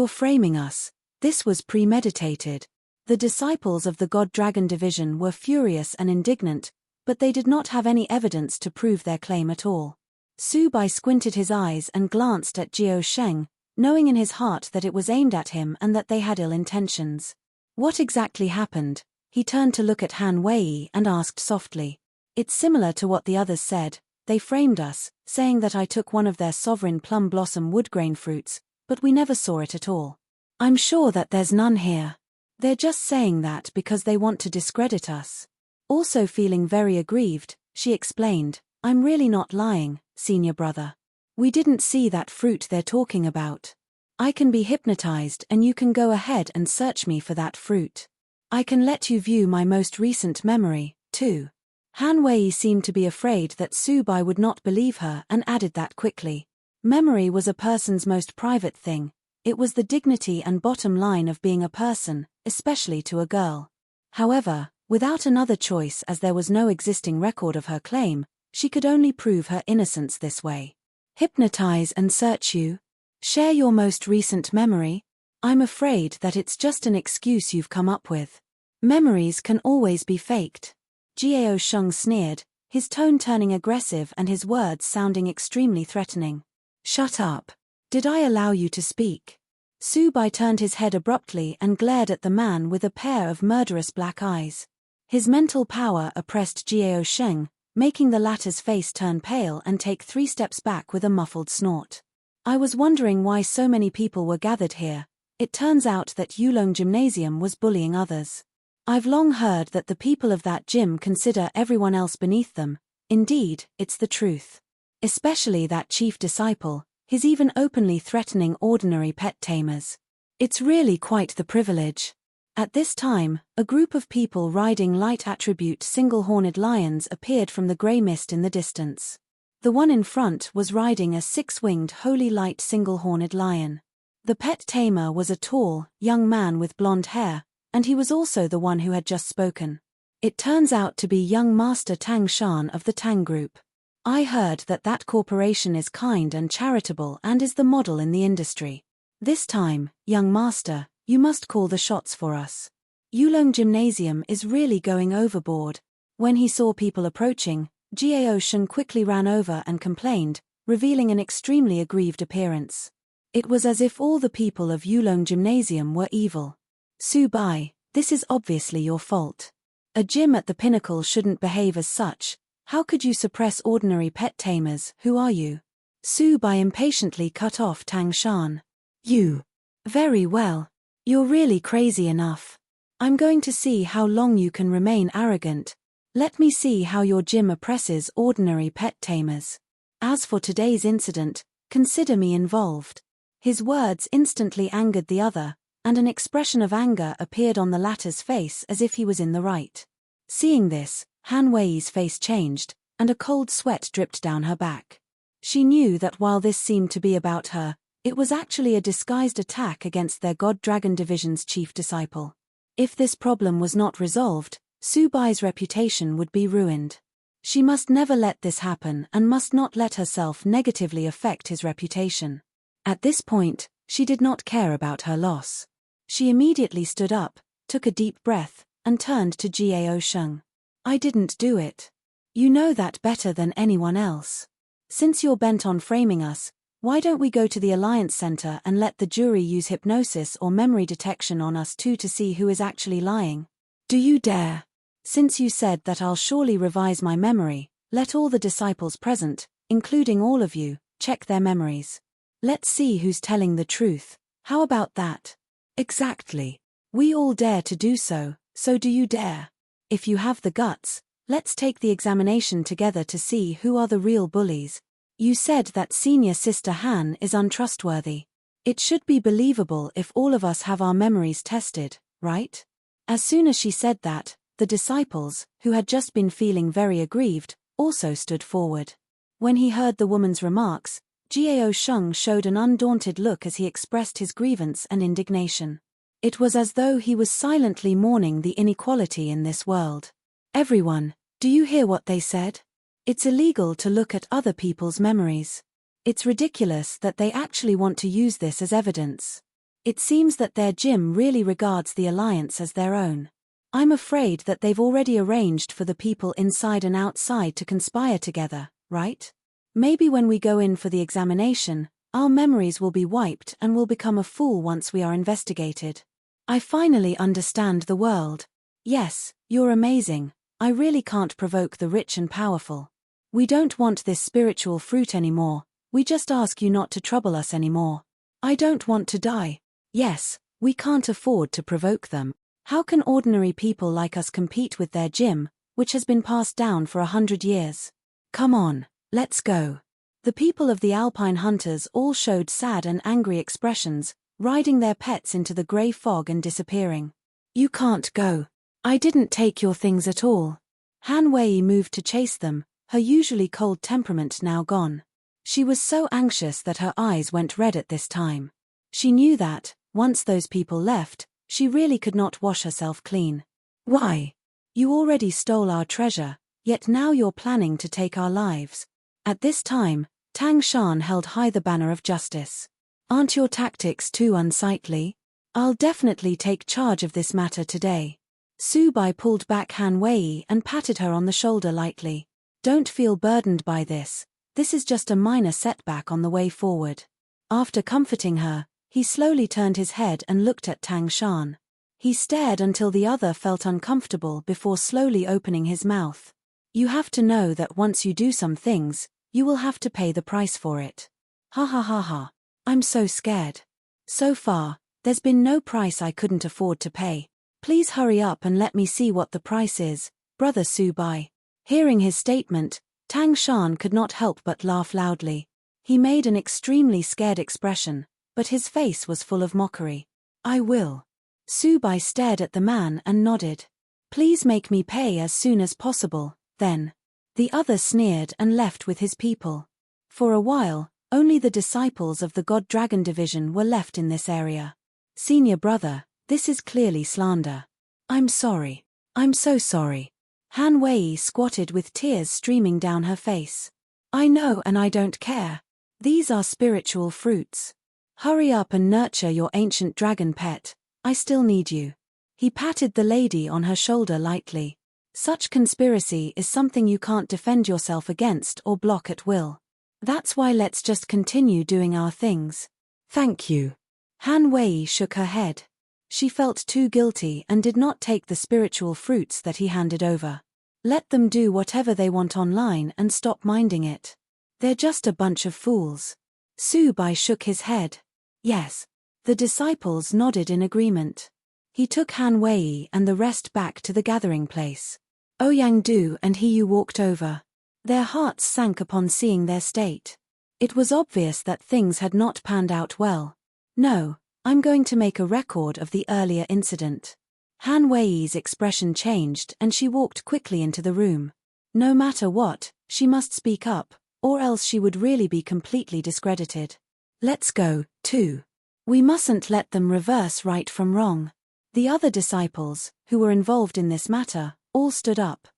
framing us. This was premeditated. The disciples of the God-Dragon division were furious and indignant, but they did not have any evidence to prove their claim at all. Su Bai squinted his eyes and glanced at Jiao Sheng, knowing in his heart that it was aimed at him and that they had ill intentions. What exactly happened? He turned to look at Han Wei and asked softly. It's similar to what the others said. They framed us, saying that I took one of their sovereign plum blossom woodgrain fruits, but we never saw it at all. I'm sure that there's none here. They're just saying that because they want to discredit us. Also feeling very aggrieved, she explained, I'm really not lying, senior brother. We didn't see that fruit they're talking about. I can be hypnotized and you can go ahead and search me for that fruit. I can let you view my most recent memory, too. Han Wei seemed to be afraid that Su Bai would not believe her and added that quickly. Memory was a person's most private thing. It was the dignity and bottom line of being a person, especially to a girl. However, without another choice as there was no existing record of her claim, she could only prove her innocence this way. Hypnotize and search you? Share your most recent memory? I'm afraid that it's just an excuse you've come up with. Memories can always be faked. Jiao Sheng sneered, his tone turning aggressive and his words sounding extremely threatening. Shut up. Did I allow you to speak? Su Bai turned his head abruptly and glared at the man with a pair of murderous black eyes. His mental power oppressed Jiao Sheng, making the latter's face turn pale and take 3 steps back with a muffled snort. I was wondering why so many people were gathered here. It turns out that Yulong Gymnasium was bullying others. I've long heard that the people of that gym consider everyone else beneath them. Indeed, it's the truth. Especially that chief disciple. He's even openly threatening ordinary pet tamers. It's really quite the privilege. At this time, a group of people riding light attribute single-horned lions appeared from the grey mist in the distance. The one in front was riding a 6-winged holy light single-horned lion. The pet tamer was a tall, young man with blonde hair, and he was also the one who had just spoken. It turns out to be young Master Tang Shan of the Tang Group. I heard that that corporation is kind and charitable and is the model in the industry. This time, young master, you must call the shots for us. Yulong Gymnasium is really going overboard. When he saw people approaching, Jiao Sheng quickly ran over and complained, revealing an extremely aggrieved appearance. It was as if all the people of Yulong Gymnasium were evil. Su Bai, this is obviously your fault. A gym at the pinnacle shouldn't behave as such. How could you suppress ordinary pet tamers? Who are you? Su Bai impatiently cut off Tang Shan. You. Very well. You're really crazy enough. I'm going to see how long you can remain arrogant. Let me see how your gym oppresses ordinary pet tamers. As for today's incident, consider me involved. His words instantly angered the other, and an expression of anger appeared on the latter's face as if he was in the right. Seeing this, Han Wei's face changed, and a cold sweat dripped down her back. She knew that while this seemed to be about her, it was actually a disguised attack against their God Dragon Division's chief disciple. If this problem was not resolved, Su Bai's reputation would be ruined. She must never let this happen and must not let herself negatively affect his reputation. At this point, she did not care about her loss. She immediately stood up, took a deep breath, and turned to Gao Sheng. I didn't do it. You know that better than anyone else. Since you're bent on framing us, why don't we go to the Alliance Center and let the jury use hypnosis or memory detection on us too to see who is actually lying? Do you dare? Since you said that I'll surely revise my memory, let all the disciples present, including all of you, check their memories. Let's see who's telling the truth. How about that? Exactly. We all dare to do so, so do you dare? If you have the guts, let's take the examination together to see who are the real bullies. You said that senior sister Han is untrustworthy. It should be believable if all of us have our memories tested, right? As soon as she said that, the disciples, who had just been feeling very aggrieved, also stood forward. When he heard the woman's remarks, Gao Sheng showed an undaunted look as he expressed his grievance and indignation. It was as though he was silently mourning the inequality in this world. Everyone, do you hear what they said? It's illegal to look at other people's memories. It's ridiculous that they actually want to use this as evidence. It seems that their gym really regards the Alliance as their own. I'm afraid that they've already arranged for the people inside and outside to conspire together, right? Maybe when we go in for the examination, our memories will be wiped and we'll become a fool once we are investigated. I finally understand the world. Yes, you're amazing. I really can't provoke the rich and powerful. We don't want this spiritual fruit anymore. We just ask you not to trouble us anymore. I don't want to die. Yes, we can't afford to provoke them. How can ordinary people like us compete with their gym, which has been passed down for 100 years? Come on, let's go. The people of the Alpine Hunters all showed sad and angry expressions, riding their pets into the grey fog and disappearing. You can't go. I didn't take your things at all. Han Wei moved to chase them, her usually cold temperament now gone. She was so anxious that her eyes went red at this time. She knew that, once those people left, she really could not wash herself clean. Why? You already stole our treasure, yet now you're planning to take our lives. At this time, Tang Shan held high the banner of justice. Aren't your tactics too unsightly? I'll definitely take charge of this matter today. Su Bai pulled back Han Wei and patted her on the shoulder lightly. Don't feel burdened by this. This is just a minor setback on the way forward. After comforting her, he slowly turned his head and looked at Tang Shan. He stared until the other felt uncomfortable before slowly opening his mouth. You have to know that once you do some things, you will have to pay the price for it. Ha ha ha ha. I'm so scared. So far, there's been no price I couldn't afford to pay. Please hurry up and let me see what the price is, Brother Su Bai. Hearing his statement, Tang Shan could not help but laugh loudly. He made an extremely scared expression, but his face was full of mockery. I will. Su Bai stared at the man and nodded. Please make me pay as soon as possible, then. The other sneered and left with his people. For a while, only the disciples of the God Dragon Division were left in this area. Senior brother, this is clearly slander. I'm sorry. I'm so sorry. Han Wei squatted with tears streaming down her face. I know and I don't care. These are spiritual fruits. Hurry up and nurture your ancient dragon pet. I still need you. He patted the lady on her shoulder lightly. Such conspiracy is something you can't defend yourself against or block at will. That's why let's just continue doing our things. Thank you. Han Wei shook her head. She felt too guilty and did not take the spiritual fruits that he handed over. Let them do whatever they want online and stop minding it. They're just a bunch of fools. Su Bai shook his head. Yes. The disciples nodded in agreement. He took Han Wei and the rest back to the gathering place. Ouyang Du and He Yu walked over. Their hearts sank upon seeing their state. It was obvious that things had not panned out well. No, I'm going to make a record of the earlier incident. Han Wei's expression changed and she walked quickly into the room. No matter what, she must speak up, or else she would really be completely discredited. Let's go, too. We mustn't let them reverse right from wrong. The other disciples, who were involved in this matter, all stood up.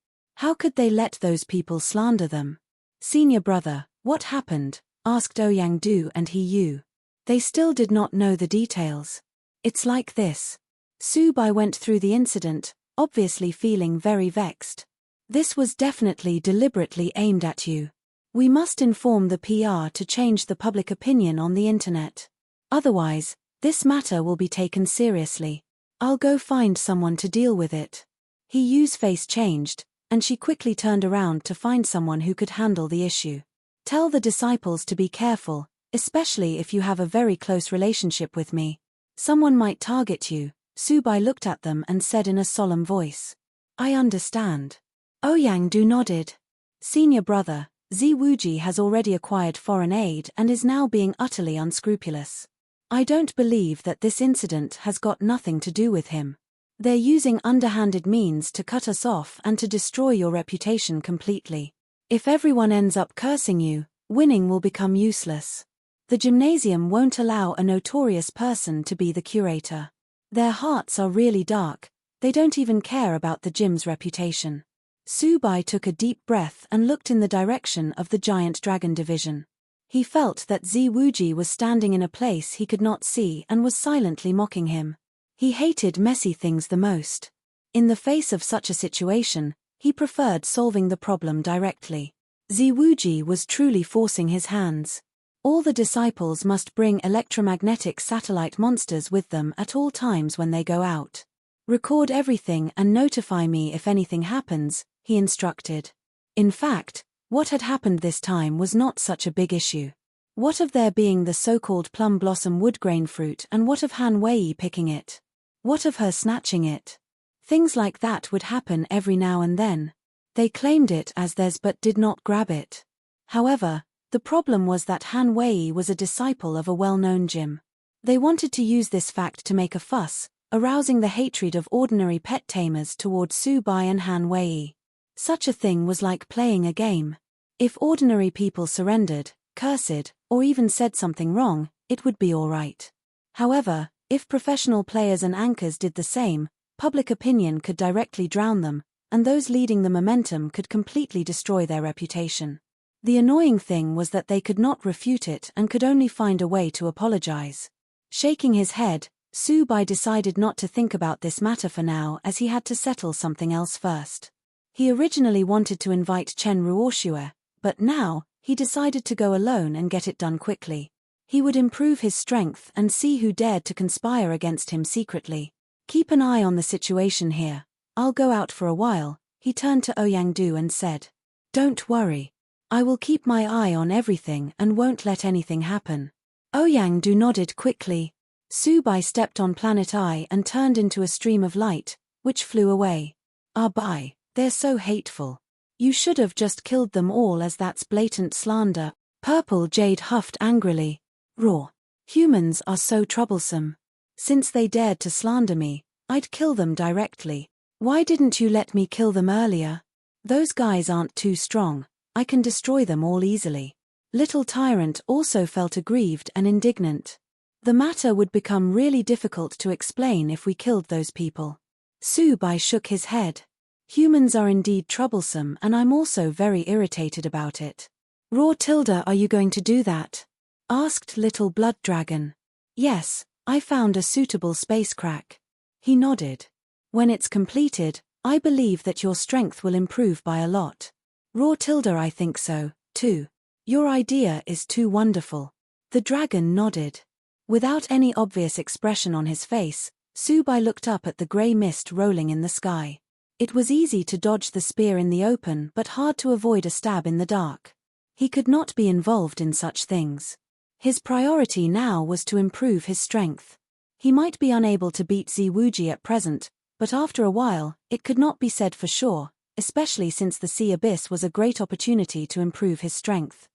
How could they let those people slander them? Senior brother, what happened? Asked Ouyang-du and He Yu. They still did not know the details. It's like this. Su Bai went through the incident, obviously feeling very vexed. This was definitely deliberately aimed at you. We must inform the PR to change the public opinion on the internet. Otherwise, this matter will be taken seriously. I'll go find someone to deal with it. He Yu's face changed, and she quickly turned around to find someone who could handle the issue. Tell the disciples to be careful, especially if you have a very close relationship with me. Someone might target you. Su Bai looked at them and said in a solemn voice. I understand. Ouyang-du nodded. Senior brother, Zi Wuji has already acquired foreign aid and is now being utterly unscrupulous. I don't believe that this incident has got nothing to do with him. They're using underhanded means to cut us off and to destroy your reputation completely. If everyone ends up cursing you, winning will become useless. The gymnasium won't allow a notorious person to be the curator. Their hearts are really dark, they don't even care about the gym's reputation. Su Bai took a deep breath and looked in the direction of the giant dragon division. He felt that Zi Wuji was standing in a place he could not see and was silently mocking him. He hated messy things the most. In the face of such a situation, he preferred solving the problem directly. Zi Wuji was truly forcing his hands. All the disciples must bring electromagnetic satellite monsters with them at all times when they go out. Record everything and notify me if anything happens, he instructed. In fact, what had happened this time was not such a big issue. What of there being the so-called plum blossom woodgrain fruit, and what of Han Wei picking it? What of her snatching it? Things like that would happen every now and then. They claimed it as theirs but did not grab it. However, the problem was that Han Wei was a disciple of a well-known gym. They wanted to use this fact to make a fuss, arousing the hatred of ordinary pet tamers toward Su Bai and Han Wei. Such a thing was like playing a game. If ordinary people surrendered, cursed, or even said something wrong, it would be all right. However, if professional players and anchors did the same, public opinion could directly drown them, and those leading the momentum could completely destroy their reputation. The annoying thing was that they could not refute it and could only find a way to apologize. Shaking his head, Su Bai decided not to think about this matter for now as he had to settle something else first. He originally wanted to invite Chen Ruoxue, but now, he decided to go alone and get it done quickly. He would improve his strength and see who dared to conspire against him secretly. Keep an eye on the situation here. I'll go out for a while, he turned to Ouyang-du and said. Don't worry. I will keep my eye on everything and won't let anything happen. Ouyang-du nodded quickly. Su Bai stepped on Planet Eye and turned into a stream of light, which flew away. Ah Bai, they're so hateful. You should have just killed them all as that's blatant slander. Purple Jade huffed angrily. Raw. Humans are so troublesome. Since they dared to slander me, I'd kill them directly. Why didn't you let me kill them earlier? Those guys aren't too strong. I can destroy them all easily. Little Tyrant also felt aggrieved and indignant. The matter would become really difficult to explain if we killed those people. Su Bai shook his head. Humans are indeed troublesome and I'm also very irritated about it. Raw Tilda, are you going to do that? Asked Little Blood Dragon. Yes, I found a suitable space crack. He nodded. When it's completed, I believe that your strength will improve by a lot. Raw Tilda, I think so, too. Your idea is too wonderful. The dragon nodded. Without any obvious expression on his face, Su Bai looked up at the grey mist rolling in the sky. It was easy to dodge the spear in the open but hard to avoid a stab in the dark. He could not be involved in such things. His priority now was to improve his strength. He might be unable to beat Zi Wuji at present, but after a while, it could not be said for sure, especially since the sea abyss was a great opportunity to improve his strength.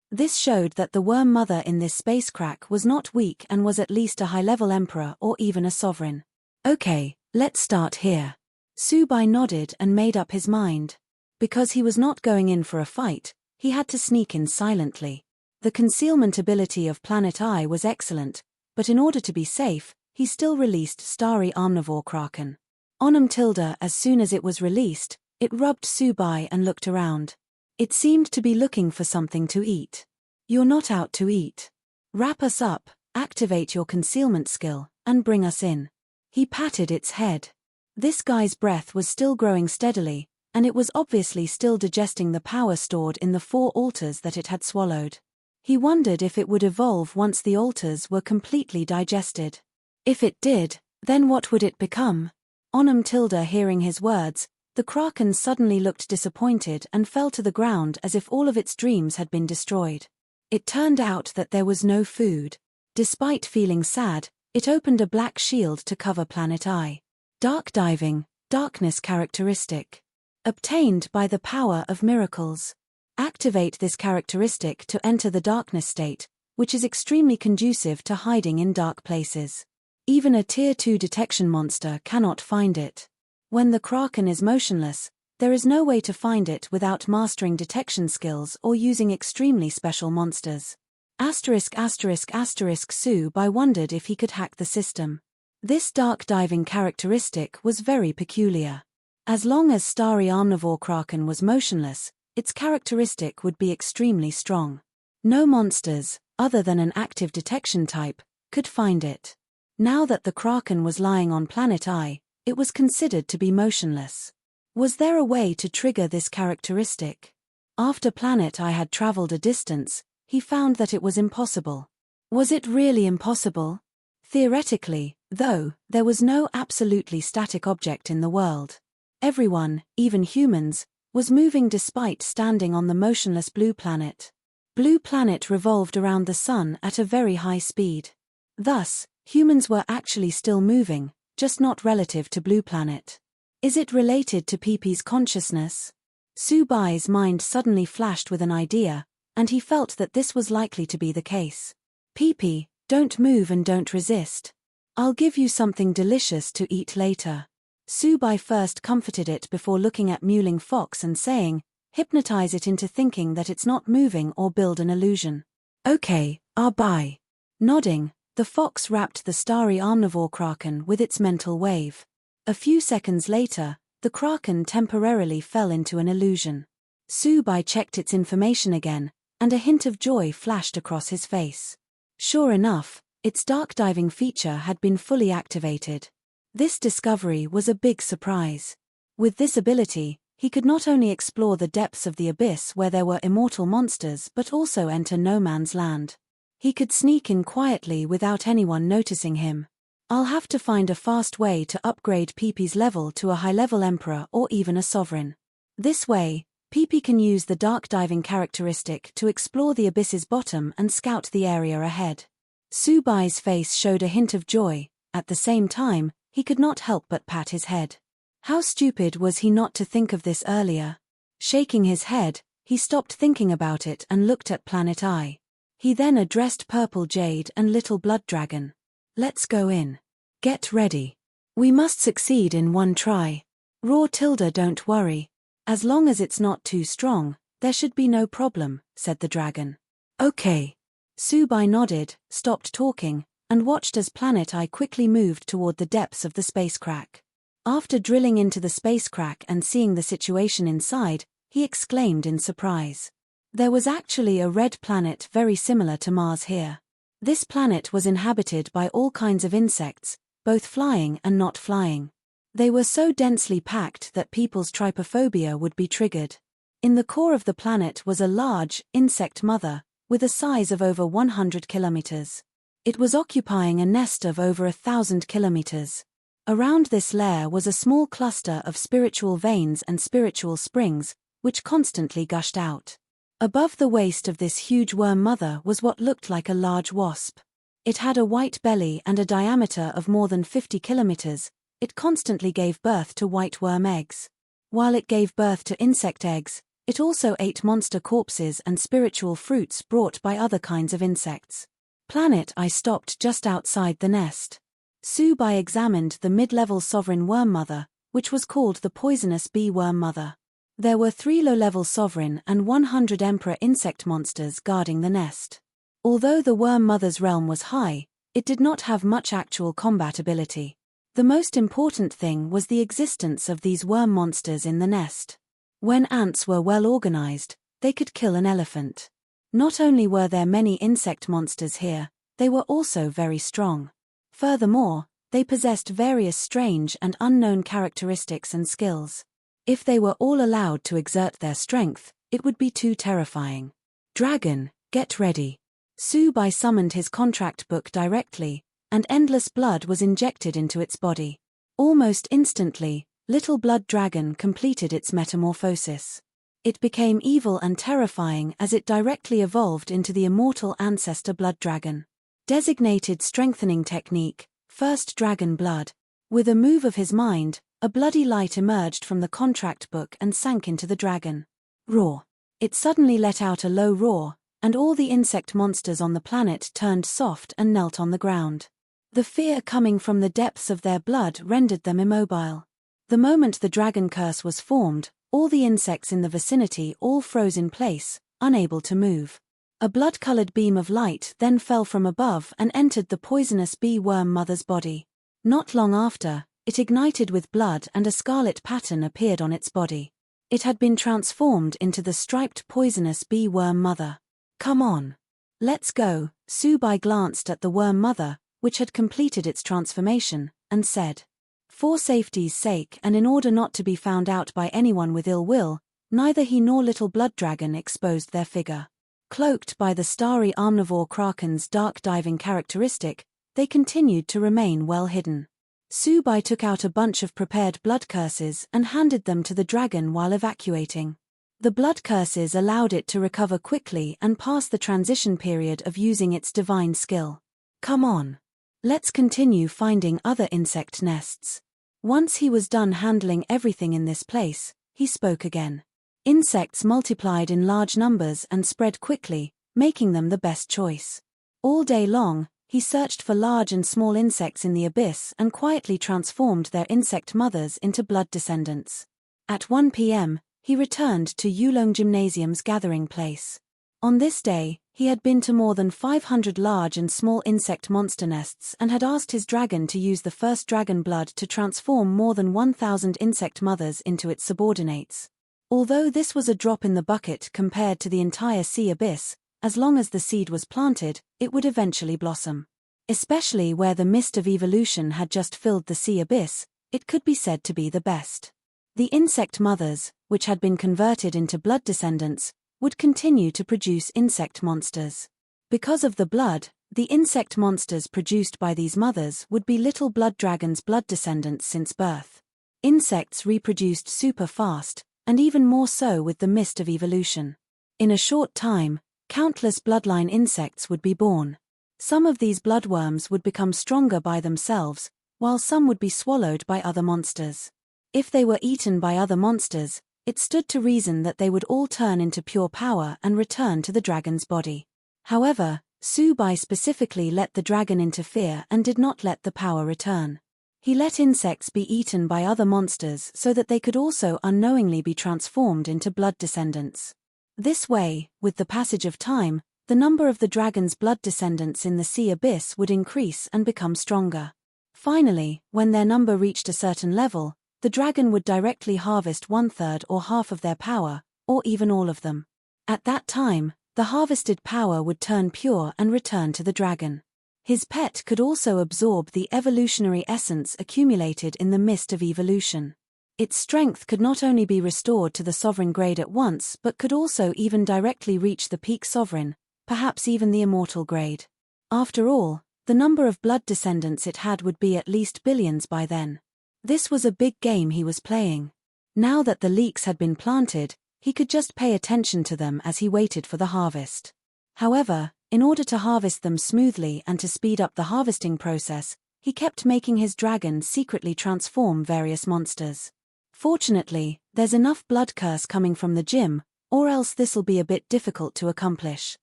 This showed that the worm mother in this space crack was not weak and was at least a high-level emperor or even a sovereign. Okay, let's start here. Subai nodded and made up his mind. Because he was not going in for a fight, he had to sneak in silently. The concealment ability of Planet Eye was excellent, but in order to be safe, he still released Starry Omnivore Kraken. As soon as it was released, it rubbed Subai and looked around. It seemed to be looking for something to eat. You're not out to eat. Wrap us up, activate your concealment skill, and bring us in. He patted its head. This guy's breath was still growing steadily, and it was obviously still digesting the power stored in the 4 altars that it had swallowed. He wondered if it would evolve once the altars were completely digested. If it did, then what would it become? Hearing his words, the Kraken suddenly looked disappointed and fell to the ground as if all of its dreams had been destroyed. It turned out that there was no food. Despite feeling sad, it opened a black shield to cover Planet Eye. Dark diving, darkness characteristic. Obtained by the power of miracles. Activate this characteristic to enter the darkness state, which is extremely conducive to hiding in dark places. Even a Tier 2 detection monster cannot find it. When the Kraken is motionless, there is no way to find it without mastering detection skills or using extremely special monsters. Subai wondered if he could hack the system. This dark diving characteristic was very peculiar. As long as Starry Omnivore Kraken was motionless, its characteristic would be extremely strong. No monsters, other than an active detection type, could find it. Now that the Kraken was lying on Planet Eye, it was considered to be motionless. Was there a way to trigger this characteristic? After Planet Eye had traveled a distance, he found that it was impossible. Was it really impossible? Theoretically, though, there was no absolutely static object in the world. Everyone, even humans, was moving despite standing on the motionless Blue Planet. Blue Planet revolved around the sun at a very high speed. Thus, humans were actually still moving, just not relative to Blue Planet. Is it related to Peepee's consciousness? Subai's mind suddenly flashed with an idea, and he felt that this was likely to be the case. Peepee, don't move and don't resist. I'll give you something delicious to eat later. Subai first comforted it before looking at Mewling Fox and saying, hypnotize it into thinking that it's not moving or build an illusion. Okay, bye. Nodding, the fox wrapped the Starry Omnivore Kraken with its mental wave. A few seconds later, the Kraken temporarily fell into an illusion. Subai checked its information again, and a hint of joy flashed across his face. Sure enough, its dark diving feature had been fully activated. This discovery was a big surprise. With this ability, he could not only explore the depths of the abyss where there were immortal monsters but also enter no man's land. He could sneak in quietly without anyone noticing him. I'll have to find a fast way to upgrade Peepee's level to a high-level emperor or even a sovereign. This way, Peepee can use the dark diving characteristic to explore the abyss's bottom and scout the area ahead. Subai's face showed a hint of joy. At the same time, he could not help but pat his head. How stupid was he not to think of this earlier? Shaking his head, he stopped thinking about it and looked at Planet Eye. He then addressed Purple Jade and Little Blood Dragon. Let's go in. Get ready. We must succeed in one try. Don't worry. As long as it's not too strong, there should be no problem, said the dragon. Okay. Subai nodded, stopped talking, and watched as Planet Eye quickly moved toward the depths of the space crack. After drilling into the space crack and seeing the situation inside, he exclaimed in surprise. There was actually a red planet very similar to Mars here. This planet was inhabited by all kinds of insects, both flying and not flying. They were so densely packed that people's trypophobia would be triggered. In the core of the planet was a large, insect mother, with a size of over 100 kilometers. It was occupying a nest of over 1,000 kilometers. Around this lair was a small cluster of spiritual veins and spiritual springs, which constantly gushed out. Above the waist of this huge worm mother was what looked like a large wasp. It had a white belly and a diameter of more than 50 kilometers. It constantly gave birth to white worm eggs. While it gave birth to insect eggs, it also ate monster corpses and spiritual fruits brought by other kinds of insects. Planet I stopped just outside the nest. Subai examined the mid-level sovereign worm mother, which was called the poisonous bee worm mother. There were 3 low-level sovereign and 100 emperor insect monsters guarding the nest. Although the worm mother's realm was high, it did not have much actual combat ability. The most important thing was the existence of these worm monsters in the nest. When ants were well organized, they could kill an elephant. Not only were there many insect monsters here, they were also very strong. Furthermore, they possessed various strange and unknown characteristics and skills. If they were all allowed to exert their strength, it would be too terrifying. Dragon, get ready. Subai summoned his contract book directly, and endless blood was injected into its body. Almost instantly, little blood dragon completed its metamorphosis. It became evil and terrifying as it directly evolved into the immortal ancestor blood dragon. Designated strengthening technique, first dragon blood. With a move of his mind, a bloody light emerged from the contract book and sank into the dragon. Roar. It suddenly let out a low roar, and all the insect monsters on the planet turned soft and knelt on the ground. The fear coming from the depths of their blood rendered them immobile. The moment the dragon curse was formed, all the insects in the vicinity all froze in place, unable to move. A blood-colored beam of light then fell from above and entered the poisonous bee worm mother's body. Not long after, it ignited with blood and a scarlet pattern appeared on its body. It had been transformed into the striped poisonous bee worm mother. Come on. Let's go. Subai glanced at the worm mother, which had completed its transformation, and said, for safety's sake and in order not to be found out by anyone with ill will, neither he nor little blood dragon exposed their figure. Cloaked by the starry omnivore kraken's dark diving characteristic, they continued to remain well hidden. Subai took out a bunch of prepared blood curses and handed them to the dragon while evacuating. The blood curses allowed it to recover quickly and pass the transition period of using its divine skill. Come on. Let's continue finding other insect nests. Once he was done handling everything in this place, he spoke again. Insects multiplied in large numbers and spread quickly, making them the best choice. All day long, he searched for large and small insects in the abyss and quietly transformed their insect mothers into blood descendants. At 1 p.m., he returned to Yulong Gymnasium's gathering place. On this day, he had been to more than 500 large and small insect monster nests and had asked his dragon to use the first dragon blood to transform more than 1,000 insect mothers into its subordinates. Although this was a drop in the bucket compared to the entire sea abyss, as long as the seed was planted, it would eventually blossom. Especially where the mist of evolution had just filled the sea abyss, it could be said to be the best. The insect mothers, which had been converted into blood descendants, would continue to produce insect monsters. Because of the blood, the insect monsters produced by these mothers would be little blood dragon's blood descendants since birth. Insects reproduced super fast, and even more so with the mist of evolution. In a short time, countless bloodline insects would be born. Some of these bloodworms would become stronger by themselves, while some would be swallowed by other monsters. If they were eaten by other monsters, it stood to reason that they would all turn into pure power and return to the dragon's body. However, Subai specifically let the dragon interfere and did not let the power return. He let insects be eaten by other monsters so that they could also unknowingly be transformed into blood descendants. This way, with the passage of time, the number of the dragon's blood descendants in the sea abyss would increase and become stronger. Finally, when their number reached a certain level, the dragon would directly harvest 1/3 or half of their power, or even all of them. At that time, the harvested power would turn pure and return to the dragon. His pet could also absorb the evolutionary essence accumulated in the mist of evolution. Its strength could not only be restored to the sovereign grade at once but could also even directly reach the peak sovereign, perhaps even the immortal grade. After all, the number of blood descendants it had would be at least billions by then. This was a big game he was playing. Now that the leeks had been planted, he could just pay attention to them as he waited for the harvest. However, in order to harvest them smoothly and to speed up the harvesting process, he kept making his dragon secretly transform various monsters. Fortunately, There's enough blood curse coming from the gym, or else this'll be a bit difficult to accomplish.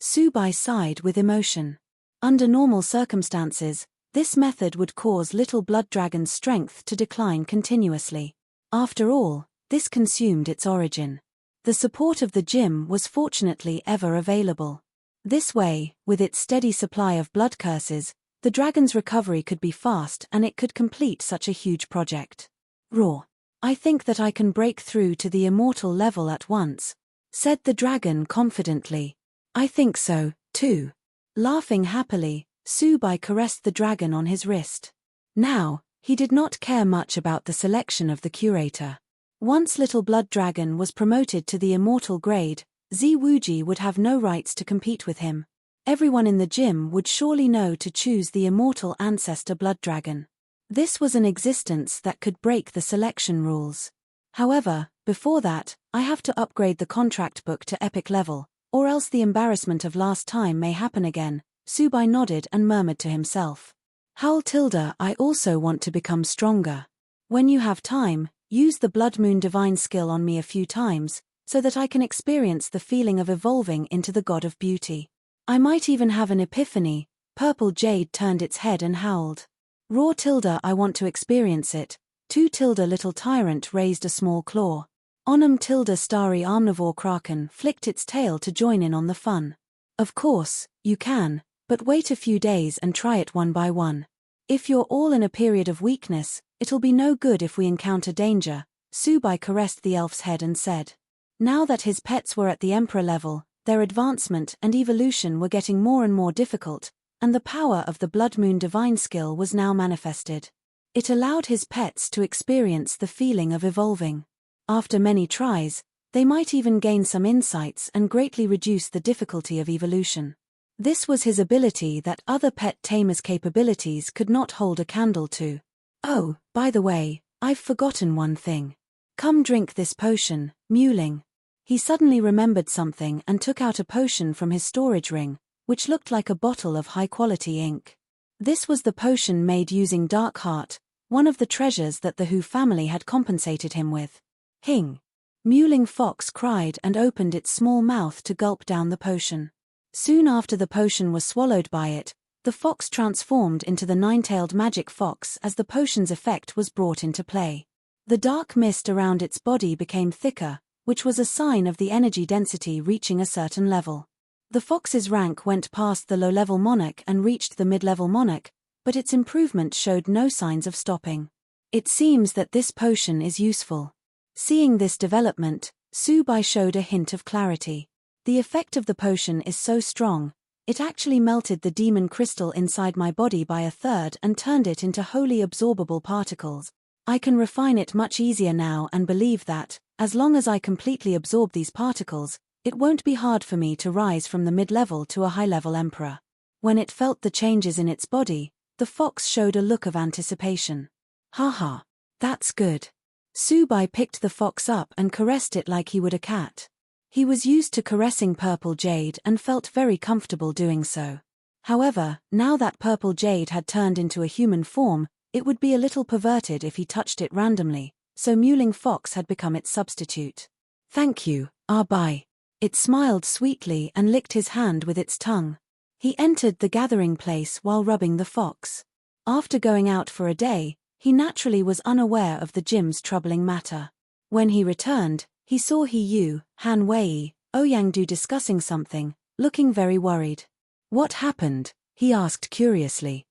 Subai sighed with emotion. Under normal circumstances, this method would cause little blood dragon's strength to decline continuously. After all, this consumed its origin. The support of the gym was fortunately ever available. This way, with its steady supply of blood curses, the dragon's recovery could be fast and it could complete such a huge project. Raw. I think that I can break through to the immortal level at once, said the dragon confidently. I think so, too. Laughing happily, Subai caressed the dragon on his wrist. Now, he did not care much about the selection of the curator. Once Little Blood Dragon was promoted to the immortal grade, Ziwuji would have no rights to compete with him. Everyone in the gym would surely know to choose the immortal ancestor blood dragon. This was an existence that could break the selection rules. However, before that, I have to upgrade the contract book to epic level, or else the embarrassment of last time may happen again. Subai nodded and murmured to himself. Howl tilde, I also want to become stronger. When you have time, use the Blood Moon Divine skill on me a few times, so that I can experience the feeling of evolving into the god of beauty. I might even have an epiphany. Purple Jade turned its head and howled. Raw tilde, I want to experience it. Two tilde, Little Tyrant raised a small claw. Onum tilde, Starry Omnivore Kraken flicked its tail to join in on the fun. Of course, you can, but wait a few days and try it one by one. If you're all in a period of weakness, it'll be no good if we encounter danger. Subai caressed the elf's head and said. Now that his pets were at the emperor level, their advancement and evolution were getting more and more difficult, and the power of the Blood Moon Divine skill was now manifested. It allowed his pets to experience the feeling of evolving. After many tries, they might even gain some insights and greatly reduce the difficulty of evolution. This was his ability that other Pet Tamer's capabilities could not hold a candle to. Oh, by the way, I've forgotten one thing. Come drink this potion, Mewling. He suddenly remembered something and took out a potion from his storage ring, which looked like a bottle of high-quality ink. This was the potion made using Dark Heart, one of the treasures that the Hu family had compensated him with. Hing. Mewling Fox cried and opened its small mouth to gulp down the potion. Soon after the potion was swallowed by it, the fox transformed into the nine-tailed magic fox as the potion's effect was brought into play. The dark mist around its body became thicker, which was a sign of the energy density reaching a certain level. The fox's rank went past the low-level monarch and reached the mid-level monarch, but its improvement showed no signs of stopping. It seems that this potion is useful. Seeing this development, Subai showed a hint of clarity. The effect of the potion is so strong, it actually melted the demon crystal inside my body by a third and turned it into wholly absorbable particles. I can refine it much easier now and believe that, as long as I completely absorb these particles, it won't be hard for me to rise from the mid-level to a high-level emperor. When it felt the changes in its body, the fox showed a look of anticipation. Haha, that's good. Subai picked the fox up and caressed it like he would a cat. He was used to caressing Purple Jade and felt very comfortable doing so. However, now that Purple Jade had turned into a human form, it would be a little perverted if he touched it randomly, so Mewling Fox had become its substitute. Thank you, bye. It smiled sweetly and licked his hand with its tongue. He entered the gathering place while rubbing the fox. After going out for a day, he naturally was unaware of the gym's troubling matter. When he returned, he saw Yu, Han Wei, Ouyangdu discussing something, looking very worried. What happened? He asked curiously.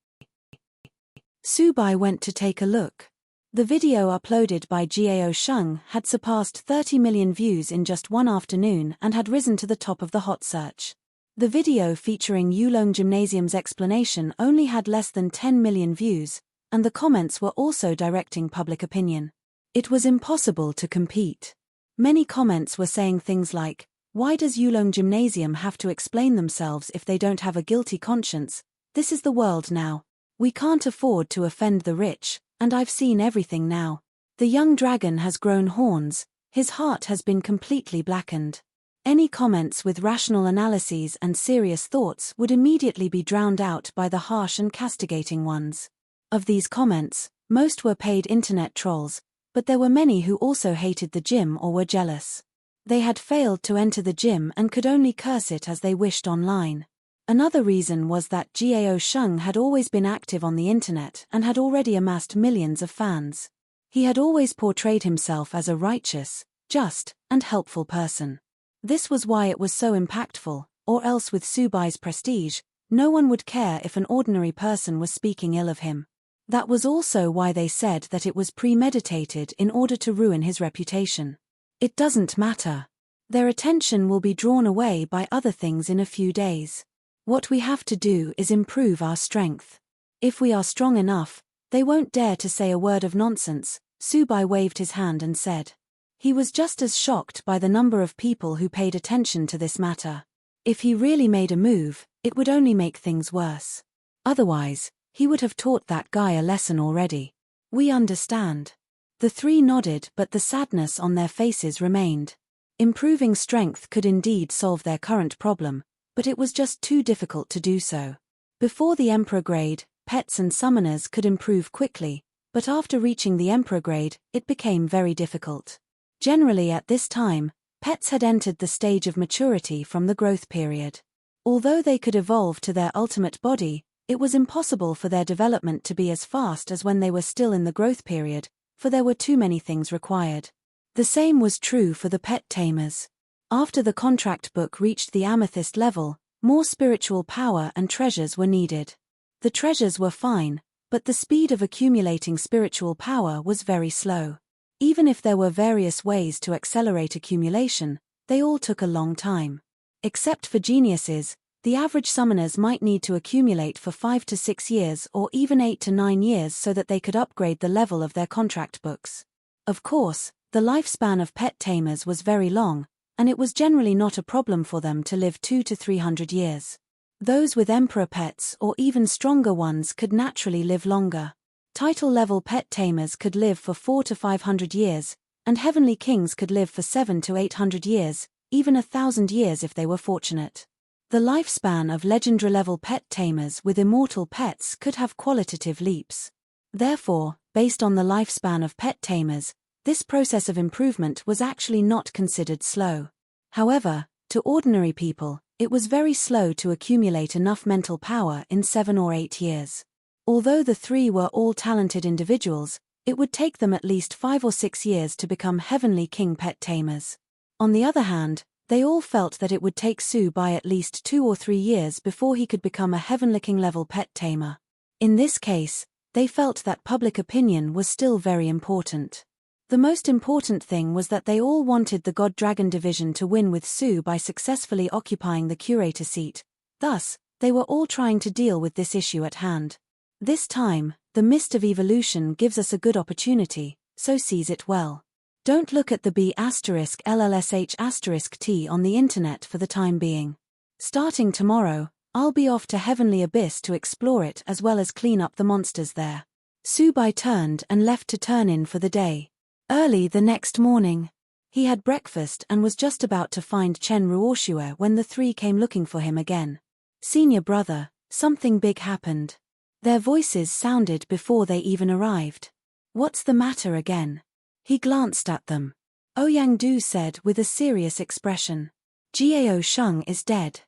Subai went to take a look. The video uploaded by Gao Sheng had surpassed 30 million views in just one afternoon and had risen to the top of the hot search. The video featuring Yulong Gymnasium's explanation only had less than 10 million views, and the comments were also directing public opinion. It was impossible to compete. Many comments were saying things like, why does Yulong Gymnasium have to explain themselves if they don't have a guilty conscience? This is the world now. We can't afford to offend the rich, and I've seen everything now. The young dragon has grown horns, his heart has been completely blackened. Any comments with rational analyses and serious thoughts would immediately be drowned out by the harsh and castigating ones. Of these comments, most were paid internet trolls, But there were many who also hated the gym or were jealous. They had failed to enter the gym and could only curse it as they wished online. Another reason was that Gao Sheng had always been active on the internet and had already amassed millions of fans. He had always portrayed himself as a righteous, just, and helpful person. This was why it was so impactful, or else with Subai's prestige, no one would care if an ordinary person was speaking ill of him. That was also why they said that it was premeditated in order to ruin his reputation. It doesn't matter. Their attention will be drawn away by other things in a few days. What we have to do is improve our strength. If we are strong enough, they won't dare to say a word of nonsense. Subai waved his hand and said. He was just as shocked by the number of people who paid attention to this matter. If he really made a move, it would only make things worse. Otherwise, he would have taught that guy a lesson already. We understand. The three nodded, but the sadness on their faces remained. Improving strength could indeed solve their current problem, but it was just too difficult to do so. Before the Emperor grade, pets and summoners could improve quickly, but after reaching the Emperor grade, it became very difficult. Generally at this time, pets had entered the stage of maturity from the growth period. Although they could evolve to their ultimate body, it was impossible for their development to be as fast as when they were still in the growth period, for there were too many things required. The same was true for the Pet Tamers. After the contract book reached the amethyst level, more spiritual power and treasures were needed. The treasures were fine, but the speed of accumulating spiritual power was very slow. Even if there were various ways to accelerate accumulation, they all took a long time. Except for geniuses, the average summoners might need to accumulate for 5 to 6 years or even 8 to 9 years so that they could upgrade the level of their contract books. Of course, the lifespan of pet tamers was very long, and it was generally not a problem for them to live 200 to 300 years. Those with emperor pets or even stronger ones could naturally live longer. Title-level pet tamers could live for 400 to 500 years, and heavenly kings could live for 700 to 800 years, even 1,000 years if they were fortunate. The lifespan of legendary-level pet tamers with immortal pets could have qualitative leaps. Therefore, based on the lifespan of pet tamers, this process of improvement was actually not considered slow. However, to ordinary people, it was very slow to accumulate enough mental power in 7 or 8 years. Although the three were all talented individuals, it would take them at least 5 or 6 years to become heavenly king pet tamers. On the other hand, they all felt that it would take Subai at least 2 or 3 years before he could become a heavenly king level pet tamer. In this case, they felt that public opinion was still very important. The most important thing was that they all wanted the God-Dragon division to win with Su by successfully occupying the curator seat. Thus, they were all trying to deal with this issue at hand. This time, the mist of evolution gives us a good opportunity, so seize it well. Don't look at the B*LLSH*T on the internet for the time being. Starting tomorrow, I'll be off to Heavenly Abyss to explore it as well as clean up the monsters there. Subai turned and left to turn in for the day. Early the next morning, he had breakfast and was just about to find Chen Ruoshua when the three came looking for him again. Senior brother, something big happened. Their voices sounded before they even arrived. What's the matter again? He glanced at them. Ouyang Du said with a serious expression. Gao Sheng is dead.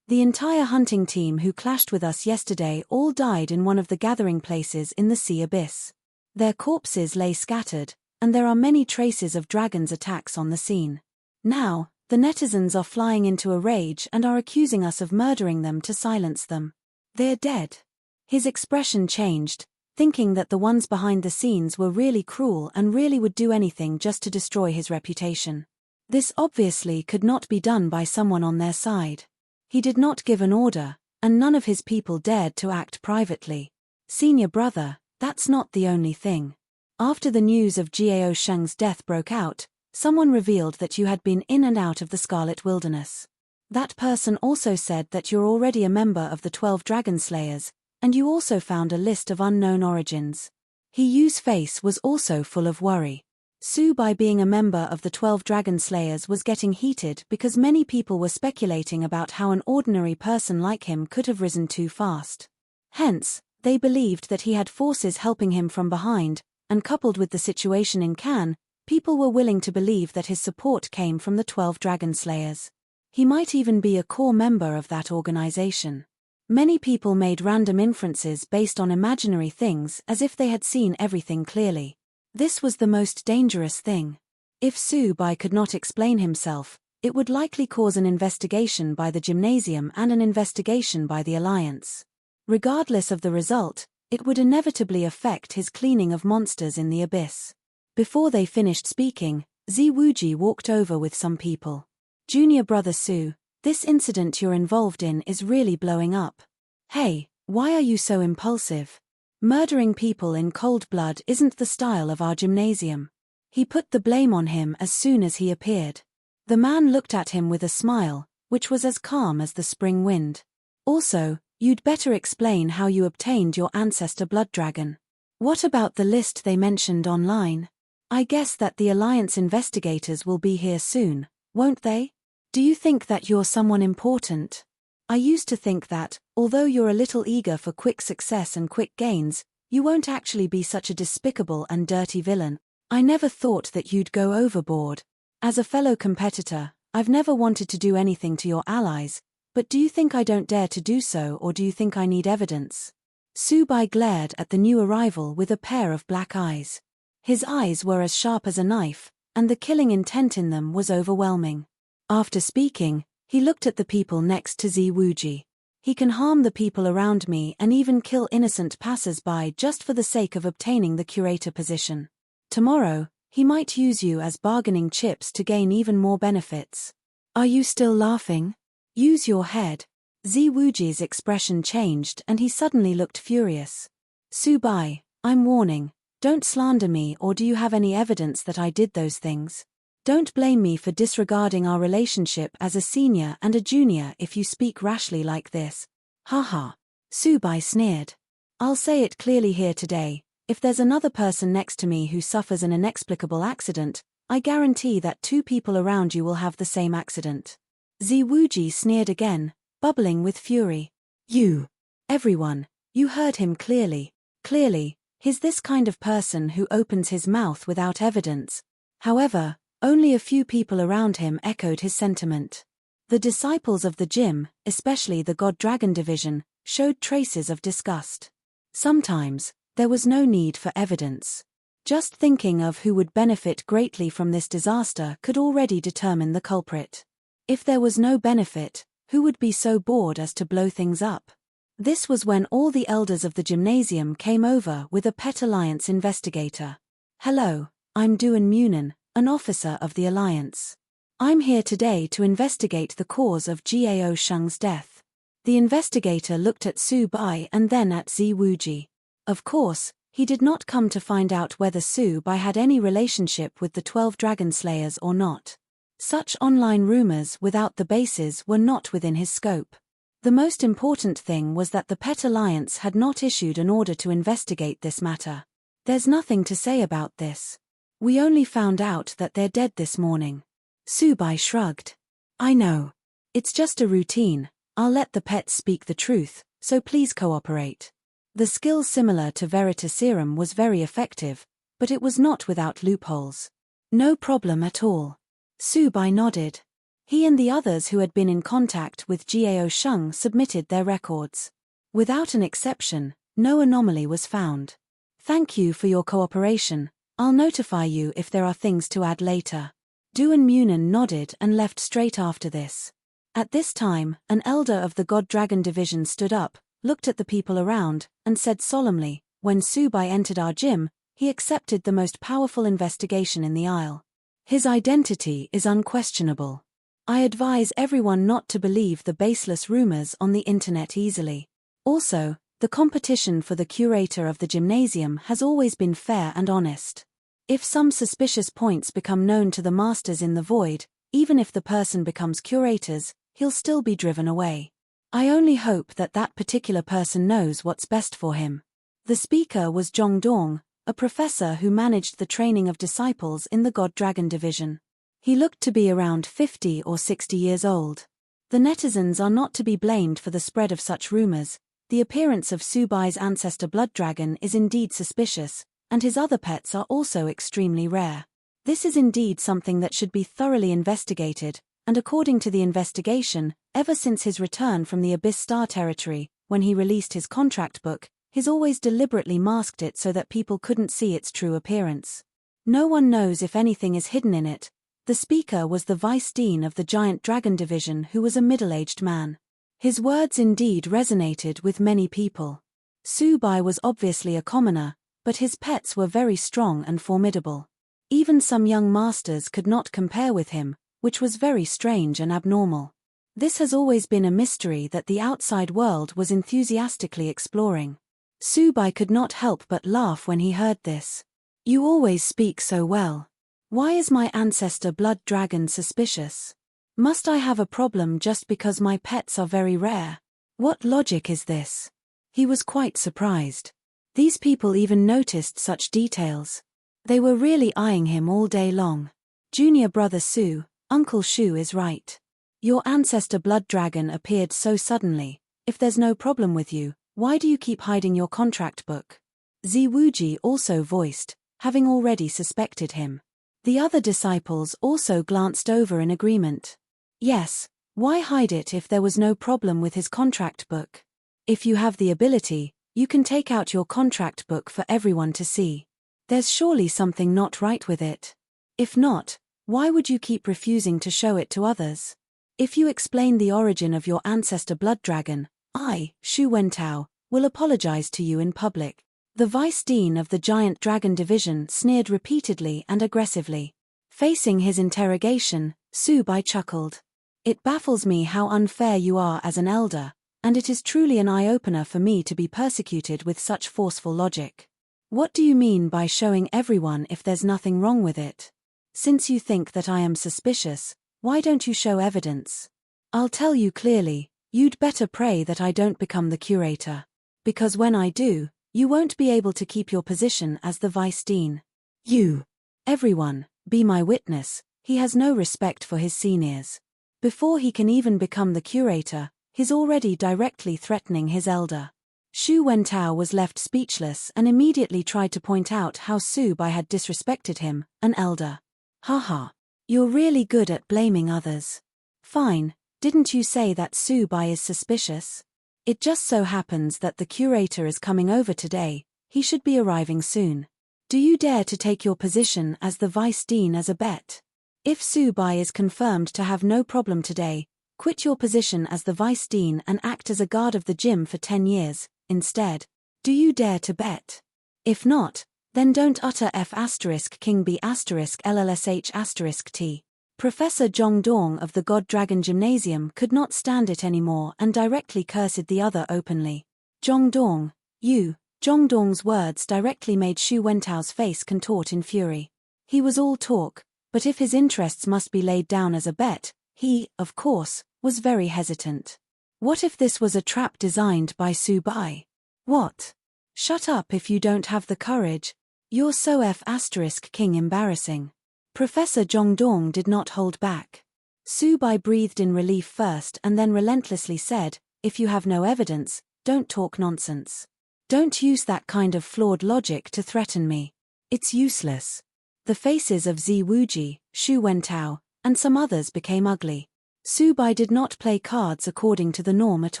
The entire hunting team who clashed with us yesterday all died in one of the gathering places in the sea abyss. Their corpses lay scattered, and there are many traces of dragons' attacks on the scene. Now, the netizens are flying into a rage and are accusing us of murdering them to silence them. They're dead. His expression changed, thinking that the ones behind the scenes were really cruel and really would do anything just to destroy his reputation. This obviously could not be done by someone on their side. He did not give an order, and none of his people dared to act privately. Senior brother, that's not the only thing. After the news of Gao Sheng's death broke out, someone revealed that you had been in and out of the Scarlet Wilderness. That person also said that you're already a member of the 12 Dragon Slayers, and you also found a list of unknown origins. He Yu's face was also full of worry. Subai being a member of the 12 Dragon Slayers was getting heated because many people were speculating about how an ordinary person like him could have risen too fast. Hence, they believed that he had forces helping him from behind, and coupled with the situation in Cannes, people were willing to believe that his support came from the 12 Dragon Slayers. He might even be a core member of that organization. Many people made random inferences based on imaginary things as if they had seen everything clearly. This was the most dangerous thing. If Su Bai could not explain himself, it would likely cause an investigation by the gymnasium and an investigation by the Alliance. Regardless of the result, it would inevitably affect his cleaning of monsters in the abyss. Before they finished speaking, Zi Wuji walked over with some people. Junior brother Su, this incident you're involved in is really blowing up. Hey, why are you so impulsive? Murdering people in cold blood isn't the style of our gymnasium. He put the blame on him as soon as he appeared. The man looked at him with a smile, which was as calm as the spring wind. Also, you'd better explain how you obtained your ancestor blood dragon. What about the list they mentioned online? I guess that the Alliance investigators will be here soon, won't they? Do you think that you're someone important? I used to think that, although you're a little eager for quick success and quick gains, you won't actually be such a despicable and dirty villain. I never thought that you'd go overboard. As a fellow competitor, I've never wanted to do anything to your allies, but do you think I don't dare to do so, or do you think I need evidence? Su Bai glared at the new arrival with a pair of black eyes. His eyes were as sharp as a knife, and the killing intent in them was overwhelming. After speaking, he looked at the people next to Zi Wuji. He can harm the people around me and even kill innocent passers-by just for the sake of obtaining the curator position. Tomorrow, he might use you as bargaining chips to gain even more benefits. Are you still laughing? Use your head. Zi Wuji's expression changed and he suddenly looked furious. Su Bai, I'm warning, don't slander me, or do you have any evidence that I did those things? Don't blame me for disregarding our relationship as a senior and a junior if you speak rashly like this. Haha. Su Bai sneered. I'll say it clearly here today, if there's another person next to me who suffers an inexplicable accident, I guarantee that 2 people around you will have the same accident. Zi Wuji sneered again, bubbling with fury. You. Everyone, you heard him clearly. Clearly, he's this kind of person who opens his mouth without evidence. However, only a few people around him echoed his sentiment. The disciples of the gym, especially the God Dragon Division, showed traces of disgust. Sometimes, there was no need for evidence. Just thinking of who would benefit greatly from this disaster could already determine the culprit. If there was no benefit, who would be so bored as to blow things up? This was when all the elders of the gymnasium came over with a Pet Alliance investigator. Hello, I'm Duan Munin, an officer of the Alliance. I'm here today to investigate the cause of Gao Sheng's death. The investigator looked at Su Bai and then at Zi Wuji. Of course, he did not come to find out whether Su Bai had any relationship with the 12 Dragon Slayers or not. Such online rumors without the bases were not within his scope. The most important thing was that the Pet Alliance had not issued an order to investigate this matter. There's nothing to say about this. We only found out that they're dead this morning. Su Bai shrugged. I know. It's just a routine. I'll let the pets speak the truth, so please cooperate. The skill similar to Veritas Serum was very effective, but it was not without loopholes. No problem at all. Su Bai nodded. He and the others who had been in contact with Gao Sheng submitted their records. Without an exception, no anomaly was found. Thank you for your cooperation. I'll notify you if there are things to add later. Duan Munin nodded and left straight after this. At this time, an elder of the God Dragon Division stood up, looked at the people around, and said solemnly, when Su Bai entered our gym, he accepted the most powerful investigation in the Isle. His identity is unquestionable. I advise everyone not to believe the baseless rumors on the internet easily. Also, the competition for the curator of the gymnasium has always been fair and honest. If some suspicious points become known to the masters in the void, even if the person becomes curators, he'll still be driven away. I only hope that that particular person knows what's best for him. The speaker was Zhong Dong, a professor who managed the training of disciples in the God Dragon Division. He looked to be around 50 or 60 years old. The netizens are not to be blamed for the spread of such rumors. The appearance of Su Bai's ancestor blood dragon is indeed suspicious, and his other pets are also extremely rare. This is indeed something that should be thoroughly investigated, and according to the investigation, ever since his return from the Abyss Star territory, when he released his contract book, he's always deliberately masked it so that people couldn't see its true appearance. No one knows if anything is hidden in it. The speaker was the vice dean of the Giant Dragon Division, who was a middle-aged man. His words indeed resonated with many people. Subai was obviously a commoner, but his pets were very strong and formidable. Even some young masters could not compare with him, which was very strange and abnormal. This has always been a mystery that the outside world was enthusiastically exploring. Subai could not help but laugh when he heard this. "You always speak so well. Why is my ancestor blood dragon suspicious? Must I have a problem just because my pets are very rare? What logic is this?" He was quite surprised. These people even noticed such details. They were really eyeing him all day long. "Junior brother Su, Uncle Shu is right. Your ancestor blood dragon appeared so suddenly. If there's no problem with you, why do you keep hiding your contract book?" Ziwuji also voiced, having already suspected him. The other disciples also glanced over in agreement. Yes, why hide it if there was no problem with his contract book? If you have the ability, you can take out your contract book for everyone to see. There's surely something not right with it. If not, why would you keep refusing to show it to others? If you explain the origin of your ancestor blood dragon, I, Shu Wentao, will apologize to you in public. The vice dean of the Giant Dragon Division sneered repeatedly and aggressively. Facing his interrogation, Subai chuckled. "It baffles me how unfair you are as an elder, and it is truly an eye-opener for me to be persecuted with such forceful logic. What do you mean by showing everyone if there's nothing wrong with it? Since you think that I am suspicious, why don't you show evidence? I'll tell you clearly, you'd better pray that I don't become the curator. Because when I do, you won't be able to keep your position as the vice dean. You. Everyone, be my witness, he has no respect for his seniors. Before he can even become the curator, he's already directly threatening his elder." Shu Wentao was left speechless and immediately tried to point out how Subai had disrespected him, an elder. "Haha. You're really good at blaming others. Fine, didn't you say that Subai is suspicious? It just so happens that the curator is coming over today, he should be arriving soon. Do you dare to take your position as the vice dean as a bet? If Subai is confirmed to have no problem today, quit your position as the vice dean and act as a guard of the gym for 10 years, instead. Do you dare to bet? If not, then don't utter F*King B** LLSH** T. Professor Zhongdong of the God Dragon Gymnasium could not stand it anymore and directly cursed the other openly. "Zhongdong, you." Zhongdong's words directly made Shu Wentao's face contort in fury. He was all talk, but if his interests must be laid down as a bet, he, of course, was very hesitant. What if this was a trap designed by Subai? What? Shut up if you don't have the courage. You're so F*King embarrassing. Professor Zhongdong did not hold back. Subai breathed in relief first and then relentlessly said, "If you have no evidence, don't talk nonsense. Don't use that kind of flawed logic to threaten me. It's useless." The faces of Ziwuji, Shu Wentao, and some others became ugly. Subai did not play cards according to the norm at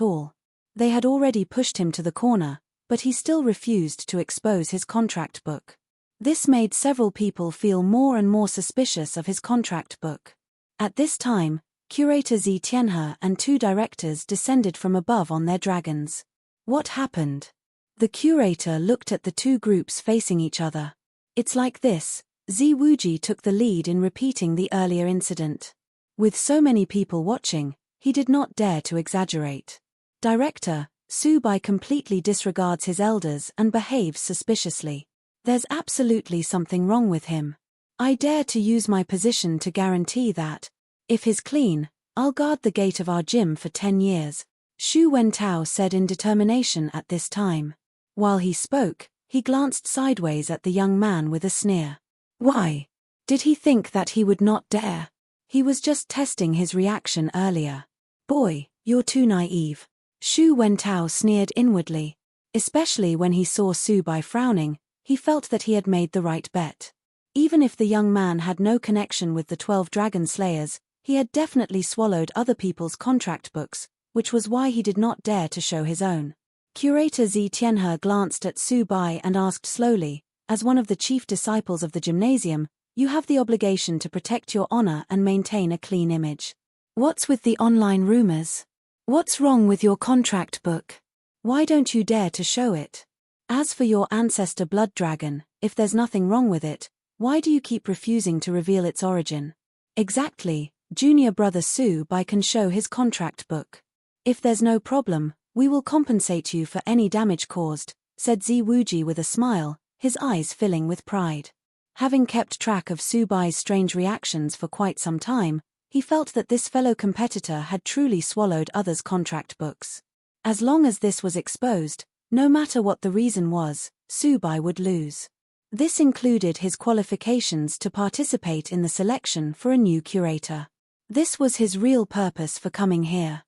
all. They had already pushed him to the corner, but he still refused to expose his contract book. This made several people feel more and more suspicious of his contract book. At this time, Curator Zi Tianhe and 2 directors descended from above on their dragons. What happened? The curator looked at the 2 groups facing each other. It's like this. Ziwuji took the lead in repeating the earlier incident. With so many people watching, he did not dare to exaggerate. Director, Subai completely disregards his elders and behaves suspiciously. There's absolutely something wrong with him. I dare to use my position to guarantee that, if he's clean, I'll guard the gate of our gym for 10 years, Shu Wentao said in determination at this time. While he spoke, he glanced sideways at the young man with a sneer. Why? Did he think that he would not dare? He was just testing his reaction earlier. Boy, you're too naive. Shu Wentao sneered inwardly. Especially when he saw Subai frowning, he felt that he had made the right bet. Even if the young man had no connection with the 12 dragon slayers, he had definitely swallowed other people's contract books, which was why he did not dare to show his own. Curator Zi Tianhe glanced at Su Bai and asked slowly, as one of the chief disciples of the gymnasium, you have the obligation to protect your honor and maintain a clean image. What's with the online rumors? What's wrong with your contract book? Why don't you dare to show it? As for your ancestor blood dragon, if there's nothing wrong with it, why do you keep refusing to reveal its origin? Exactly, junior brother Su Bai can show his contract book. If there's no problem, we will compensate you for any damage caused, said Zi Wuji with a smile, his eyes filling with pride. Having kept track of Su Bai's strange reactions for quite some time, he felt that this fellow competitor had truly swallowed others' contract books. As long as this was exposed, no matter what the reason was, Su Bai would lose. This included his qualifications to participate in the selection for a new curator. This was his real purpose for coming here.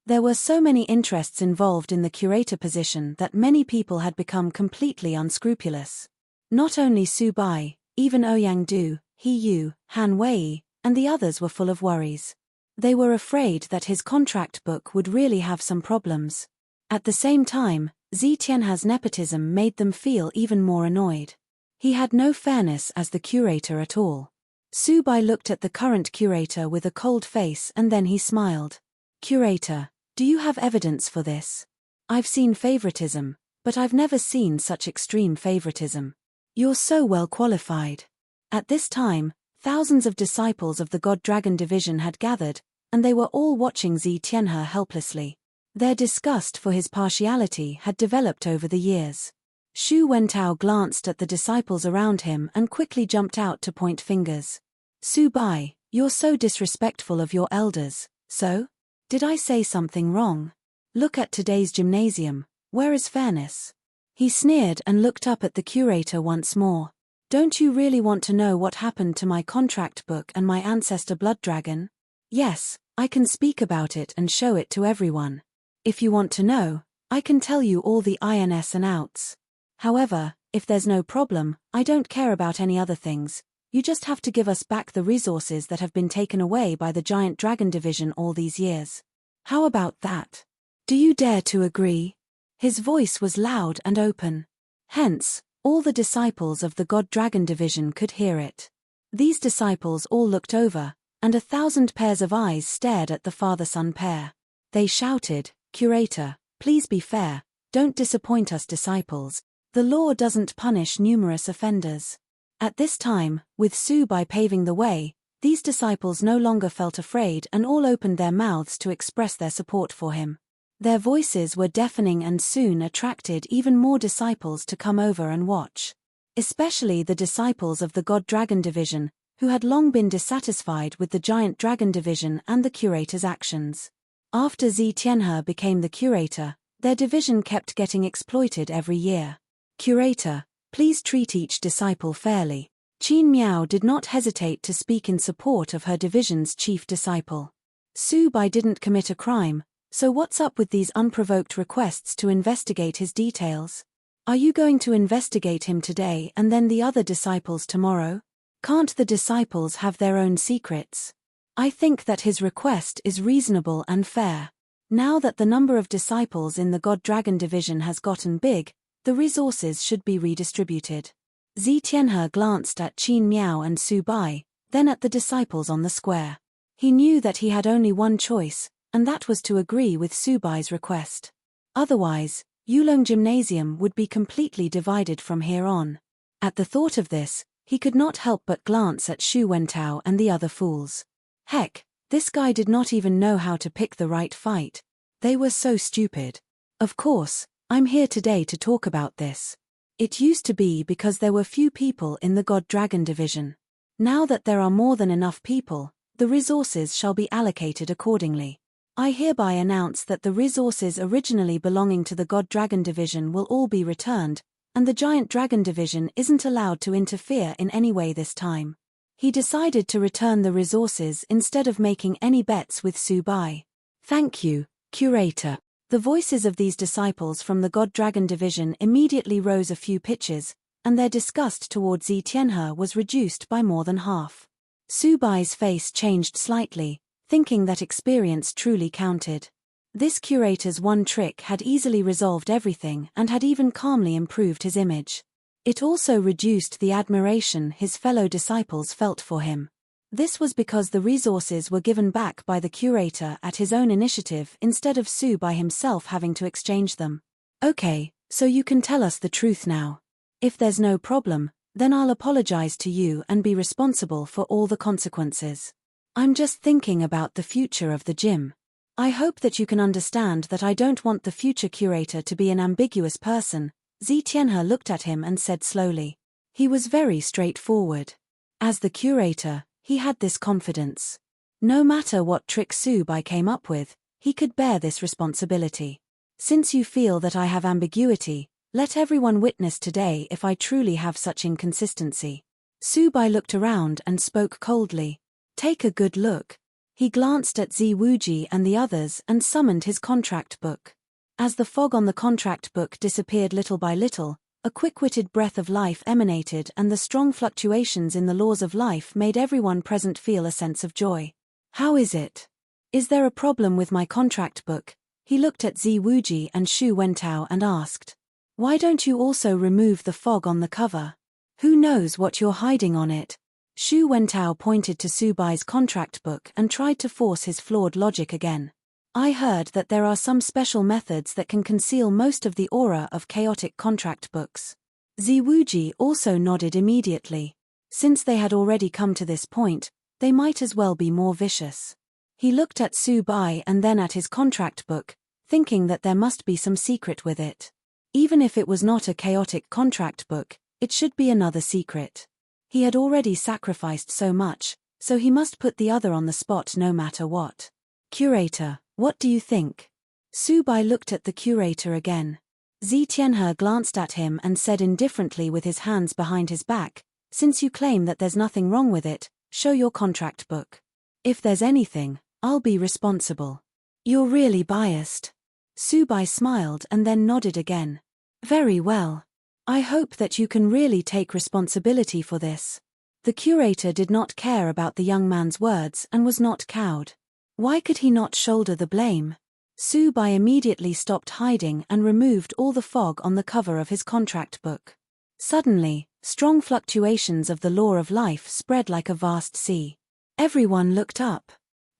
There were so many interests involved in the curator position that many people had become completely unscrupulous. Not only Su Bai, even Ouyang Du, He Yu, Han Wei, and the others were full of worries. They were afraid that his contract book would really have some problems. At the same time, Zi Tianhe's nepotism made them feel even more annoyed. He had no fairness as the curator at all. Su Bai looked at the current curator with a cold face and then he smiled. Curator, do you have evidence for this? I've seen favoritism, but I've never seen such extreme favoritism. You're so well qualified. At this time, thousands of disciples of the God Dragon division had gathered, and they were all watching Zi Tianhe helplessly. Their disgust for his partiality had developed over the years. Xu Wentao glanced at the disciples around him and quickly jumped out to point fingers. Su Bai, you're so disrespectful of your elders, so? Did I say something wrong? Look at today's gymnasium, where is fairness? He sneered and looked up at the curator once more. Don't you really want to know what happened to my contract book and my ancestor blood dragon? Yes, I can speak about it and show it to everyone. If you want to know, I can tell you all the ins and outs. However, if there's no problem, I don't care about any other things. You just have to give us back the resources that have been taken away by the giant dragon division all these years. How about that? Do you dare to agree? His voice was loud and open. Hence, all the disciples of the God Dragon division could hear it. These disciples all looked over, and 1,000 pairs of eyes stared at the father-son pair. They shouted, Curator, please be fair, don't disappoint us disciples. The law doesn't punish numerous offenders. At this time, with Su Bai paving the way, these disciples no longer felt afraid and all opened their mouths to express their support for him. Their voices were deafening and soon attracted even more disciples to come over and watch. Especially the disciples of the God Dragon division, who had long been dissatisfied with the giant dragon division and the curator's actions. After Zi Tianhe became the curator, their division kept getting exploited every year. Curator, please treat each disciple fairly. Qin Miao did not hesitate to speak in support of her division's chief disciple. Su Bai didn't commit a crime, so what's up with these unprovoked requests to investigate his details? Are you going to investigate him today and then the other disciples tomorrow? Can't the disciples have their own secrets? I think that his request is reasonable and fair. Now that the number of disciples in the God Dragon division has gotten big, the resources should be redistributed. Zi Tianhe glanced at Qin Miao and Su Bai, then at the disciples on the square. He knew that he had only one choice, and that was to agree with Su Bai's request. Otherwise, Yulong Gymnasium would be completely divided from here on. At the thought of this, he could not help but glance at Xu Wentao and the other fools. Heck, this guy did not even know how to pick the right fight. They were so stupid. Of course, I'm here today to talk about this. It used to be because there were few people in the God Dragon division. Now that there are more than enough people, the resources shall be allocated accordingly. I hereby announce that the resources originally belonging to the God Dragon division will all be returned, and the Giant Dragon division isn't allowed to interfere in any way this time. He decided to return the resources instead of making any bets with Su Bai. Thank you, Curator. The voices of these disciples from the God-Dragon division immediately rose a few pitches, and their disgust toward Zi Tianhe was reduced by more than half. Su Bai's face changed slightly, thinking that experience truly counted. This curator's one trick had easily resolved everything and had even calmly improved his image. It also reduced the admiration his fellow disciples felt for him. This was because the resources were given back by the curator at his own initiative instead of Su Bai himself having to exchange them. Okay, so you can tell us the truth now. If there's no problem, then I'll apologize to you and be responsible for all the consequences. I'm just thinking about the future of the gym. I hope that you can understand that I don't want the future curator to be an ambiguous person. Zi Tianhe looked at him and said slowly. He was very straightforward. As the curator, he had this confidence. No matter what trick Su Bai came up with, he could bear this responsibility. Since you feel that I have ambiguity, let everyone witness today if I truly have such inconsistency. Su Bai looked around and spoke coldly. Take a good look. He glanced at Zi Wuji and the others and summoned his contract book. As the fog on the contract book disappeared little by little, a quick-witted breath of life emanated and the strong fluctuations in the laws of life made everyone present feel a sense of joy. How is it? Is there a problem with my contract book? He looked at Zi Wuji and Shu Wentao and asked. Why don't you also remove the fog on the cover? Who knows what you're hiding on it? Shu Wentao pointed to Su Bai's contract book and tried to force his flawed logic again. I heard that there are some special methods that can conceal most of the aura of chaotic contract books. Zi Wuji also nodded immediately. Since they had already come to this point, they might as well be more vicious. He looked at Su Bai and then at his contract book, thinking that there must be some secret with it. Even if it was not a chaotic contract book, it should be another secret. He had already sacrificed so much, so he must put the other on the spot no matter what. Curator, what do you think? Su Bai looked at the curator again. Zi Tianhe glanced at him and said indifferently with his hands behind his back, since you claim that there's nothing wrong with it, show your contract book. If there's anything, I'll be responsible. You're really biased. Su Bai smiled and then nodded again. Very well. I hope that you can really take responsibility for this. The curator did not care about the young man's words and was not cowed. Why could he not shoulder the blame? Su Bai immediately stopped hiding and removed all the fog on the cover of his contract book. Suddenly, strong fluctuations of the law of life spread like a vast sea. Everyone looked up.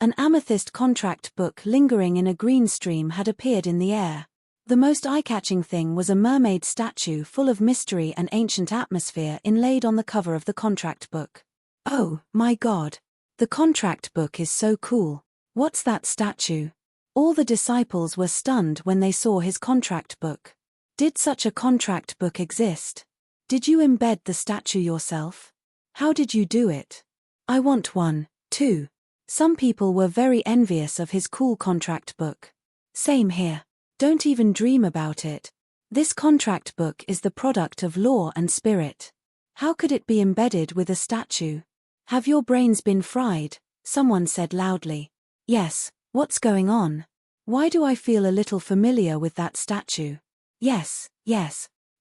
An amethyst contract book lingering in a green stream had appeared in the air. The most eye-catching thing was a mermaid statue full of mystery and ancient atmosphere inlaid on the cover of the contract book. Oh, my God! The contract book is so cool. What's that statue? All the disciples were stunned when they saw his contract book. Did such a contract book exist? Did you embed the statue yourself? How did you do it? I want one, too. Some people were very envious of his cool contract book. Same here. Don't even dream about it. This contract book is the product of law and spirit. How could it be embedded with a statue? Have your brains been fried? Someone said loudly. Yes, what's going on? Why do I feel a little familiar with that statue? Yes,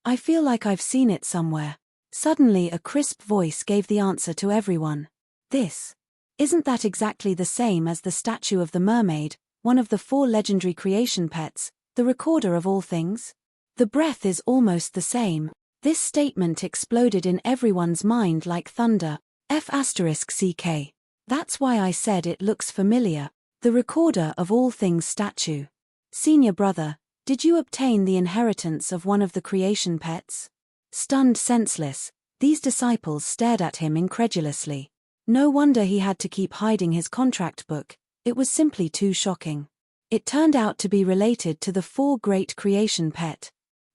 I feel like I've seen it somewhere. Suddenly a crisp voice gave the answer to everyone. Isn't that exactly the same as the statue of the mermaid, one of the 4 legendary creation pets, the recorder of all things? The breath is almost the same. This statement exploded in everyone's mind like thunder. F***ck. That's why I said it looks familiar. The recorder of all things statue. Senior brother, did you obtain the inheritance of one of the creation pets? Stunned senseless, these disciples stared at him incredulously. No wonder he had to keep hiding his contract book, it was simply too shocking. It turned out to be related to the 4 great creation pet.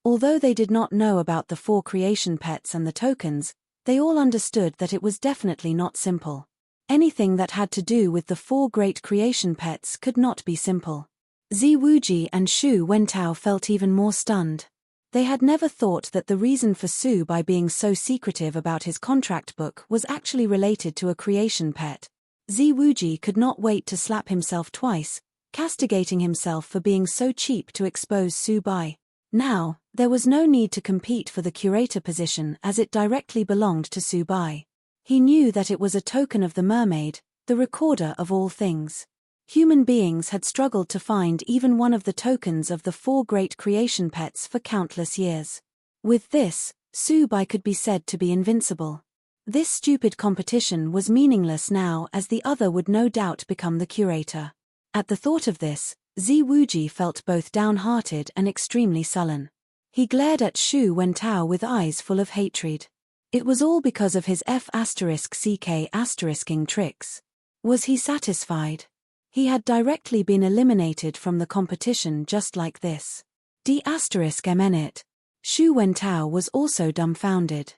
Although they did not know about the 4 creation pets and the tokens, they all understood that it was definitely not simple. Anything that had to do with the 4 great creation pets could not be simple. Zi Wuji and Shu Wentao felt even more stunned. They had never thought that the reason for Su Bai being so secretive about his contract book was actually related to a creation pet. Zi Wuji could not wait to slap himself twice, castigating himself for being so cheap to expose Su Bai. Now, there was no need to compete for the curator position as it directly belonged to Su Bai. He knew that it was a token of the mermaid, the recorder of all things. Human beings had struggled to find even one of the tokens of the 4 great creation pets for countless years. With this, Su Bai could be said to be invincible. This stupid competition was meaningless now as the other would no doubt become the curator. At the thought of this, Zi Wuji felt both downhearted and extremely sullen. He glared at Shu Wentao with eyes full of hatred. It was all because of his F***ing tricks. Was he satisfied? He had directly been eliminated from the competition just like this. D***mn. Shu Wentao was also dumbfounded.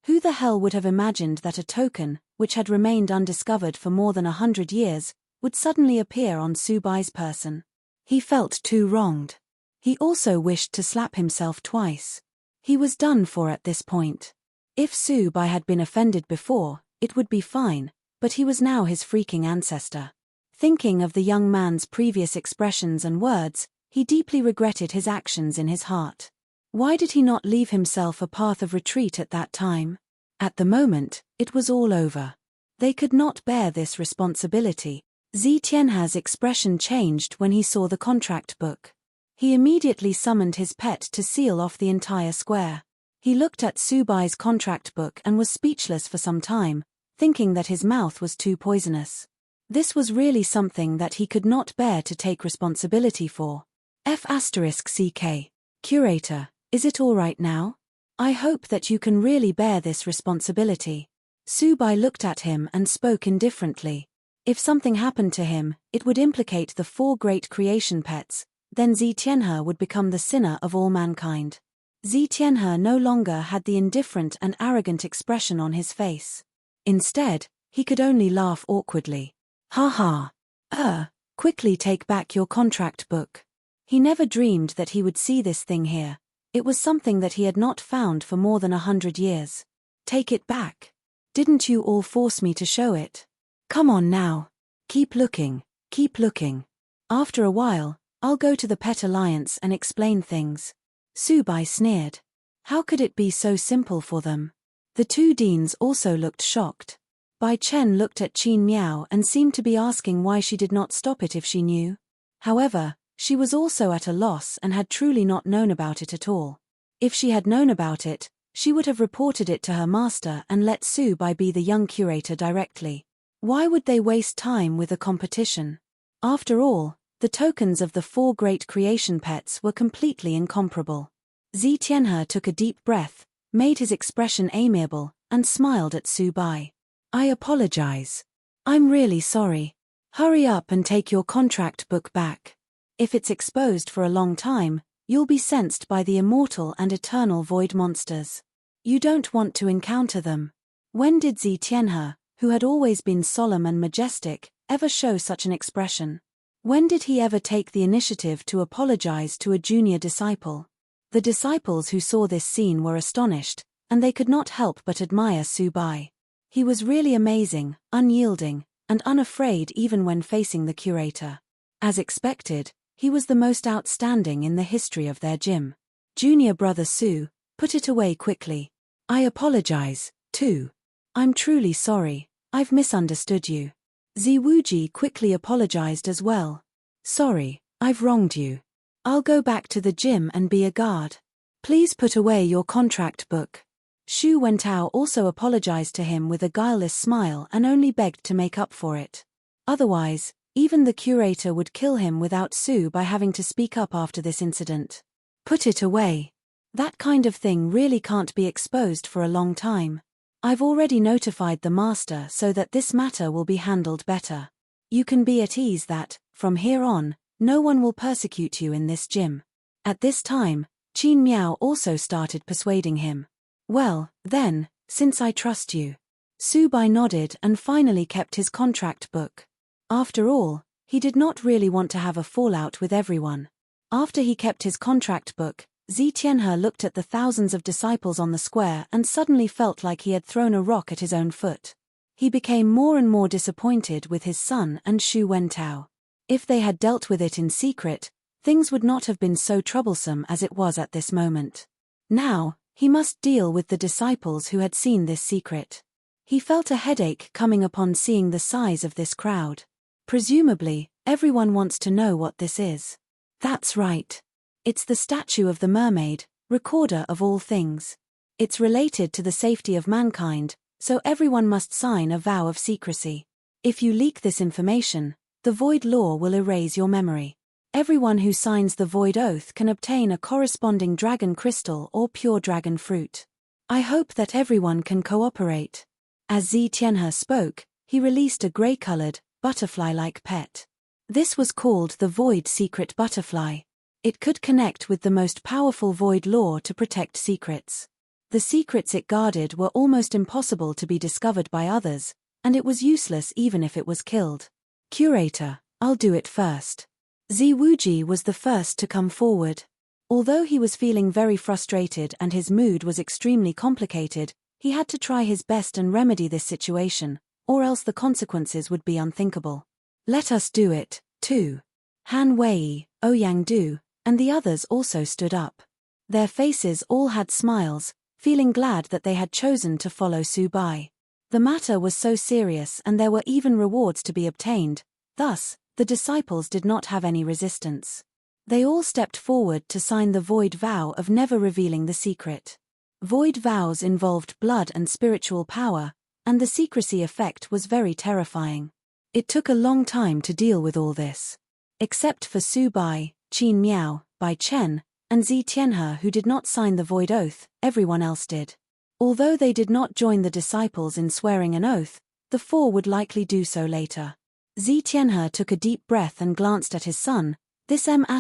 Who the hell would have imagined that a token, which had remained undiscovered for more than 100 years, would suddenly appear on Su Bai's person? He felt too wronged. He also wished to slap himself twice. He was done for at this point. If Su Bai had been offended before, it would be fine, but he was now his freaking ancestor. Thinking of the young man's previous expressions and words, he deeply regretted his actions in his heart. Why did he not leave himself a path of retreat at that time? At the moment, it was all over. They could not bear this responsibility. Zi Tianhe's expression changed when he saw the contract book. He immediately summoned his pet to seal off the entire square. He looked at Su Bai's contract book and was speechless for some time, thinking that his mouth was too poisonous. This was really something that he could not bear to take responsibility for. F***ck. Curator, is it all right now? I hope that you can really bear this responsibility. Su Bai looked at him and spoke indifferently. If something happened to him, it would implicate the 4 great creation pets, then Zi Tianhe would become the sinner of all mankind. Zi Tianhe no longer had the indifferent and arrogant expression on his face. Instead, he could only laugh awkwardly. Ha ha. Quickly take back your contract book. He never dreamed that he would see this thing here. It was something that he had not found for more than 100 years. Take it back. Didn't you all force me to show it? Come on now. Keep looking, keep looking. After a while, I'll go to the Pet Alliance and explain things. Su Bai sneered. How could it be so simple for them? The 2 deans also looked shocked. Bai Chen looked at Qin Miao and seemed to be asking why she did not stop it if she knew. However, she was also at a loss and had truly not known about it at all. If she had known about it, she would have reported it to her master and let Su Bai be the young curator directly. Why would they waste time with a competition? After all, the tokens of the 4 great creation pets were completely incomparable. Zi Tianhe took a deep breath, made his expression amiable, and smiled at Su Bai. I apologize. I'm really sorry. Hurry up and take your contract book back. If it's exposed for a long time, you'll be sensed by the immortal and eternal void monsters. You don't want to encounter them. When did Zi Tianhe, who had always been solemn and majestic, ever show such an expression? When did he ever take the initiative to apologize to a junior disciple? The disciples who saw this scene were astonished, and they could not help but admire Su Bai. He was really amazing, unyielding, and unafraid even when facing the curator. As expected, he was the most outstanding in the history of their gym. Junior brother Su, put it away quickly. I apologize, too. I'm truly sorry, I've misunderstood you. Zi Wuji quickly apologized as well. Sorry, I've wronged you. I'll go back to the gym and be a guard. Please put away your contract book. Shu Wentao also apologized to him with a guileless smile and only begged to make up for it. Otherwise, even the curator would kill him without Su by having to speak up after this incident. Put it away. That kind of thing really can't be exposed for a long time. I've already notified the master so that this matter will be handled better. You can be at ease that, from here on, no one will persecute you in this gym. At this time, Qin Miao also started persuading him. Well, then, since I trust you. Su Bai nodded and finally kept his contract book. After all, he did not really want to have a fallout with everyone. After he kept his contract book, Zi Tianhe looked at the thousands of disciples on the square and suddenly felt like he had thrown a rock at his own foot. He became more and more disappointed with his son and Shu Wentao. If they had dealt with it in secret, things would not have been so troublesome as it was at this moment. Now, he must deal with the disciples who had seen this secret. He felt a headache coming upon seeing the size of this crowd. Presumably, everyone wants to know what this is. That's right. It's the statue of the mermaid, recorder of all things. It's related to the safety of mankind, so everyone must sign a vow of secrecy. If you leak this information, the void law will erase your memory. Everyone who signs the void oath can obtain a corresponding dragon crystal or pure dragon fruit. I hope that everyone can cooperate. As Zi Tianhe spoke, he released a gray-colored, butterfly-like pet. This was called the Void Secret Butterfly. It could connect with the most powerful void law to protect secrets. The secrets it guarded were almost impossible to be discovered by others, and it was useless even if it was killed. Curator, I'll do it first. Zi Wuji was the first to come forward. Although he was feeling very frustrated and his mood was extremely complicated, he had to try his best and remedy this situation, or else the consequences would be unthinkable. Let us do it, too. Han Wei, Ouyang Du, and the others also stood up. Their faces all had smiles, feeling glad that they had chosen to follow Su Bai. The matter was so serious and there were even rewards to be obtained, thus, the disciples did not have any resistance. They all stepped forward to sign the void vow of never revealing the secret. Void vows involved blood and spiritual power, and the secrecy effect was very terrifying. It took a long time to deal with all this. Except for Su Bai, Qin Miao, Bai Chen, and Zi Tianhe who did not sign the void oath, everyone else did. Although they did not join the disciples in swearing an oath, the four would likely do so later. Zi Tianhe took a deep breath and glanced at his son, this M*TH*RF*CK*R.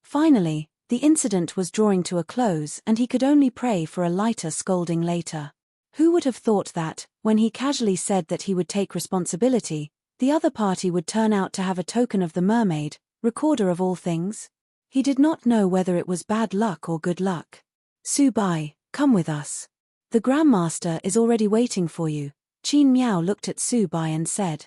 Finally, the incident was drawing to a close and he could only pray for a lighter scolding later. Who would have thought that, when he casually said that he would take responsibility, the other party would turn out to have a token of the mermaid, recorder of all things? He did not know whether it was bad luck or good luck. Su Bai, come with us. The Grandmaster is already waiting for you. Qin Miao looked at Su Bai and said.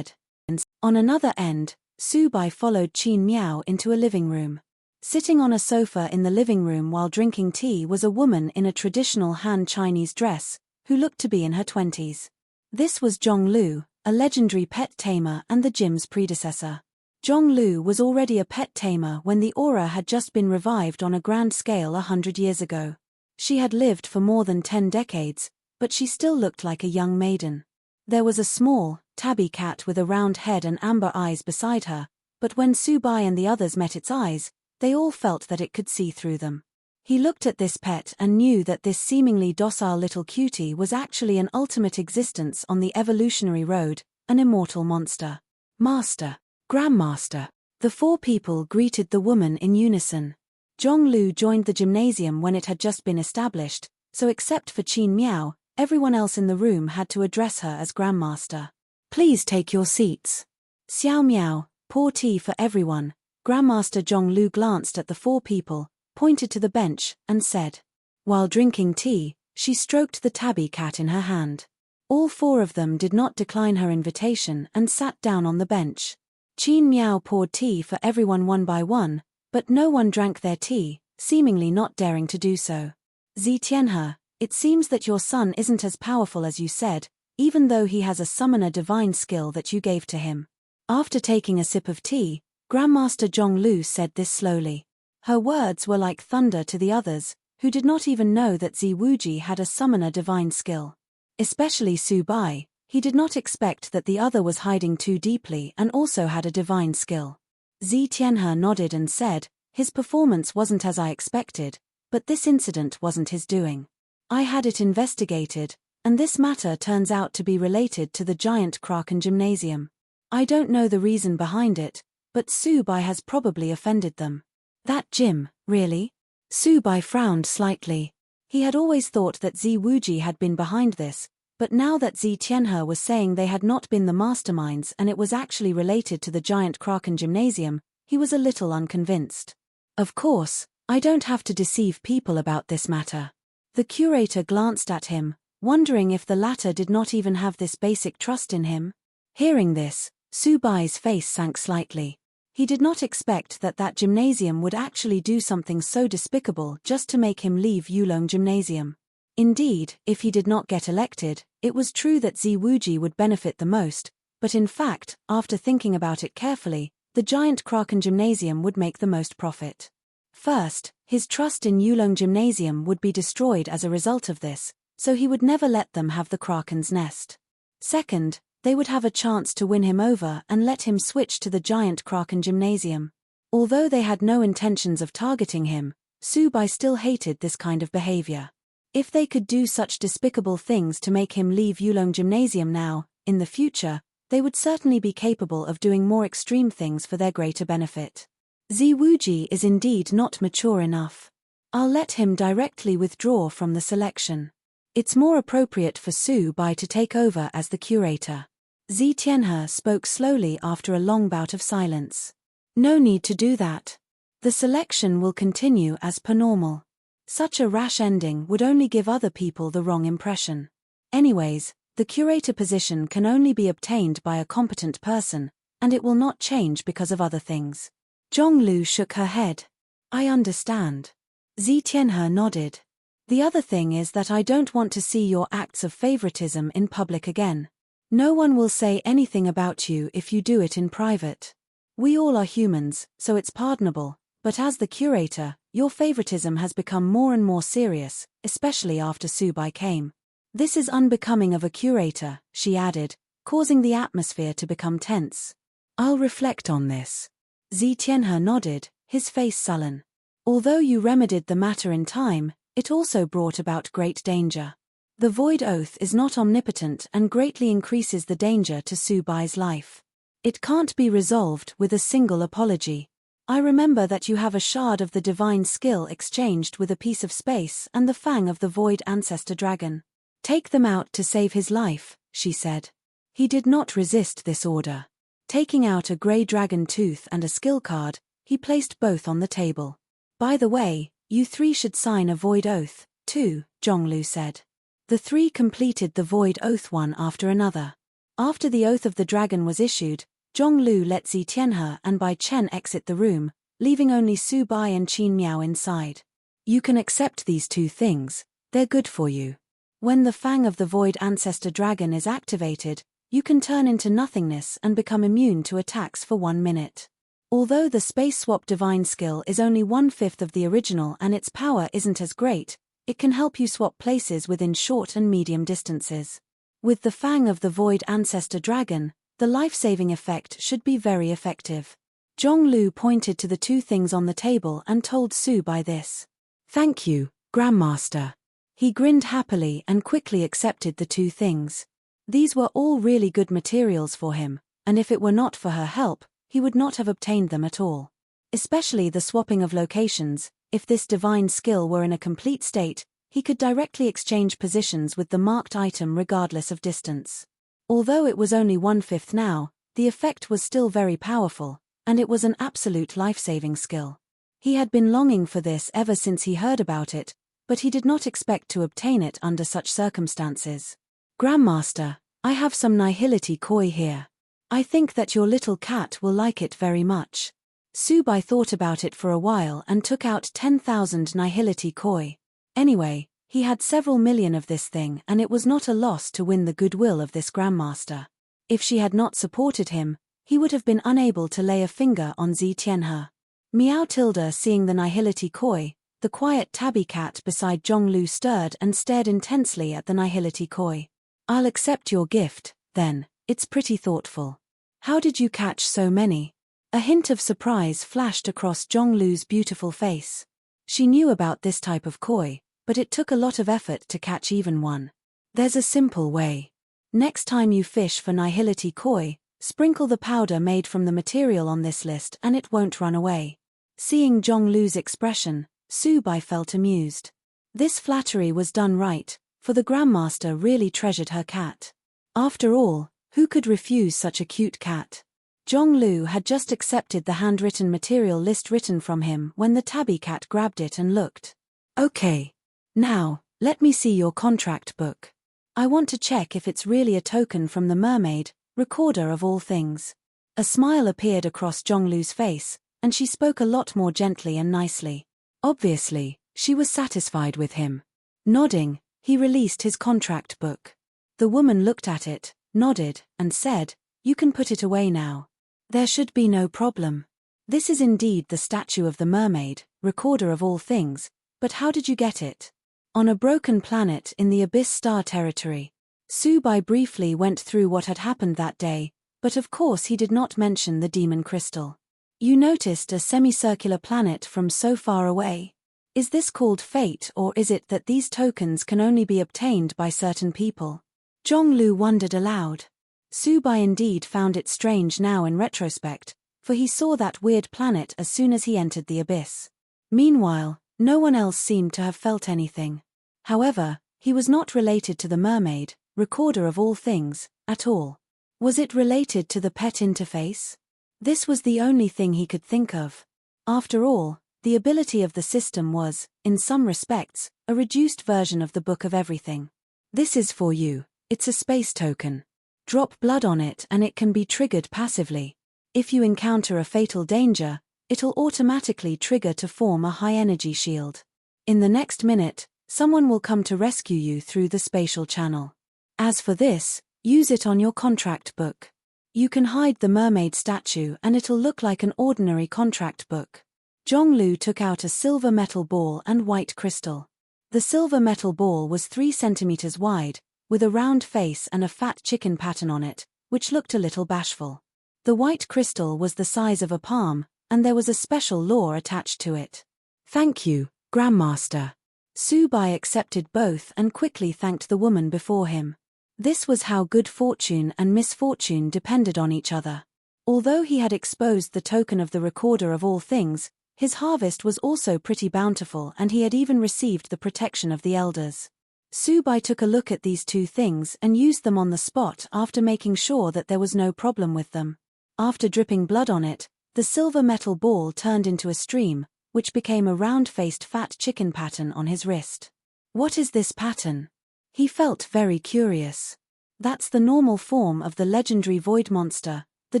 On another end, Su Bai followed Qin Miao into a living room. Sitting on a sofa in the living room while drinking tea was a woman in a traditional Han Chinese dress, who looked to be in her 20s. This was Zhong Lu, a legendary pet tamer and the gym's predecessor. Zhong Lu was already a pet tamer when the aura had just been revived on a grand scale 100 years ago. She had lived for more than 10 decades, but she still looked like a young maiden. There was a small, tabby cat with a round head and amber eyes beside her, but when Su Bai and the others met its eyes, they all felt that it could see through them. He looked at this pet and knew that this seemingly docile little cutie was actually an ultimate existence on the evolutionary road, an immortal monster. Master, Grandmaster. The four people greeted the woman in unison. Zhong Lu joined the gymnasium when it had just been established, so except for Qin Miao, everyone else in the room had to address her as Grandmaster. Please take your seats. Xiao Miao, pour tea for everyone. Grandmaster Zhong Lu glanced at the four people, pointed to the bench, and said. While drinking tea, she stroked the tabby cat in her hand. All four of them did not decline her invitation and sat down on the bench. Qin Miao poured tea for everyone one by one, but no one drank their tea, seemingly not daring to do so. Zi Tianhe, it seems that your son isn't as powerful as you said, even though he has a summoner divine skill that you gave to him. After taking a sip of tea, Grandmaster Zhong Lu said this slowly. Her words were like thunder to the others, who did not even know that Zi Wuji had a summoner divine skill. Especially Su Bai, he did not expect that the other was hiding too deeply and also had a divine skill. Zi Tianhe nodded and said, his performance wasn't as I expected, but this incident wasn't his doing. I had it investigated, and this matter turns out to be related to the giant Kraken gymnasium. I don't know the reason behind it, but Su Bai has probably offended them. That gym, really? Su Bai frowned slightly. He had always thought that Zi Wuji had been behind this, but now that Zi Tianhe was saying they had not been the masterminds and it was actually related to the giant Kraken gymnasium, he was a little unconvinced. Of course, I don't have to deceive people about this matter. The curator glanced at him, wondering if the latter did not even have this basic trust in him. Hearing this, Subai's face sank slightly. He did not expect that gymnasium would actually do something so despicable just to make him leave Yulong Gymnasium. Indeed, if he did not get elected, it was true that Ziwuji would benefit the most, but in fact, after thinking about it carefully, the giant Kraken Gymnasium would make the most profit. First, his trust in Yulong Gymnasium would be destroyed as a result of this, so he would never let them have the Kraken's nest. Second, they would have a chance to win him over and let him switch to the giant Kraken Gymnasium. Although they had no intentions of targeting him, Subai still hated this kind of behavior. If they could do such despicable things to make him leave Yulong Gymnasium now, in the future, they would certainly be capable of doing more extreme things for their greater benefit. Ziwuji is indeed not mature enough. I'll let him directly withdraw from the selection. It's more appropriate for Subai to take over as the curator. Zi Tianhe spoke slowly after a long bout of silence. No need to do that. The selection will continue as per normal. Such a rash ending would only give other people the wrong impression. Anyways, the curator position can only be obtained by a competent person, and it will not change because of other things. Zhonglu shook her head. I understand. Zi Tianhe nodded. The other thing is that I don't want to see your acts of favoritism in public again. No one will say anything about you if you do it in private. We all are humans, so it's pardonable, but as the curator, your favoritism has become more and more serious, especially after Subai came. This is unbecoming of a curator, she added, causing the atmosphere to become tense. I'll reflect on this. Zi Tianhe nodded, his face sullen. Although you remedied the matter in time, it also brought about great danger. The Void Oath is not omnipotent and greatly increases the danger to Subai's life. It can't be resolved with a single apology. I remember that you have a shard of the divine skill exchanged with a piece of space and the fang of the Void Ancestor Dragon. Take them out to save his life, she said. He did not resist this order. Taking out a grey dragon tooth and a skill card, he placed both on the table. By the way, you three should sign a Void Oath, too, Zhonglu said. The three completed the Void Oath one after another. After the Oath of the Dragon was issued, Zhonglu let Zi Tianhe and Bai Chen exit the room, leaving only Subai and Qin Miao inside. You can accept these two things, they're good for you. When the Fang of the Void Ancestor Dragon is activated, you can turn into nothingness and become immune to attacks for 1 minute. Although the Space Swap Divine skill is only 1/5 of the original and its power isn't as great, it can help you swap places within short and medium distances. With the Fang of the Void Ancestor Dragon, the life-saving effect should be very effective. Zhonglu pointed to the two things on the table and told Subai this. Thank you, Grandmaster. He grinned happily and quickly accepted the two things. These were all really good materials for him, and if it were not for her help, he would not have obtained them at all. Especially the swapping of locations. If this divine skill were in a complete state, he could directly exchange positions with the marked item regardless of distance. Although it was only 1/5 now, the effect was still very powerful, and it was an absolute life-saving skill. He had been longing for this ever since he heard about it, but he did not expect to obtain it under such circumstances. Grandmaster, I have some nihility koi here. I think that your little cat will like it very much. Subai thought about it for a while and took out 10,000 nihility koi. Anyway, he had several million of this thing and it was not a loss to win the goodwill of this grandmaster. If she had not supported him, he would have been unable to lay a finger on Zi Tianhe. Meow Tilda seeing the nihility koi, the quiet tabby cat beside Zhonglu stirred and stared intensely at the nihility koi. I'll accept your gift, then, it's pretty thoughtful. How did you catch so many? A hint of surprise flashed across Zhonglu's beautiful face. She knew about this type of koi, but it took a lot of effort to catch even one. There's a simple way. Next time you fish for nihility koi, sprinkle the powder made from the material on this list and it won't run away. Seeing Zhonglu's expression, Subai felt amused. This flattery was done right, for the grandmaster really treasured her cat. After all, who could refuse such a cute cat? Zhonglu had just accepted the handwritten material list written from him when the tabby cat grabbed it and looked. Okay. Now, let me see your contract book. I want to check if it's really a token from the mermaid, recorder of all things. A smile appeared across Zhonglu's face, and she spoke a lot more gently and nicely. Obviously, she was satisfied with him. Nodding, he released his contract book. The woman looked at it, nodded, and said, "You can put it away now. There should be no problem. This is indeed the statue of the mermaid, recorder of all things, but how did you get it?" On a broken planet in the Abyss Star territory. Su Bai briefly went through what had happened that day, but of course he did not mention the demon crystal. "You noticed a semicircular planet from so far away. Is this called fate, or is it that these tokens can only be obtained by certain people?" Zhonglu wondered aloud. Su Bai indeed found it strange now in retrospect, for he saw that weird planet as soon as he entered the abyss. Meanwhile, no one else seemed to have felt anything. However, he was not related to the mermaid, recorder of all things, at all. Was it related to the pet interface? This was the only thing he could think of. After all, the ability of the system was, in some respects, a reduced version of the Book of Everything. "This is for you. It's a space token. Drop blood on it and it can be triggered passively. If you encounter a fatal danger, it'll automatically trigger to form a high-energy shield. In the next minute, someone will come to rescue you through the spatial channel. As for this, use it on your contract book. You can hide the mermaid statue and it'll look like an ordinary contract book." Zhonglu took out a silver metal ball and white crystal. The silver metal ball was 3 centimeters wide, with a round face and a fat chicken pattern on it, which looked a little bashful. The white crystal was the size of a palm, and there was a special lore attached to it. "Thank you, Grandmaster." Su Bai accepted both and quickly thanked the woman before him. This was how good fortune and misfortune depended on each other. Although he had exposed the token of the recorder of all things, his harvest was also pretty bountiful and he had even received the protection of the elders. Su Bai took a look at these 2 things and used them on the spot after making sure that there was no problem with them. After dripping blood on it, the silver metal ball turned into a stream, which became a round-faced fat chicken pattern on his wrist. "What is this pattern?" He felt very curious. "That's the normal form of the legendary void monster, the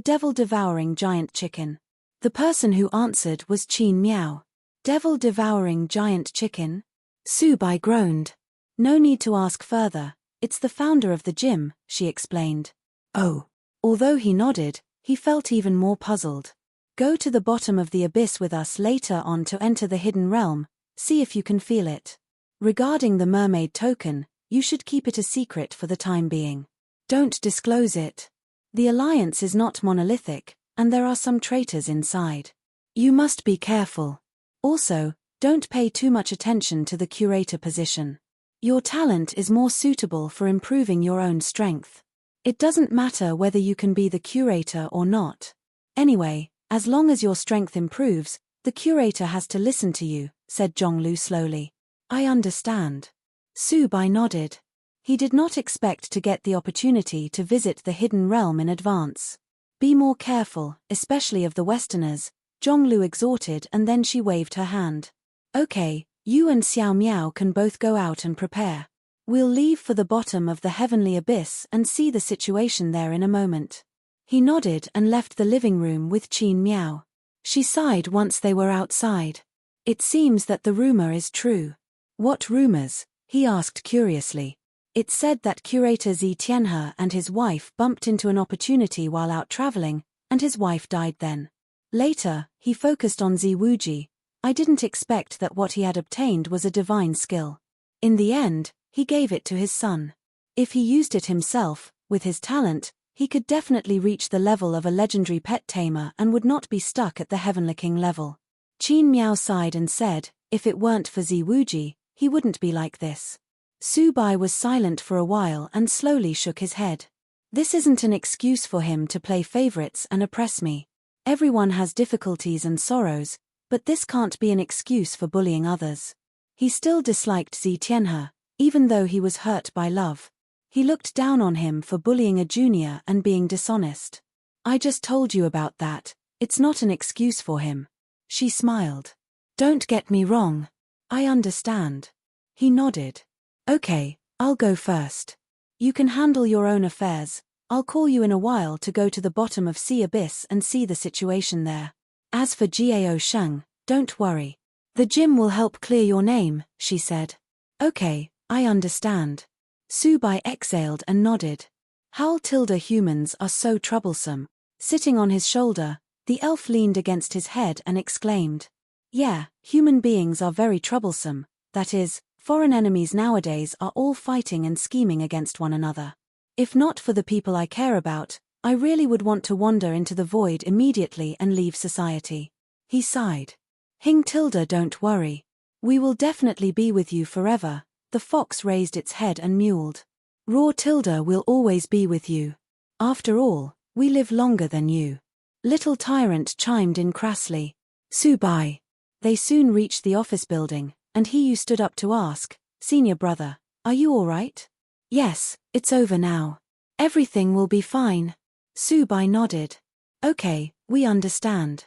devil-devouring giant chicken." The person who answered was Qin Miao. "Devil-devouring giant chicken?" Su Bai groaned. "No need to ask further, it's the founder of the gym," she explained. "Oh." Although he nodded, he felt even more puzzled. "Go to the bottom of the abyss with us later on to enter the hidden realm, see if you can feel it. Regarding the mermaid token, you should keep it a secret for the time being. Don't disclose it. The alliance is not monolithic, and there are some traitors inside. You must be careful. Also, don't pay too much attention to the curator position. Your talent is more suitable for improving your own strength. It doesn't matter whether you can be the curator or not. Anyway, as long as your strength improves, the curator has to listen to you," said Zhonglu slowly. "I understand." Su Bai nodded. He did not expect to get the opportunity to visit the hidden realm in advance. "Be more careful, especially of the Westerners," Zhonglu exhorted, and then she waved her hand. "Okay, you and Xiao Miao can both go out and prepare. We'll leave for the bottom of the heavenly abyss and see the situation there in a moment." He nodded and left the living room with Qin Miao. She sighed once they were outside. "It seems that the rumor is true." "What rumors?" he asked curiously. "It's said that curator Zi Tianhe and his wife bumped into an opportunity while out traveling, and his wife died then. Later, he focused on Zi Wuji. I didn't expect that what he had obtained was a divine skill. In the end, he gave it to his son. If he used it himself, with his talent, he could definitely reach the level of a legendary Pet Tamer and would not be stuck at the Heavenly King level." Qin Miao sighed and said, "If it weren't for Zi Wuji, he wouldn't be like this." Su Bai was silent for a while and slowly shook his head. "This isn't an excuse for him to play favorites and oppress me. Everyone has difficulties and sorrows, but this can't be an excuse for bullying others." He still disliked Zi Tianhe, even though he was hurt by love. He looked down on him for bullying a junior and being dishonest. "I just told you about that, it's not an excuse for him." She smiled. "Don't get me wrong. I understand." He nodded. "Okay, I'll go first. You can handle your own affairs. I'll call you in a while to go to the bottom of sea abyss and see the situation there. As for Gao Sheng, don't worry. The gym will help clear your name, she said. Okay, I understand. Su Bai exhaled and nodded. Howl tilde humans are so troublesome. Sitting on his shoulder, the elf leaned against his head and exclaimed. Yeah, human beings are very troublesome, that is, foreign enemies nowadays are all fighting and scheming against one another. If not for the people I care about, I really would want to wander into the void immediately and leave society. He sighed. Hing tilde don't worry. We will definitely be with you forever. The fox raised its head and mewled. Raw tilde will always be with you. After all, we live longer than you. Little Tyrant chimed in crassly. Su Bai. They soon reached the office building, and Hiyu stood up to ask, Senior brother, are you all right? Yes, it's over now. Everything will be fine. Su Bai nodded. Okay, we understand.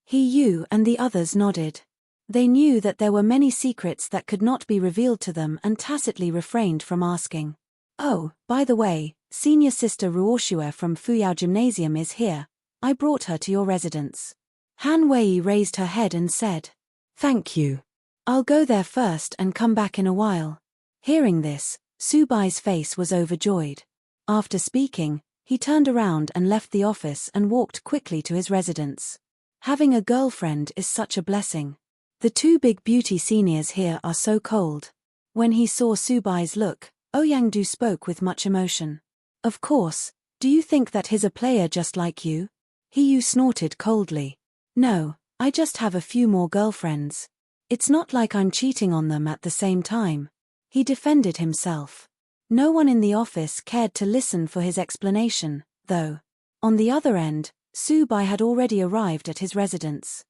Hiyu and the others nodded. They knew that there were many secrets that could not be revealed to them and tacitly refrained from asking. Oh, by the way, Senior Sister Ruoshua from Fuyao Gymnasium is here. I brought her to your residence. Han Wei raised her head and said. Thank you. I'll go there first and come back in a while. Hearing this, Su Bai's face was overjoyed. After speaking, he turned around and left the office and walked quickly to his residence. Having a girlfriend is such a blessing. The two big beauty seniors here are so cold. When he saw Su Bai's look, Ouyang spoke with much emotion. Of course, do you think that he's a player just like you? Hiyu snorted coldly. No, I just have a few more girlfriends. It's not like I'm cheating on them at the same time. He defended himself. No one in the office cared to listen for his explanation, though. On the other end, Su Bai had already arrived at his residence.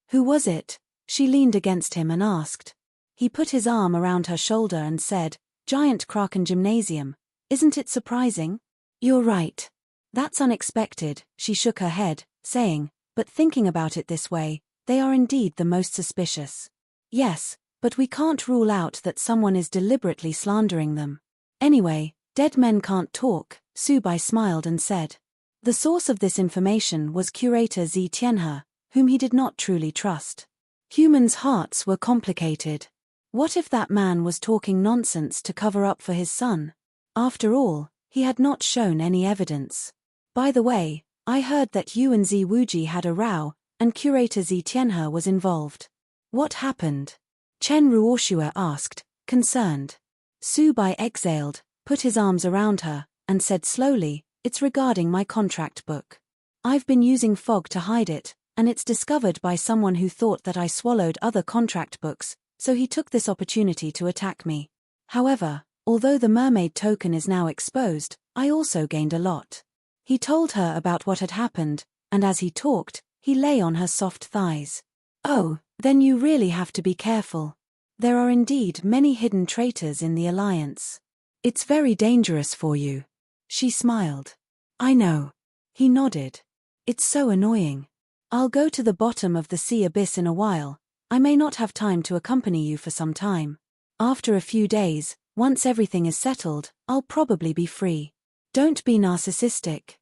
Who was it? She leaned against him and asked. He put his arm around her shoulder and said, Giant Kraken Gymnasium. Isn't it surprising? You're right. That's unexpected, she shook her head, saying, but thinking about it this way, they are indeed the most suspicious. Yes, but we can't rule out that someone is deliberately slandering them. Anyway, dead men can't talk, Su Bai smiled and said. The source of this information was curator Zi Tianhe, whom he did not truly trust. Humans' hearts were complicated. What if that man was talking nonsense to cover up for his son? After all, he had not shown any evidence. By the way, I heard that you and Zi Wuji had a row, and curator Zi Tianhe was involved. What happened? Chen Ruoshua asked, concerned. Su Bai exhaled, put his arms around her, and said slowly, it's regarding my contract book. I've been using fog to hide it, and it's discovered by someone who thought that I swallowed other contract books, so he took this opportunity to attack me. However, although the mermaid token is now exposed, I also gained a lot. He told her about what had happened, and as he talked, he lay on her soft thighs. Oh, then you really have to be careful. There are indeed many hidden traitors in the alliance. It's very dangerous for you. She smiled. I know. He nodded. It's so annoying. I'll go to the bottom of the sea abyss in a while. I may not have time to accompany you for some time. After a few days, once everything is settled, I'll probably be free. Don't be narcissistic.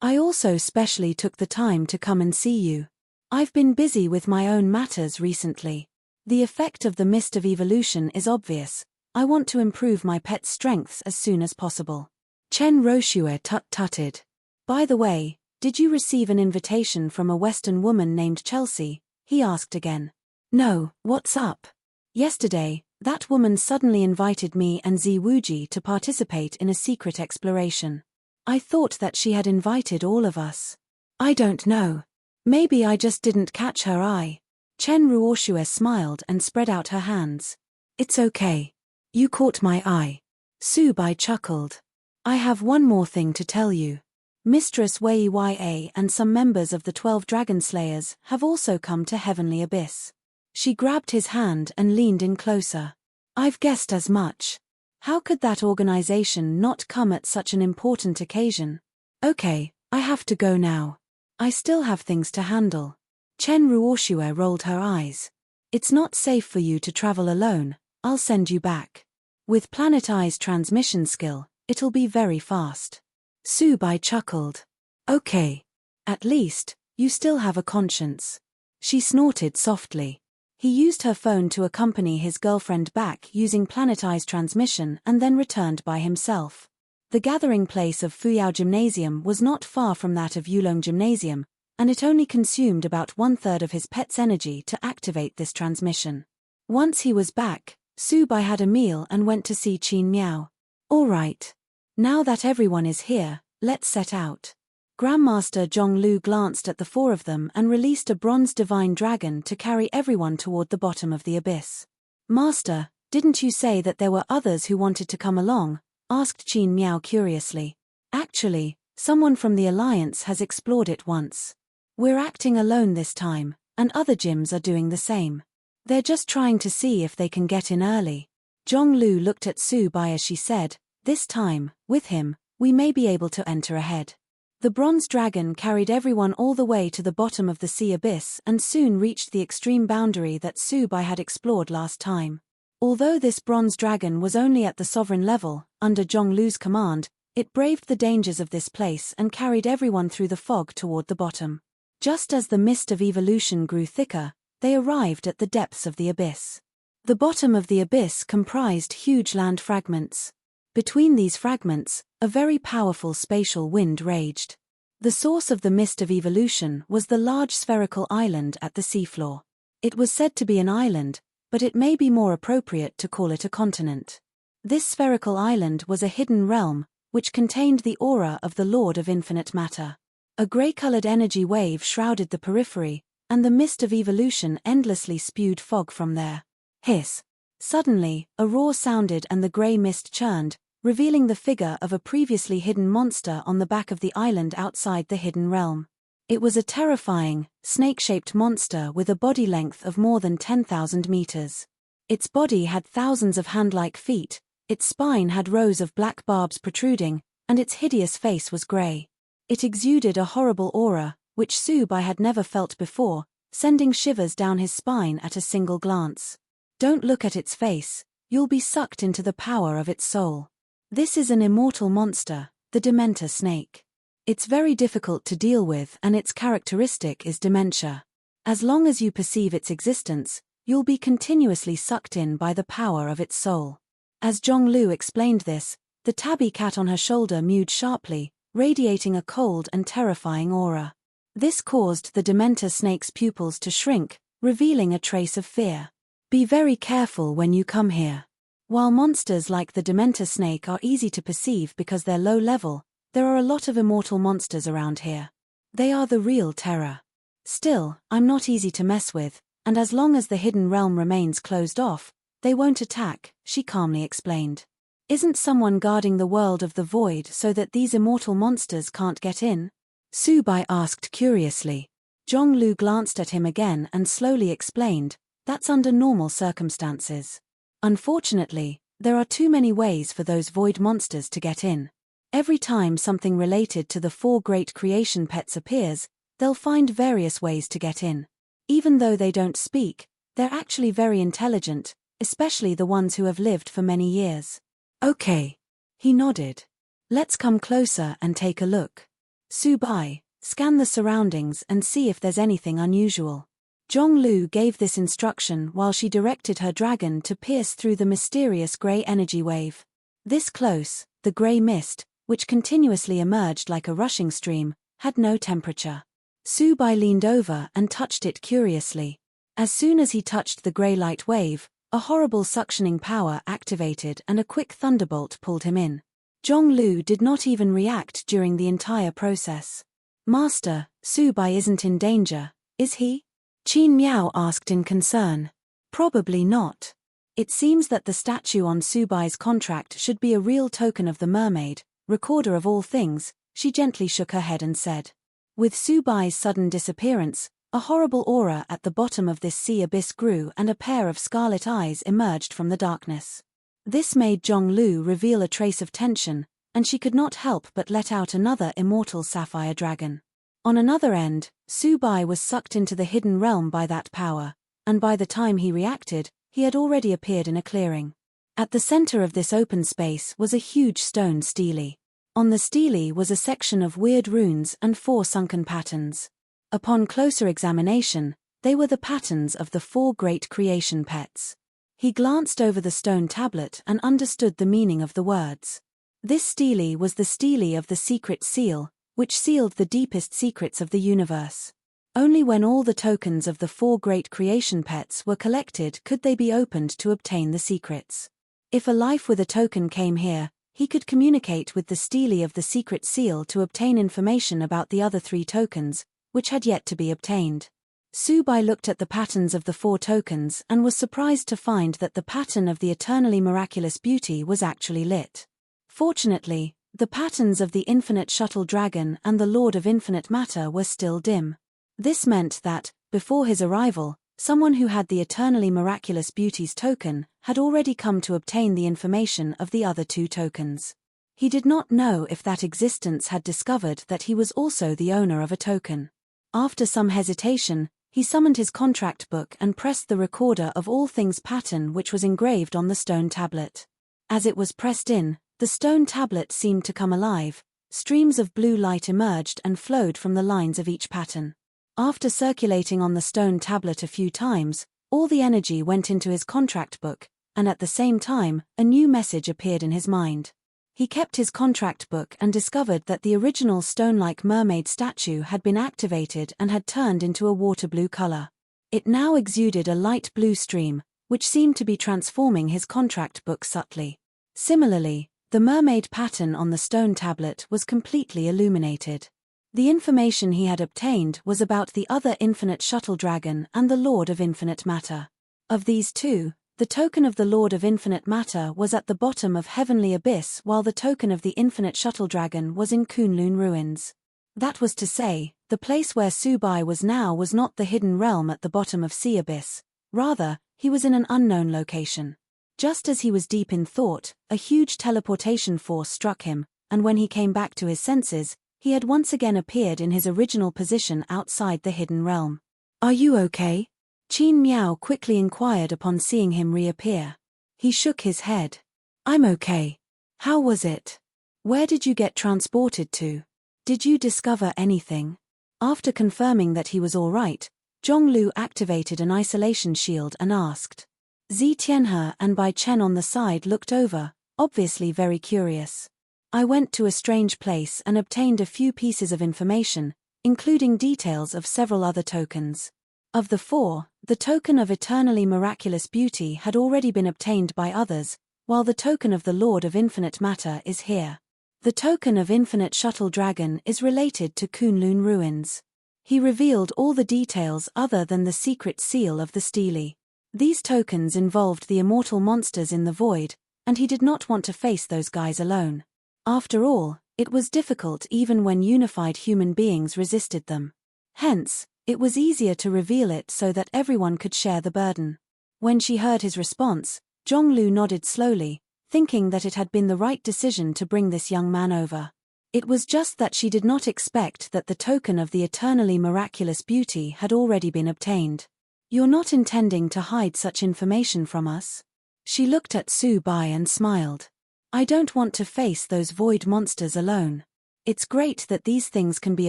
I also specially took the time to come and see you. I've been busy with my own matters recently. The effect of the mist of evolution is obvious. I want to improve my pet's strengths as soon as possible. Chen Roshua tut-tutted. By the way, did you receive an invitation from a Western woman named Chelsea? He asked again. No, what's up? Yesterday, that woman suddenly invited me and Zi Wuji to participate in a secret exploration. I thought that she had invited all of us. I don't know. Maybe I just didn't catch her eye. Chen Ruoshua smiled and spread out her hands. It's okay. You caught my eye. Su Bai chuckled. I have one more thing to tell you. Mistress Wei Ya and some members of the 12 Dragon Slayers have also come to Heavenly Abyss. She grabbed his hand and leaned in closer. I've guessed as much. How could that organization not come at such an important occasion? Okay, I have to go now. I still have things to handle. Chen Ruoshua rolled her eyes. It's not safe for you to travel alone, I'll send you back. With Planet Eye's transmission skill, it'll be very fast. Subai chuckled. Okay. At least, you still have a conscience. She snorted softly. He used her phone to accompany his girlfriend back using Planet Eye's transmission and then returned by himself. The gathering place of Fuyao Gymnasium was not far from that of Yulong Gymnasium, and it only consumed about 1/3 of his pet's energy to activate this transmission. Once he was back, Subai had a meal and went to see Qin Miao. All right. Now that everyone is here, let's set out. Grandmaster Zhonglu glanced at the four of them and released a bronze divine dragon to carry everyone toward the bottom of the abyss. Master, didn't you say that there were others who wanted to come along? Asked Qin Miao curiously. Actually, someone from the Alliance has explored it once. We're acting alone this time, and other gyms are doing the same. They're just trying to see if they can get in early. Zhonglu looked at Subai as she said, this time, with him, we may be able to enter ahead. The bronze dragon carried everyone all the way to the bottom of the sea abyss and soon reached the extreme boundary that Subai had explored last time. Although this bronze dragon was only at the sovereign level, under Zhonglu's command, it braved the dangers of this place and carried everyone through the fog toward the bottom. Just as the mist of evolution grew thicker, they arrived at the depths of the abyss. The bottom of the abyss comprised huge land fragments. Between these fragments, a very powerful spatial wind raged. The source of the mist of evolution was the large spherical island at the seafloor. It was said to be an island, but it may be more appropriate to call it a continent. This spherical island was a hidden realm, which contained the aura of the Lord of Infinite Matter. A grey-colored energy wave shrouded the periphery, and the mist of evolution endlessly spewed fog from there. Hiss! Suddenly, a roar sounded and the grey mist churned, revealing the figure of a previously hidden monster on the back of the island outside the hidden realm. It was a terrifying, snake-shaped monster with a body length of more than 10,000 meters. Its body had thousands of hand-like feet, its spine had rows of black barbs protruding, and its hideous face was grey. It exuded a horrible aura, which Subai had never felt before, sending shivers down his spine at a single glance. Don't look at its face, you'll be sucked into the power of its soul. This is an immortal monster, the Dementor snake. It's very difficult to deal with and its characteristic is dementia. As long as you perceive its existence, you'll be continuously sucked in by the power of its soul. As Zhonglu explained this, the tabby cat on her shoulder mewed sharply, radiating a cold and terrifying aura. This caused the Dementor snake's pupils to shrink, revealing a trace of fear. Be very careful when you come here. While monsters like the Dementor snake are easy to perceive because they're low level, there are a lot of immortal monsters around here. They are the real terror. Still, I'm not easy to mess with, and as long as the hidden realm remains closed off, they won't attack, she calmly explained. Isn't someone guarding the world of the void so that these immortal monsters can't get in? Subai asked curiously. Zhonglu glanced at him again and slowly explained, that's under normal circumstances. Unfortunately, there are too many ways for those void monsters to get in. Every time something related to the four great creation pets appears, they'll find various ways to get in. Even though they don't speak, they're actually very intelligent, especially the ones who have lived for many years. Okay. He nodded. Let's come closer and take a look. Subai, scan the surroundings and see if there's anything unusual. Zhonglu gave this instruction while she directed her dragon to pierce through the mysterious grey energy wave. This close, the grey mist, which continuously emerged like a rushing stream, had no temperature. Subai leaned over and touched it curiously. As soon as he touched the grey light wave, a horrible suctioning power activated and a quick thunderbolt pulled him in. Zhonglu did not even react during the entire process. Master, Subai isn't in danger, is he? Qin Miao asked in concern. Probably not. It seems that the statue on Subai's contract should be a real token of the mermaid, recorder of all things, she gently shook her head and said. With Subai's sudden disappearance, a horrible aura at the bottom of this sea abyss grew and a pair of scarlet eyes emerged from the darkness. This made Zhonglu reveal a trace of tension, and she could not help but let out another immortal sapphire dragon. On another end, Subai was sucked into the hidden realm by that power, and by the time he reacted, he had already appeared in a clearing. At the center of this open space was a huge stone stele. On the stele was a section of weird runes and 4 sunken patterns. Upon closer examination, they were the patterns of the 4 great creation pets. He glanced over the stone tablet and understood the meaning of the words. This stele was the stele of the secret seal, which sealed the deepest secrets of the universe. Only when all the tokens of the 4 great creation pets were collected could they be opened to obtain the secrets. If a life with a token came here, he could communicate with the stele of the secret seal to obtain information about the other 3 tokens, which had yet to be obtained. Subai looked at the patterns of the 4 tokens and was surprised to find that the pattern of the eternally miraculous beauty was actually lit. Fortunately, the patterns of the infinite shuttle dragon and the Lord of infinite matter were still dim. This meant that, before his arrival, someone who had the eternally miraculous beauty's token had already come to obtain the information of the other 2 tokens. He did not know if that existence had discovered that he was also the owner of a token. After some hesitation, he summoned his contract book and pressed the recorder of all things pattern which was engraved on the stone tablet. As it was pressed in, the stone tablet seemed to come alive. Streams of blue light emerged and flowed from the lines of each pattern. After circulating on the stone tablet a few times, all the energy went into his contract book, and at the same time, a new message appeared in his mind. He kept his contract book and discovered that the original stone-like mermaid statue had been activated and had turned into a water blue color. It now exuded a light blue stream, which seemed to be transforming his contract book subtly. Similarly, the mermaid pattern on the stone tablet was completely illuminated. The information he had obtained was about the other infinite shuttle dragon and the Lord of infinite matter. Of these 2, the token of the Lord of infinite matter was at the bottom of Heavenly Abyss while the token of the infinite shuttle dragon was in Kunlun ruins. That was to say, the place where Subai was now was not the hidden realm at the bottom of Sea Abyss, rather, he was in an unknown location. Just as he was deep in thought, a huge teleportation force struck him, and when he came back to his senses, he had once again appeared in his original position outside the hidden realm. "Are you okay?" Qin Miao quickly inquired upon seeing him reappear. He shook his head. "I'm okay. How was it? Where did you get transported to? Did you discover anything?" After confirming that he was all right, Zhonglu activated an isolation shield and asked. Zi Tianhe and Bai Chen on the side looked over, obviously very curious. "I went to a strange place and obtained a few pieces of information, including details of several other tokens. Of the 4, the token of eternally miraculous beauty had already been obtained by others, while the token of the Lord of infinite matter is here. The token of infinite shuttle dragon is related to Kunlun ruins." He revealed all the details other than the secret seal of the stele. These tokens involved the immortal monsters in the void, and he did not want to face those guys alone. After all, it was difficult even when unified human beings resisted them. Hence, it was easier to reveal it so that everyone could share the burden. When she heard his response, Zhonglu nodded slowly, thinking that it had been the right decision to bring this young man over. It was just that she did not expect that the token of the eternally miraculous beauty had already been obtained. "You're not intending to hide such information from us?" She looked at Subai and smiled. "I don't want to face those void monsters alone. It's great that these things can be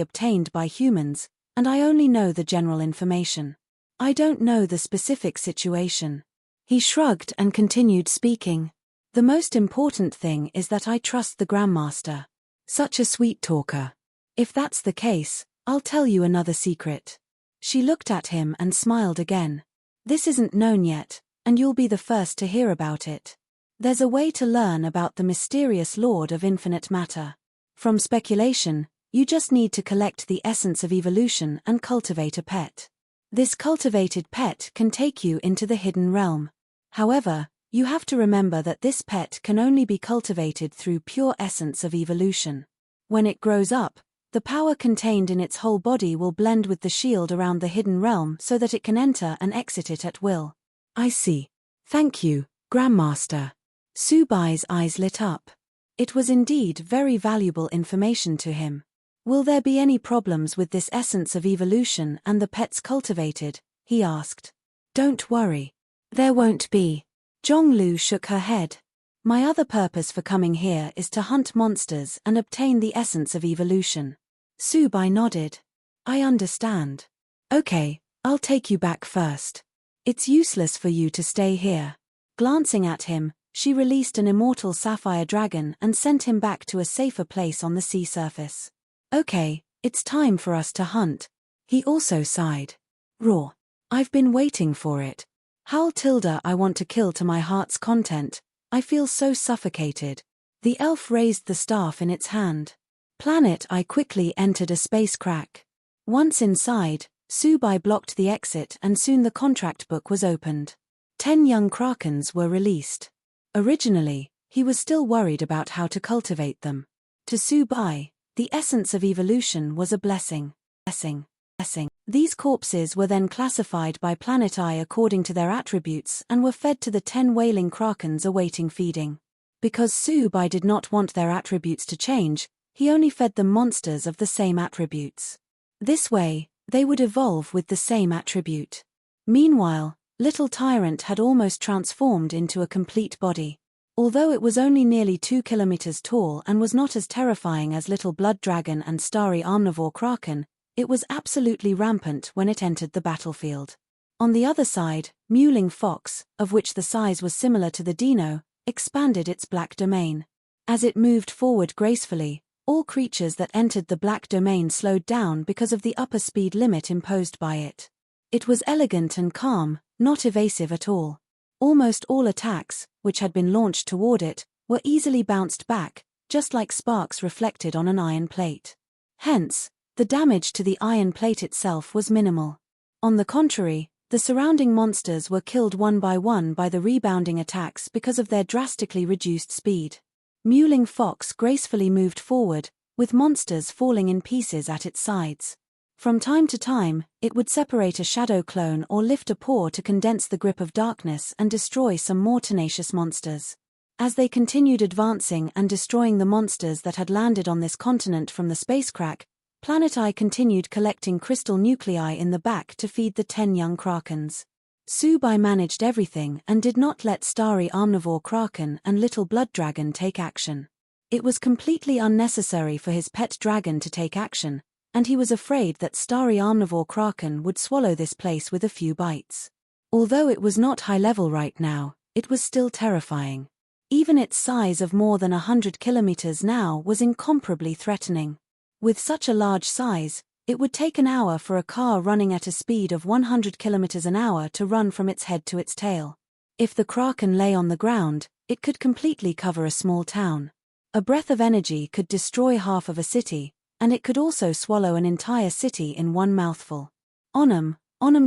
obtained by humans, and I only know the general information. I don't know the specific situation." He shrugged and continued speaking. "The most important thing is that I trust the Grandmaster. Such a sweet talker. If that's the case, I'll tell you another secret." She looked at him and smiled again. "This isn't known yet, and you'll be the first to hear about it. There's a way to learn about the mysterious Lord of infinite matter. From speculation, you just need to collect the essence of evolution and cultivate a pet. This cultivated pet can take you into the hidden realm. However, you have to remember that this pet can only be cultivated through pure essence of evolution. When it grows up, the power contained in its whole body will blend with the shield around the hidden realm so that it can enter and exit it at will." "I see. Thank you, Grandmaster." Subai's eyes lit up. It was indeed very valuable information to him. "Will there be any problems with this essence of evolution and the pets cultivated?" he asked. "Don't worry. There won't be. Zhonglu shook her head. My other purpose for coming here is to hunt monsters and obtain the essence of evolution. Su Bai nodded. I understand. Okay, I'll take you back first. It's useless for you to stay here. Glancing at him, she released an immortal sapphire dragon and sent him back to a safer place on the sea surface. Okay, it's time for us to hunt. He also sighed. Raw. I've been waiting for it. Howl tilde I want to kill to my heart's content. I feel so suffocated. The elf raised the staff in its hand. Planet I quickly entered a space crack. Once inside, Su Bai blocked the exit and soon the contract book was opened. 10 young krakens were released. Originally, he was still worried about how to cultivate them. To Su Bai, the essence of evolution was a blessing. These corpses were then classified by Planet I according to their attributes and were fed to the 10 wailing krakens awaiting feeding. Because Su Bai did not want their attributes to change, he only fed them monsters of the same attributes. This way, they would evolve with the same attribute. Meanwhile, Little Tyrant had almost transformed into a complete body. Although it was only nearly 2 kilometers tall and was not as terrifying as Little Blood Dragon and Starry Omnivore Kraken, it was absolutely rampant when it entered the battlefield. On the other side, Mewling Fox, of which the size was similar to the Dino, expanded its black domain. As it moved forward gracefully, all creatures that entered the black domain slowed down because of the upper speed limit imposed by it. It was elegant and calm, not evasive at all. Almost all attacks, which had been launched toward it, were easily bounced back, just like sparks reflected on an iron plate. Hence, the damage to the iron plate itself was minimal. On the contrary, the surrounding monsters were killed one by the rebounding attacks because of their drastically reduced speed. Mewling Fox gracefully moved forward, with monsters falling in pieces at its sides. From time to time, it would separate a shadow clone or lift a paw to condense the grip of darkness and destroy some more tenacious monsters. As they continued advancing and destroying the monsters that had landed on this continent from the space crack, Planet I continued collecting crystal nuclei in the back to feed the 10 young krakens. Su Bai managed everything and did not let Starry Omnivore Kraken and Little Blood Dragon take action. It was completely unnecessary for his pet dragon to take action, and he was afraid that Starry Omnivore Kraken would swallow this place with a few bites. Although it was not high level right now, it was still terrifying. Even its size of more than 100 kilometers now was incomparably threatening. With such a large size, it would take an hour for a car running at a speed of 100 kilometers an hour to run from its head to its tail. If the kraken lay on the ground, it could completely cover a small town. A breath of energy could destroy half of a city, and it could also swallow an entire city in one mouthful. Onum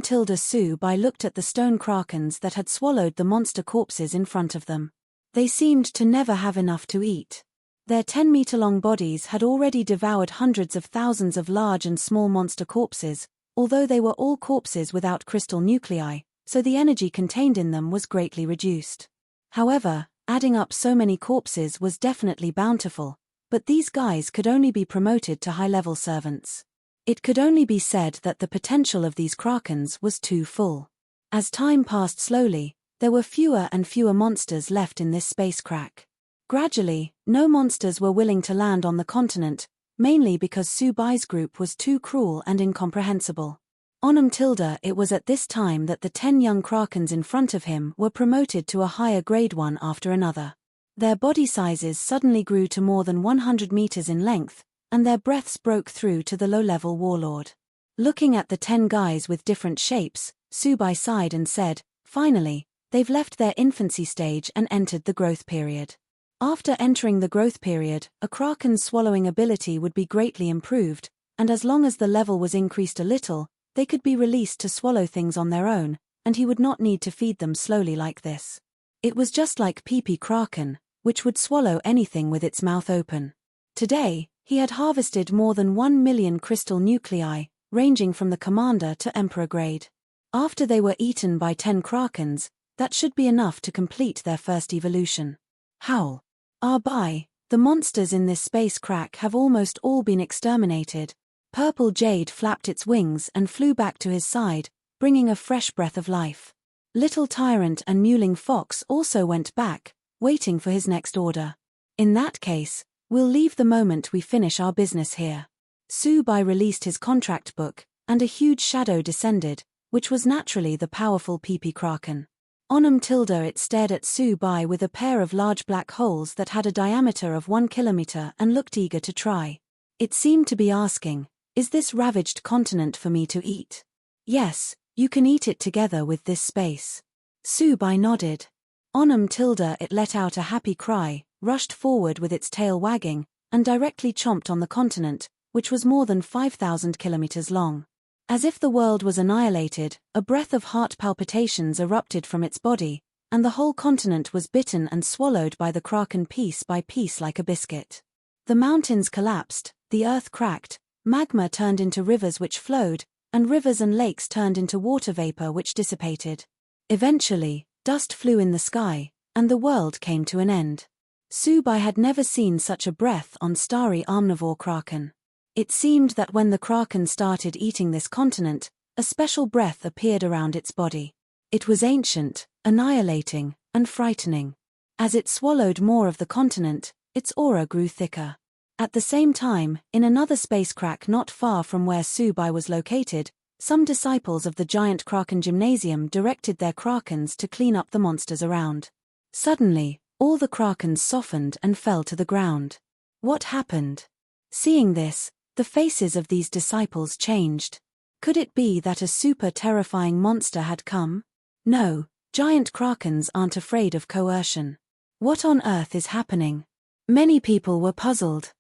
tilde Su Bai looked at the stone krakens that had swallowed the monster corpses in front of them. They seemed to never have enough to eat. Their 10-meter-long bodies had already devoured hundreds of thousands of large and small monster corpses, although they were all corpses without crystal nuclei, so the energy contained in them was greatly reduced. However, adding up so many corpses was definitely bountiful, but these guys could only be promoted to high-level servants. It could only be said that the potential of these krakens was too full. As time passed slowly, there were fewer and fewer monsters left in this space crack. Gradually, no monsters were willing to land on the continent, mainly because Su Bai's group was too cruel and incomprehensible. Onum tilde it was at this time that the 10 young krakens in front of him were promoted to a higher grade one after another. Their body sizes suddenly grew to more than 100 meters in length, and their breaths broke through to the low-level warlord. Looking at the 10 guys with different shapes, Su Bai sighed and said, "Finally, they've left their infancy stage and entered the growth period." After entering the growth period, a kraken's swallowing ability would be greatly improved, and as long as the level was increased a little, they could be released to swallow things on their own, and he would not need to feed them slowly like this. It was just like Pee-Pee Kraken, which would swallow anything with its mouth open. Today, he had harvested more than 1 million crystal nuclei, ranging from the commander to emperor grade. After they were eaten by 10 krakens, that should be enough to complete their first evolution. Howl. Bai, the monsters in this space crack have almost all been exterminated. Purple Jade flapped its wings and flew back to his side, bringing a fresh breath of life. Little Tyrant and Mewling Fox also went back, waiting for his next order. In that case, we'll leave the moment we finish our business here. Subai released his contract book, and a huge shadow descended, which was naturally the powerful Pee-Pee Kraken. It stared at Subai with a pair of large black holes that had a diameter of 1 kilometer and looked eager to try. It seemed to be asking, is this ravaged continent for me to eat? Yes, you can eat it together with this space. Subai nodded. It let out a happy cry, rushed forward with its tail wagging, and directly chomped on the continent, which was more than 5,000 kilometers long. As if the world was annihilated, a breath of heart palpitations erupted from its body, and the whole continent was bitten and swallowed by the kraken piece by piece like a biscuit. The mountains collapsed, the earth cracked, magma turned into rivers which flowed, and rivers and lakes turned into water vapor which dissipated. Eventually, dust flew in the sky, and the world came to an end. Subai had never seen such a breath on starry omnivore kraken. It seemed that when the kraken started eating this continent, a special breath appeared around its body. It was ancient, annihilating, and frightening. As it swallowed more of the continent, its aura grew thicker. At the same time, in another space crack not far from where Subai was located, some disciples of the giant kraken gymnasium directed their krakens to clean up the monsters around. Suddenly, all the krakens softened and fell to the ground. What happened? Seeing this, the faces of these disciples changed. Could it be that a super terrifying monster had come? No, giant krakens aren't afraid of coercion. What on earth is happening? Many people were puzzled.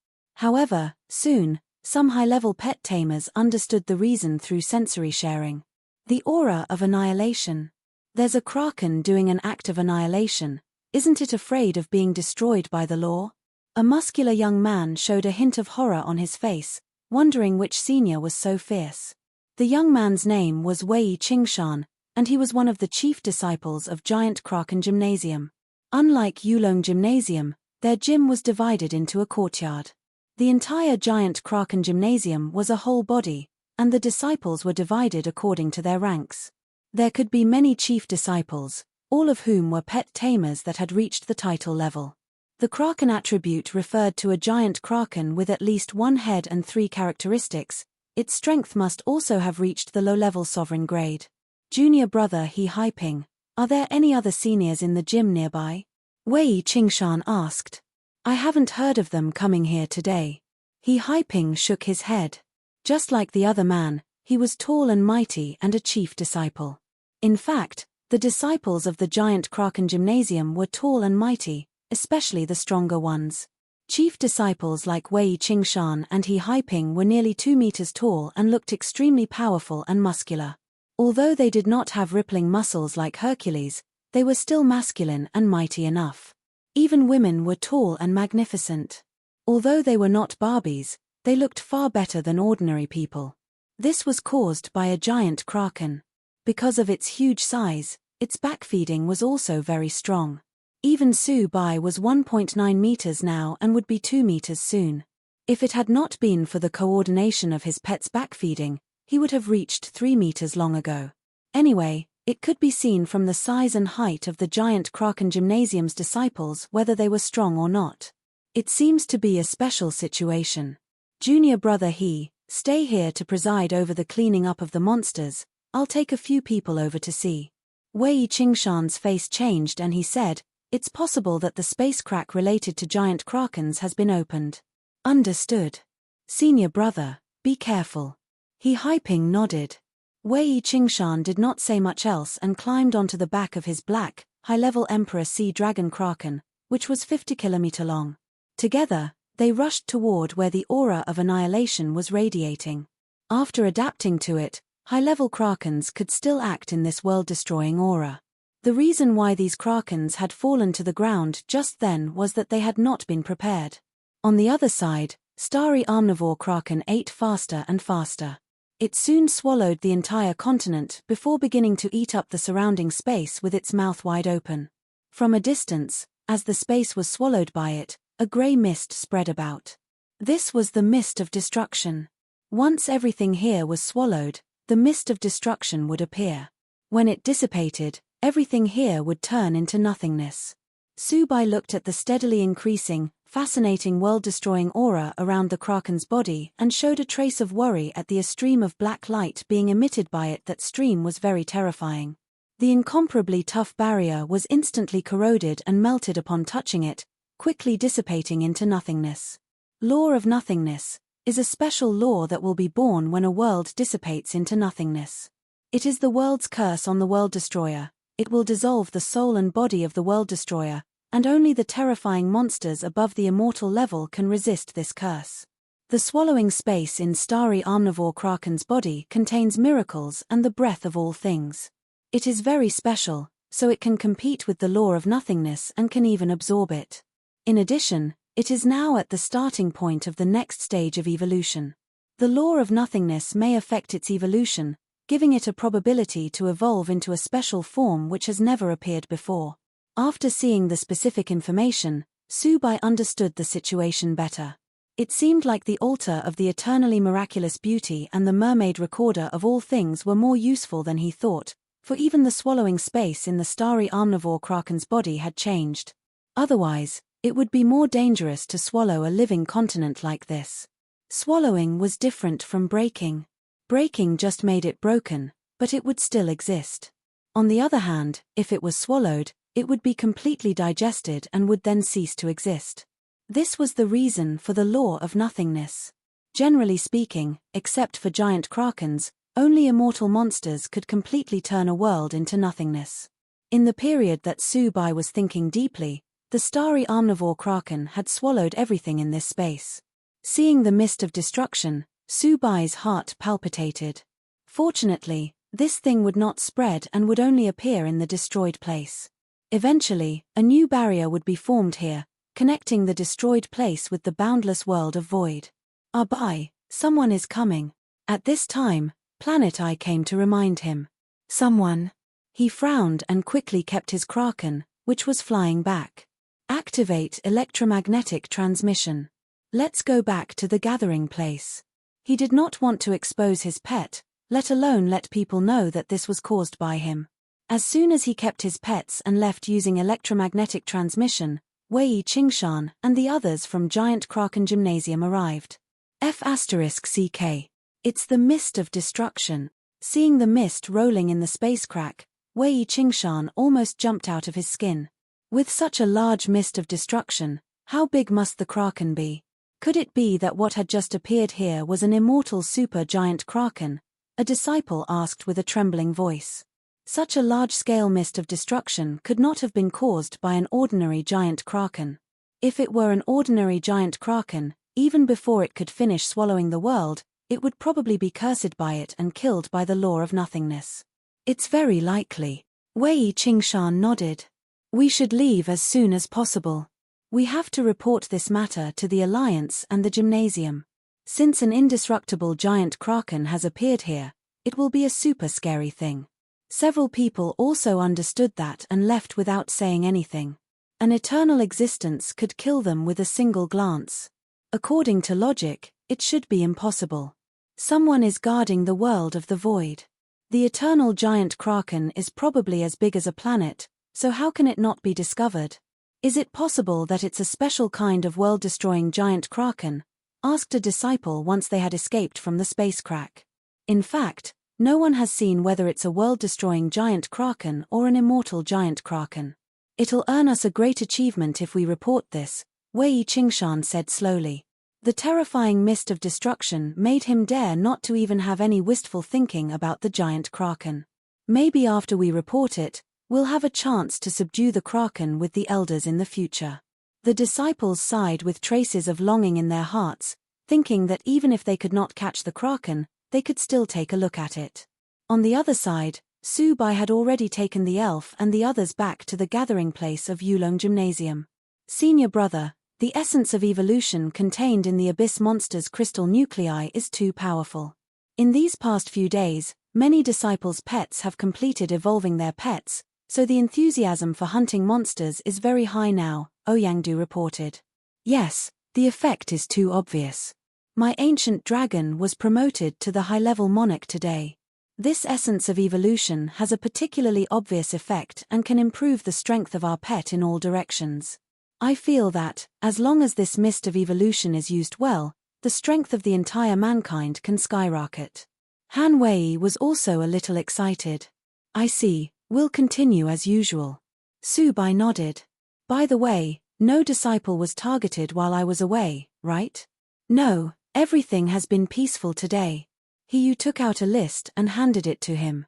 However, soon, some high-level pet tamers understood the reason through sensory sharing. The aura of annihilation. There's a kraken doing an act of annihilation. Isn't it afraid of being destroyed by the law? A muscular young man showed a hint of horror on his face, wondering which senior was so fierce. The young man's name was Wei Qingshan, and he was one of the chief disciples of Giant Kraken Gymnasium. Unlike Yulong Gymnasium, their gym was divided into a courtyard. The entire Giant Kraken Gymnasium was a whole body, and the disciples were divided according to their ranks. There could be many chief disciples, all of whom were pet tamers that had reached the title level. The kraken attribute referred to a giant kraken with at least one head and 3 characteristics. Its strength must also have reached the low-level sovereign grade. Junior brother He Haiping, are there any other seniors in the gym nearby? Wei Qingshan asked. I haven't heard of them coming here today. He Haiping shook his head. Just like the other man, he was tall and mighty and a chief disciple. In fact, the disciples of the Giant Kraken Gymnasium were tall and mighty, especially the stronger ones. Chief disciples like Wei Qingshan and He Haiping were nearly 2 meters tall and looked extremely powerful and muscular. Although they did not have rippling muscles like Hercules, they were still masculine and mighty enough. Even women were tall and magnificent. Although they were not Barbies, they looked far better than ordinary people. This was caused by a giant kraken. Because of its huge size, its backfeeding was also very strong. Even Subai was 1.9 meters now and would be 2 meters soon. If it had not been for the coordination of his pet's backfeeding, he would have reached 3 meters long ago. Anyway, it could be seen from the size and height of the Giant Kraken Gymnasium's disciples whether they were strong or not. It seems to be a special situation. Junior brother He, stay here to preside over the cleaning up of the monsters. I'll take a few people over to see. Wei Qingshan's face changed and he said, it's possible that the space crack related to giant krakens has been opened. Understood. Senior brother, be careful. He Haiping nodded. Wei Qingshan did not say much else and climbed onto the back of his black, high-level Emperor Sea Dragon Kraken, which was 50 kilometer long. Together, they rushed toward where the aura of annihilation was radiating. After adapting to it, high-level krakens could still act in this world-destroying aura. The reason why these krakens had fallen to the ground just then was that they had not been prepared. On the other side, starry omnivore kraken ate faster and faster. It soon swallowed the entire continent before beginning to eat up the surrounding space with its mouth wide open. From a distance, as the space was swallowed by it, a grey mist spread about. This was the mist of destruction. Once everything here was swallowed, the mist of destruction would appear. When it dissipated, Everything here would turn into nothingness. Subai looked at the steadily increasing, fascinating world-destroying aura around the Kraken's body and showed a trace of worry at the stream of black light being emitted by it. That stream was very terrifying. The incomparably tough barrier was instantly corroded and melted upon touching it, quickly dissipating into nothingness. Law of nothingness is a special law that will be born when a world dissipates into nothingness. It is the world's curse on the world destroyer. It will dissolve the soul and body of the world destroyer, and only the terrifying monsters above the immortal level can resist this curse. The swallowing space in starry omnivore Kraken's body contains miracles and the breath of all things. It is very special, so it can compete with the law of nothingness and can even absorb it. In addition, it is now at the starting point of the next stage of evolution. The law of nothingness may affect its evolution, giving it a probability to evolve into a special form which has never appeared before. After seeing the specific information, Subai understood the situation better. It seemed like the altar of the eternally miraculous beauty and the mermaid recorder of all things were more useful than he thought, for even the swallowing space in the starry omnivore Kraken's body had changed. Otherwise, it would be more dangerous to swallow a living continent like this. Swallowing was different from breaking. Breaking just made it broken, but it would still exist. On the other hand, if it was swallowed, it would be completely digested and would then cease to exist. This was the reason for the law of nothingness. Generally speaking, except for giant krakens, only immortal monsters could completely turn a world into nothingness. In the period that Subai was thinking deeply, the starry omnivore kraken had swallowed everything in this space. Seeing the mist of destruction, Subai's heart palpitated. Fortunately, this thing would not spread and would only appear in the destroyed place. Eventually, a new barrier would be formed here, connecting the destroyed place with the boundless world of void. Abai, someone is coming. At this time, Planet Eye came to remind him. Someone. He frowned and quickly kept his kraken, which was flying back. Activate electromagnetic transmission. Let's go back to the gathering place. He did not want to expose his pet, let alone let people know that this was caused by him. As soon as he kept his pets and left using electromagnetic transmission, Wei Qingshan and the others from Giant Kraken Gymnasium arrived. F***CK. It's the mist of destruction. Seeing the mist rolling in the space crack, Wei Qingshan almost jumped out of his skin. With such a large mist of destruction, how big must the kraken be? Could it be that what had just appeared here was an immortal super-giant kraken? A disciple asked with a trembling voice. Such a large-scale mist of destruction could not have been caused by an ordinary giant kraken. If it were an ordinary giant kraken, even before it could finish swallowing the world, it would probably be cursed by it and killed by the law of nothingness. It's very likely. Wei Qingshan nodded. We should leave as soon as possible. We have to report this matter to the Alliance and the Gymnasium. Since an indestructible giant kraken has appeared here, it will be a super scary thing. Several people also understood that and left without saying anything. An eternal existence could kill them with a single glance. According to logic, it should be impossible. Someone is guarding the world of the void. The eternal giant kraken is probably as big as a planet, so how can it not be discovered? Is it possible that it's a special kind of world-destroying giant kraken? Asked a disciple once they had escaped from the space crack. In fact, no one has seen whether it's a world-destroying giant kraken or an immortal giant kraken. It'll earn us a great achievement if we report this, Wei Qingshan said slowly. The terrifying mist of destruction made him dare not to even have any wistful thinking about the giant kraken. Maybe after we report it, we'll have a chance to subdue the kraken with the elders in the future. The disciples sighed with traces of longing in their hearts, thinking that even if they could not catch the kraken, they could still take a look at it. On the other side, Subai had already taken the elf and the others back to the gathering place of Yulong Gymnasium. Senior brother, the essence of evolution contained in the abyss monster's crystal nuclei is too powerful. In these past few days, many disciples' pets have completed evolving their pets, so the enthusiasm for hunting monsters is very high now, Oyangdu reported. Yes, the effect is too obvious. My ancient dragon was promoted to the high-level monarch today. This essence of evolution has a particularly obvious effect and can improve the strength of our pet in all directions. I feel that, as long as this mist of evolution is used well, the strength of the entire mankind can skyrocket. Han Wei was also a little excited. I see, we'll continue as usual. Su Bai nodded. By the way, no disciple was targeted while I was away, right? No, everything has been peaceful today. He took out a list and handed it to him.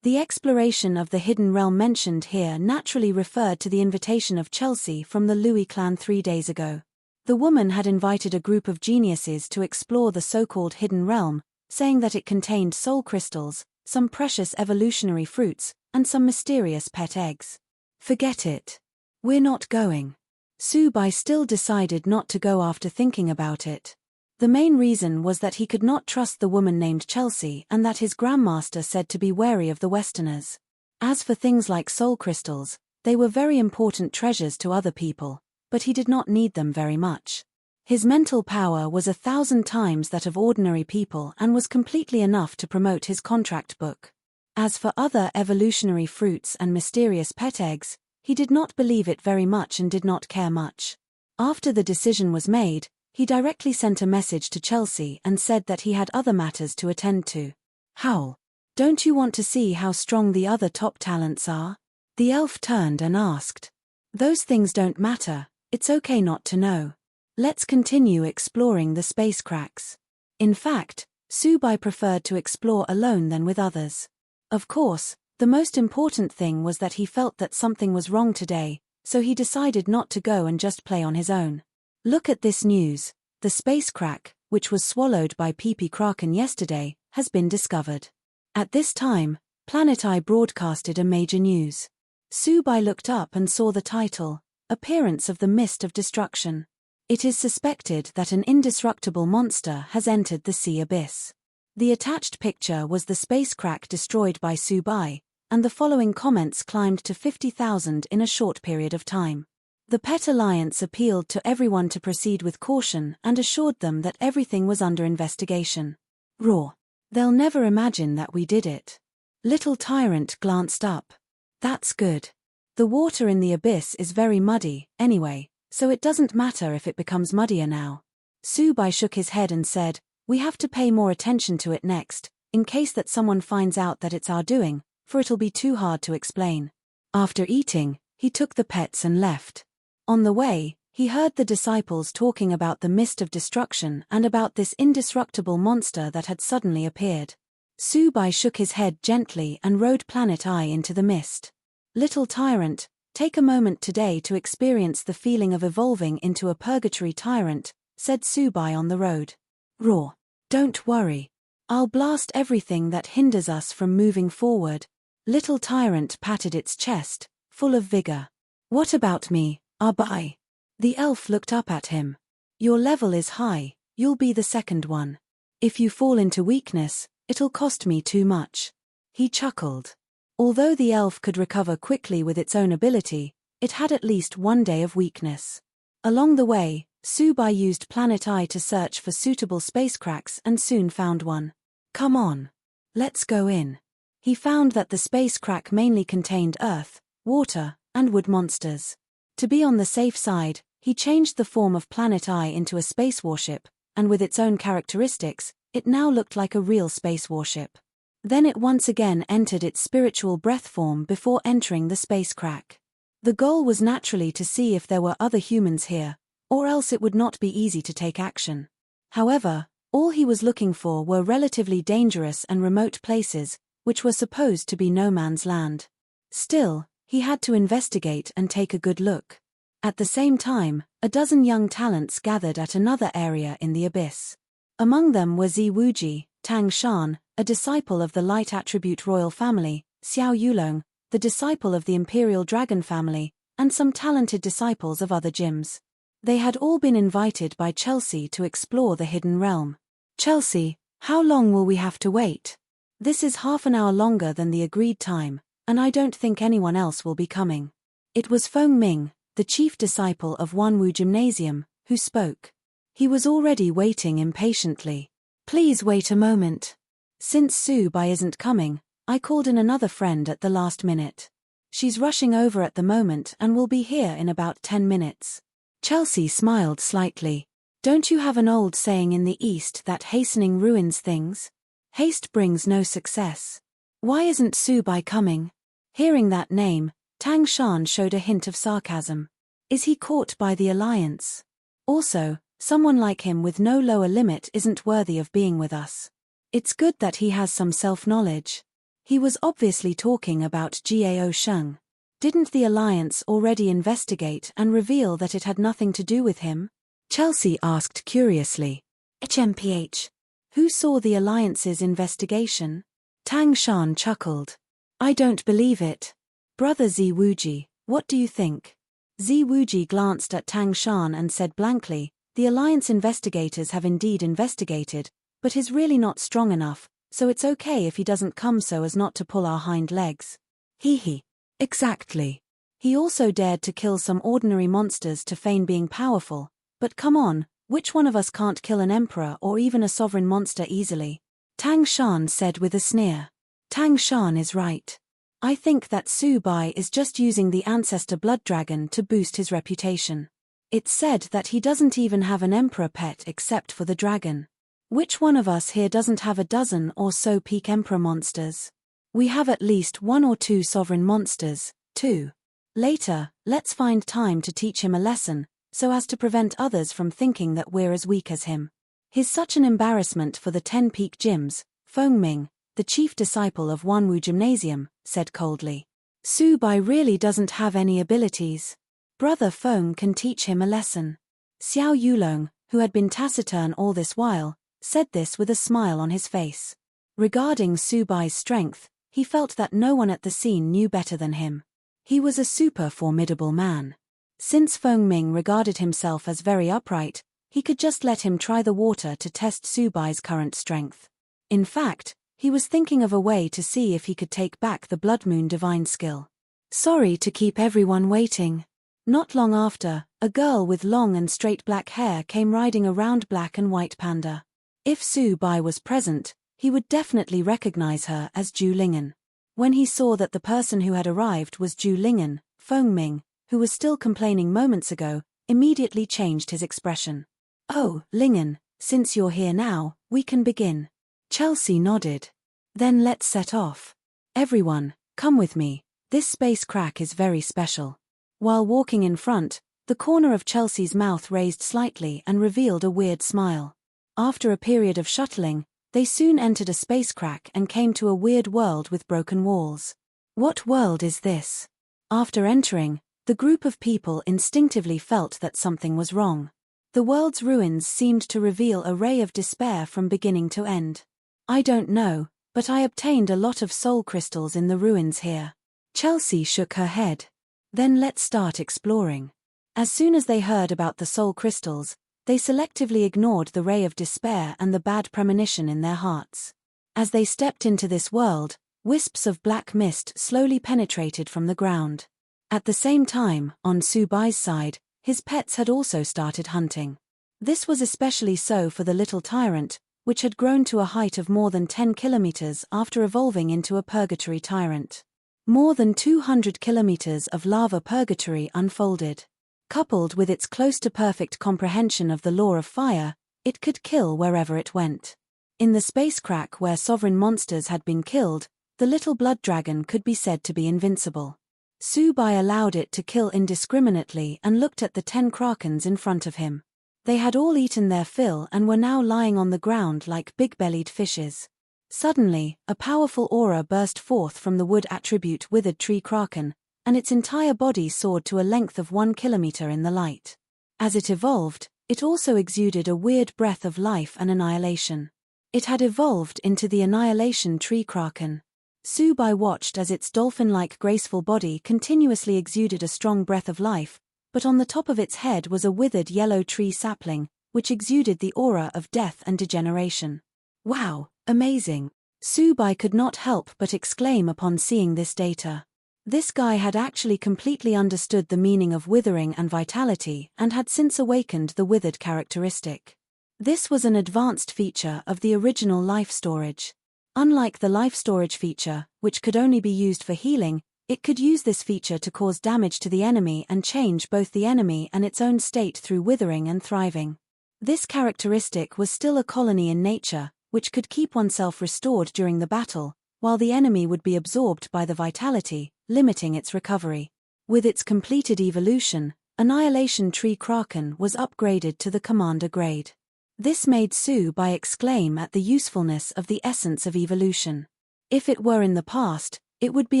The exploration of the hidden realm mentioned here naturally referred to the invitation of Chelsea from the Louis clan 3 days ago. The woman had invited a group of geniuses to explore the so-called hidden realm, saying that it contained soul crystals, some precious evolutionary fruits, and some mysterious pet eggs. Forget it. We're not going. Su Bai still decided not to go after thinking about it. The main reason was that he could not trust the woman named Chelsea and that his grandmaster said to be wary of the Westerners. As for things like soul crystals, they were very important treasures to other people, but he did not need them very much. His mental power was 1,000 times that of ordinary people and was completely enough to promote his contract book. As for other evolutionary fruits and mysterious pet eggs, he did not believe it very much and did not care much. After the decision was made, he directly sent a message to Chelsea and said that he had other matters to attend to. Howl, don't you want to see how strong the other top talents are? The elf turned and asked. Those things don't matter, it's okay not to know. Let's continue exploring the space cracks. In fact, Su Bai preferred to explore alone than with others. Of course, the most important thing was that he felt that something was wrong today, so he decided not to go and just play on his own. Look at this news. The space crack, which was swallowed by Pee-Pee Kraken yesterday, has been discovered. At this time, Planet Eye broadcasted a major news. Su Bai looked up and saw the title, Appearance of the Mist of Destruction. It is suspected that an indestructible monster has entered the sea abyss. The attached picture was the space crack destroyed by Su Bai, and the following comments climbed to 50,000 in a short period of time. The Pet Alliance appealed to everyone to proceed with caution and assured them that everything was under investigation. Raw. They'll never imagine that we did it. Little Tyrant glanced up. That's good. The water in the abyss is very muddy, anyway, so it doesn't matter if it becomes muddier now. Su Bai shook his head and said, we have to pay more attention to it next, in case that someone finds out that it's our doing, for it'll be too hard to explain. After eating, he took the pets and left. On the way, he heard the disciples talking about the mist of destruction and about this indestructible monster that had suddenly appeared. Su Bai shook his head gently and rode Planet Eye into the mist. Little Tyrant, take a moment today to experience the feeling of evolving into a purgatory tyrant, said Su Bai on the road. Raw. Don't worry. I'll blast everything that hinders us from moving forward. Little Tyrant patted its chest, full of vigor. What about me? Bai. The elf looked up at him. Your level is high, you'll be the second one. If you fall into weakness, it'll cost me too much. He chuckled. Although the elf could recover quickly with its own ability, it had at least 1 day of weakness. Along the way, Su Bai used Planet Eye to search for suitable space cracks and soon found one. Come on. Let's go in. He found that the space crack mainly contained earth, water, and wood monsters. To be on the safe side, he changed the form of Planet Eye into a space warship, and with its own characteristics, it now looked like a real space warship. Then it once again entered its spiritual breath form before entering the space crack. The goal was naturally to see if there were other humans here, or else it would not be easy to take action. However, all he was looking for were relatively dangerous and remote places, which were supposed to be no man's land. Still, he had to investigate and take a good look. At the same time, a dozen young talents gathered at another area in the abyss. Among them were Zi Wuji, Tang Shan, a disciple of the Light Attribute Royal Family, Xiao Yulong, the disciple of the Imperial Dragon Family, and some talented disciples of other gyms. They had all been invited by Chelsea to explore the hidden realm. Chelsea, how long will we have to wait? This is half an hour longer than the agreed time, and I don't think anyone else will be coming. It was Feng Ming, the chief disciple of Wanwu Gymnasium, who spoke. He was already waiting impatiently. Please wait a moment. Since Subai isn't coming, I called in another friend at the last minute. She's rushing over at the moment and will be here in about 10 minutes. Chelsea smiled slightly. Don't you have an old saying in the East that hastening ruins things? Haste brings no success. Why isn't Subai coming? Hearing that name, Tang Shan showed a hint of sarcasm. Is he caught by the alliance? Also, someone like him with no lower limit isn't worthy of being with us. It's good that he has some self-knowledge. He was obviously talking about Gao Sheng. Didn't the alliance already investigate and reveal that it had nothing to do with him? Chelsea asked curiously. HMPH. Who saw the alliance's investigation? Tang Shan chuckled. I don't believe it. Brother Ziwuji, what do you think? Ziwuji glanced at Tang Shan and said blankly, the alliance investigators have indeed investigated, but he's really not strong enough, so it's okay if he doesn't come so as not to pull our hind legs. Hee. Exactly. He also dared to kill some ordinary monsters to feign being powerful, but come on, which one of us can't kill an emperor or even a sovereign monster easily? Tang Shan said with a sneer. Tang Shan is right. I think that Subai is just using the ancestor blood dragon to boost his reputation. It's said that he doesn't even have an emperor pet except for the dragon. Which one of us here doesn't have a dozen or so peak emperor monsters? We have at least 1 or 2 sovereign monsters, too. Later, let's find time to teach him a lesson, so as to prevent others from thinking that we're as weak as him. He's such an embarrassment for the 10 peak gyms, Feng Ming, the chief disciple of Wanwu Gymnasium, said coldly. Subai really doesn't have any abilities. Brother Feng can teach him a lesson. Xiao Yulong, who had been taciturn all this while, said this with a smile on his face. Regarding Subai's strength, he felt that no one at the scene knew better than him. He was a super formidable man. Since Feng Ming regarded himself as very upright, he could just let him try the water to test Subai's current strength. In fact, he was thinking of a way to see if he could take back the Blood Moon divine skill. Sorry to keep everyone waiting. Not long after, a girl with long and straight black hair came riding a round black and white panda. If Subai was present, he would definitely recognize her as Zhu Lingen. When he saw that the person who had arrived was Zhu Lingen, Feng Ming, who was still complaining moments ago, immediately changed his expression. Oh, Lingen, since you're here now, we can begin. Chelsea nodded. Then let's set off. Everyone, come with me, this space crack is very special. While walking in front, the corner of Chelsea's mouth raised slightly and revealed a weird smile. After a period of shuttling, they soon entered a space crack and came to a weird world with broken walls. What world is this? After entering, the group of people instinctively felt that something was wrong. The world's ruins seemed to reveal a ray of despair from beginning to end. I don't know, but I obtained a lot of soul crystals in the ruins here. Chelsea shook her head. Then let's start exploring. As soon as they heard about the soul crystals, they selectively ignored the ray of despair and the bad premonition in their hearts. As they stepped into this world, wisps of black mist slowly penetrated from the ground. At the same time, on Subai's side, his pets had also started hunting. This was especially so for the little tyrant, which had grown to a height of more than 10 kilometers after evolving into a purgatory tyrant. More than 200 kilometers of lava purgatory unfolded. Coupled with its close to perfect comprehension of the law of fire, it could kill wherever it went. In the space crack where sovereign monsters had been killed, the little blood dragon could be said to be invincible. Subai allowed it to kill indiscriminately and looked at the 10 krakens in front of him. They had all eaten their fill and were now lying on the ground like big-bellied fishes. Suddenly, a powerful aura burst forth from the wood attribute withered tree kraken, and its entire body soared to a length of 1 kilometer in the light. As it evolved, it also exuded a weird breath of life and annihilation. It had evolved into the Annihilation Tree Kraken. Subai watched as its dolphin-like graceful body continuously exuded a strong breath of life, but on the top of its head was a withered yellow tree sapling, which exuded the aura of death and degeneration. Wow, amazing! Subai could not help but exclaim upon seeing this data. This guy had actually completely understood the meaning of withering and vitality and had since awakened the withered characteristic. This was an advanced feature of the original life storage. Unlike the life storage feature, which could only be used for healing, it could use this feature to cause damage to the enemy and change both the enemy and its own state through withering and thriving. This characteristic was still a colony in nature, which could keep oneself restored during the battle, while the enemy would be absorbed by the vitality, limiting its recovery. With its completed evolution, Annihilation Tree Kraken was upgraded to the Commander grade. This made Subai exclaim at the usefulness of the essence of evolution. If it were in the past, it would be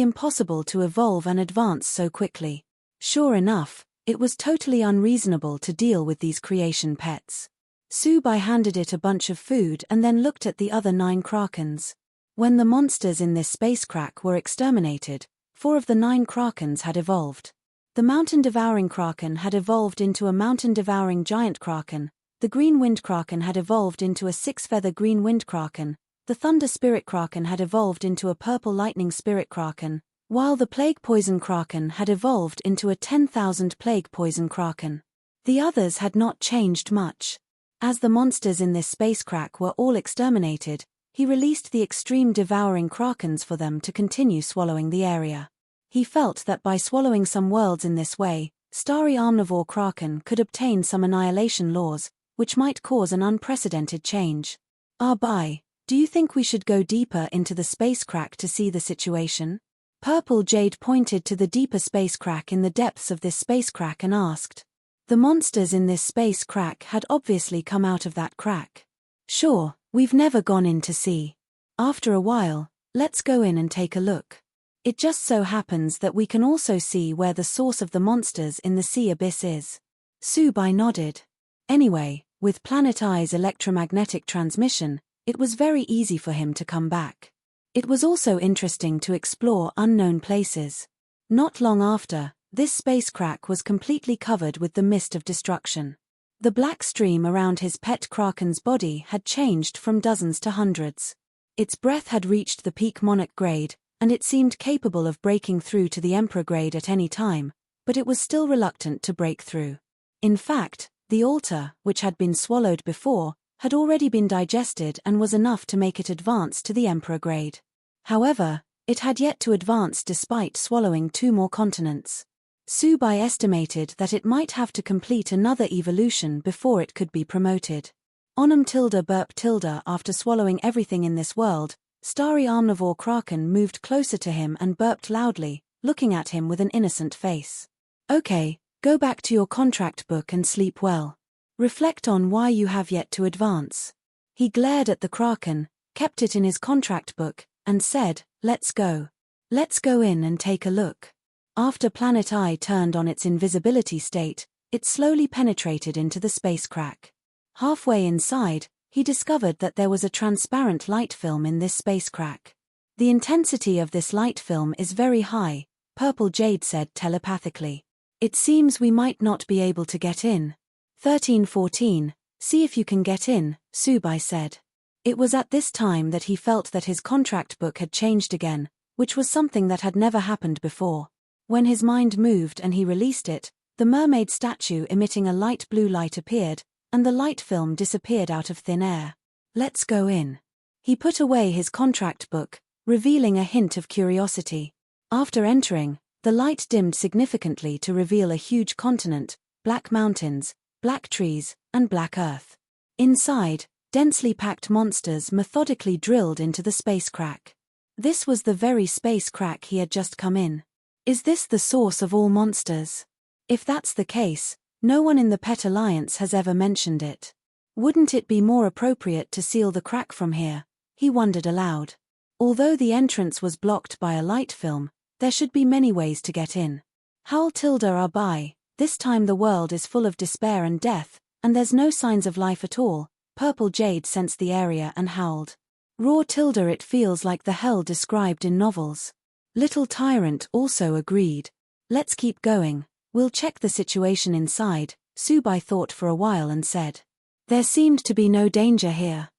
impossible to evolve and advance so quickly. Sure enough, it was totally unreasonable to deal with these creation pets. Subai handed it a bunch of food and then looked at the other 9 krakens. When the monsters in this spacecrack were exterminated, 4 of the 9 krakens had evolved. The mountain-devouring kraken had evolved into a mountain-devouring giant kraken, the green wind kraken had evolved into a 6-feather green wind kraken, the thunder spirit kraken had evolved into a purple lightning spirit kraken, while the plague poison kraken had evolved into a 10,000 plague poison kraken. The others had not changed much. As the monsters in this spacecrack were all exterminated, he released the extreme devouring krakens for them to continue swallowing the area. He felt that by swallowing some worlds in this way, starry omnivore kraken could obtain some annihilation laws, which might cause an unprecedented change. Arbai, do you think we should go deeper into the space crack to see the situation? Purple Jade pointed to the deeper space crack in the depths of this space crack and asked. The monsters in this space crack had obviously come out of that crack. Sure, we've never gone in to see. After a while, let's go in and take a look. It just so happens that we can also see where the source of the monsters in the sea abyss is. Subai nodded. Anyway, with Planet Eye's electromagnetic transmission, it was very easy for him to come back. It was also interesting to explore unknown places. Not long after, this space crack was completely covered with the mist of destruction. The black stream around his pet kraken's body had changed from dozens to hundreds. Its breath had reached the peak monarch grade, and it seemed capable of breaking through to the emperor grade at any time, but it was still reluctant to break through. In fact, the altar, which had been swallowed before, had already been digested and was enough to make it advance to the emperor grade. However, it had yet to advance despite swallowing 2 more continents. Subai estimated that it might have to complete another evolution before it could be promoted. Onum tilde burp tilde after swallowing everything in this world, starry omnivore kraken moved closer to him and burped loudly, looking at him with an innocent face. Okay, go back to your contract book and sleep well. Reflect on why you have yet to advance. He glared at the kraken, kept it in his contract book, and said, let's go. Let's go in and take a look. After Planet Eye turned on its invisibility state, it slowly penetrated into the space crack. Halfway inside, he discovered that there was a transparent light film in this space crack. The intensity of this light film is very high, Purple Jade said telepathically. It seems we might not be able to get in. 1314, see if you can get in, Subai said. It was at this time that he felt that his contract book had changed again, which was something that had never happened before. When his mind moved and he released it, the mermaid statue emitting a light blue light appeared, and the light film disappeared out of thin air. Let's go in. He put away his contract book, revealing a hint of curiosity. After entering, the light dimmed significantly to reveal a huge continent, black mountains, black trees, and black earth. Inside, densely packed monsters methodically drilled into the space crack. This was the very space crack he had just come in. Is this the source of all monsters? If that's the case, no one in the Pet Alliance has ever mentioned it. Wouldn't it be more appropriate to seal the crack from here? He wondered aloud. Although the entrance was blocked by a light film, there should be many ways to get in. Howl tilde Arbai, this time the world is full of despair and death, and there's no signs of life at all. Purple Jade sensed the area and howled. Raw tilde it feels like the hell described in novels. Little Tyrant also agreed. Let's keep going, we'll check the situation inside, Subai thought for a while and said. There seemed to be no danger here.